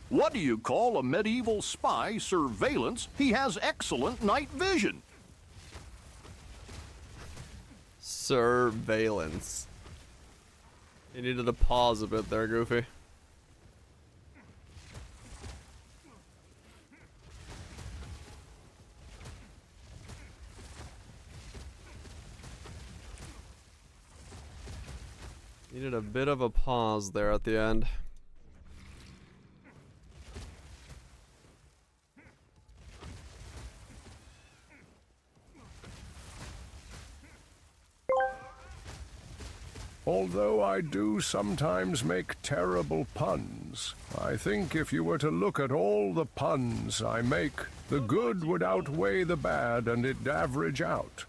What do you call a medieval spy surveillance? He has excellent night vision. Surveillance. You needed to pause a bit there, Goofy. Needed a bit of a pause there at the end. Although I do sometimes make terrible puns, I think if you were to look at all the puns I make, the good would outweigh the bad and it'd average out.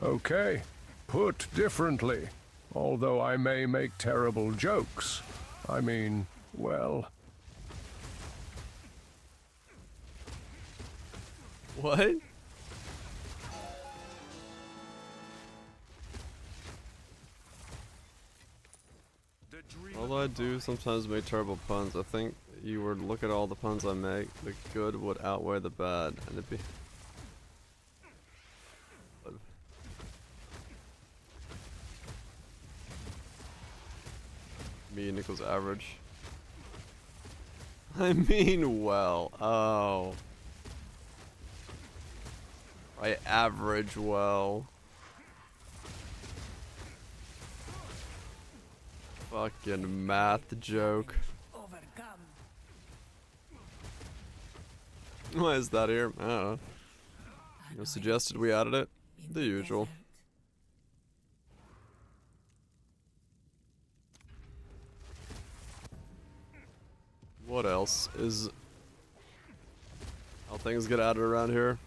Okay, put differently, although I may make terrible jokes, I mean, well... What? Although I do sometimes make terrible puns, I think you were to look at all the puns I make, the good would outweigh the bad, and it'd be... Mean equals average. I mean well. Oh. I average well. Fucking math joke. Why is that here? I don't know. You suggested we added it? The usual. What else is... how things get added around here?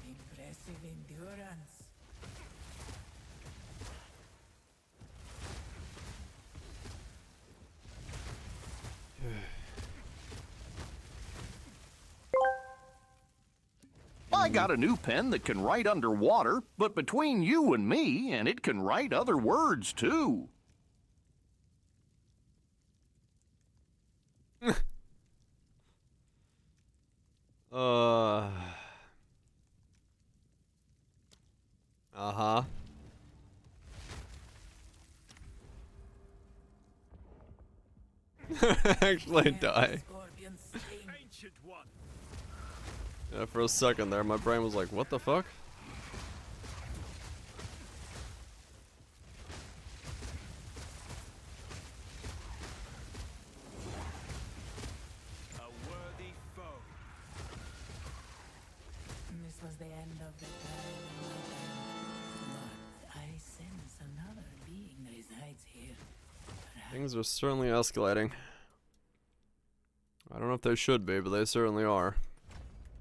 Impressive endurance. I got a new pen that can write underwater, but between you and me, and it can write other words too. Uh-huh. Actually die. Yeah, for a second there, my brain was like, what the fuck? This was the end of the time in my time. But I sense another being resides here. Things are certainly escalating. I don't know if they should be, but they certainly are.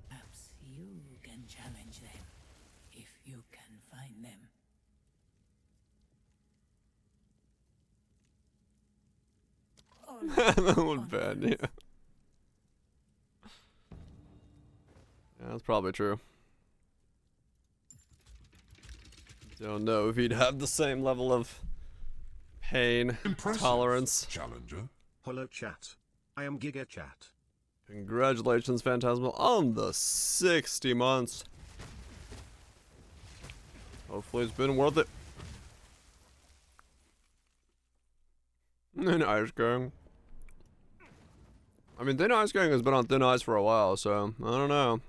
Perhaps you can challenge them, if you can find them. That one bad, yeah. Yeah, that's probably true. Don't know if he'd have the same level of pain tolerance. Challenger. Hello chat. I am Giga Chat. Congratulations, Phantasmal, on the 60 months. Hopefully it's been worth it. Thin Ice Gang. I mean, Thin Ice Gang has been on thin ice for a while, so I don't know.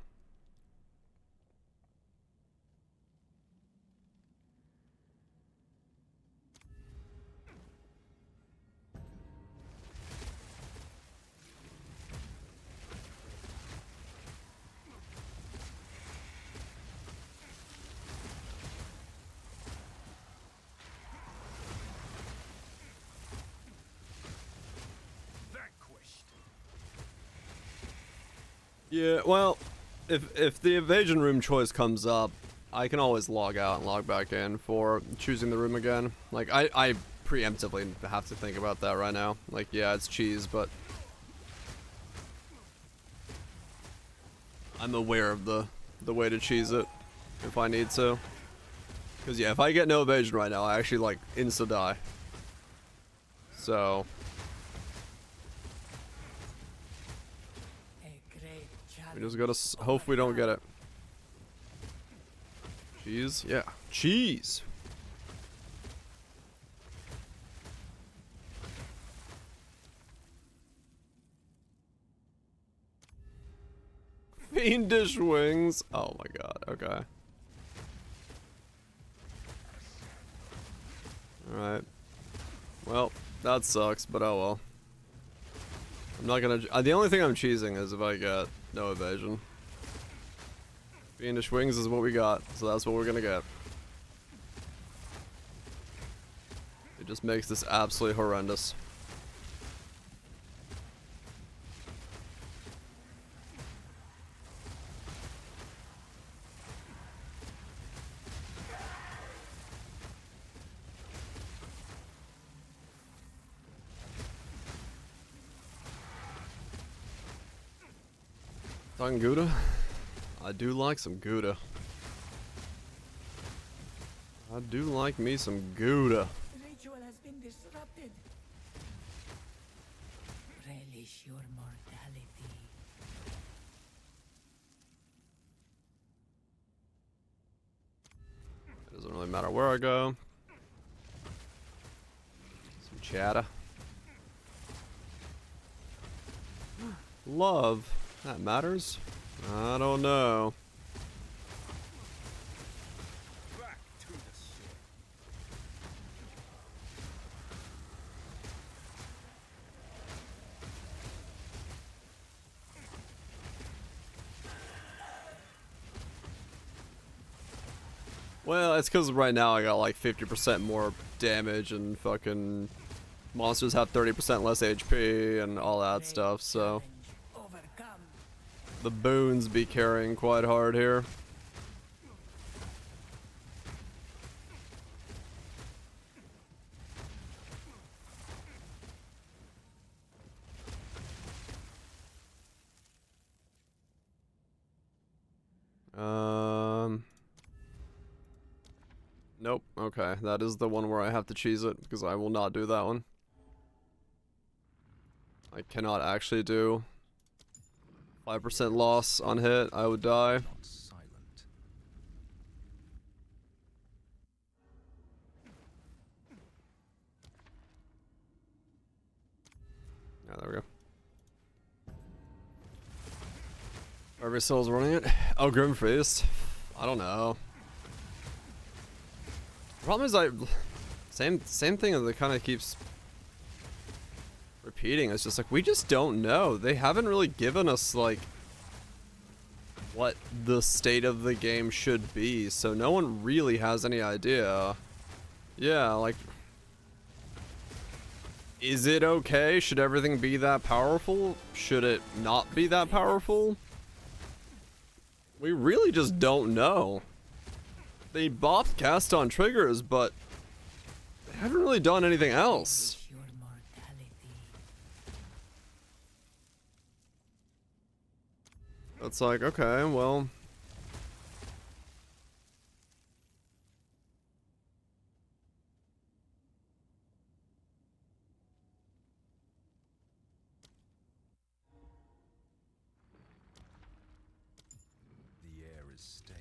Yeah, well, if the evasion room choice comes up, I can always log out and log back in for choosing the room again. Like, I preemptively have to think about that right now. Like, yeah, it's cheese, but I'm aware of the way to cheese it if I need to. Because, yeah, if I get no evasion right now, I actually, like, insta-die. So we just gotta hope we don't get it. Cheese? Yeah. Cheese! Fiendish wings. Oh my god, okay. Alright. Well, that sucks, but oh well. I'm not gonna... the only thing I'm cheesing is if I get no evasion. Fiendish wings is what we got, so that's what we're gonna get. It just makes this absolutely horrendous. Talking Gouda? I do like some Gouda. I do like me some Gouda. The ritual has been disrupted. Relish your mortality. It doesn't really matter where I go. Some chatter. Love. That matters? I don't know. Back to the ship. Well, it's because right now I got like 50% more damage and fucking monsters have 30% less HP and all that stuff, so the boons be carrying quite hard here. Nope. Okay, that is the one where I have to cheese it because I will not do that one. I cannot actually do 5% loss on hit. I would die. Yeah, there we go. Every soul's running it. Oh, Grim Feast. I don't know. Problem is, same thing that kind of keeps repeating. It's just like we just don't know. They haven't really given us like what the state of the game should be, so no one really has any idea. Yeah, like, is it okay? Should everything be that powerful? Should it not be that powerful? We really just don't know. They bopped cast on triggers, but they haven't really done anything else. It's like, okay, well. The air is stale,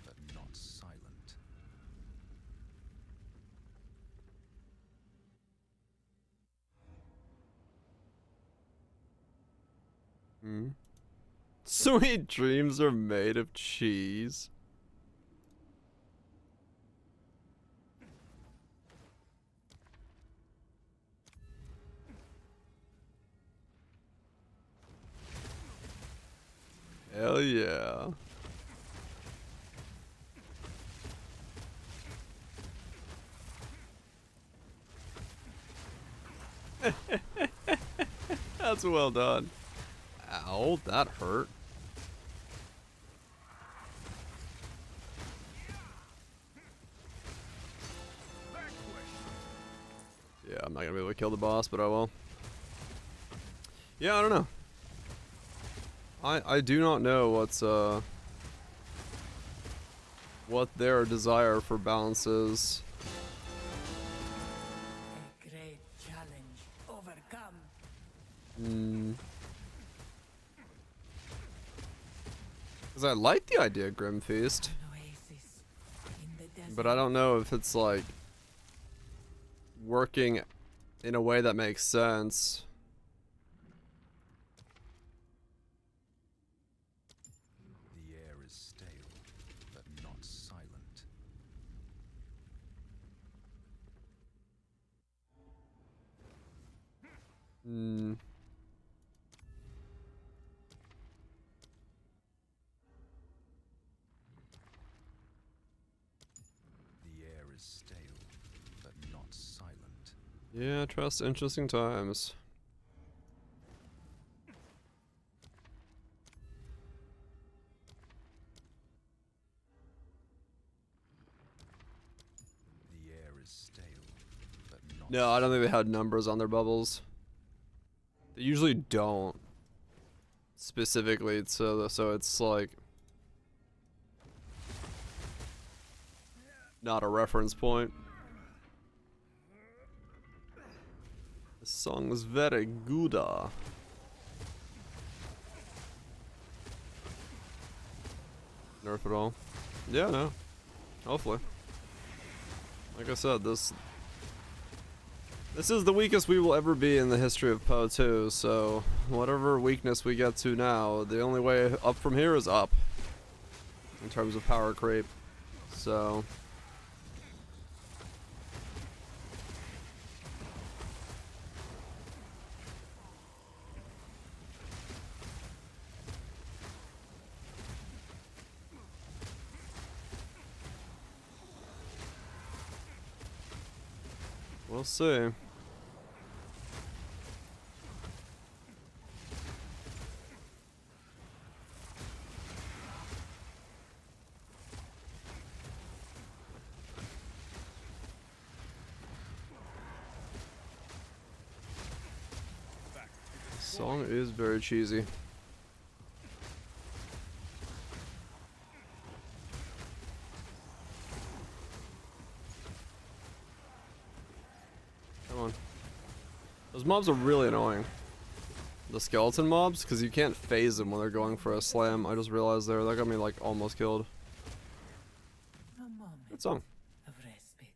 but not silent. Hmm. Sweet dreams are made of cheese. Hell yeah. That's well done. Ow, that hurt. not gonna be able to kill the boss, but I will. Yeah, I don't know. I do not know what their desire for balance is. A great challenge overcome. Because I like the idea of Grim Feast, An oasis in the desert. but I don't know if it's like working in a way that makes sense. The air is stale, but not silent. The air is stale, but not silent. Yeah, trust interesting times. The air is stale, but not No, I don't think they had numbers on their bubbles. They usually don't. Specifically, so it's like not a reference point. This song is very good. Nerf it all. Yeah, no. Hopefully. Like I said, this is the weakest we will ever be in the history of Poe 2, so whatever weakness we get to now, the only way up from here is up. In terms of power creep. So we'll see. Song is very cheesy. Come on. Those mobs are really annoying. The skeleton mobs, because you can't phase them when they're going for a slam. I just realized there. That got me like almost killed. A moment Good song. of respite.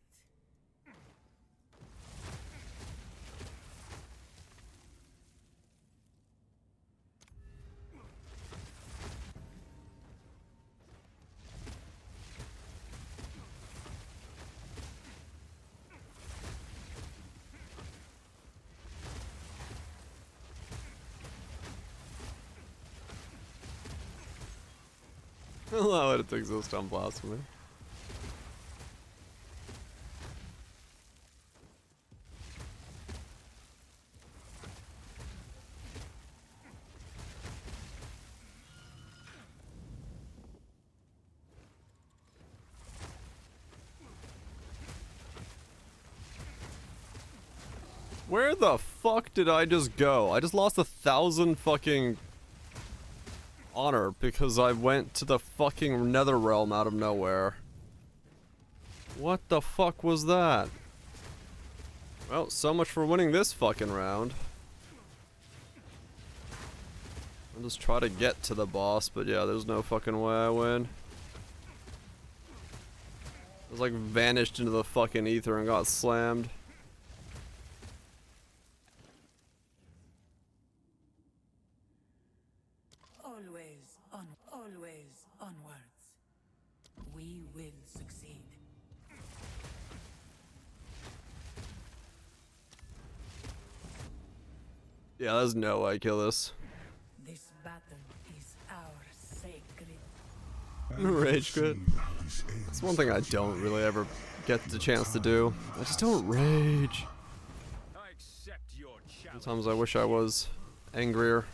Allow it to exist on Blasphemy. Where the fuck did I just go? I just lost 1,000 fucking honor because I went to the fucking nether realm out of nowhere. What the fuck was that? Well, so much for winning this fucking round. I'll just try to get to the boss, but yeah, there's no fucking way I win. I was like vanished into the fucking ether and got slammed. Always onwards. We will succeed. Yeah, there's no way I kill this. This battle is our sacred. Rage quit. That's one thing I don't really ever get the chance to do. I just don't rage. I accept your challenge. Sometimes I wish I was angrier.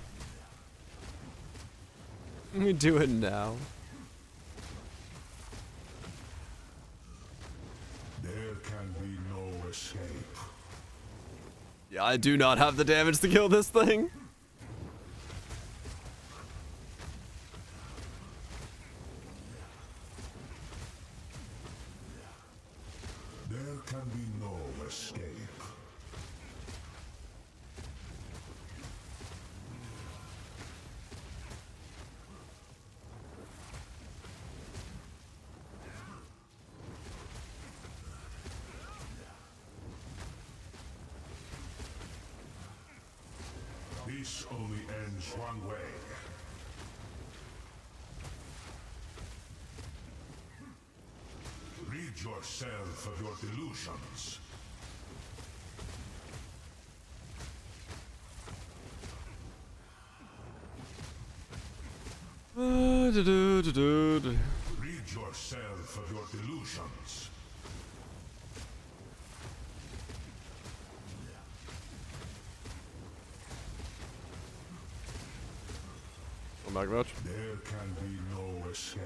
Let me do it now. There can be no escape. Yeah, I do not have the damage to kill this thing. There can be no escape. This only ends one way. Rid yourself of your delusions. Rid yourself of your delusions. Come back, Roach. There can be no escape.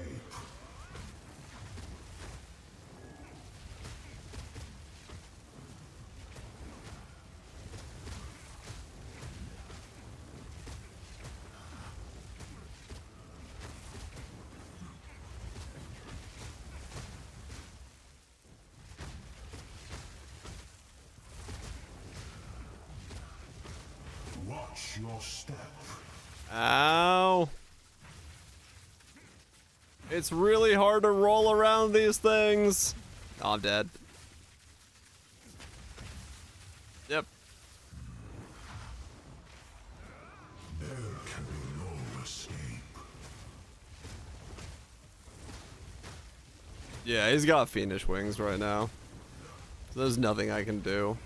Watch your step. Ow. It's really hard to roll around these things. Oh, I'm dead. Yep. There can be no escape. Yeah, he's got fiendish wings right now. So there's nothing I can do.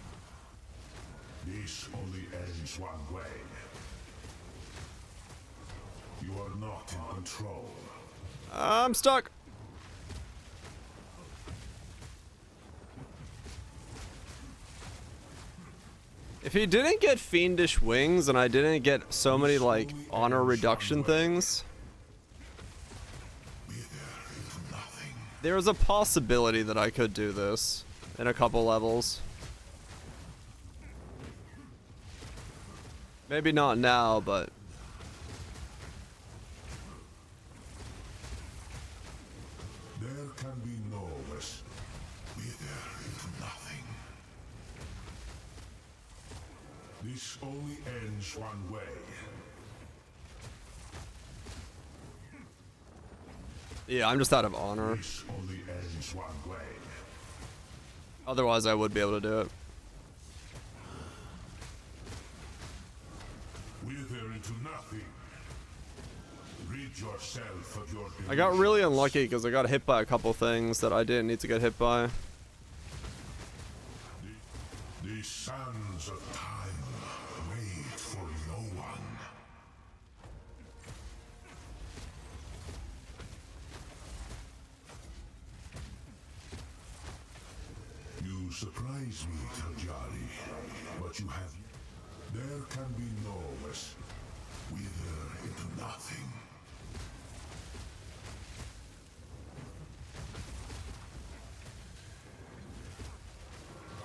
This only ends one way. You are not in control. I'm stuck. If he didn't get fiendish wings and I didn't get so many like honor reduction things, there was a possibility that I could do this in a couple levels. Maybe not now, but There can be no escape. Wither into nothing. This only ends one way. yeah, I'm just out of honor. This only ends one way. Otherwise, I would be able to do it. Wither into nothing. Rid yourself of your I got delusions. really unlucky because I got hit by a couple things that I didn't need to get hit by. The sands of time wait for no one. You surprise me, Tajari, but you have... There can be no escape. Wither into nothing.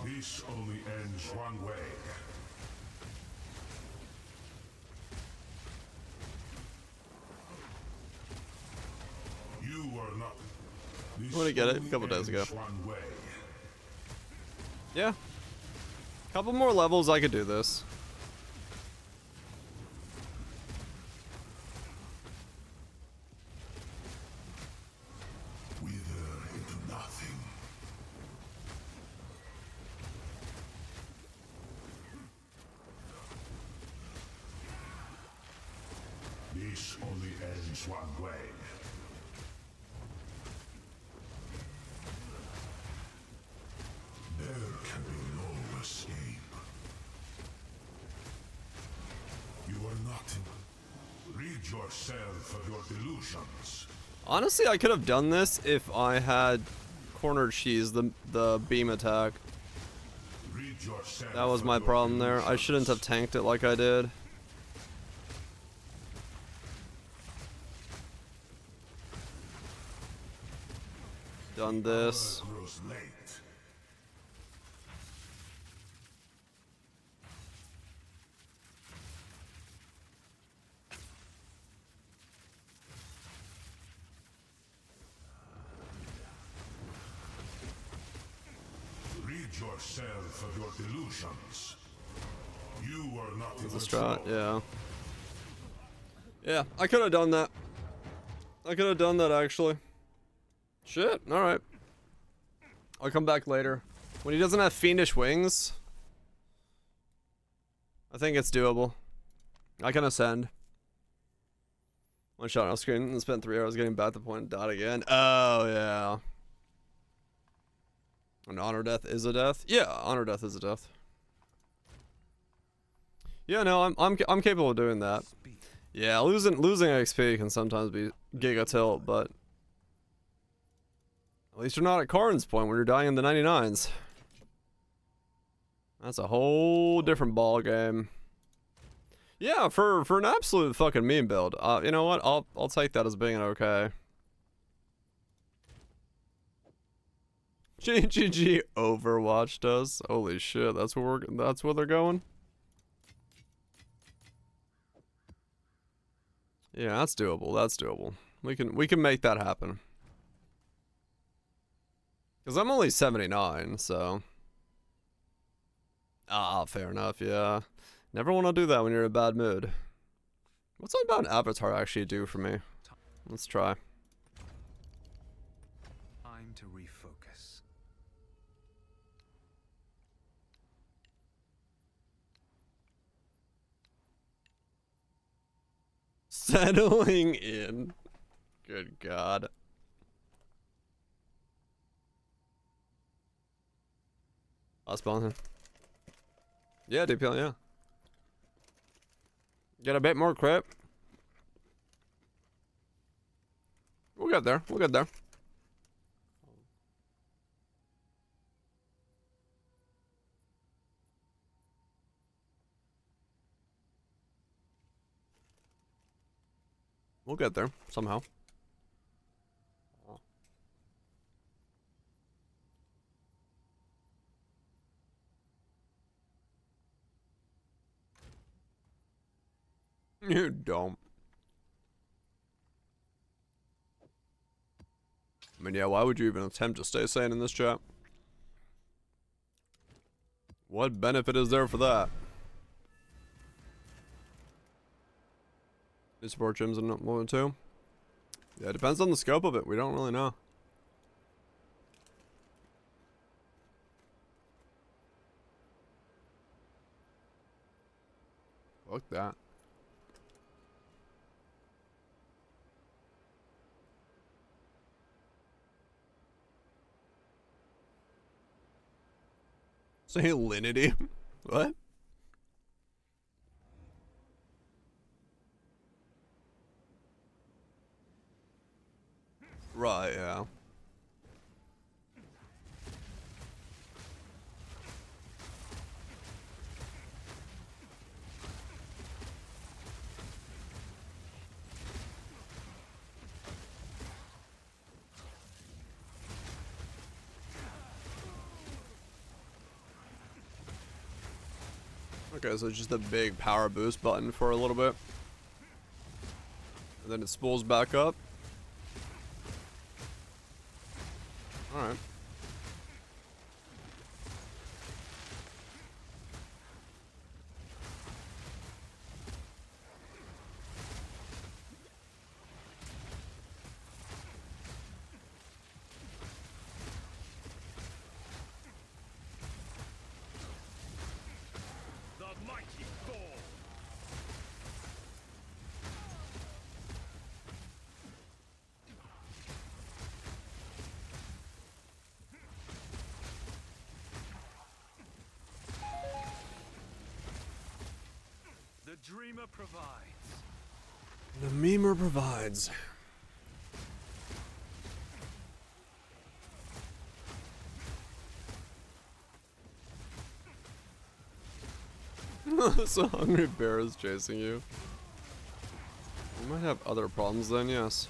This only ends one way. You are not. I'm gonna get it a couple days ago. One way. Yeah. Couple more levels, I could do this. Wither into nothing. This only ends one way. There can be no escape. You are not in... Rid yourself of your delusions. Honestly, I could have done this if I had cornered cheese, the beam attack. Rid yourself That was of my your problem there. I delusions. shouldn't have tanked it like I did. Done this. Grows late. yourself of your delusions. You are not in It's a control. strat, yeah. Yeah, I could have done that. I could have done that, actually. Shit, alright. I'll come back later. When he doesn't have fiendish wings, I think it's doable. I can ascend. One shot off screen and spent 3 hours getting back to point and dot again. Oh, yeah. An honor death is a death? Yeah, honor death is a death. Yeah, no, I'm capable of doing that. Yeah, losing XP can sometimes be giga tilt, but at least you're not at Karn's point when you're dying in the 99s. That's a whole different ball game. Yeah, for an absolute fucking meme build. You know what? I'll take that as being okay. GGG Overwatch does. Holy shit, that's where they're going. Yeah, that's doable. That's doable. We can make that happen. Cause I'm only 79, so. Ah, fair enough. Yeah, never want to do that when you're in a bad mood. What's Unbound Avatar actually do for me? Let's try. Time to refocus. Settling in. Good God. I'll spawn him. Yeah, DPL, yeah. Get a bit more crit. We'll get there. We'll get there. We'll get there somehow. You don't. I mean, yeah, why would you even attempt to stay sane in this chat? What benefit is there for that? New support gyms in 1 and 2? Yeah, it depends on the scope of it. We don't really know. Fuck that. Salinity? What? Right, yeah. Okay, so just a big power boost button for a little bit. And then it spools back up. Alright. The dreamer provides. The memer provides. So hungry bear is chasing you. You might have other problems then, yes.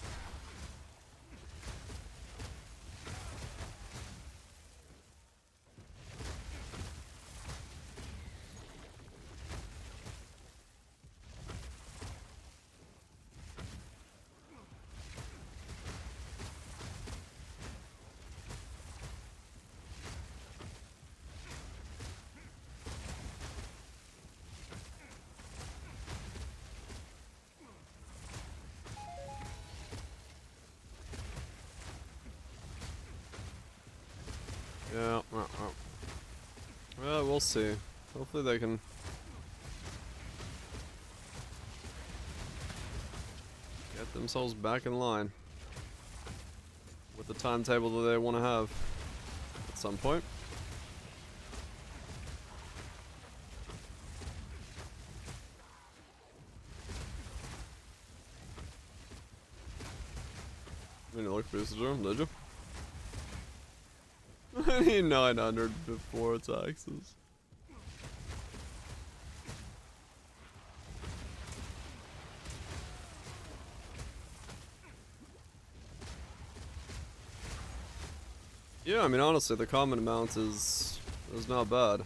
we'll see. Hopefully they can get themselves back in line with the timetable that they want to have at some point. I mean, look, boosted him, did you? I need 900 before taxes. Yeah, I mean, honestly, the common amount is not bad.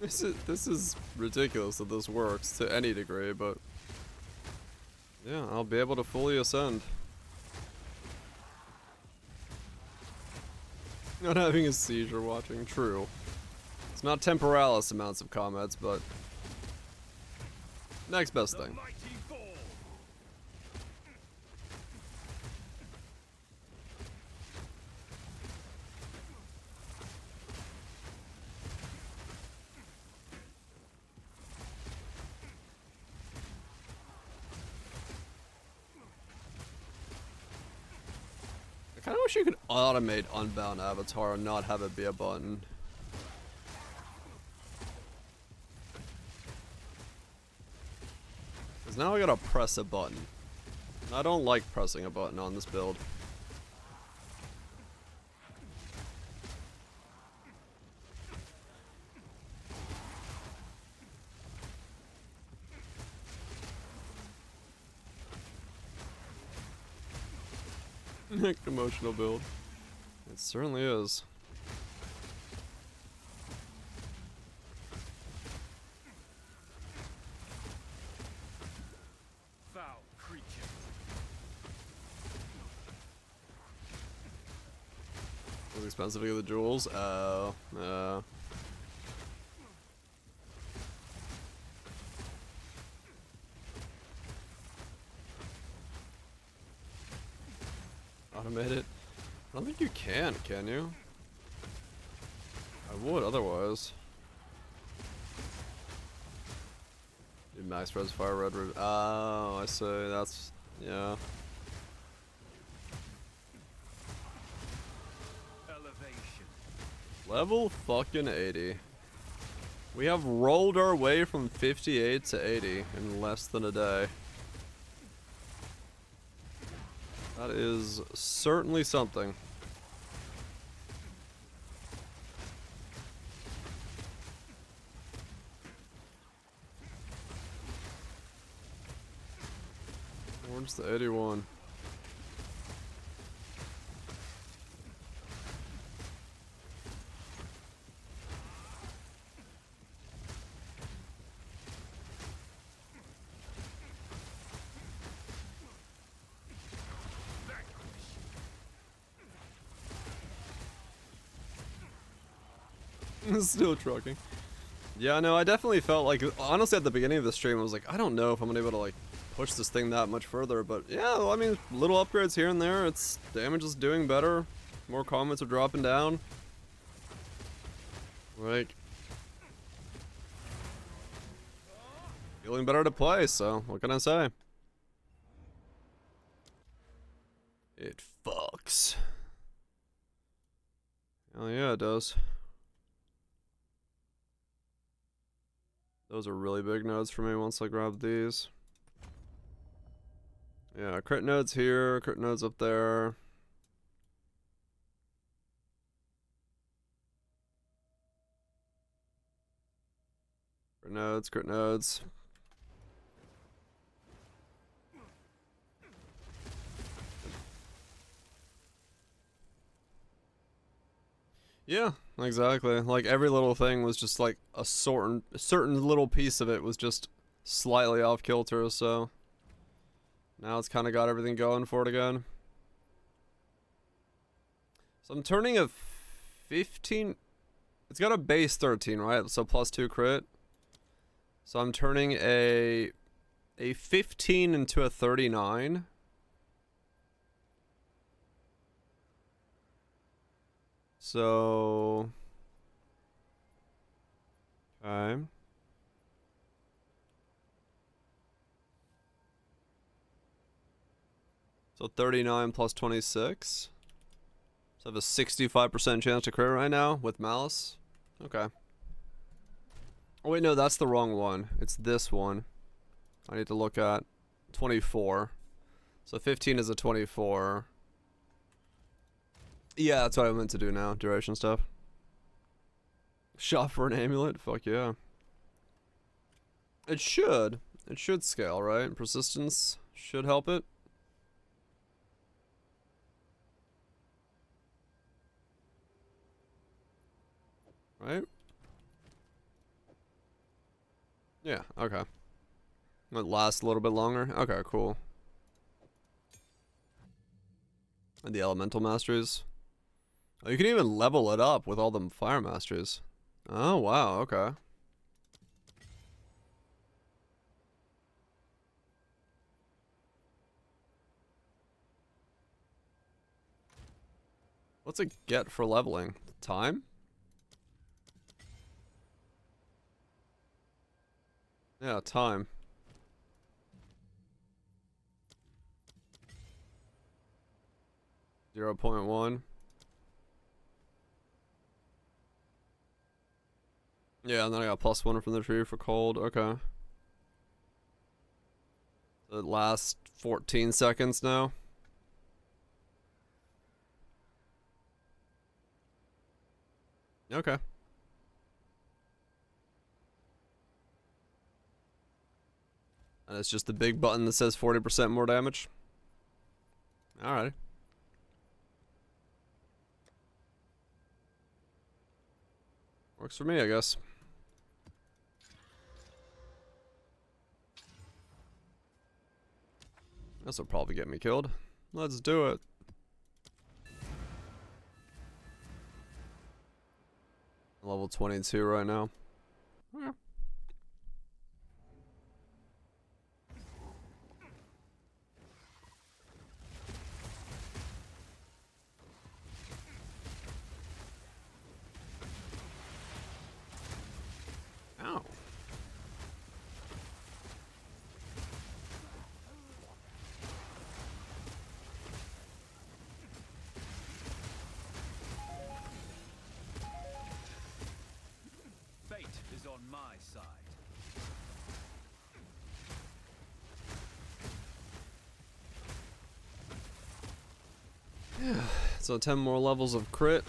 This is ridiculous that this works to any degree, but yeah, I'll be able to fully ascend. Not having a seizure watching, true. It's not temporalis amounts of comments, but next best thing. I kinda wish you could automate Unbound Avatar and not have it be a button. Cause now I gotta press a button. And I don't like pressing a button on this build. Emotional build. It certainly is. Foul creature. It was expensive to get the jewels. Oh, automate it. I don't think you can you? I would otherwise. Dude, max res fire red. Oh, I see. That's yeah. Elevation. Level fucking 80. We have rolled our way from 58 to 80 in less than a day. That is certainly something. Where's the 81? Still trucking. Yeah, no, I definitely felt like, honestly, at the beginning of the stream, I was like, I don't know if I'm gonna be able to, like, push this thing that much further, but yeah, well, I mean, little upgrades here and there, its damage is doing better, more comments are dropping down. Like, feeling better to play, so, what can I say? It fucks. Hell yeah, it does. Those are really big nodes for me once I grab these. Yeah, crit nodes here, crit nodes up there. Crit nodes, crit nodes. Yeah, exactly. Like every little thing was just like a certain little piece of it was just slightly off kilter, so now it's kind of got everything going for it again. So I'm turning a 15. It's got a base 13, right? So +2 crit. So I'm turning a A 15 into a 39. So... Okay. So 39 plus 26. So I have a 65% chance to crit right now with Malice. Okay. Oh wait, no, that's the wrong one. It's this one. I need to look at 24. So 15 is a 24. Yeah, that's what I meant to do now. Duration stuff. Shop for an amulet? Fuck yeah. It should. It should scale, right? Persistence should help it. Right? Yeah, okay. Might last a little bit longer. Okay, cool. And the elemental masteries. Oh, you can even level it up with all the fire masteries. Oh, wow, okay. What's it get for leveling? Time? Yeah, time. .1. Yeah, and then I got +1 from the tree for cold. Okay. It lasts 14 seconds now. Okay. And it's just the big button that says 40% more damage. Alright. Works for me, I guess. This will probably get me killed. Let's do it. Level 22 right now. Yeah. Ow. Fate is on my side. Yeah, so 10 more levels of crit.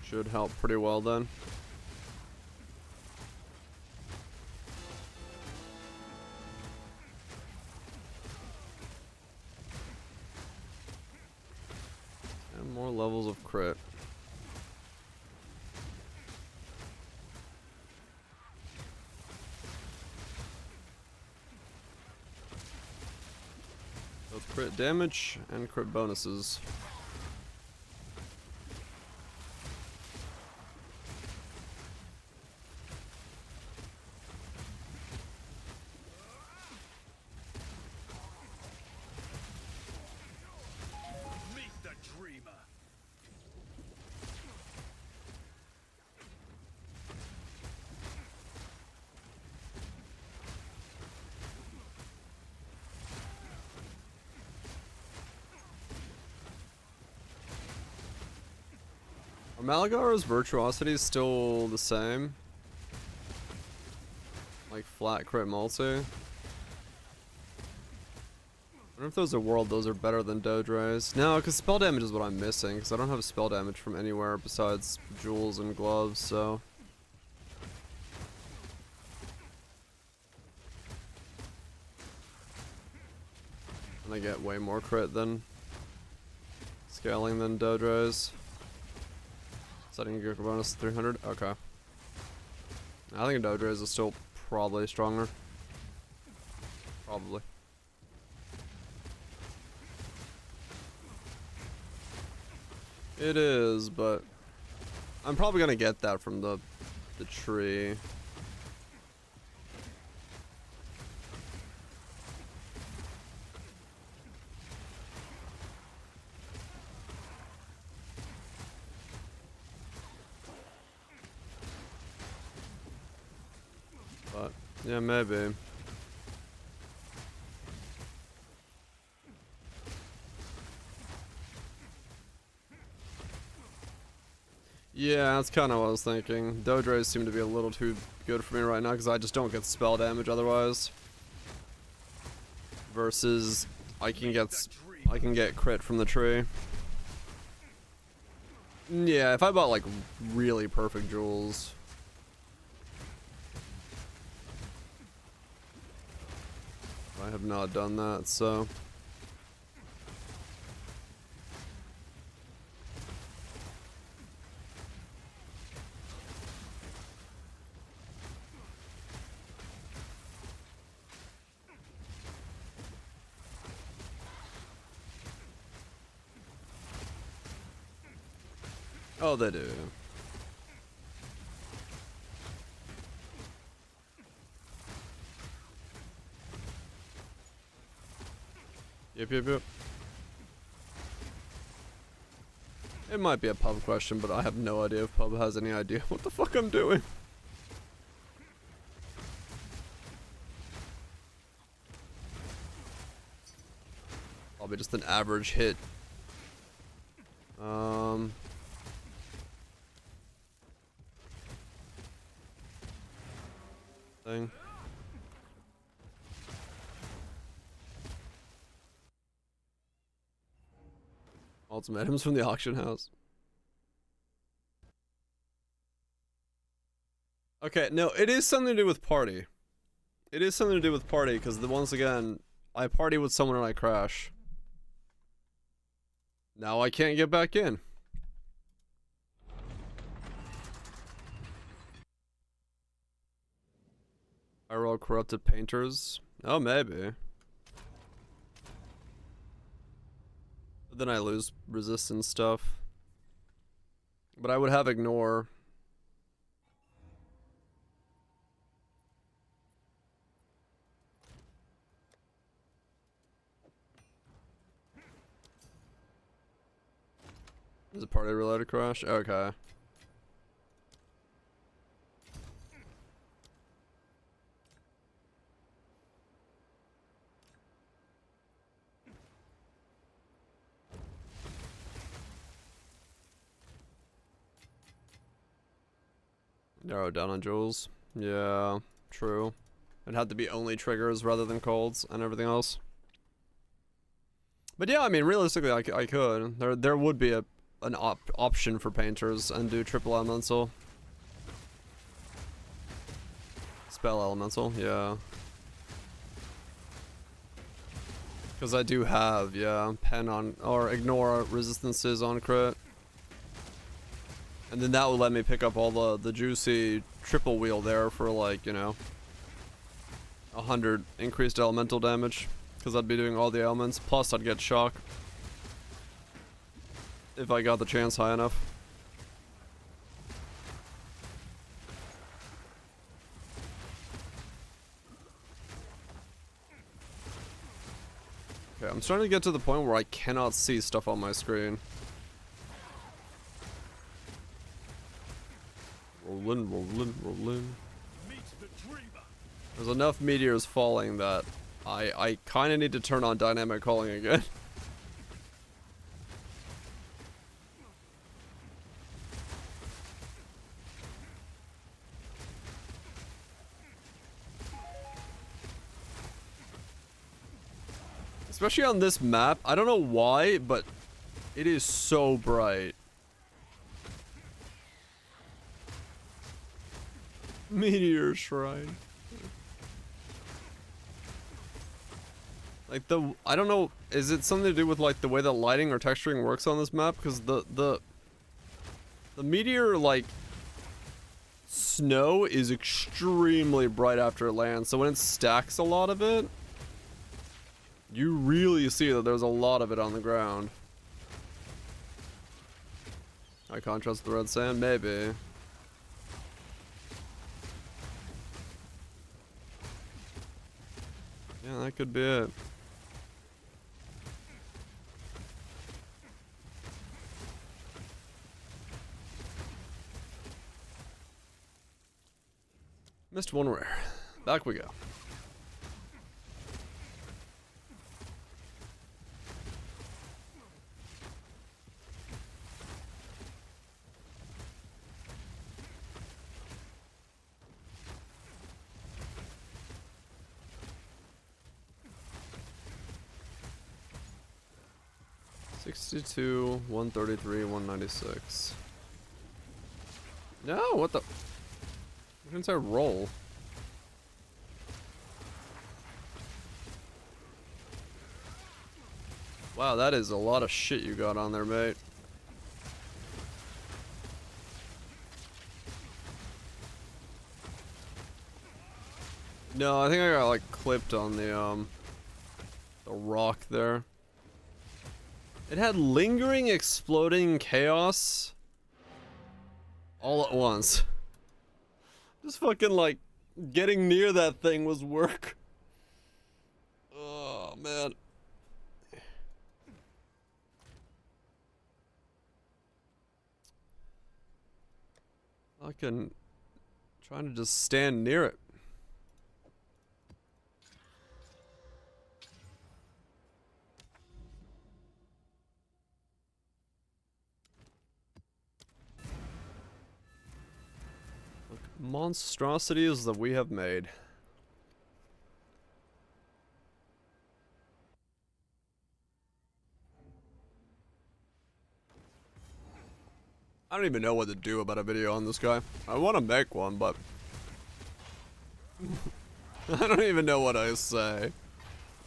Should help pretty well then. And more levels of crit. Both crit damage and crit bonuses. Meet the dreamer. Are Malagara's virtuosity still the same? Like flat crit multi? I wonder if those are world, those are better than Dodre's. No, because spell damage is what I'm missing, because I don't have spell damage from anywhere besides jewels and gloves, so... And I get way more crit than... scaling than Dodre's. Setting your bonus to 300? Okay. I think Dodre's is still probably stronger. Probably. It is, but I'm probably gonna get that from the tree. Yeah, maybe. Yeah, that's kind of what I was thinking. Dodres seem to be a little too good for me right now because I just don't get spell damage otherwise. Versus, I can get crit from the tree. Yeah, if I bought like really perfect jewels. I have not done that, so. Oh, they do. Yep. It might be a pub question, but I have no idea if pub has any idea what the fuck I'm doing. Probably just an average hit. Thing. Ultimatums from the auction house. Okay, no, it is something to do with party. It is something to do with party, because once again, I party with someone and I crash. Now I can't get back in. I roll corrupted painters. Oh, maybe. But then I lose resistance stuff. But I would have ignore. Is a party related crash? Okay. Narrow down on jewels. Yeah, true. It'd have to be only triggers rather than colds and everything else. But yeah, I mean, realistically, I could. There would be an option for painters and do triple elemental. Spell elemental, yeah. Because I do have, yeah, pen on, or ignore resistances on crit. And then that would let me pick up all the juicy triple wheel there for like, you know, 100 increased elemental damage. Because I'd be doing all the elements, plus I'd get shock. If I got the chance high enough. Okay, I'm starting to get to the point where I cannot see stuff on my screen. Rolling. There's enough meteors falling that I kind of need to turn on dynamic calling again. Especially on this map. I don't know why, but it is so bright. Meteor Shrine. Like I don't know, is it something to do with like the way that lighting or texturing works on this map? Because the meteor, like, snow is extremely bright after it lands, so when it stacks a lot of it, you really see that there's a lot of it on the ground. High contrast with the red sand? Maybe. Yeah, that could be it. Missed one rare. back we go. $62, $133, $196. No, what the? I didn't say roll. Wow, that is a lot of shit you got on there, mate. No, I think I got like clipped on the rock there. It had lingering exploding chaos all at once. Just fucking like getting near that thing was work. Oh man. Fucking trying to just stand near it. Look, monstrosities that we have made. I don't even know what to do about a video on this guy. I want to make one, but I don't even know what I say.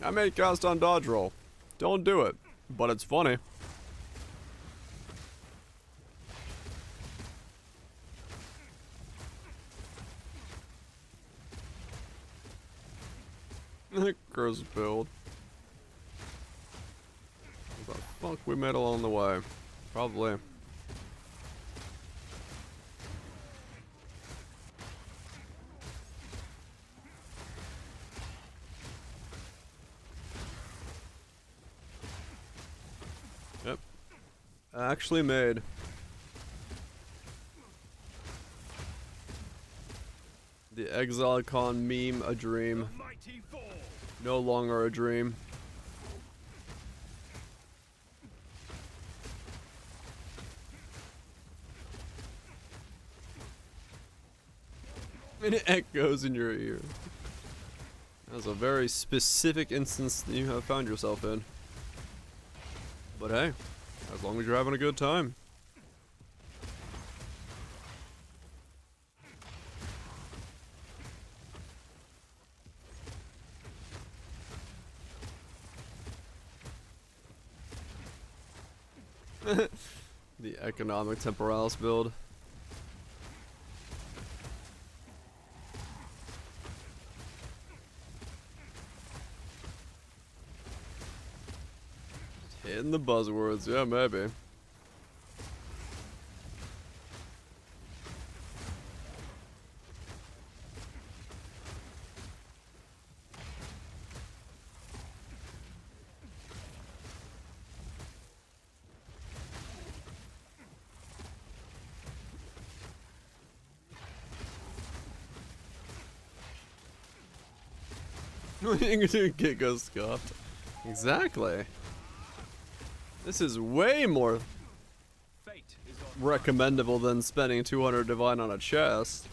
I made cast on dodge roll. Don't do it, but it's funny. Gross build. What the fuck we made along the way? Probably. Yep. Actually made. The ExileCon meme a dream. No longer a dream. And it echoes in your ear. That's a very specific instance that you have found yourself in. But hey, as long as you're having a good time. The economic temporalis build. Hitting the buzzwords, yeah, maybe. Get go scuffed. Exactly. This is way more recommendable than spending 200 divine on a chest.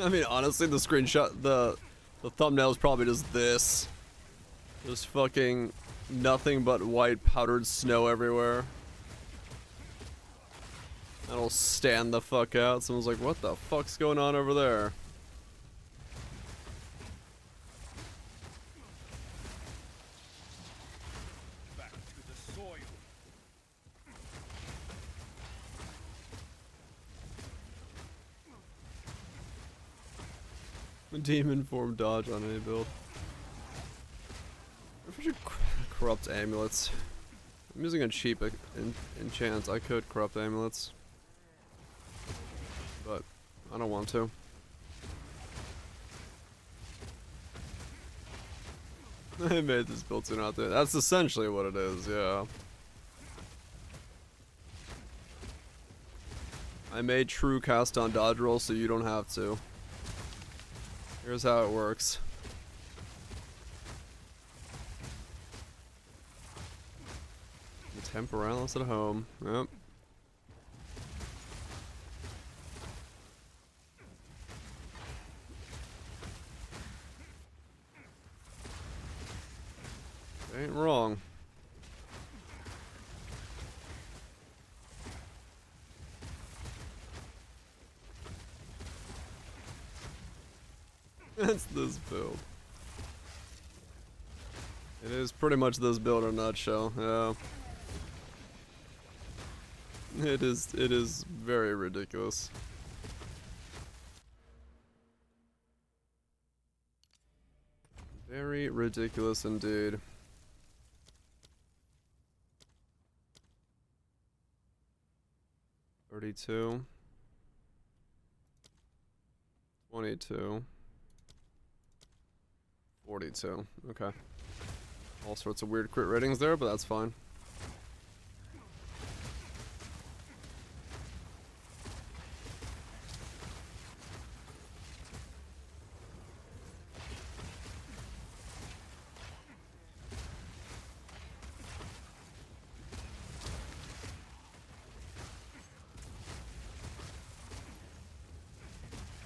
I mean, honestly, the screenshot, the thumbnail is probably just this. Just fucking nothing but white powdered snow everywhere. That'll stand the fuck out. Someone's like, what the fuck's going on over there? Back to the soil. Demon form dodge on any build. If I should corrupt amulets. I'm using a cheap enchant. I could corrupt amulets, but I don't want to. I made this build to not there. That's essentially what it is, yeah. I made true cast on dodge roll so you don't have to. Here's how it works. Temporalis at home. Yep. Ain't wrong. That's this build. It is pretty much this build in a nutshell, yeah. It is very ridiculous. Very ridiculous indeed. $32. $22. $42. Okay. All sorts of weird crit ratings there, but that's fine.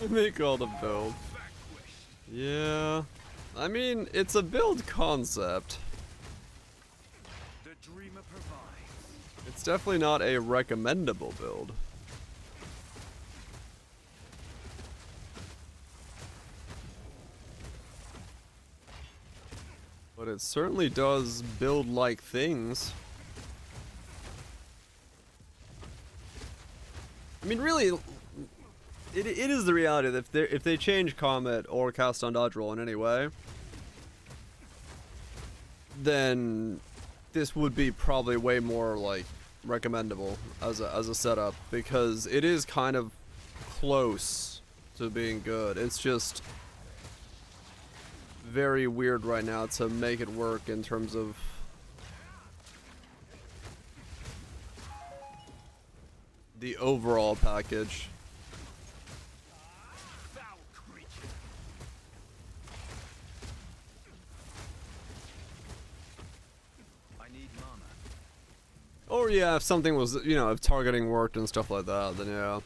Make all the build. Yeah. I mean, it's a build concept. The dreamer provides. It's definitely not a recommendable build. But it certainly does build like things. I mean, really, it is the reality that if they change Comet or cast on dodge roll in any way, then this would be probably way more like recommendable as a setup, because it is kind of close to being good. It's just very weird right now to make it work in terms of the overall package. Or yeah, if something was, you know, if targeting worked and stuff like that, then yeah.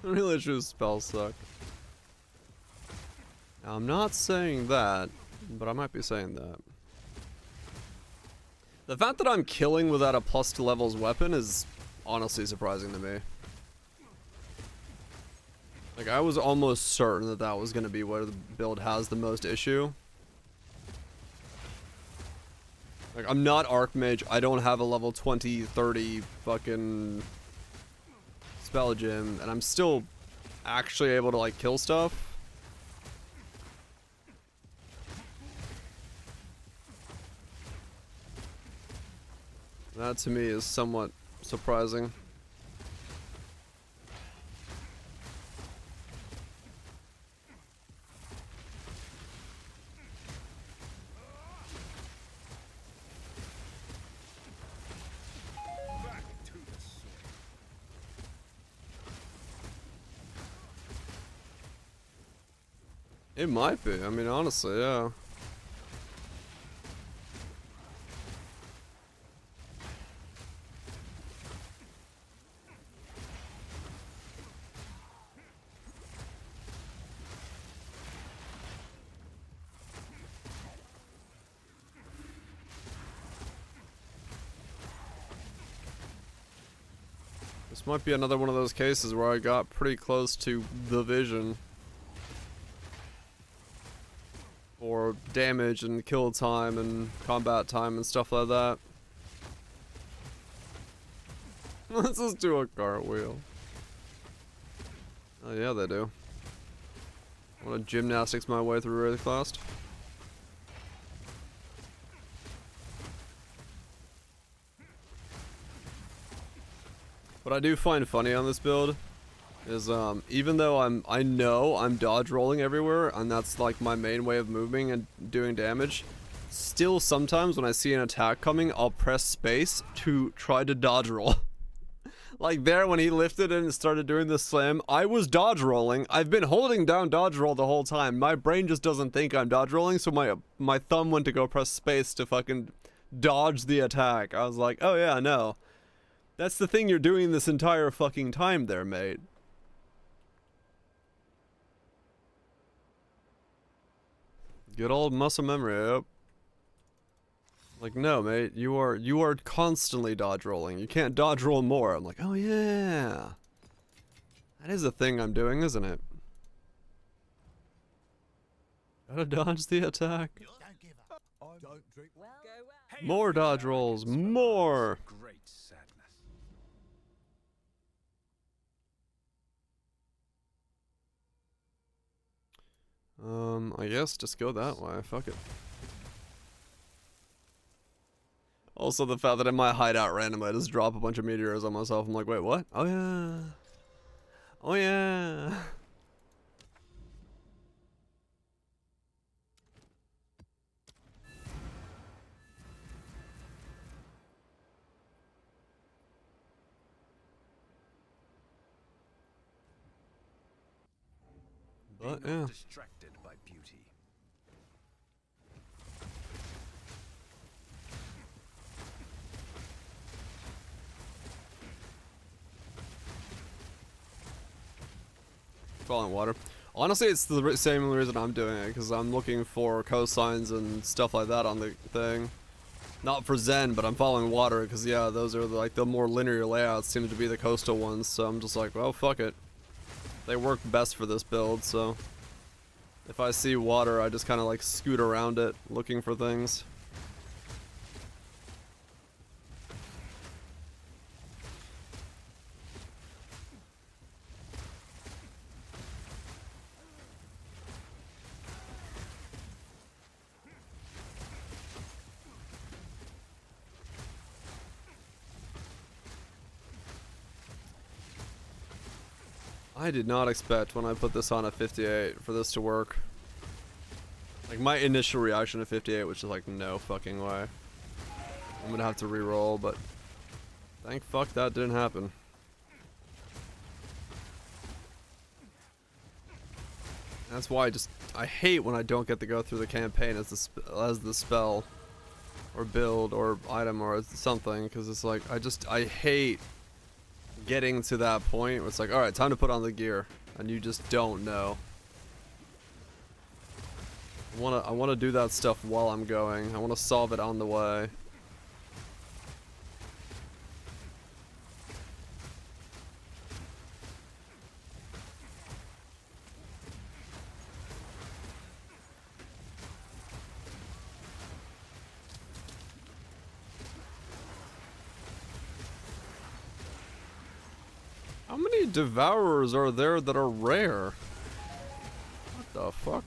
Really true spells suck. Now, I'm not saying that, but I might be saying that. The fact that I'm killing without a +2 levels weapon is honestly surprising to me. Like, I was almost certain that that was going to be where the build has the most issue. Like, I'm not Archmage, I don't have a level 20, 30 fucking spell gem, and I'm still actually able to, like, kill stuff. That to me is somewhat surprising. It might be. I mean, honestly, yeah. This might be another one of those cases where I got pretty close to the vision. For damage and kill time and combat time and stuff like that. Let's just do a cartwheel. Oh yeah, they do. I want to gymnastics my way through Wraithclast. What I do find funny on this build is even though I know I'm dodge rolling everywhere and that's like my main way of moving and doing damage, still sometimes when I see an attack coming, I'll press space to try to dodge roll. Like there when he lifted it and started doing the slam, I was dodge rolling. I've been holding down dodge roll the whole time. My brain just doesn't think I'm dodge rolling, so my thumb went to go press space to fucking dodge the attack. I was like, oh yeah, no. That's the thing you're doing this entire fucking time there, mate. Good old muscle memory, yep. Like, no, mate, you are constantly dodge rolling. You can't dodge roll more. I'm like, oh yeah. That is a thing I'm doing, isn't it? Gotta dodge the attack. More dodge rolls, more. Great sadness. I guess just go that way. Fuck it. Also, the fact that in my hideout randomly I just drop a bunch of meteors on myself. I'm like, wait, what? Oh yeah. Oh yeah. But yeah. Distracted by beauty. Falling water. Honestly, it's the same reason I'm doing it, because I'm looking for coastlines and stuff like that on the thing. Not for Zen, but I'm following water, because yeah, those are like the more linear layouts seem to be the coastal ones, so I'm just like, well, fuck it. They work best for this build, so if I see water, I just kind of like scoot around it, looking for things. I did not expect when I put this on at 58 for this to work. Like my initial reaction to 58 was just like, no fucking way. I'm gonna have to re-roll, but thank fuck that didn't happen. That's why I hate when I don't get to go through the campaign as the spell or build or item or something, because it's like I hate getting to that point where it's like, alright, time to put on the gear, and you just don't know. I wanna do that stuff while I'm going. I wanna solve it on the way. How many devourers are there that are rare? What the fuck?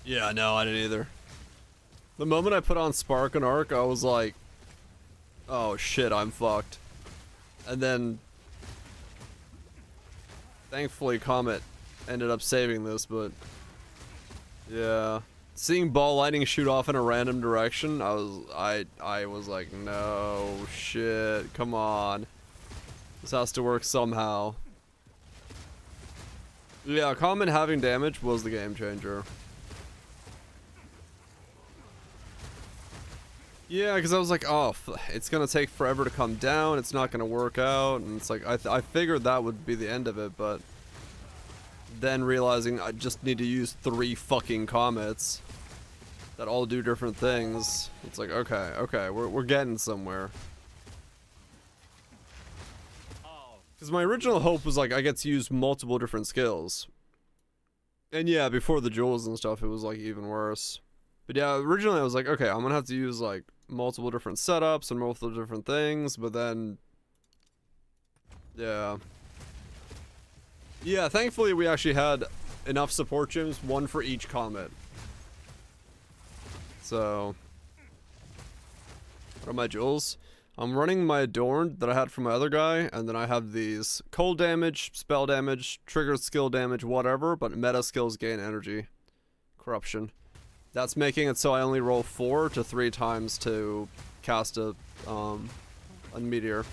Yeah, no, I didn't either. The moment I put on Spark and Arc, I was like, oh shit, I'm fucked. And then thankfully Comet ended up saving this, but yeah, seeing ball lightning shoot off in a random direction, I was like, no shit, come on, this has to work somehow. Yeah, Comet having damage was the game changer. Yeah, because I was like, oh, it's gonna take forever to come down, it's not gonna work out, and it's like I figured that would be the end of it, but then realizing I just need to use 3 fucking comets that all do different things. It's like, okay, we're getting somewhere. Because my original hope was like I get to use multiple different skills. And yeah, before the jewels and stuff, it was like even worse. But yeah, originally I was like, okay, I'm gonna have to use like multiple different setups and multiple different things, but then yeah. Yeah, thankfully we actually had enough support gems, one for each comet. So, what are my jewels? I'm running my Adorned that I had from my other guy, and then I have these cold damage, spell damage, trigger skill damage, whatever, but meta skills gain energy. Corruption. That's making it so I only roll 4 to 3 times to cast a meteor.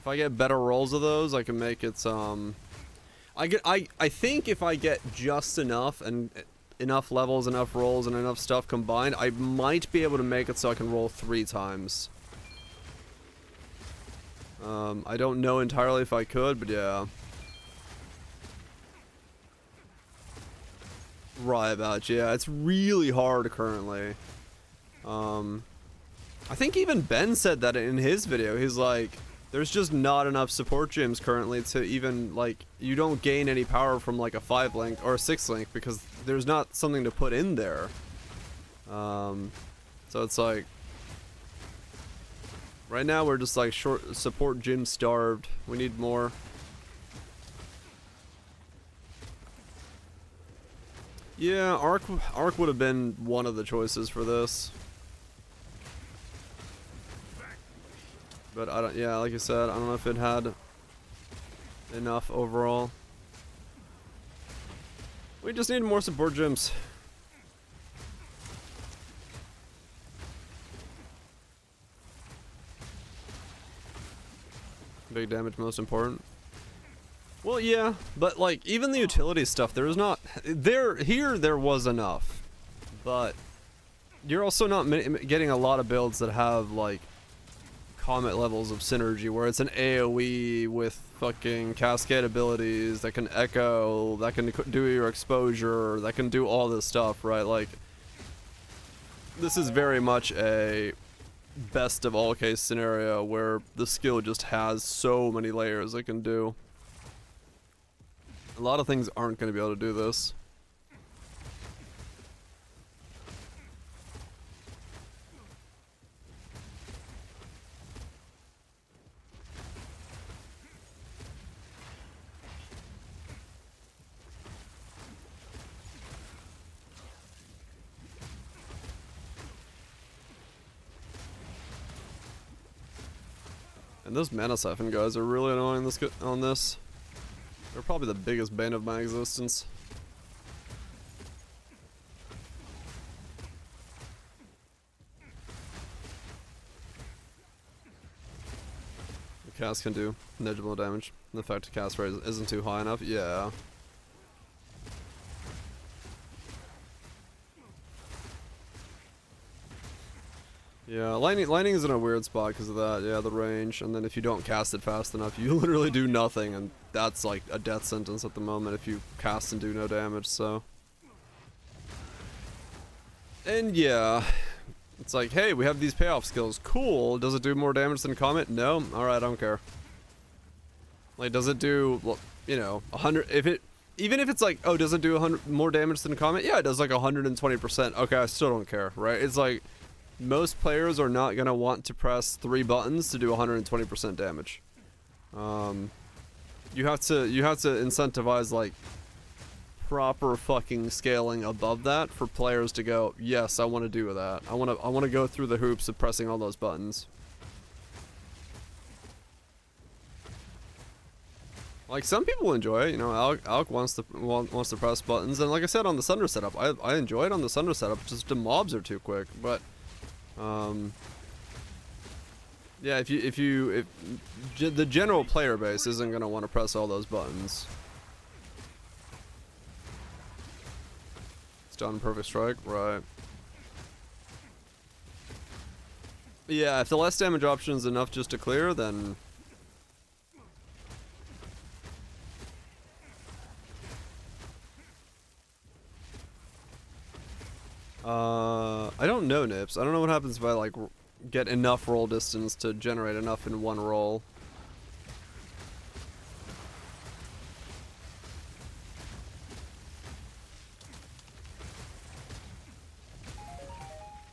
If I get better rolls of those, I can make it I think if I get just enough and enough levels, enough rolls, and enough stuff combined, I might be able to make it so I can roll 3 times. I don't know entirely if I could, but yeah. Right about, yeah, it's really hard currently. I think even Ben said that in his video. He's like, there's just not enough support gems currently to even, like, you don't gain any power from like a 5 link or a 6 link because there's not something to put in there. So it's like, right now we're just like short support gem starved. We need more. Yeah, Arc would have been one of the choices for this. But I don't, yeah, like I said, I don't know if it had enough overall. We just need more support gems. Big damage most important. Well, yeah, but like even the utility stuff, there was enough, but you're also not getting a lot of builds that have like comet levels of synergy where it's an AoE with fucking cascade abilities that can echo, that can do your exposure, that can do all this stuff, right? Like, this is very much a best of all case scenario where the skill just has so many layers it can do. A lot of things aren't going to be able to do this. And those mana siphon guys are really annoying on this. They're probably the biggest bane of my existence. The cast can do negligible damage. The fact the cast rate isn't too high enough. Yeah. Yeah, lightning is in a weird spot because of that. Yeah, the range, and then if you don't cast it fast enough, you literally do nothing, and that's like a death sentence at the moment if you cast and do no damage. So, and yeah, it's like, hey, we have these payoff skills. Cool. Does it do more damage than Comet? No. All right, I don't care. Like, does it do, well, you know, 100? Even if it's like, oh, does it do 100 more damage than Comet? Yeah, it does like 120%. Okay, I still don't care, right? It's like, most players are not gonna want to press 3 buttons to do 120% damage. You have to incentivize like proper fucking scaling above that for players to go, yes, I want to do that. I want to go through the hoops of pressing all those buttons. Like, some people enjoy it, you know. Alec wants to press buttons, and like I said on the Sunder setup, I enjoy it on the Sunder setup. Just the mobs are too quick, but yeah, if the general player base isn't gonna want to press all those buttons. It's done perfect strike, right? Yeah, if the less damage option is enough just to clear, then I don't know, Nips. I don't know what happens if I like get enough roll distance to generate enough in one roll.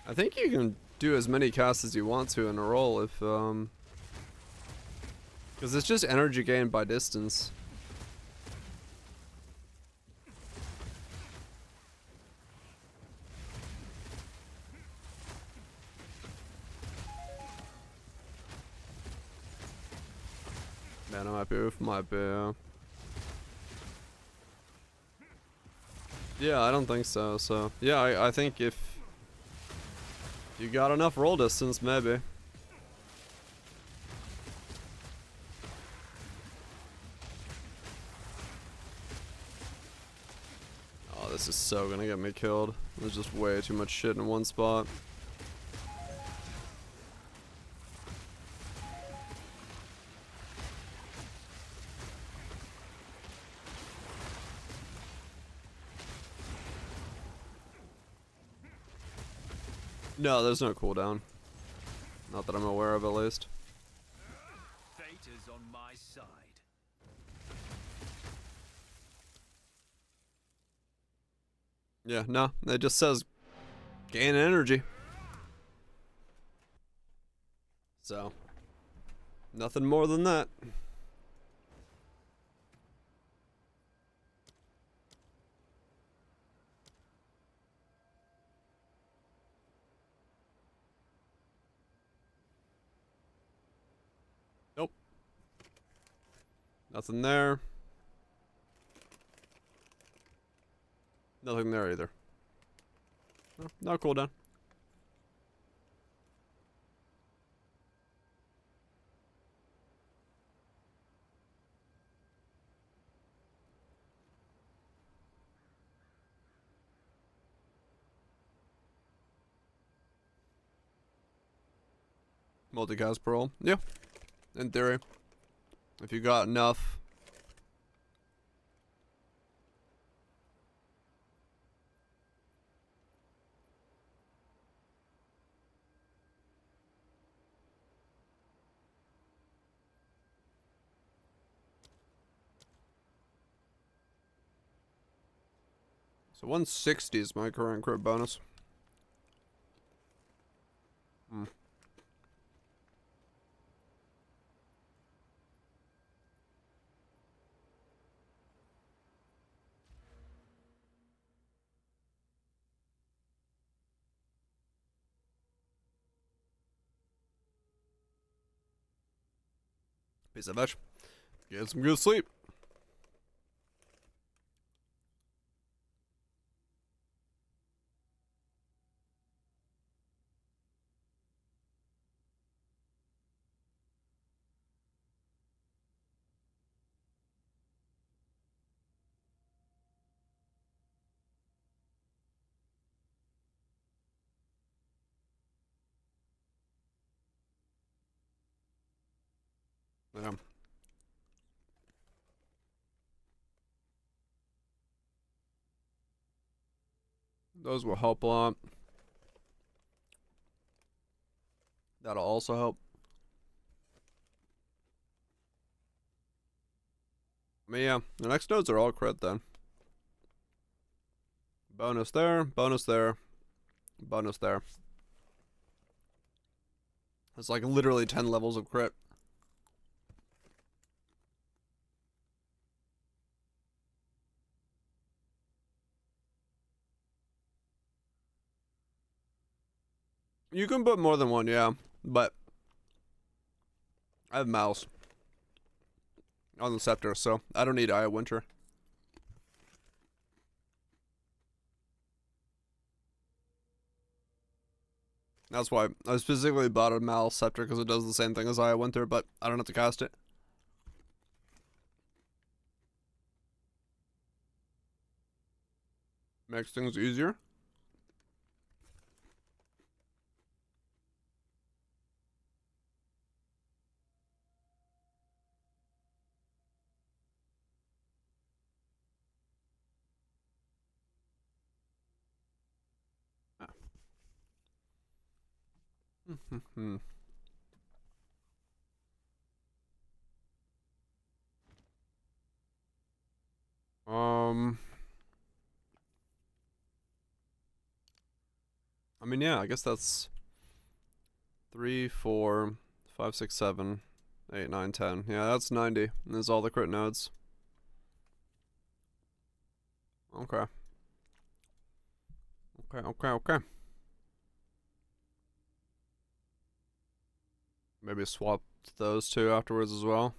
I think you can do as many casts as you want to in a roll if because it's just energy gained by distance. Yeah, no, might be. Might be. Yeah, I don't think so. So yeah, I think if you got enough roll distance, maybe. Oh, this is so gonna get me killed. There's just way too much shit in one spot. No, there's no cooldown. Not that I'm aware of, at least. Fate is on my side. Yeah, no, it just says gain energy. So, nothing more than that. Nope. Nothing there. Nothing there either. No, no cooldown. Multicast parole. Yeah. In theory. If you got enough. So 160 is my current crit bonus. Hmm. Peace out, bitch. Get some good sleep. Yeah. Those will help a lot. That'll also help. I mean, yeah, the next nodes are all crit then. Bonus there, bonus there, bonus there. It's like literally 10 levels of crit. You can put more than one, yeah, but I have mouse on the scepter, so I don't need Eye of Winter. That's why I specifically bought a Mal Scepter, because it does the same thing as Eye of Winter, but I don't have to cast it. Makes things easier. Um, I mean, yeah, I guess that's 3, 4, 5, 6, 7, 8, 9, 10. Yeah, that's 90. And there's all the crit nodes. Okay. Okay. Maybe swap those two afterwards as well.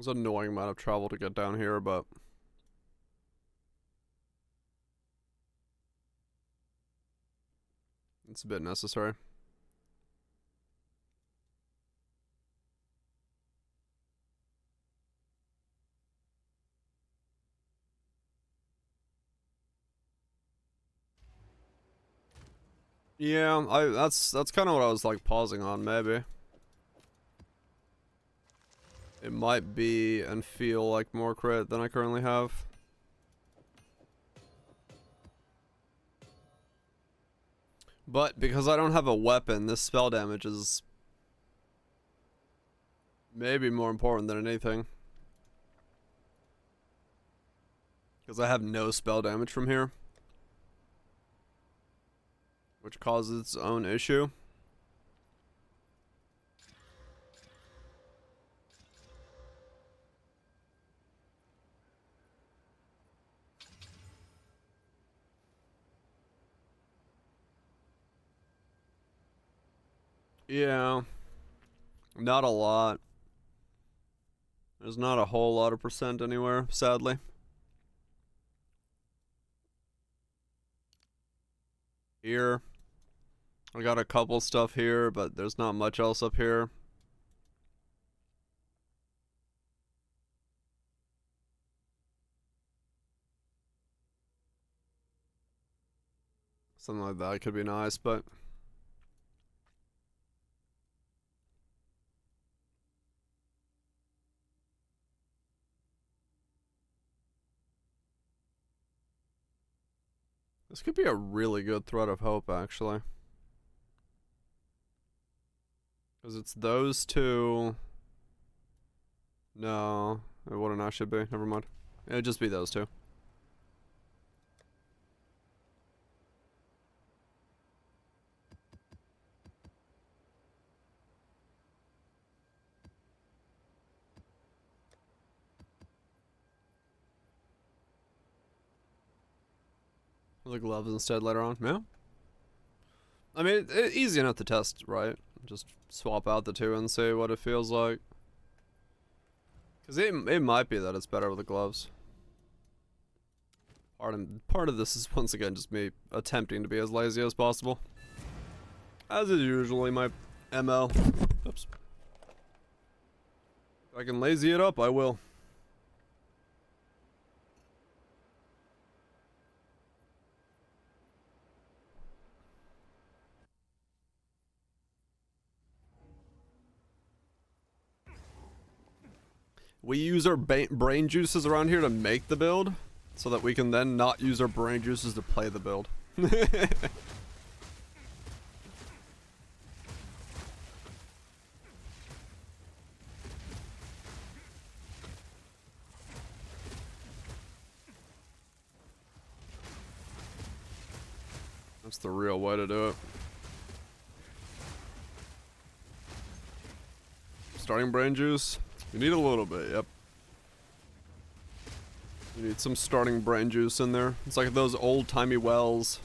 was an annoying amount of travel to get down here, but it's a bit necessary. Yeah, that's kind of what I was like pausing on, maybe. It might be and feel like more crit than I currently have. But because I don't have a weapon, this spell damage is maybe more important than anything. Because I have no spell damage from here, which causes its own issue. Yeah, not a lot. There's not a whole lot of percent anywhere, sadly. Here, I got a couple stuff here, but there's not much else up here. Something like that could be nice, but this could be a really good thread of hope, actually. Because it's those two. No, it wouldn't actually be. Never mind. It'd just be those two. The gloves instead later on. Yeah. I mean, easy enough to test, right? Just swap out the two and see what it feels like. Because it might be that it's better with the gloves. Part of this is, once again, just me attempting to be as lazy as possible. As is usually my MO. Oops. If I can lazy it up, I will. We use our brain juices around here to make the build, so that we can then not use our brain juices to play the build. That's the real way to do it. Starting brain juice. You need a little bit, yep. You need some starting brain juice in there. It's like those old-timey wells.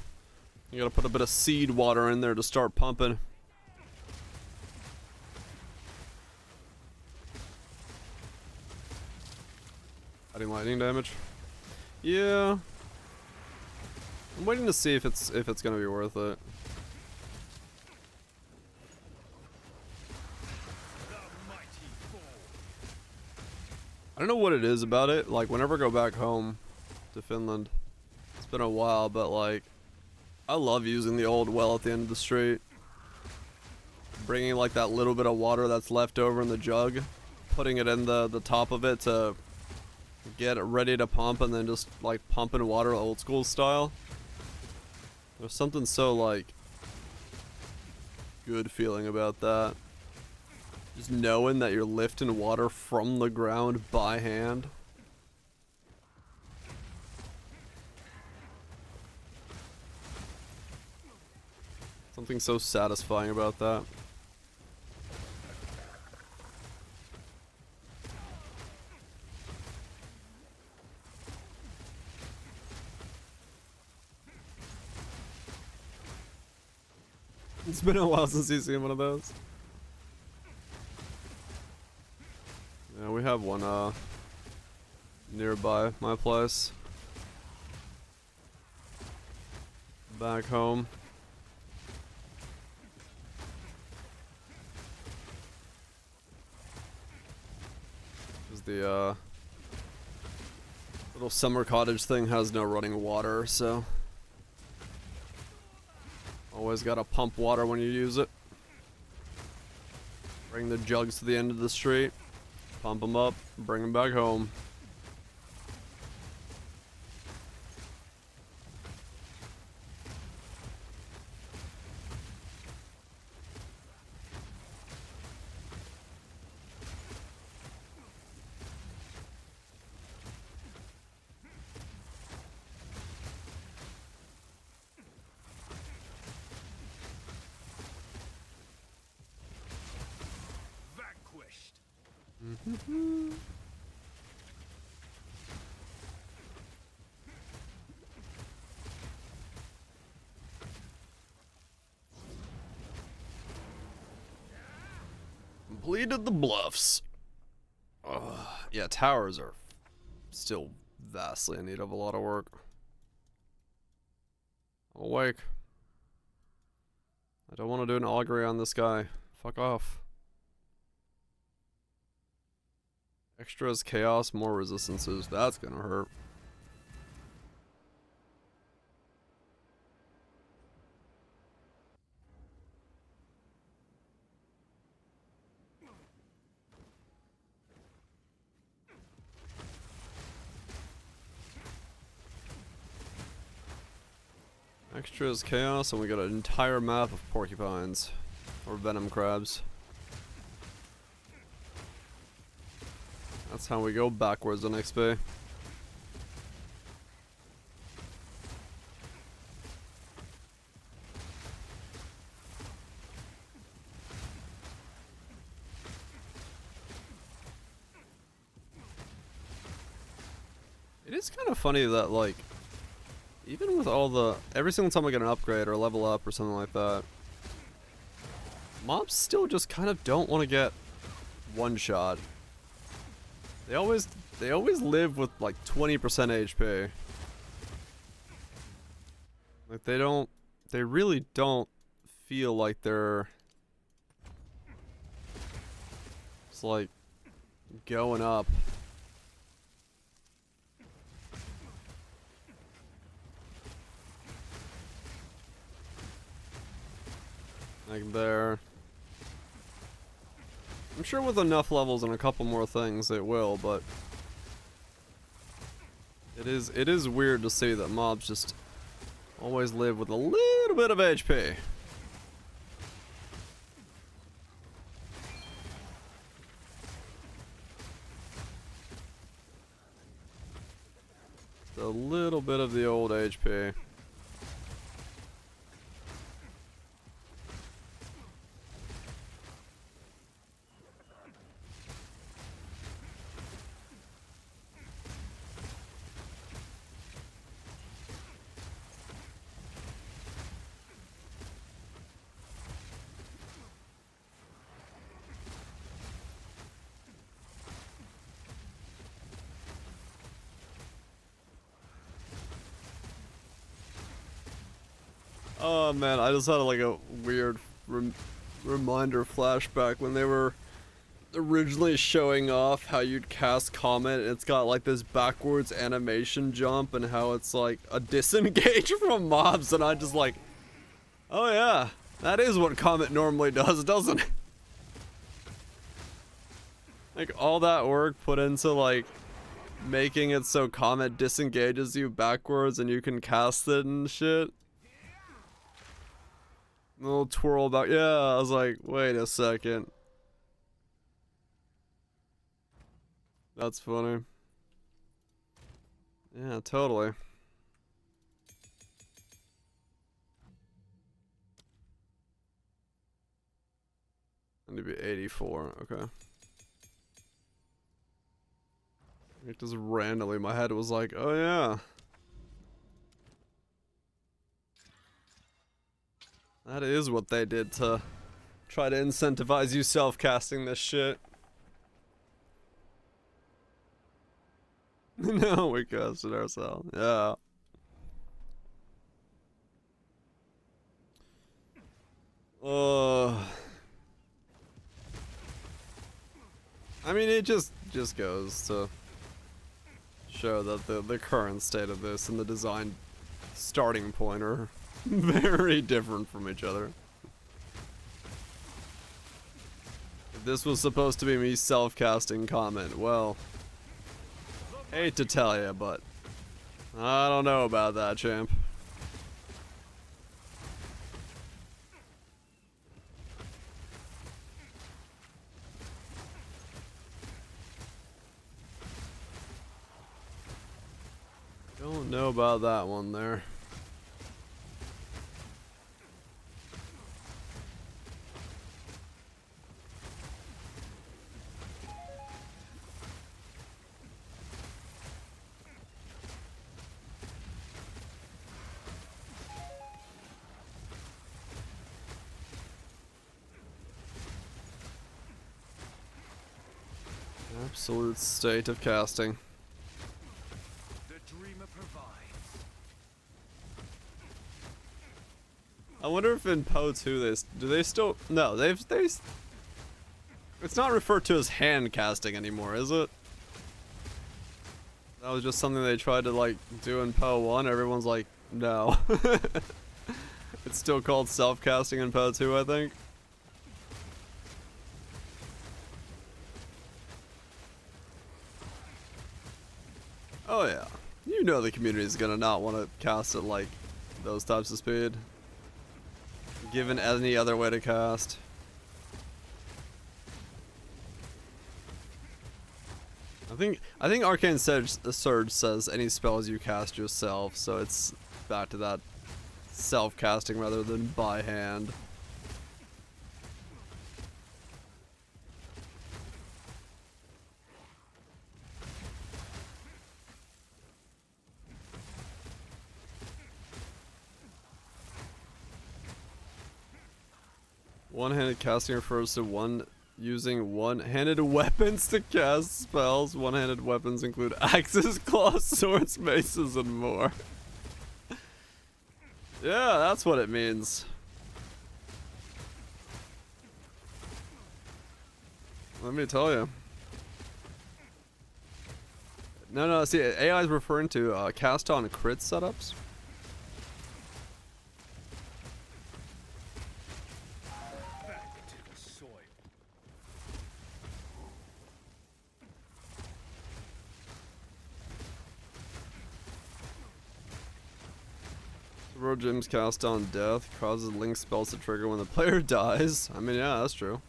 You gotta put a bit of seed water in there to start pumping. Adding lightning damage. Yeah. I'm waiting to see if it's gonna be worth it. I don't know what it is about it. Like, whenever I go back home to Finland, it's been a while, but like, I love using the old well at the end of the street. Bringing like that little bit of water that's left over in the jug, putting it in the top of it to get it ready to pump, and then just like pumping water old school style. There's something so like good feeling about that. Just knowing that you're lifting water from the ground by hand. Something so satisfying about that. It's been a while since you've seen one of those. Yeah, we have one nearby my place. Back home. Cause the little summer cottage thing has no running water, so always gotta pump water when you use it. Bring the jugs to the end of the street, pump them up, bring them back home. Completed the bluffs. Yeah, towers are still vastly in need of a lot of work. I'm awake. I don't want to do an augury on this guy. Fuck off. Extras, chaos, more resistances. That's gonna hurt. Extras, chaos, and we got an entire map of porcupines. Or venom crabs. That's how we go backwards on XP. It is kind of funny that, like, even with all the, every single time I get an upgrade or level up or something like that, mobs still just kind of don't want to get one shot. They always live with like 20% HP. Like they really don't feel like they're just like going up. Like there. I'm sure with enough levels and a couple more things it will, but it is weird to see that mobs just always live with a little bit of HP. A little bit of the old HP. Oh man, I just had like a weird reminder flashback when they were originally showing off how you'd cast Comet, and it's got like this backwards animation jump and how it's like a disengage from mobs, and I just like, oh yeah, that is what Comet normally does, doesn't it? Like all that work put into like making it so Comet disengages you backwards and you can cast it and shit. A little twirl about, yeah, I was like, wait a second. That's funny. Yeah, totally. I need to be 84, okay. It just randomly, my head was like, oh yeah. That is what they did to try to incentivize you self-casting this shit. No, we casted ourselves. Yeah. I mean, it just goes to show that the current state of this and the design starting point are very different from each other. If this was supposed to be me self-casting comment, well, hate to tell you, but I don't know about that, champ. Don't know about that one there. Absolute state of casting. The dreamer provides. I wonder if in Poe 2 do they still no it's not referred to as hand casting anymore, is it? That was just something they tried to like do in Poe 1. Everyone's like, no. It's still called self casting in Poe 2, I think. Oh yeah, you know the community is gonna not want to cast at like those types of speed, given any other way to cast. I think Arcane Surge says any spells you cast yourself, so it's back to that self-casting rather than by hand. One-handed casting refers to using one-handed weapons to cast spells. One-handed weapons include axes, claws, swords, maces, and more. Yeah, that's what it means. Let me tell you. No, see, AI is referring to cast on crit setups. Road Gems cast on death causes link spells to trigger when the player dies. I mean, yeah, that's true.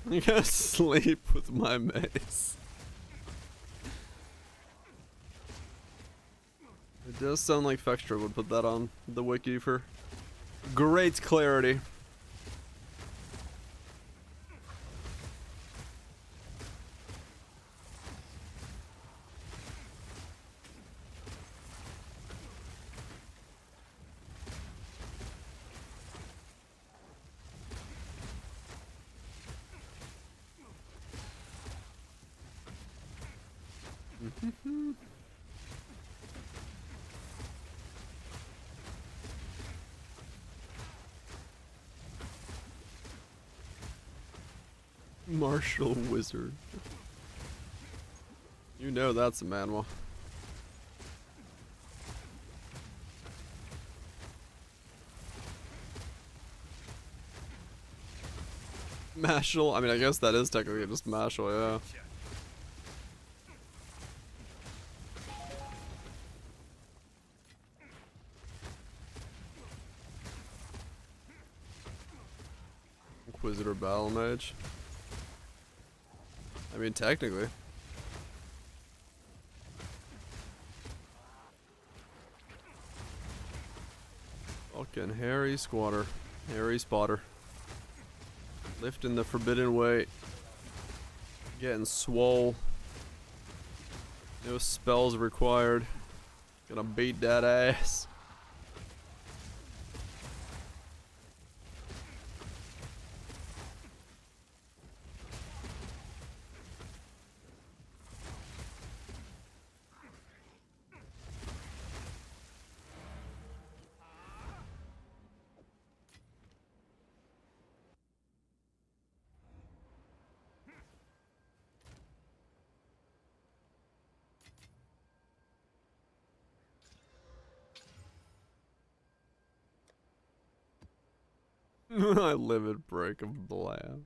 You gotta sleep with my mace. It does sound like Fextra would put that on the wiki for great clarity. Martial Wizard. You know that's a manhwa. Mashal? I mean, I guess that is technically just Mashal, yeah. Inquisitor Battle Mage. I mean, technically. Fucking Harry Squatter. Harry Spotter. Lifting the forbidden weight. Getting swole. No spells required. Gonna beat that ass. I live at break of blab.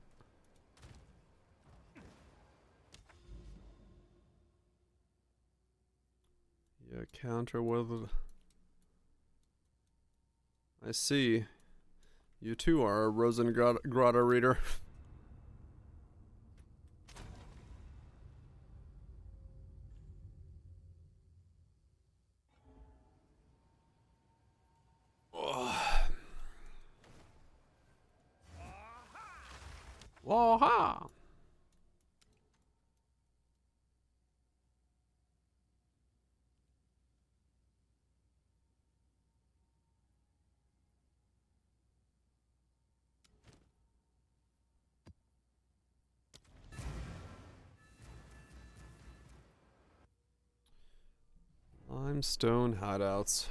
Yeah, counter with. I see. You too are a Rosengrata reader. Waha! Limestone hideouts.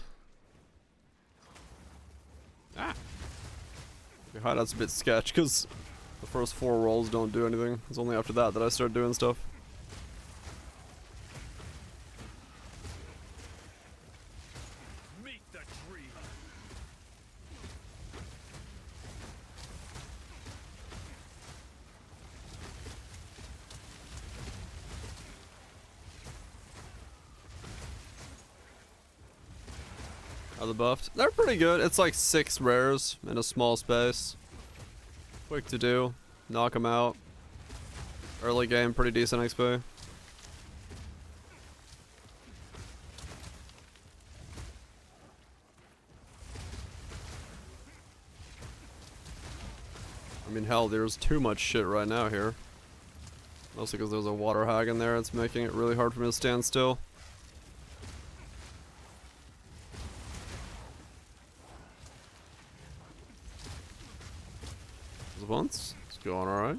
Ah! The hideout's a bit sketch because the first 4 rolls don't do anything. It's only after that I start doing stuff. Meet the dreamer. Are the buffed? They're pretty good. It's like 6 rares in a small space. Quick to do. Knock them out. Early game, pretty decent XP. I mean, hell, there's too much shit right now here. Mostly because there's a water hag in there. It's making it really hard for me to stand still. Once. It's going alright.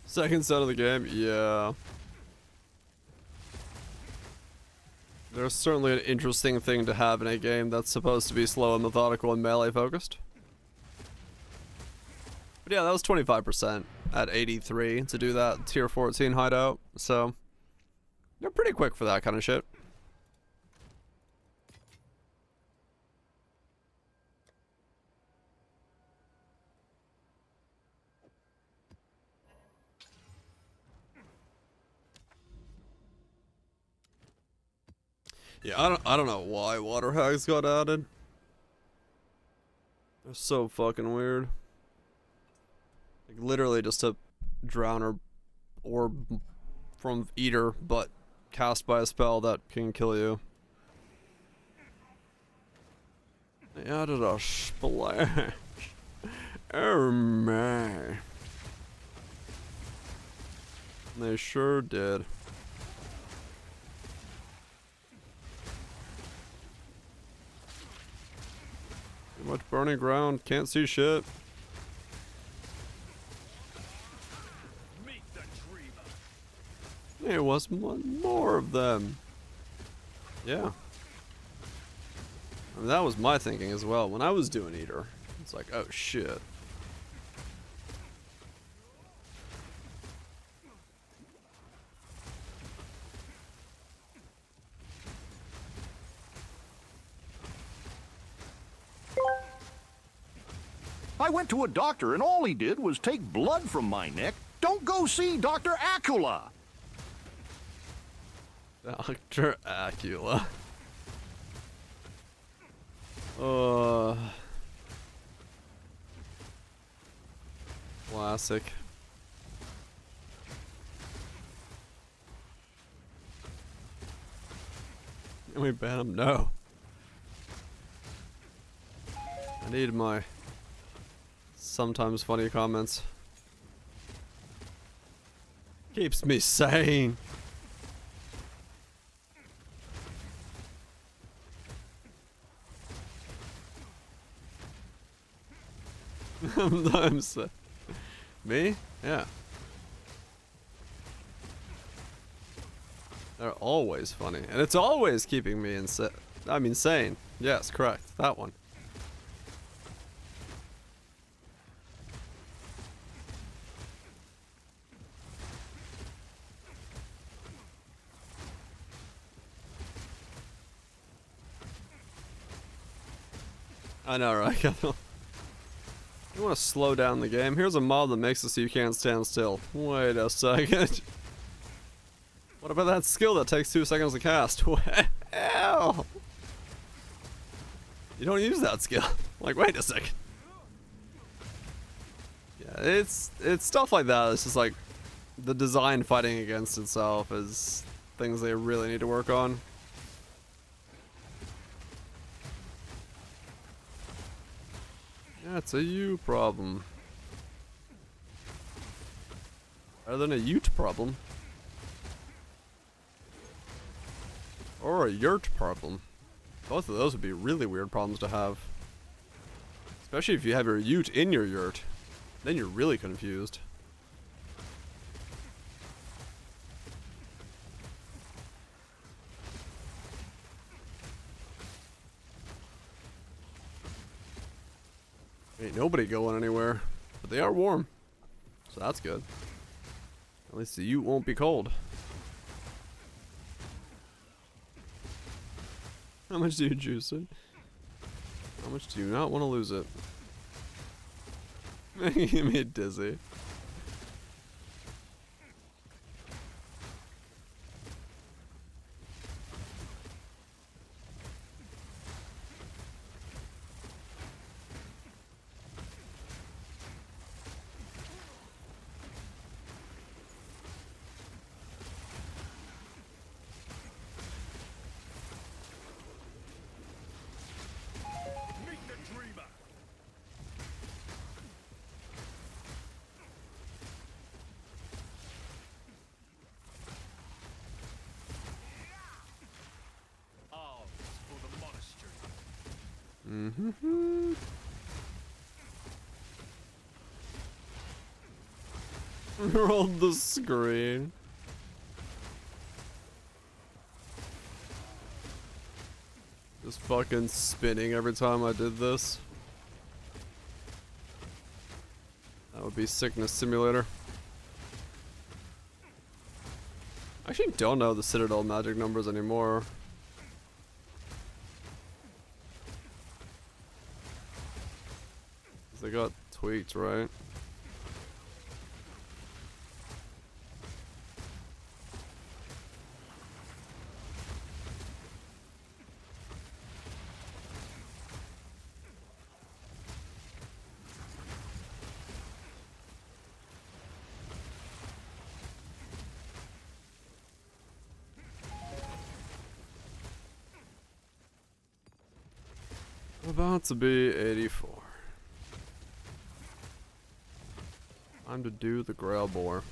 Second set of the game, yeah. There's certainly an interesting thing to have in a game that's supposed to be slow and methodical and melee focused. But yeah, that was 25% at 83 to do that tier 14 hideout, so they're pretty quick for that kind of shit. Yeah, I don't know why water hags got added. They're so fucking weird. Like literally just a drowner orb from Eater, but cast by a spell that can kill you. They added a splash. Oh my. They sure did. Too much burning ground, can't see shit. Meet the dreamer. There was more of them. Yeah. I mean, that was my thinking as well. When I was doing Eater, it's like, oh shit. I went to a doctor and all he did was take blood from my neck. Don't go see Dr. Acula. Dr. Acula. Classic. Can we ban him? No. I need my sometimes funny comments. Keeps me sane. Sometimes. Me? Yeah. They're always funny. And it's always keeping me sane. Yes, correct. That one. I know, right? You want to slow down the game? Here's a mod that makes it so you can't stand still. Wait a second. What about that skill that takes 2 seconds to cast? Well, you don't use that skill. Like, wait a second. Yeah, it's stuff like that. It's just like the design fighting against itself is things they really need to work on. Yeah, it's a you problem. Rather than a ute problem. Or a yurt problem. Both of those would be really weird problems to have. Especially if you have your ute in your yurt. Then you're really confused. Ain't nobody going anywhere. But they are warm. So that's good. At least the ute won't be cold. How much do you juice it? How much do you not want to lose it? Making me dizzy. Mm-hmm. Rolled the screen. Just fucking spinning every time I did this. That would be Sickness Simulator. I actually don't know the Citadel magic numbers anymore. They got tweaked, right? About to be 84. Time to do the Grail Bore.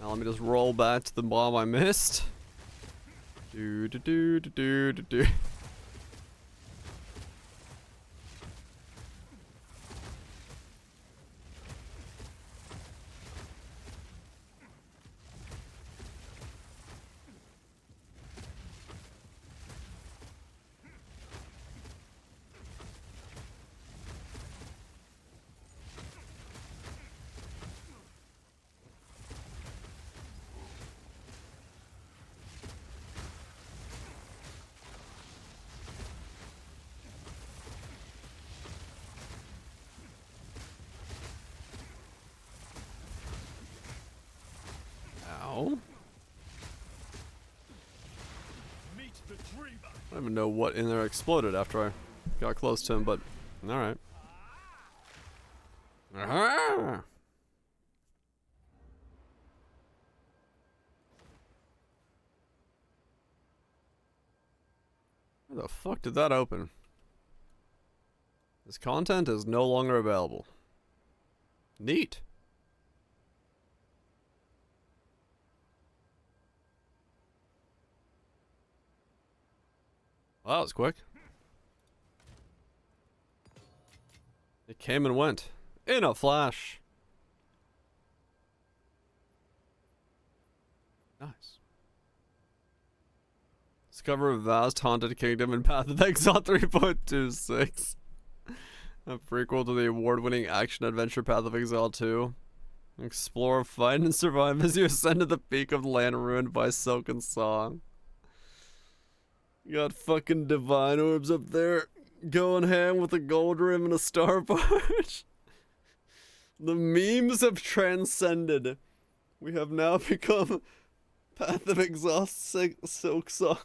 Now let me just roll back to the bomb I missed. Do do do do do do do. Ow. I don't even know what in there exploded after I got close to him, but alright. Where the fuck did that open? This content is no longer available. Neat. Well, that was quick. It came and went. In a flash. Nice. Discover a vast haunted kingdom in Path of Exile 3.26. A prequel to the award-winning action-adventure Path of Exile 2. Explore, fight, and survive as you ascend to the peak of the land ruined by Silken Song. You got fucking divine orbs up there, going ham with a gold rim and a star barge. The memes have transcended. We have now become Path of Exile Silk Song.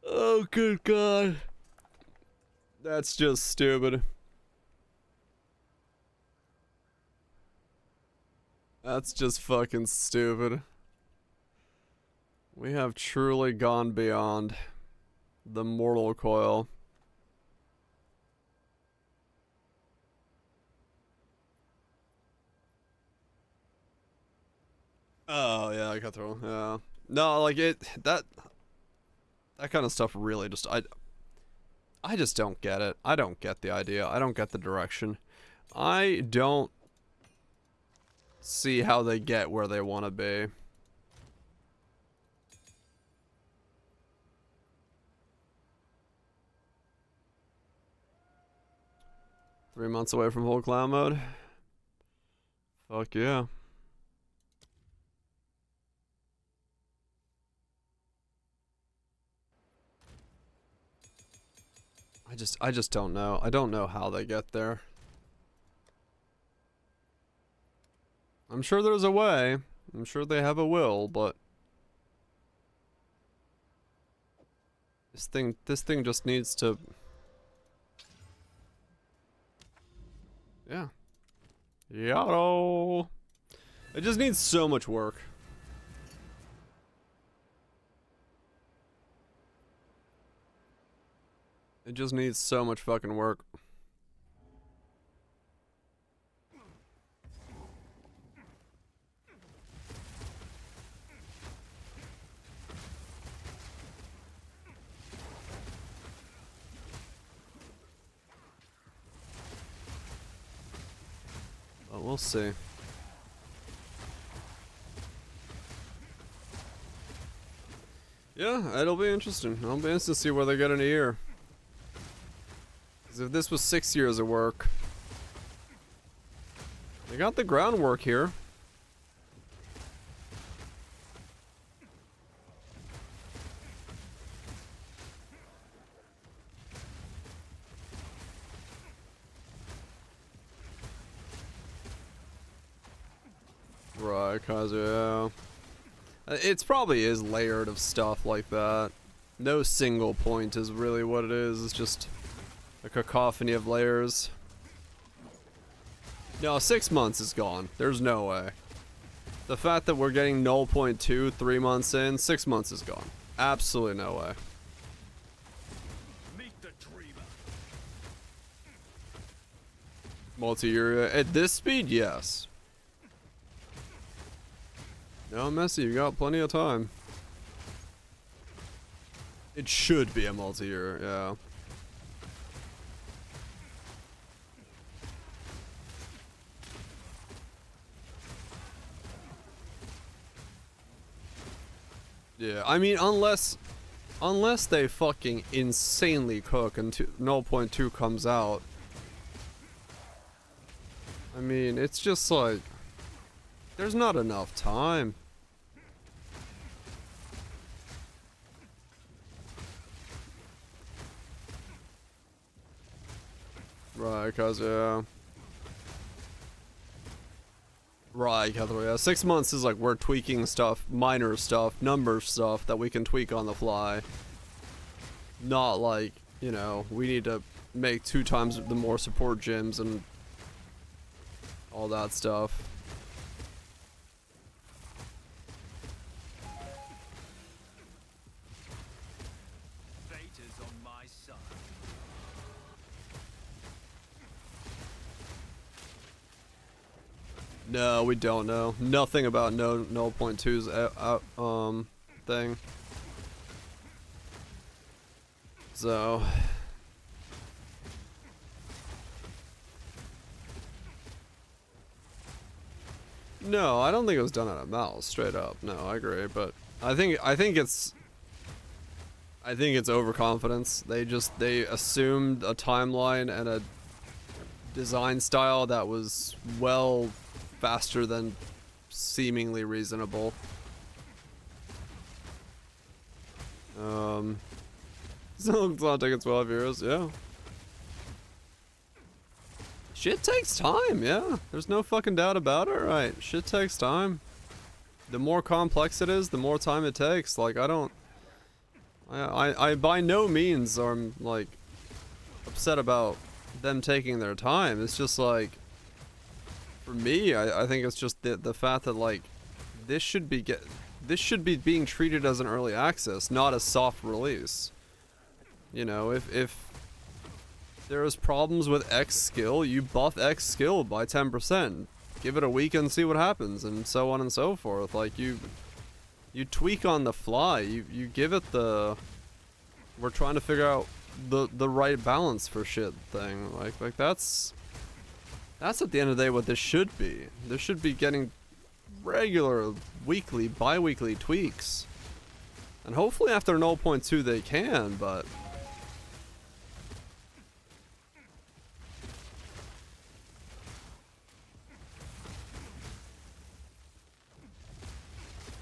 Oh, good God. That's just stupid. That's just fucking stupid. We have truly gone beyond the mortal coil. Oh yeah, I got through. Yeah. No, like that kind of stuff really just I just don't get it. I don't get the idea. I don't get the direction. I don't see how they get where they want to be. Three months away from full clown mode. Fuck yeah. I just don't know. I don't know how they get there. I'm sure there's a way. I'm sure they have a will, but this thing just needs to. Yeah. Yado. It just needs so much work. It just needs so much fucking work. But we'll see. Yeah, it'll be interesting. I'll be interested to see where they get in a year. Because if this was 6 years of work, they got the groundwork here. Right, cause yeah. It's probably is layered of stuff like that. No single point is really what it is. It's just a cacophony of layers. No, 6 months is gone. There's no way. The fact that we're getting 0.2 3 months in, 6 months is gone. Absolutely no way. Meet the dreamer. Multi-year at this speed, yes. No, Messi, you got plenty of time. It should be a multi-year, yeah. Yeah, I mean, unless they fucking insanely cook and 0.2 comes out. I mean, it's just like, there's not enough time. Right, cause yeah. Right, yeah. 6 months is like we're tweaking stuff, minor stuff, number stuff that we can tweak on the fly. Not like, you know, we need to make 2 times the more support gyms and all that stuff. No, we don't know. Nothing about no 0.2's thing. So no, I don't think it was done out of malice, straight up. No, I agree, but I think it's overconfidence. They assumed a timeline and a design style that was well faster than seemingly reasonable. So it's not taking 12 years, yeah. Shit takes time, yeah. There's no fucking doubt about it, right? Shit takes time. The more complex it is, the more time it takes. Like, I by no means am, like, upset about them taking their time. It's just, like, for me, I think it's just the fact that, like, this should be being treated as an early access, not a soft release. You know, if there's problems with X skill, you buff X skill by 10%. Give it a week and see what happens, and so on and so forth. Like, you tweak on the fly. You give it the, we're trying to figure out the right balance for shit thing. Like that's at the end of the day what this should be. This should be getting regular weekly, bi-weekly tweaks. And hopefully after 0.2 they can, but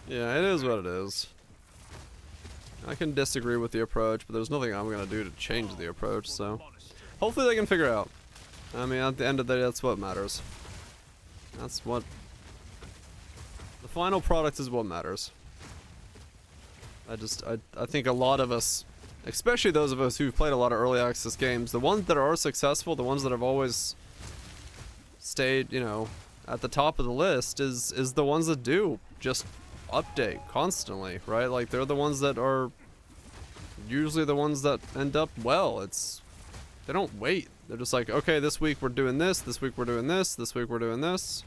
yeah, it is what it is. I can disagree with the approach, but there's nothing I'm gonna do to change the approach, so hopefully they can figure it out. I mean, at the end of the day, that's what matters. That's what... the final product is what matters. I think a lot of us, especially those of us who've played a lot of early access games, the ones that are successful, the ones that have always stayed, you know, at the top of the list is the ones that do just update constantly, right? Like, they're the ones that are usually the ones that end up well. They don't wait. They're just like, okay, this week we're doing this, this week we're doing this, this week we're doing this.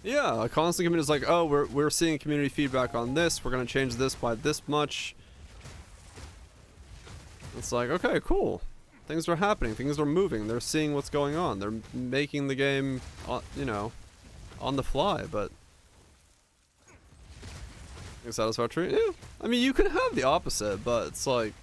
Yeah, a constant community is like, oh, we're seeing community feedback on this, we're gonna change this by this much. It's like, okay, cool. Things are happening, things are moving, they're seeing what's going on, they're making the game, you know, on the fly, but... satisfactory? Yeah. I mean, you can have the opposite, but it's like...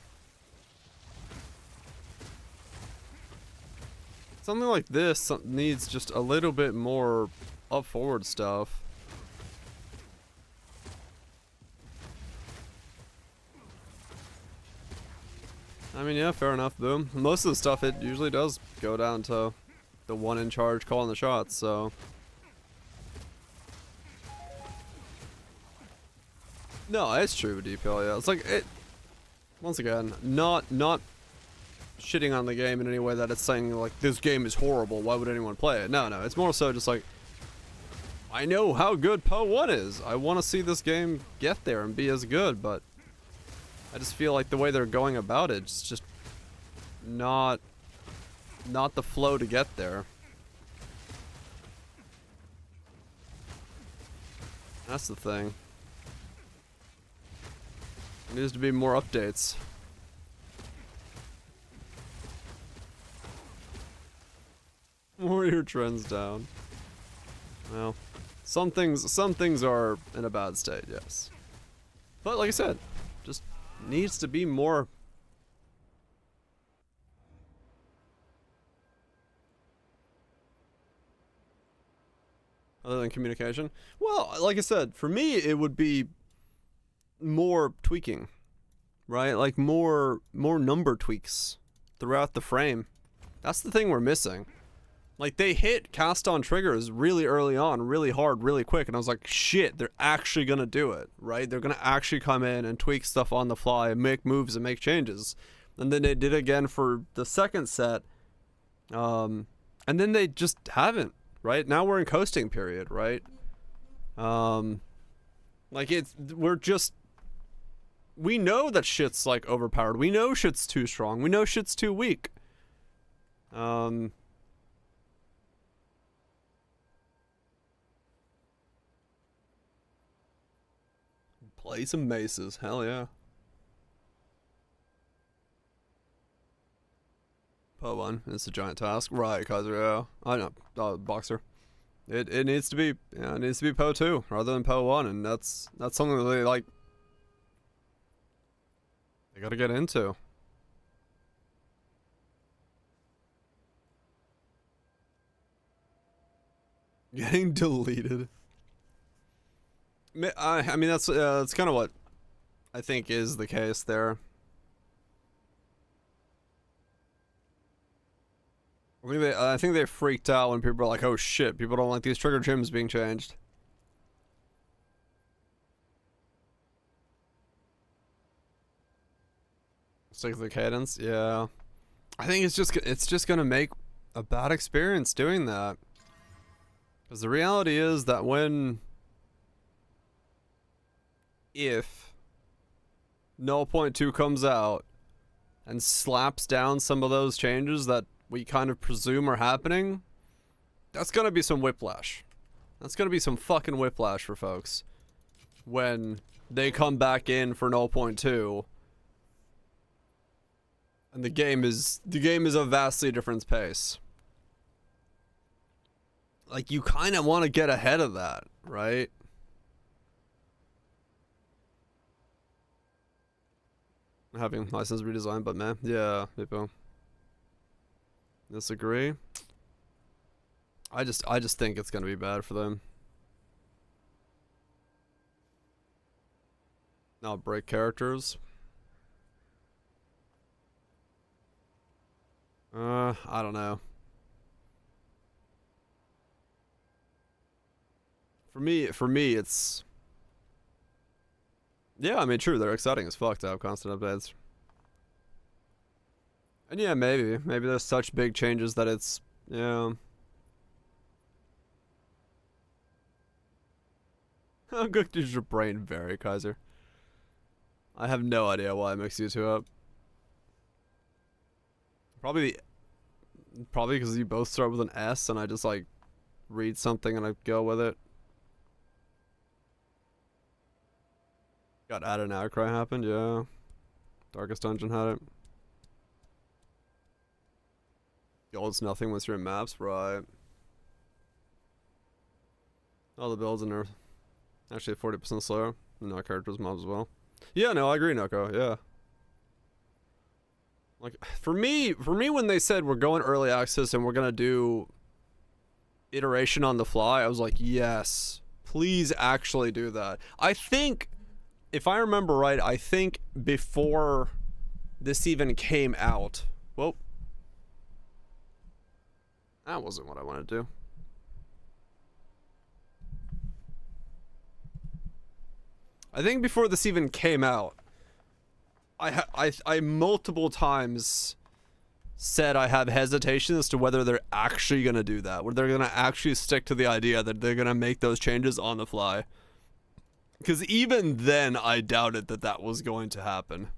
something like this needs just a little bit more up forward stuff. I mean, yeah, fair enough, boom. Most of the stuff, it usually does go down to the one in charge calling the shots, so... no, it's true with DPL, yeah. It's like, it... once again, not shitting on the game in any way that it's saying, like, this game is horrible, why would anyone play it? No, it's more so just like, I know how good Poe 1 is. I want to see this game get there and be as good, but I just feel like the way they're going about it's just not the flow to get there. That's the thing. There needs to be more updates. Warrior trends down. Well, some things are in a bad state, yes. But like I said, just needs to be more. Other than communication? Well, like I said, for me it would be more tweaking, right? Like more number tweaks throughout the frame. That's the thing we're missing. Like, they hit cast on triggers really early on, really hard, really quick, and I was like, shit, they're actually gonna do it, right? They're gonna actually come in and tweak stuff on the fly and make moves and make changes. And then they did it again for the second set, and then they just haven't, right? Now we're in coasting period, right? Like, we know that shit's, like, overpowered. We know shit's too strong. We know shit's too weak. Play some maces. Hell yeah. Po 1. It's a giant task. Right, Kaiser, yeah. I know. Boxer. It needs to be, yeah, it needs to be Po 2 rather than Po 1, and that's something that they, like, they gotta get into. Getting deleted. I mean, that's kind of what I think is the case there. I think they freaked out when people are like, "Oh shit, people don't like these trigger gems being changed." Stick to the cadence, yeah. I think it's just gonna make a bad experience doing that. Because the reality is that if 0.2 comes out and slaps down some of those changes that we kind of presume are happening, that's gonna be some whiplash. That's gonna be some fucking whiplash for folks when they come back in for 0.2 and the game is a vastly different pace. Like, you kind of want to get ahead of that, right? Having license redesigned, but man, yeah, people disagree. I just think it's gonna be bad for them. Now break characters. I don't know. For me, it's, yeah, I mean, true, they're exciting as fuck to have constant updates. And yeah, maybe there's such big changes that it's, yeah. How good does your brain vary, Kaiser? I have no idea why it mixed you two up. Probably because you both start with an S and I just like read something and I go with it. Got added an outcry happened, yeah. Darkest Dungeon had it. Gold's nothing once you're in maps, right? All the builds in there actually 40% slower. No characters, mobs as well. Yeah, no, I agree, Noko, yeah. Like, for me, when they said we're going early access and we're gonna do iteration on the fly, I was like, yes, please actually do that. I think, if I remember right, I think before this even came out, whoa, that wasn't what I wanted to do. I think before this even came out, I multiple times said I have hesitation as to whether they're actually gonna do that, whether they're gonna actually stick to the idea that they're gonna make those changes on the fly. Because even then, I doubted that that was going to happen.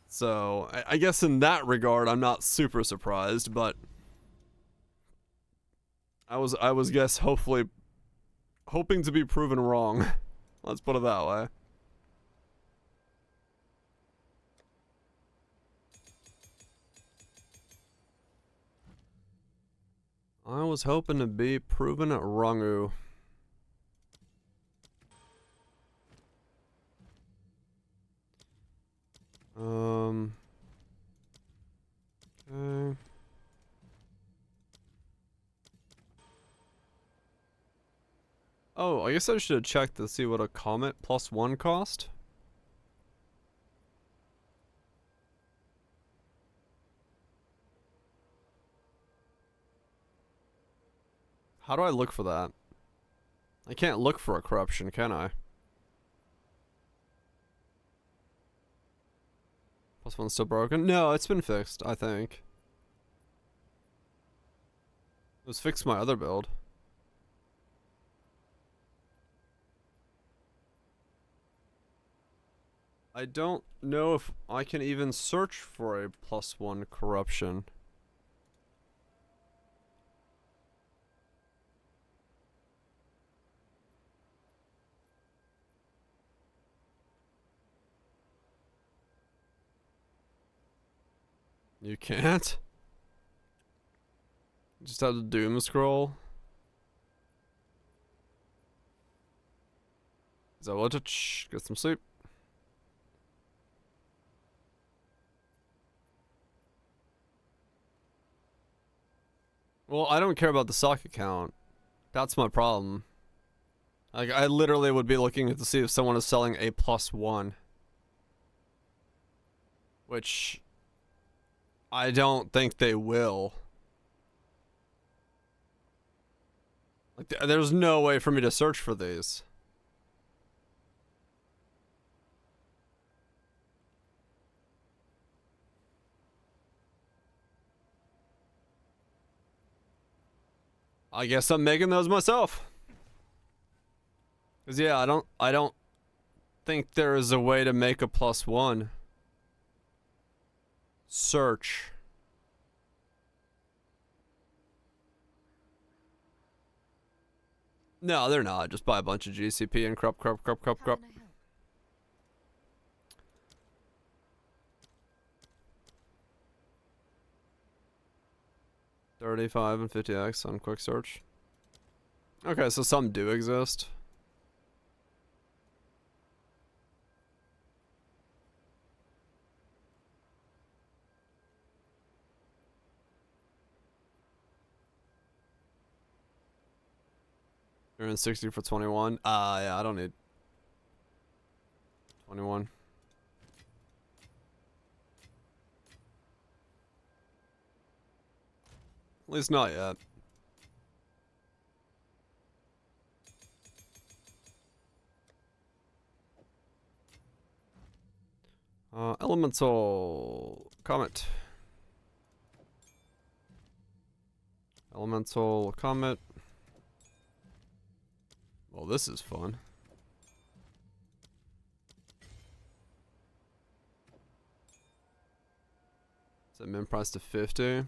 So I guess in that regard, I'm not super surprised, but I was guess hoping to be proven wrong. Let's put it that way. I was hoping to be proven wrong-oo. Okay. Oh, I guess I should have checked to see what a Comet +1 cost. How do I look for that? I can't look for a corruption, can I? +1's still broken? No, it's been fixed, I think. It was fixed my other build. I don't know if I can even search for a +1 corruption. You can't? Just have to doom scroll? Is that what? Get some sleep. Well, I don't care about the sock account. That's my problem. Like, I literally would be looking to see if someone is selling a +1. Which I don't think they will. Like, there's no way for me to search for these. I guess I'm making those myself. Cause yeah, I don't think there is a way to make a +1. Search. No, they're not. Just buy a bunch of GCP and crop. 35 and 50x on quick search. Okay, so some do exist. You're in 60 for 21. Yeah, I don't need 21. At least not yet. Elemental Comet. Elemental Comet. Well, this is fun. Set min price to 50.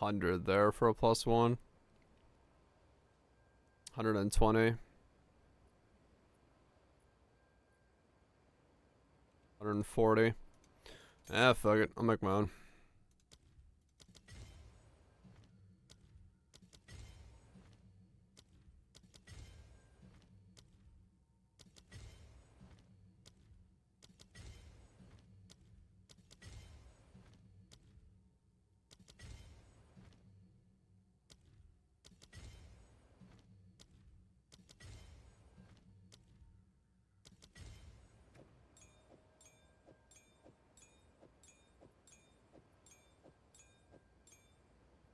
$100 there for a +1. 120. 140. Ah, fuck it. I'll make my own.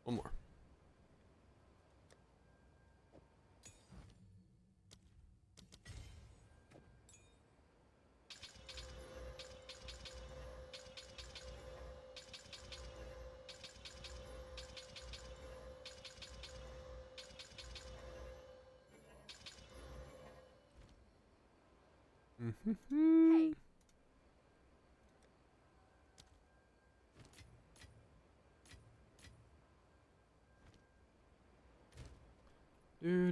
One more. Hey. Do.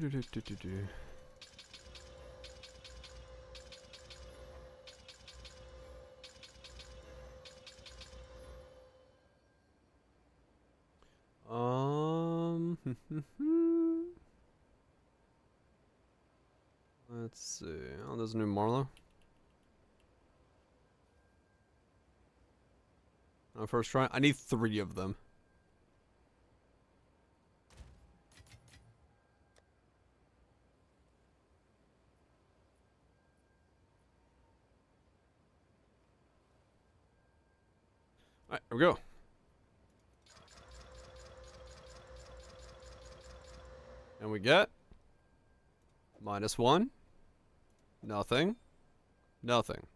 Let's see. Oh, there's a new Marlow. First try. I need 3 of them. Alright, here we go. And we get -1. Nothing. Nothing.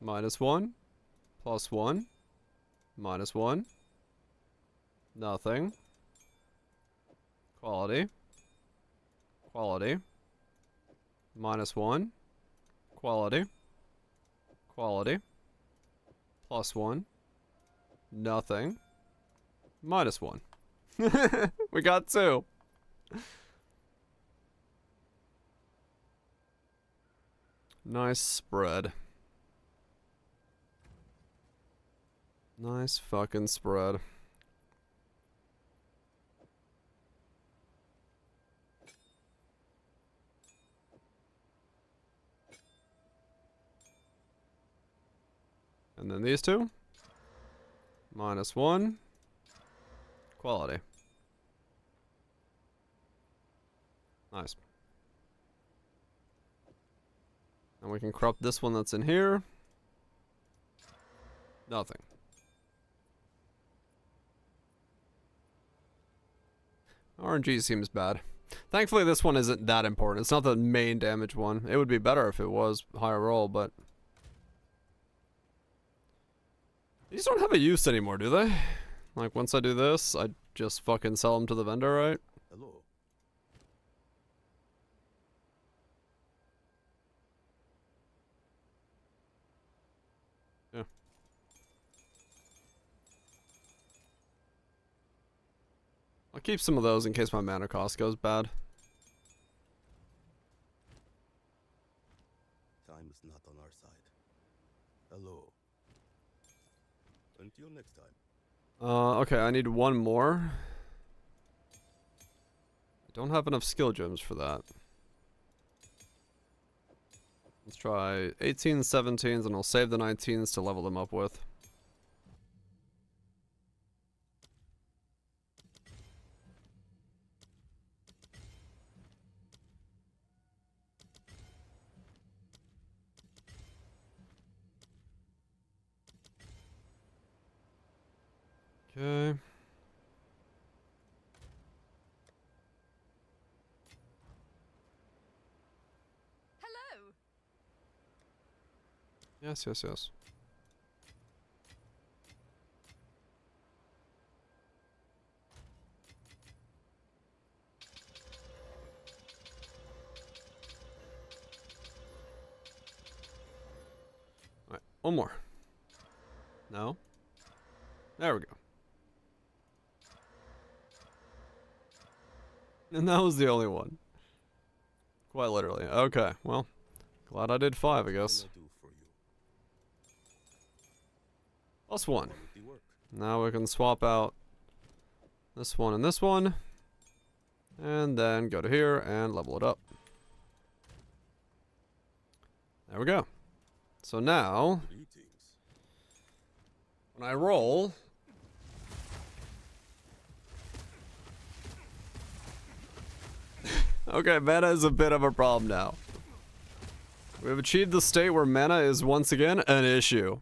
-1. +1. -1. Nothing. Quality. Quality. -1. Quality. Quality. +1. Nothing. -1. We got 2. Nice spread. Nice fucking spread. And then these two. -1. Quality. Nice. And we can corrupt this one that's in here. Nothing. RNG seems bad. Thankfully, this one isn't that important. It's not the main damage one. It would be better if it was higher roll, but... These don't have a use anymore, do they? Like, once I do this, I just fucking sell them to the vendor, right? Hello. Yeah. I'll keep some of those in case my mana cost goes bad. Time is not on our side. Hello. Until next time. Okay, I need one more. I don't have enough skill gems for that. Let's try 18s, 17s, and I'll save the 19s to level them up with. Okay. Hello. Yes, yes, yes. Alright, one more. No? There we go. And that was the only one. Quite literally. Okay, well, glad I did 5, I guess. +1. Now we can swap out this one and this one. And then go to here and level it up. There we go. So now, when I roll... Okay, mana is a bit of a problem now. We have achieved the state where mana is once again an issue.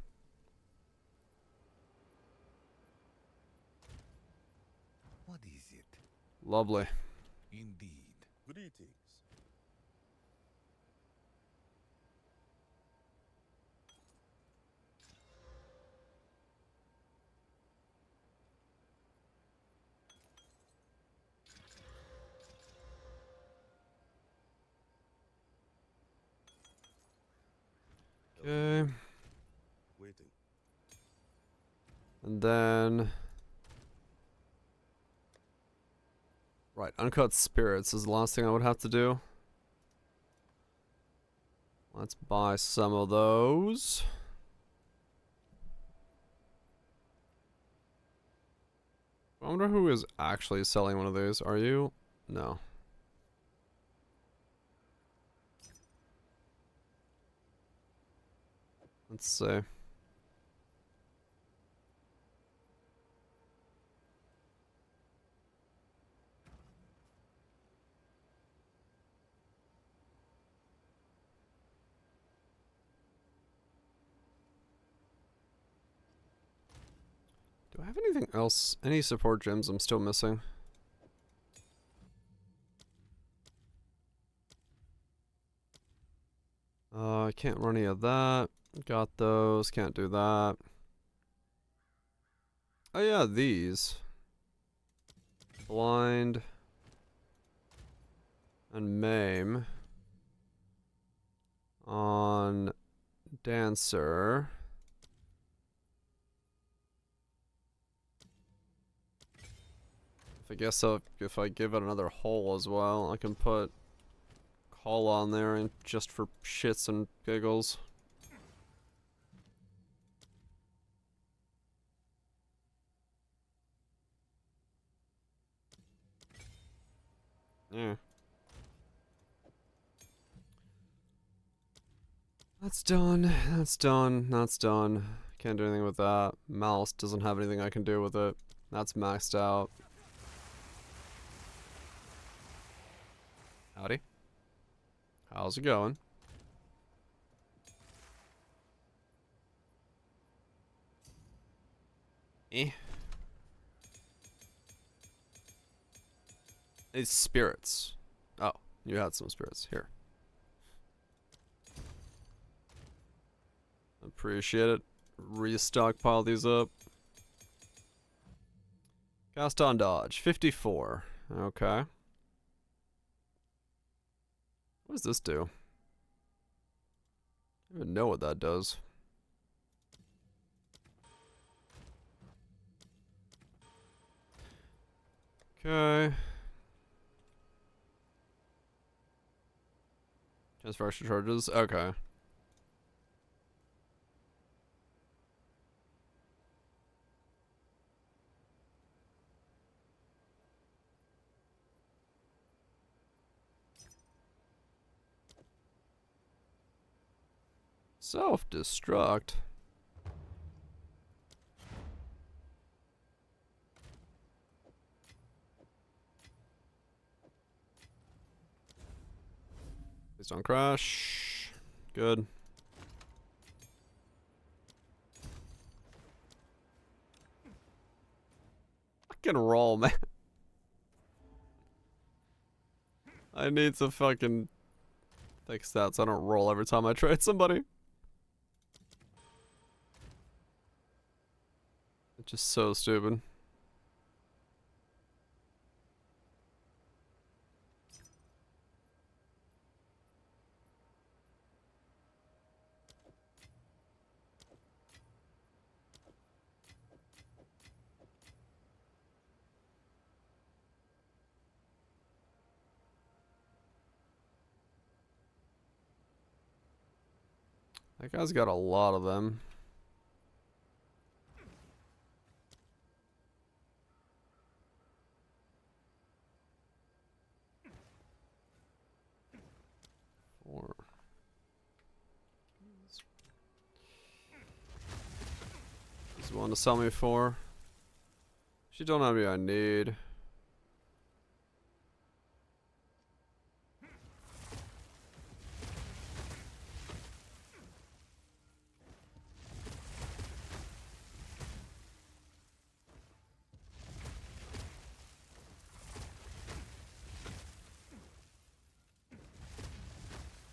What is it? Lovely. Indeed. Greetings. Okay. Waiting. And then... Right, uncut spirits is the last thing I would have to do. Let's buy some of those. I wonder who is actually selling one of these. Are you? No. Let's see. Do I have anything else? Any support gems I'm still missing? I can't run any of that. Got those. Can't do that. Oh yeah, these. Blind. And maim. On dancer. I guess if I give it another hole as well, I can put call on there and just for shits and giggles. Yeah. That's done. That's done. That's done. Can't do anything with that. Mouse doesn't have anything I can do with it. That's maxed out. Howdy. How's it going? Eh. It's spirits. Oh, you had some spirits. Here. Appreciate it. Restockpile these up. Cast on dodge. 54. Okay. What does this do? I don't even know what that does. Okay. Transfer extra charges. Okay. Self-destruct. Please don't crash. Good. Fucking roll, man. I need to fucking fix that so I don't roll every time I trade somebody. It's just so stupid. That guy's got a lot of them. Four. He's willing to sell me for. She don't have me I need.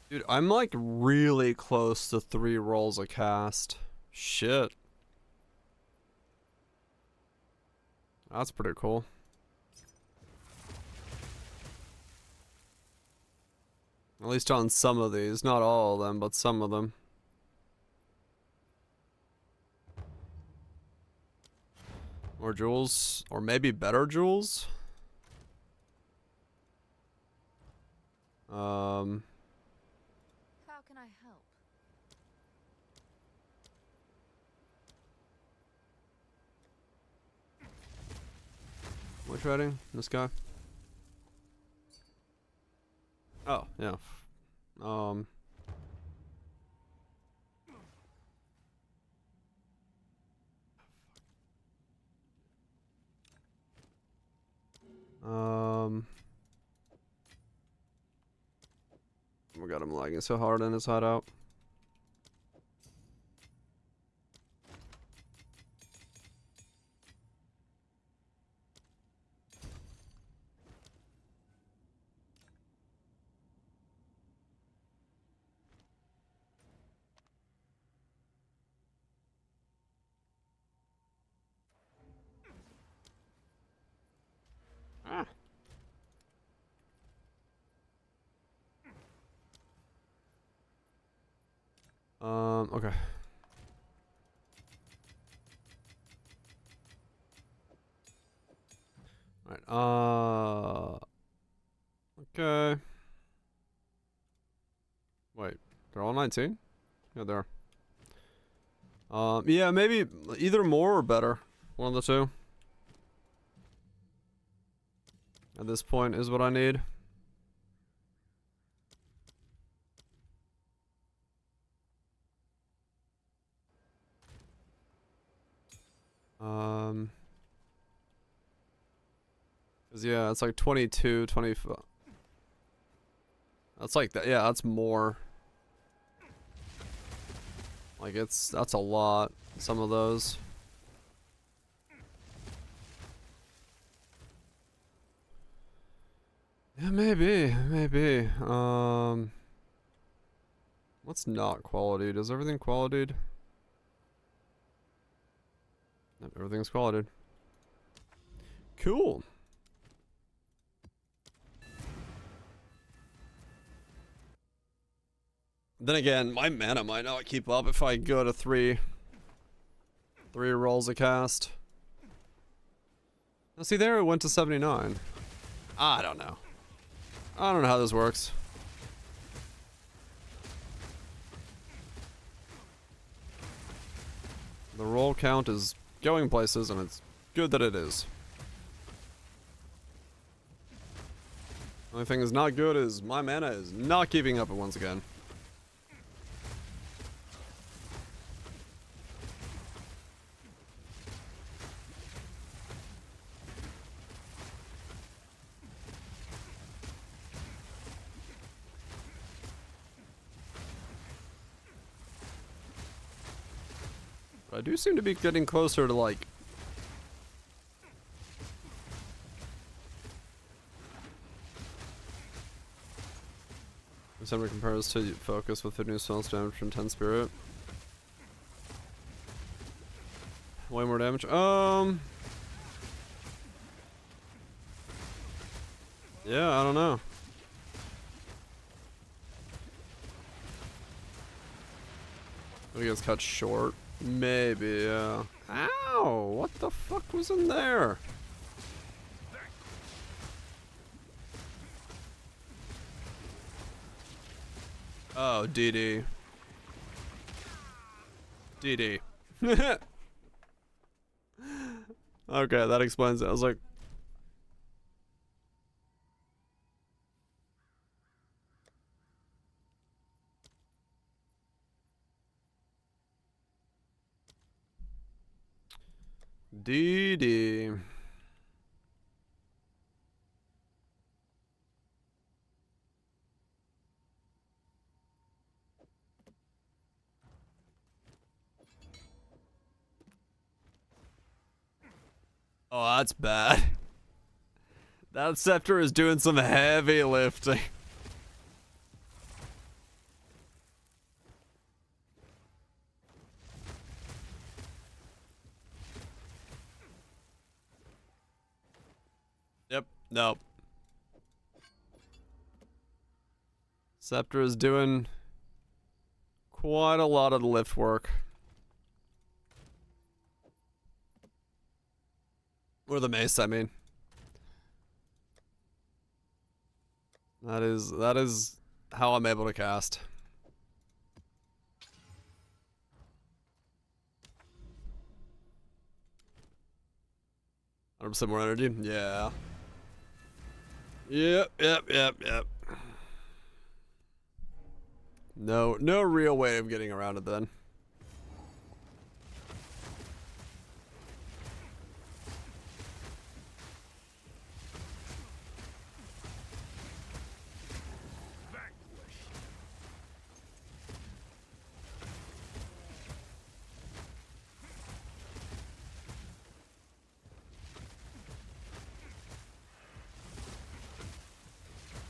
Dude, I'm like really close to 3 rolls a cast. Shit. That's pretty cool. At least on some of these. Not all of them, but some of them. More jewels. Or maybe better jewels? How can I help? Which writing? This guy? Oh, yeah. Um. Oh my god, I'm lagging so hard in his hideout. Okay. Alright, okay. Wait, they're all 19? Yeah, they are. Yeah, maybe either more or better. One of the two. At this point is what I need. Cause yeah, it's like 22, 25. That's like that. Yeah, that's more. Like that's a lot. Some of those. Yeah, maybe. What's not quality? Does everything qualitied? Nope, everything's qualitied. Cool. Then again, my mana might not keep up if I go to three rolls a cast. Now see there it went to 79. I don't know. I don't know how this works. The roll count is going places and it's good that it is. Only thing is not good is my mana is not keeping up once again. But I do seem to be getting closer to like December compares to focus with the new spells damage from 10 spirit. Way more damage. Yeah, I don't know. It gets cut short. Maybe, yeah. Ow! What the fuck was in there? Oh, DD. DD. Okay, that explains it. I was like... DD. Oh, that's bad. That scepter is doing some heavy lifting. Yep, nope. Scepter is doing quite a lot of the lift work. Or the mace, I mean. That is how I'm able to cast. 100% more energy? Yeah. Yep. No real way of getting around it then.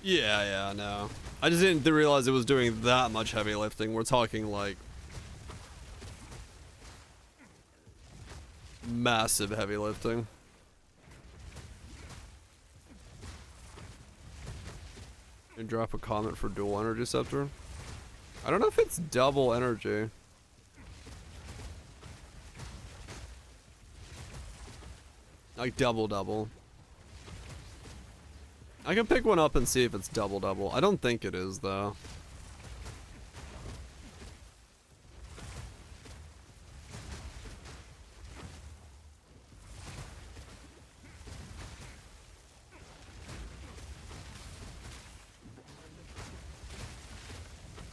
Yeah, no. I just didn't realize it was doing that much heavy lifting. We're talking like massive heavy lifting. And drop a comment for dual energy scepter. I don't know if it's double energy. Like double. I can pick one up and see if it's double. I don't think it is though.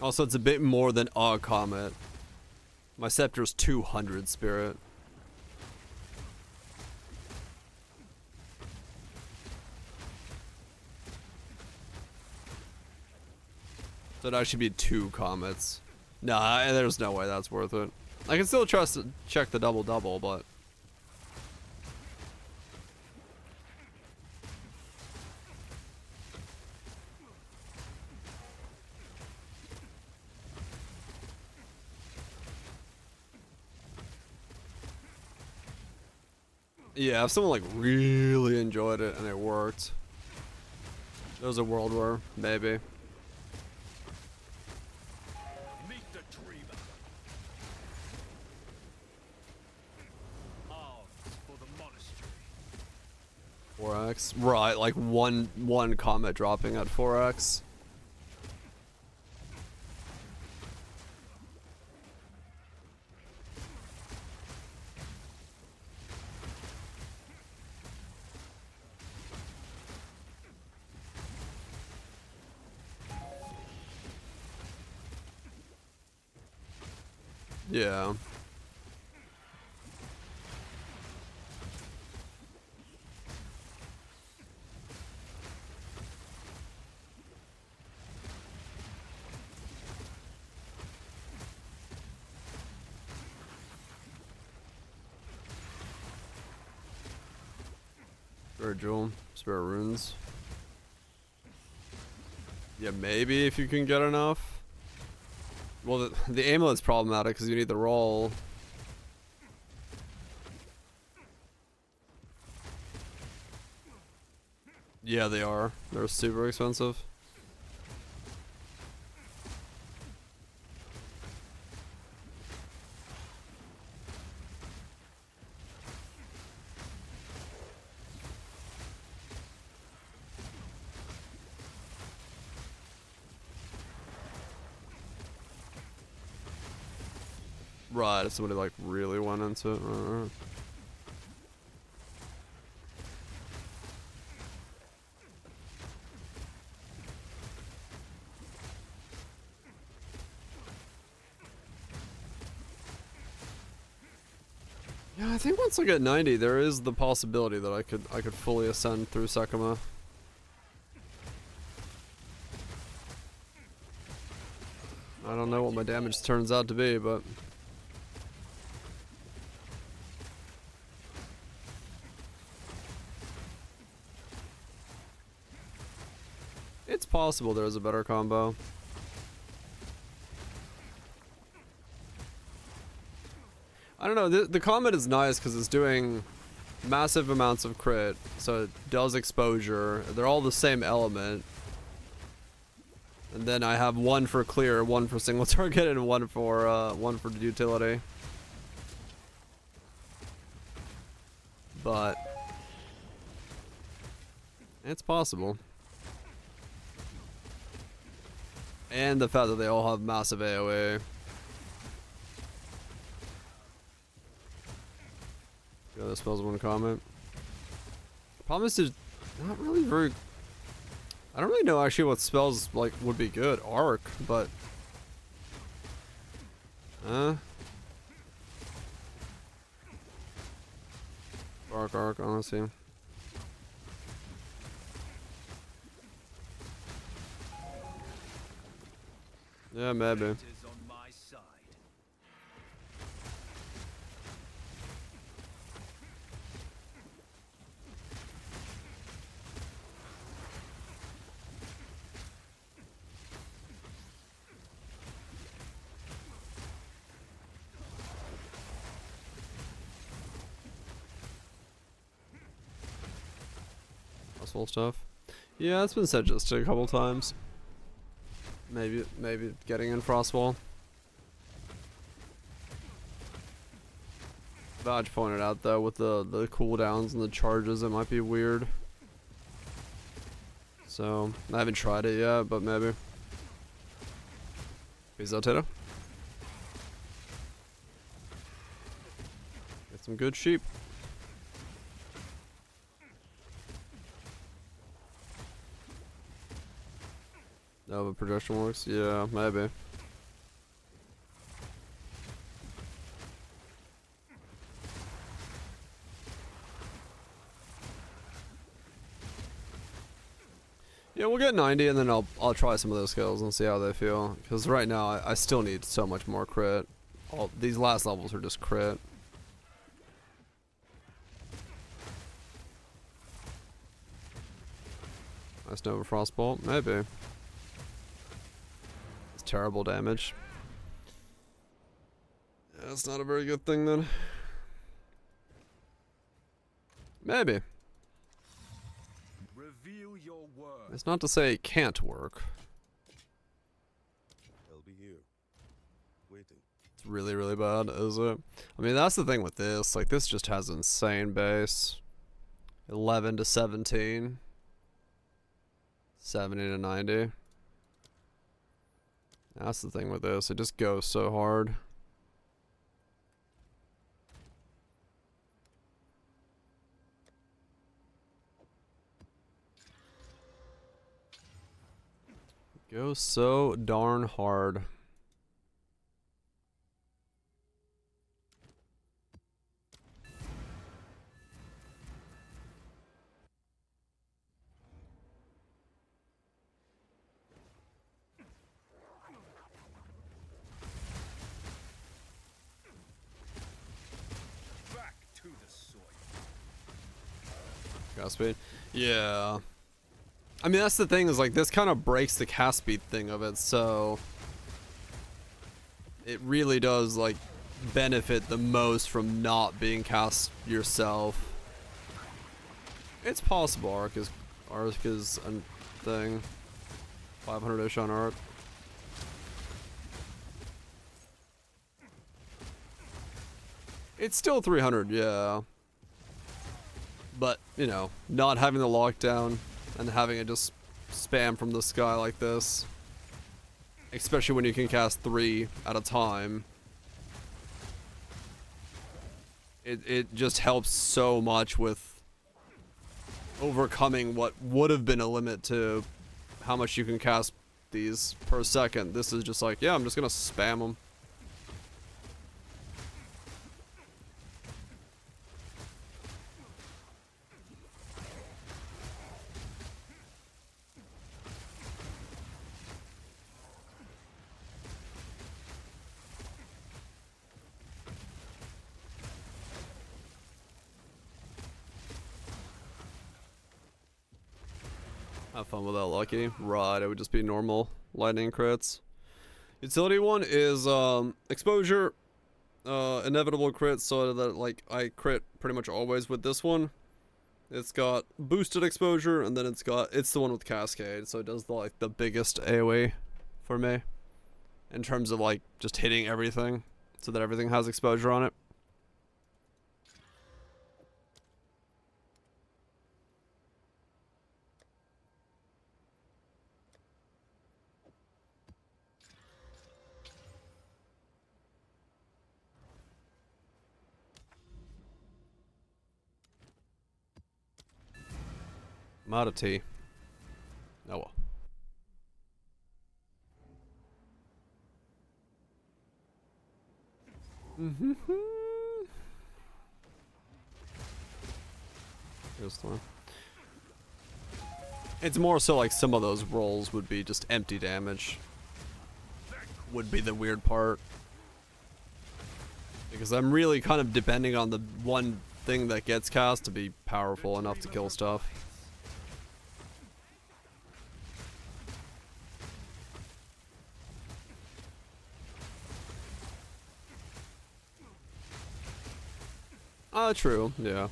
Also, it's a bit more than a comet. My scepter's 200 spirit. So it'd actually be 2 comets. Nah, there's no way that's worth it. I can still check the double, but... Yeah, if someone like really enjoyed it and it worked. There was a world where, maybe. Meet the dreamer. Arms for the monastery. 4x. Right, like one comet dropping at 4x. Yeah. Jewel, spare runes. Yeah, maybe if you can get enough. Well, the amulet's problematic because you need the roll. Yeah, they are. They're super expensive. Right, if somebody like really went into it. Right. Yeah, I think once I get 90, there is the possibility that I could fully ascend through Sekima. I don't know what my damage turns out to be, but it's possible there's a better combo. I don't know, the comet is nice because it's doing massive amounts of crit, so it does exposure. They're all the same element. And then I have one for clear, one for single target, and one for the utility. But it's possible. And the fact that they all have massive AoE. Yeah, the spells one comment. Problem is there's not really very... I don't really know actually what spells like would be good. Arc, but... Arc, honestly. Yeah, maybe. Full stuff. Yeah, it's been said just a couple times. Maybe getting in Frostwall. Vaj pointed out though with the cooldowns and the charges it might be weird. So I haven't tried it yet, but maybe. Peace out, Tato. Get some good sheep. Oh, but projection works? Yeah, maybe. Yeah, we'll get 90 and then I'll try some of those skills and see how they feel. Because right now I still need so much more crit. All these last levels are just crit. Nice Nova Frostbolt, maybe. It's terrible damage. Yeah, that's not a very good thing then. Maybe. Reveal your worth. It's not to say it can't work. I'll be here, waiting. It's really, really bad, is it? I mean, that's the thing with this. Like, this just has insane base. 11 to 17. 70 to 90. That's the thing with this. It just goes so hard. Goes so darn hard. Back to the soil. Cast speed. Yeah. I mean, that's the thing is like this kind of breaks the cast speed thing of it, so it really does like benefit the most from not being cast yourself. It's possible Arc is a thing. 500-ish on Arc. It's still 300, yeah. But, you know, not having the lockdown and having it just spam from the sky like this, especially when you can cast 3 at a time, it just helps so much with overcoming what would have been a limit to how much you can cast these per second. This is just like, yeah, I'm just gonna spam them. Have fun with that, Lucky. Right, it would just be normal lightning crits. Utility one is exposure, inevitable crit, so that like I crit pretty much always with this one. It's got boosted exposure, and then it's the one with cascade, so it does the biggest AoE for me in terms of like just hitting everything, so that everything has exposure on it. I'm out of tea. Oh well. Here's one. It's more so like some of those rolls would be just empty damage. Would be the weird part. Because I'm really kind of depending on the one thing that gets cast to be powerful enough to kill stuff. True, yeah.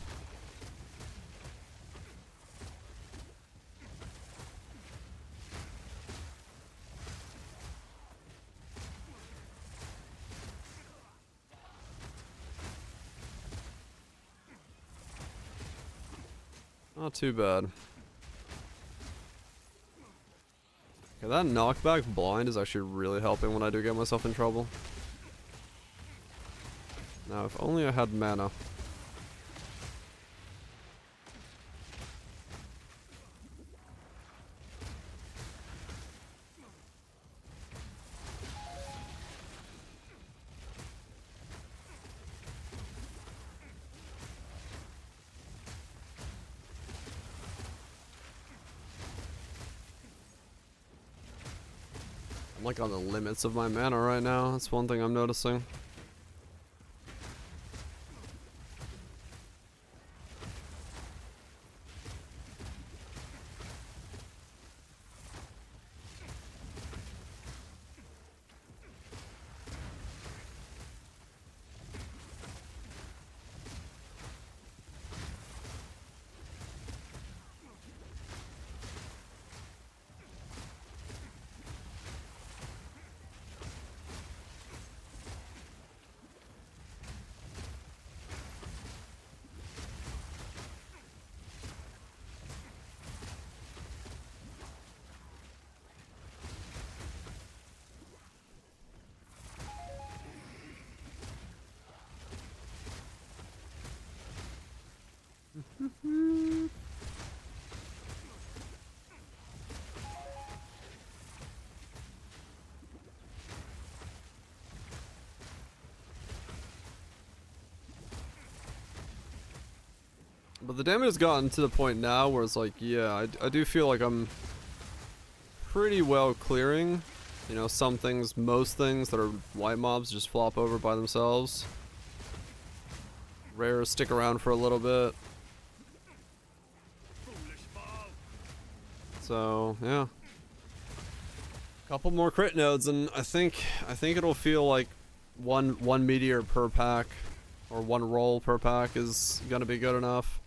Not too bad. Okay, that knockback blind is actually really helping when I do get myself in trouble. Now, if only I had mana. I'm like on the limits of my mana right now. That's one thing I'm noticing. But the damage has gotten to the point now where it's like, yeah, I do feel like I'm pretty well clearing. You know, some things, most things that are white mobs just flop over by themselves. Rares stick around for a little bit. So, yeah. Couple more crit nodes and I think it'll feel like one meteor per pack or one roll per pack is gonna be good enough.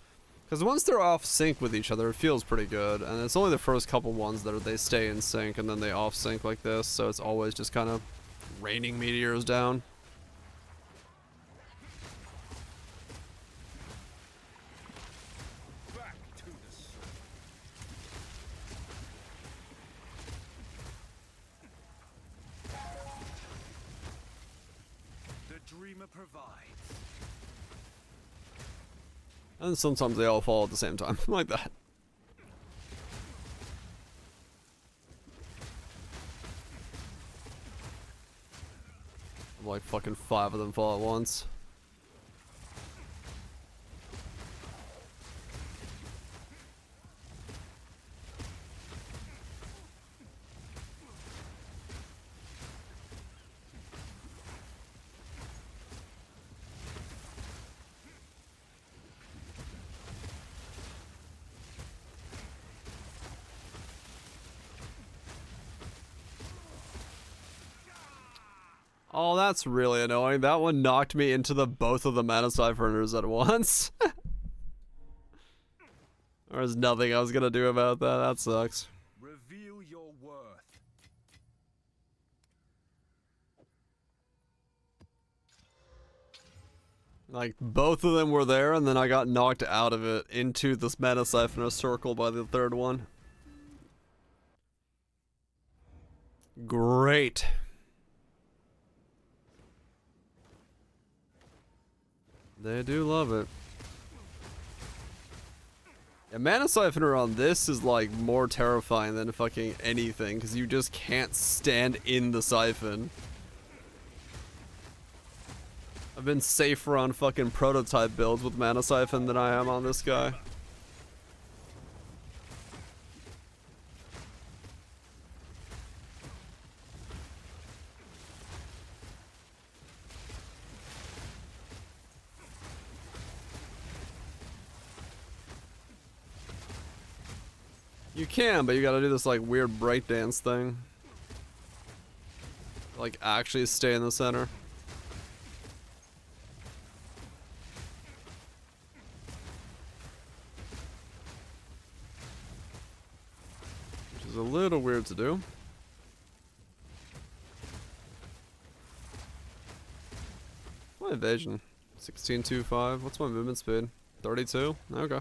Because once they're off sync with each other, it feels pretty good. And it's only the first couple ones that they stay in sync and then they off sync like this. So it's always just kind of raining meteors down. Back to the source. The dreamer provides. And sometimes they all fall at the same time, like that. Like fucking 5 of them fall at once. Oh, that's really annoying. That one knocked me into the both of the mana siphoners at once. There's nothing I was gonna do about that. That sucks. Reveal your worth. Like, both of them were there, and then I got knocked out of it into this mana siphoner circle by the third one. Great. They do love it. Yeah, mana siphoner on this is like more terrifying than fucking anything because you just can't stand in the siphon. I've been safer on fucking prototype builds with mana siphon than I am on this guy. You can, but you gotta do this like weird breakdance thing. Like actually stay in the center. Which is a little weird to do. My evasion? 16.25. What's my movement speed? 32? Okay.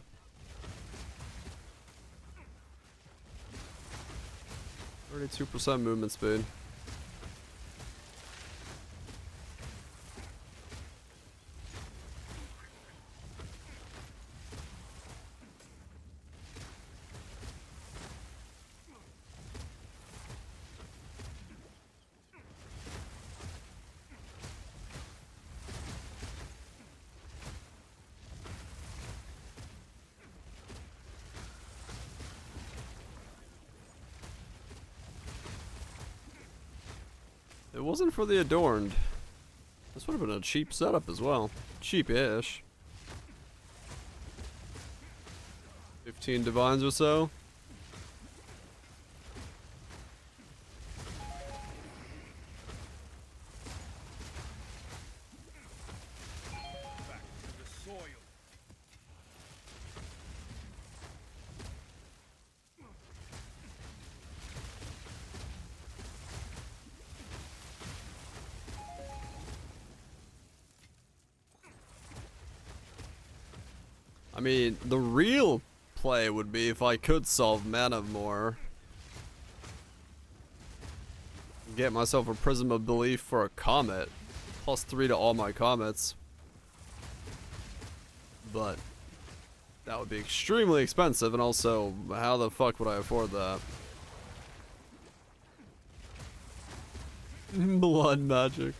22% movement speed. It wasn't for the Adorned. This would have been a cheap setup as well. Cheap-ish. 15 divines or so. I mean, the real play would be if I could solve mana more. Get myself a Prism of Belief for a Comet. +3 to all my Comets. But that would be extremely expensive, and also, how the fuck would I afford that? Blood magic.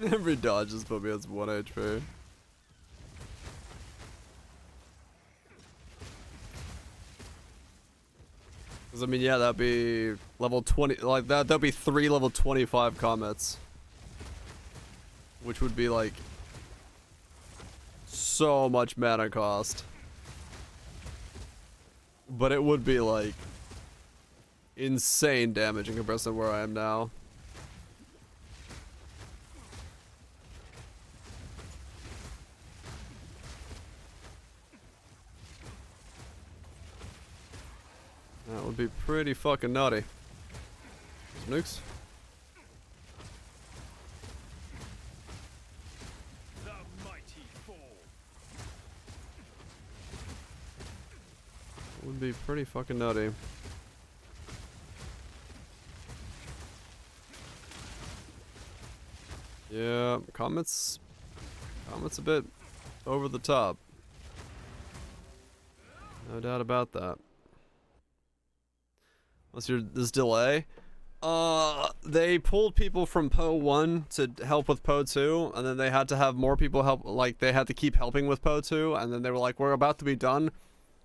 Every dodge just put me at 1 HP. Cause I mean, yeah, that'd be level 20, like that'd be 3 level 25 comets. Which would be like so much mana cost. But it would be like insane damage in comparison to where I am now. That would be pretty fucking nutty. Nukes. The mighty fall. Would be pretty fucking nutty. Yeah, Comet's a bit over the top. No doubt about that. What's this delay? They pulled people from Poe 1 to help with Poe 2, and then they had to have more people help, like, they had to keep helping with Poe 2, and then they were like, we're about to be done.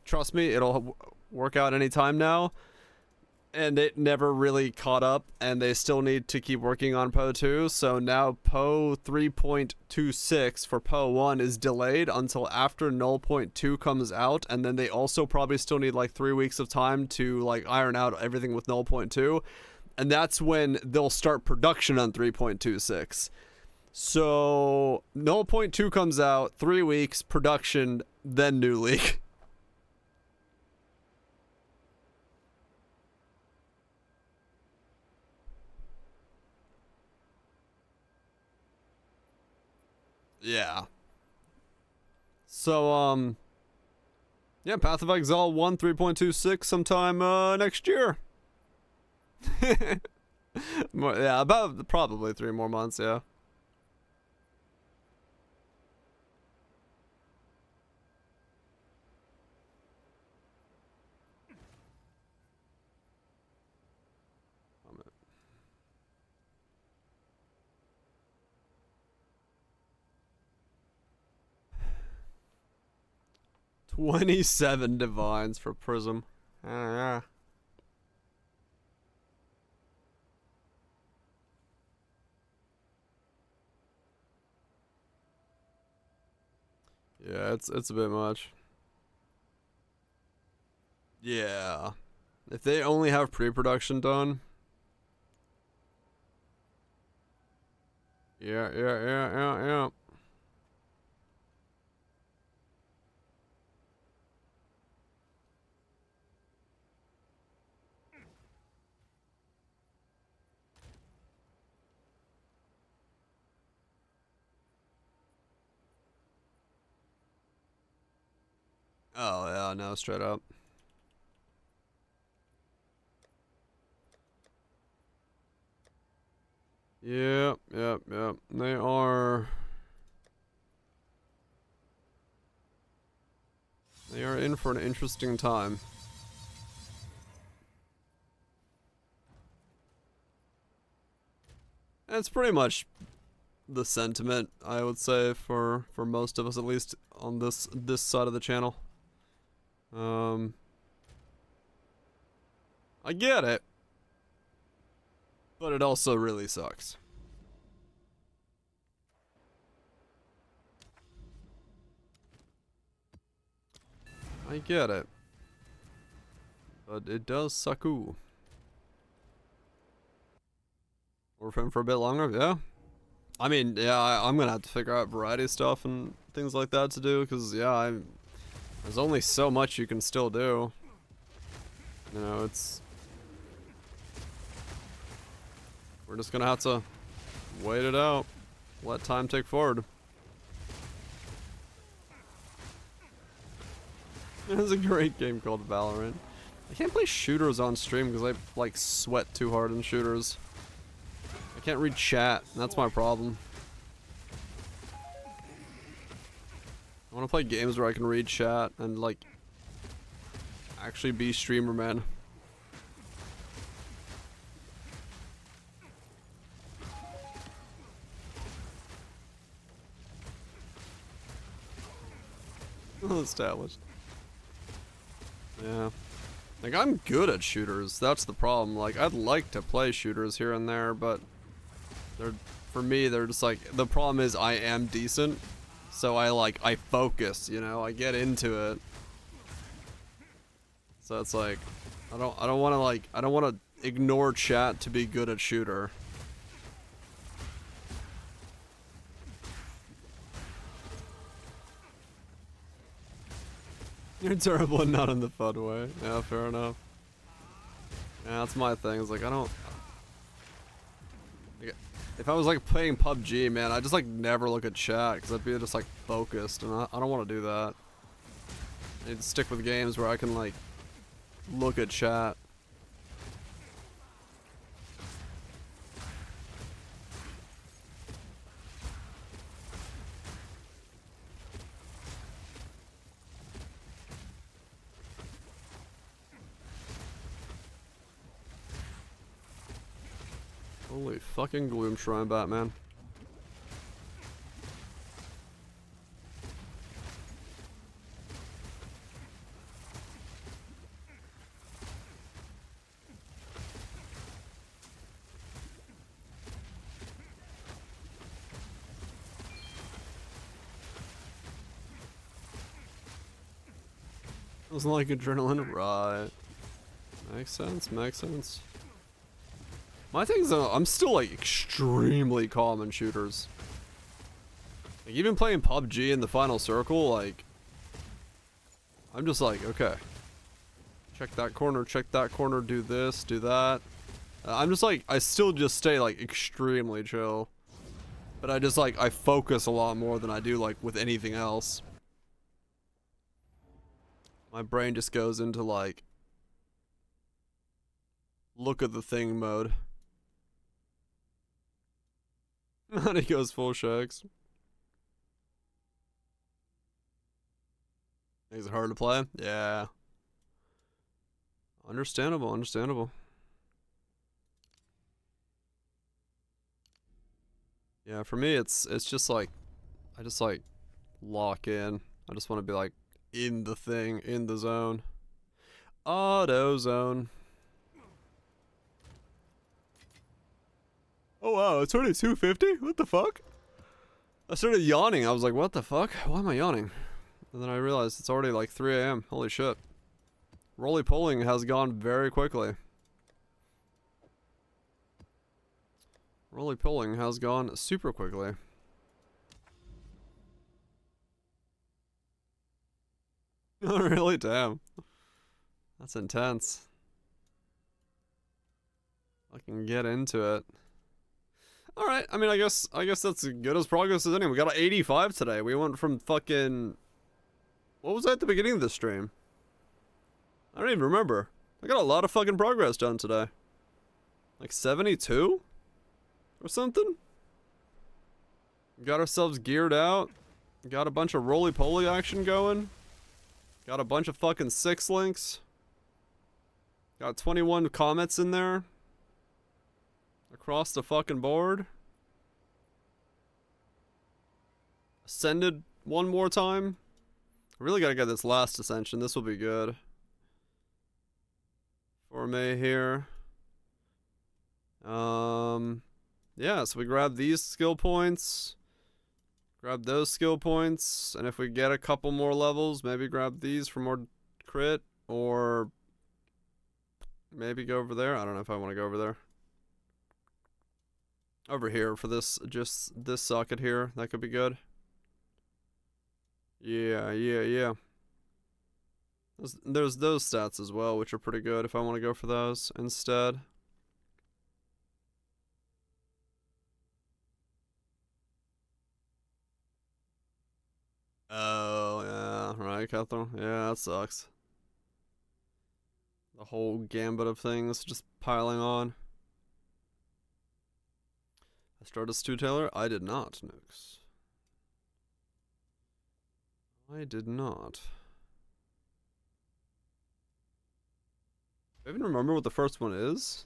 Trust me, it'll work out anytime now. And it never really caught up, and they still need to keep working on Poe 2, so now Poe 3.26 for Poe 1 is delayed until after Null Point 2 comes out, and then they also probably still need like 3 weeks of time to like iron out everything with Null Point 2, and that's when they'll start production on 3.26. So Null Point 2 comes out, 3 weeks, production, then new leak. Yeah. So, yeah, Path of Exile 1 3.26 sometime next year. Yeah, about probably 3 more months, yeah. $27 divines for Prism. Yeah. Yeah, it's a bit much. Yeah. If they only have pre-production done. Yeah. Oh yeah, no, straight up. Yep, yep, yep. They are in for an interesting time. It's pretty much the sentiment, I would say, for most of us, at least on this side of the channel. I get it, but it also really sucks. I get it, but it does suck-oo. We're friends for a bit longer, yeah. I mean, yeah, I'm gonna have to figure out variety stuff and things like that to do, because, yeah, there's only so much you can still do. You know, we're just gonna have to wait it out. Let time take forward. There's a great game called Valorant. I can't play shooters on stream because I, like, sweat too hard in shooters. I can't read chat, and that's my problem. I want to play games where I can read chat and, like, actually be streamer, man. Established. Yeah. Like, I'm good at shooters. That's the problem. Like, I'd like to play shooters here and there, but for me, they're just like, the problem is I am decent. So I focus, you know, I get into it. So it's like, I don't want to ignore chat to be good at shooter. You're terrible and not in the fun way. Yeah, fair enough. Yeah, that's my thing. It's like, if I was like playing PUBG, man, I just like never look at chat because I'd be just like focused, and I don't want to do that. I need to stick with games where I can like look at chat. Holy fucking Gloom Shrine, Batman. Doesn't like adrenaline, right? Makes sense, makes sense. My thing is, I'm still like extremely calm in shooters. Like, even playing PUBG in the final circle, like, I'm just like, okay. Check that corner, do this, do that. I'm just like, I still just stay like extremely chill. But I just like, I focus a lot more than I do like with anything else. My brain just goes into like, look at the thing mode. And he goes full shakes. Is it hard to play? Yeah. Understandable, understandable. Yeah, for me it's just like, I just like lock in. I just want to be like in the thing, in the zone. Auto zone. Oh wow, it's already 2:50? What the fuck? I started yawning. I was like, what the fuck? Why am I yawning? And then I realized it's already like 3 AM. Holy shit. Roly-poling has gone very quickly. Roly-poling has gone super quickly. Oh really? Damn. That's intense. I can get into it. Alright, I mean, I guess that's as good as progress as any. We got an 85 today. We went from fucking... What was I at the beginning of the stream? I don't even remember. I got a lot of fucking progress done today. Like 72? Or something? Got ourselves geared out. Got a bunch of roly-poly action going. Got a bunch of fucking 6 links. Got 21 comments in there. Across the fucking board. Ascended one more time. I really gotta get this last ascension. This will be good. For me here. Yeah, so we grab these skill points. Grab those skill points. And if we get a couple more levels, maybe grab these for more crit. Or maybe go over there. I don't know if I want to go over there. Over here for this, just this socket here. That could be good. Yeah. There's those stats as well, which are pretty good if I want to go for those instead. Oh, yeah, right, Catherine? Yeah, that sucks. The whole gambit of things just piling on. I started as two-tailer? I did not, Nukes. I did not. Do I even remember what the first one is?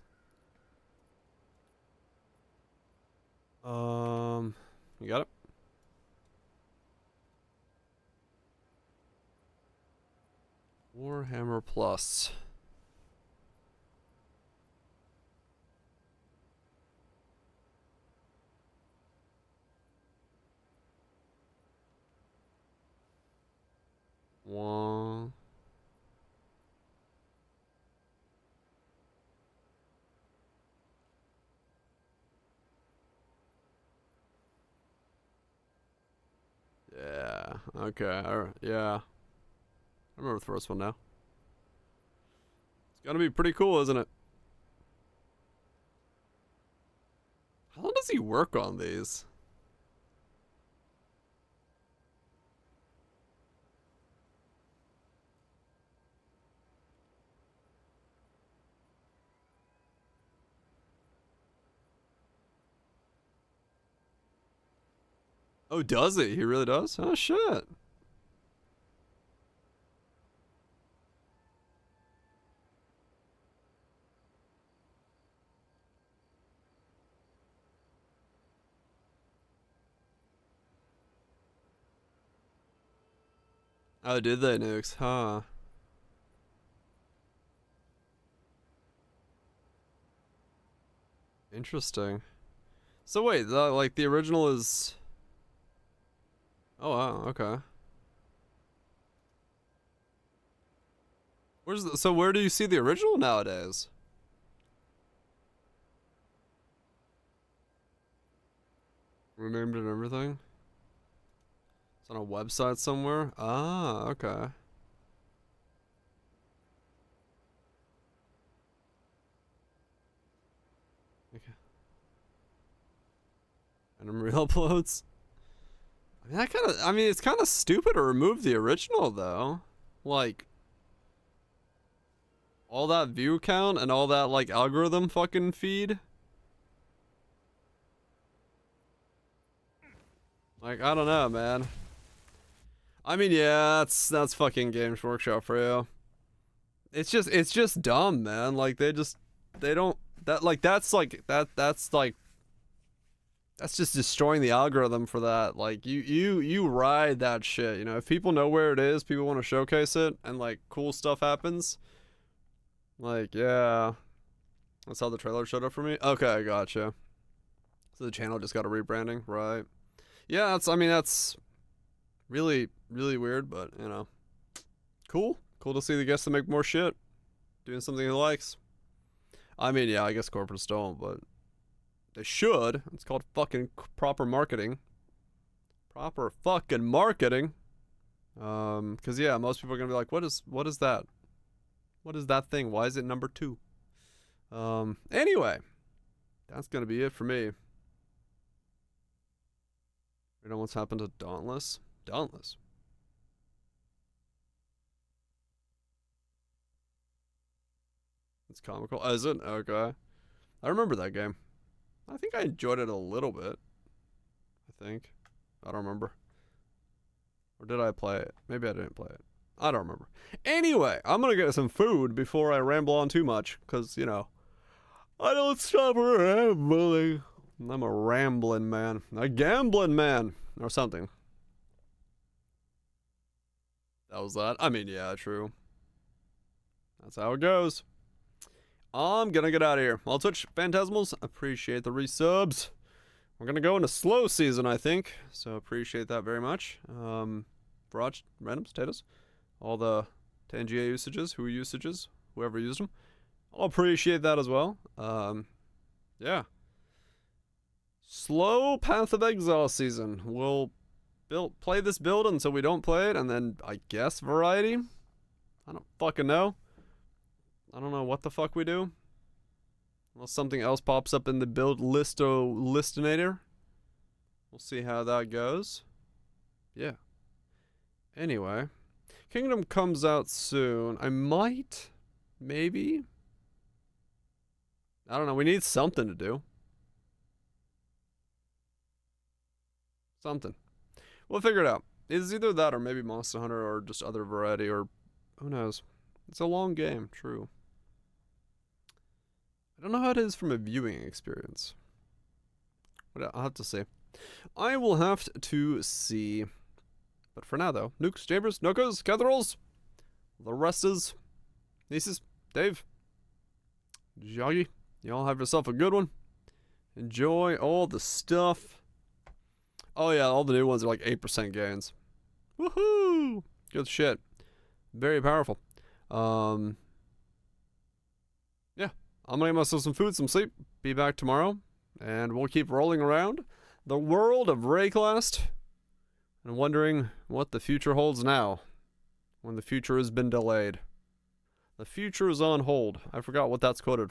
You got it? Warhammer Plus. One. Yeah. Okay. Yeah. I remember the first one now. It's gonna be pretty cool, isn't it? How long does he work on these? Oh, does he? He really does? Oh, shit. Oh, did they, Nukes? Huh. Interesting. So wait, like the original is... Oh, wow, okay. So where do you see the original nowadays? Renamed and everything? It's on a website somewhere? Ah, okay. Okay. And re-uploads? I mean, it's kind of stupid to remove the original, though. Like, all that view count and all that, like, algorithm fucking feed. Like, I don't know, man. I mean, yeah, that's fucking Games Workshop for you. It's just dumb, man. Like, they don't, that's just destroying the algorithm for that. Like, you ride that shit, you know? If people know where it is, people want to showcase it, and, like, cool stuff happens. Like, yeah. That's how the trailer showed up for me? Okay, gotcha. So the channel just got a rebranding, right? Yeah, that's really, really weird, but, you know. Cool. Cool to see the guests to make more shit. Doing something he likes. I mean, yeah, I guess corporates don't, but they should. It's called fucking proper marketing. Proper fucking marketing. Cause yeah, most people are gonna be like, what is that? What is that thing? Why is it number 2? Anyway. That's gonna be it for me. You know what's happened to Dauntless? Dauntless. It's comical. Is it? Okay. I remember that game. I think I enjoyed it a little bit. I think. I don't remember. Or did I play it? Maybe I didn't play it. I don't remember. Anyway, I'm gonna get some food before I ramble on too much. Because, you know, I don't stop rambling. I'm a rambling man. A gambling man. Or something. That was that. I mean, yeah, true. That's how it goes. I'm gonna get out of here. I'll Twitch Phantasmals. Appreciate the resubs. We're gonna go into slow season, I think. So appreciate that very much. Barrage, random potatoes. All the Tangia usages, whoever used them. I'll appreciate that as well. Yeah. Slow Path of Exile season. We'll play this build until we don't play it, and then I guess variety. I don't fucking know. I don't know what the fuck we do. Unless something else pops up in the build listinator. We'll see how that goes. Yeah. Anyway. Kingdom comes out soon. I might. Maybe. I don't know. We need something to do. Something. We'll figure it out. It's either that or maybe Monster Hunter or just other variety or who knows. It's a long game. True. I don't know how it is from a viewing experience. But I'll have to see. I will have to see. But for now, though, Nukes, Chambers, Nokos, Catherals, the rest is Nieces, Dave, Joggy. Y'all have yourself a good one. Enjoy all the stuff. Oh, yeah, all the new ones are like 8% gains. Woohoo! Good shit. Very powerful. Yeah. I'm gonna get myself some food, some sleep. Be back tomorrow. And we'll keep rolling around the world of Rayclast. And wondering what the future holds now. When the future has been delayed. The future is on hold. I forgot what that's quoted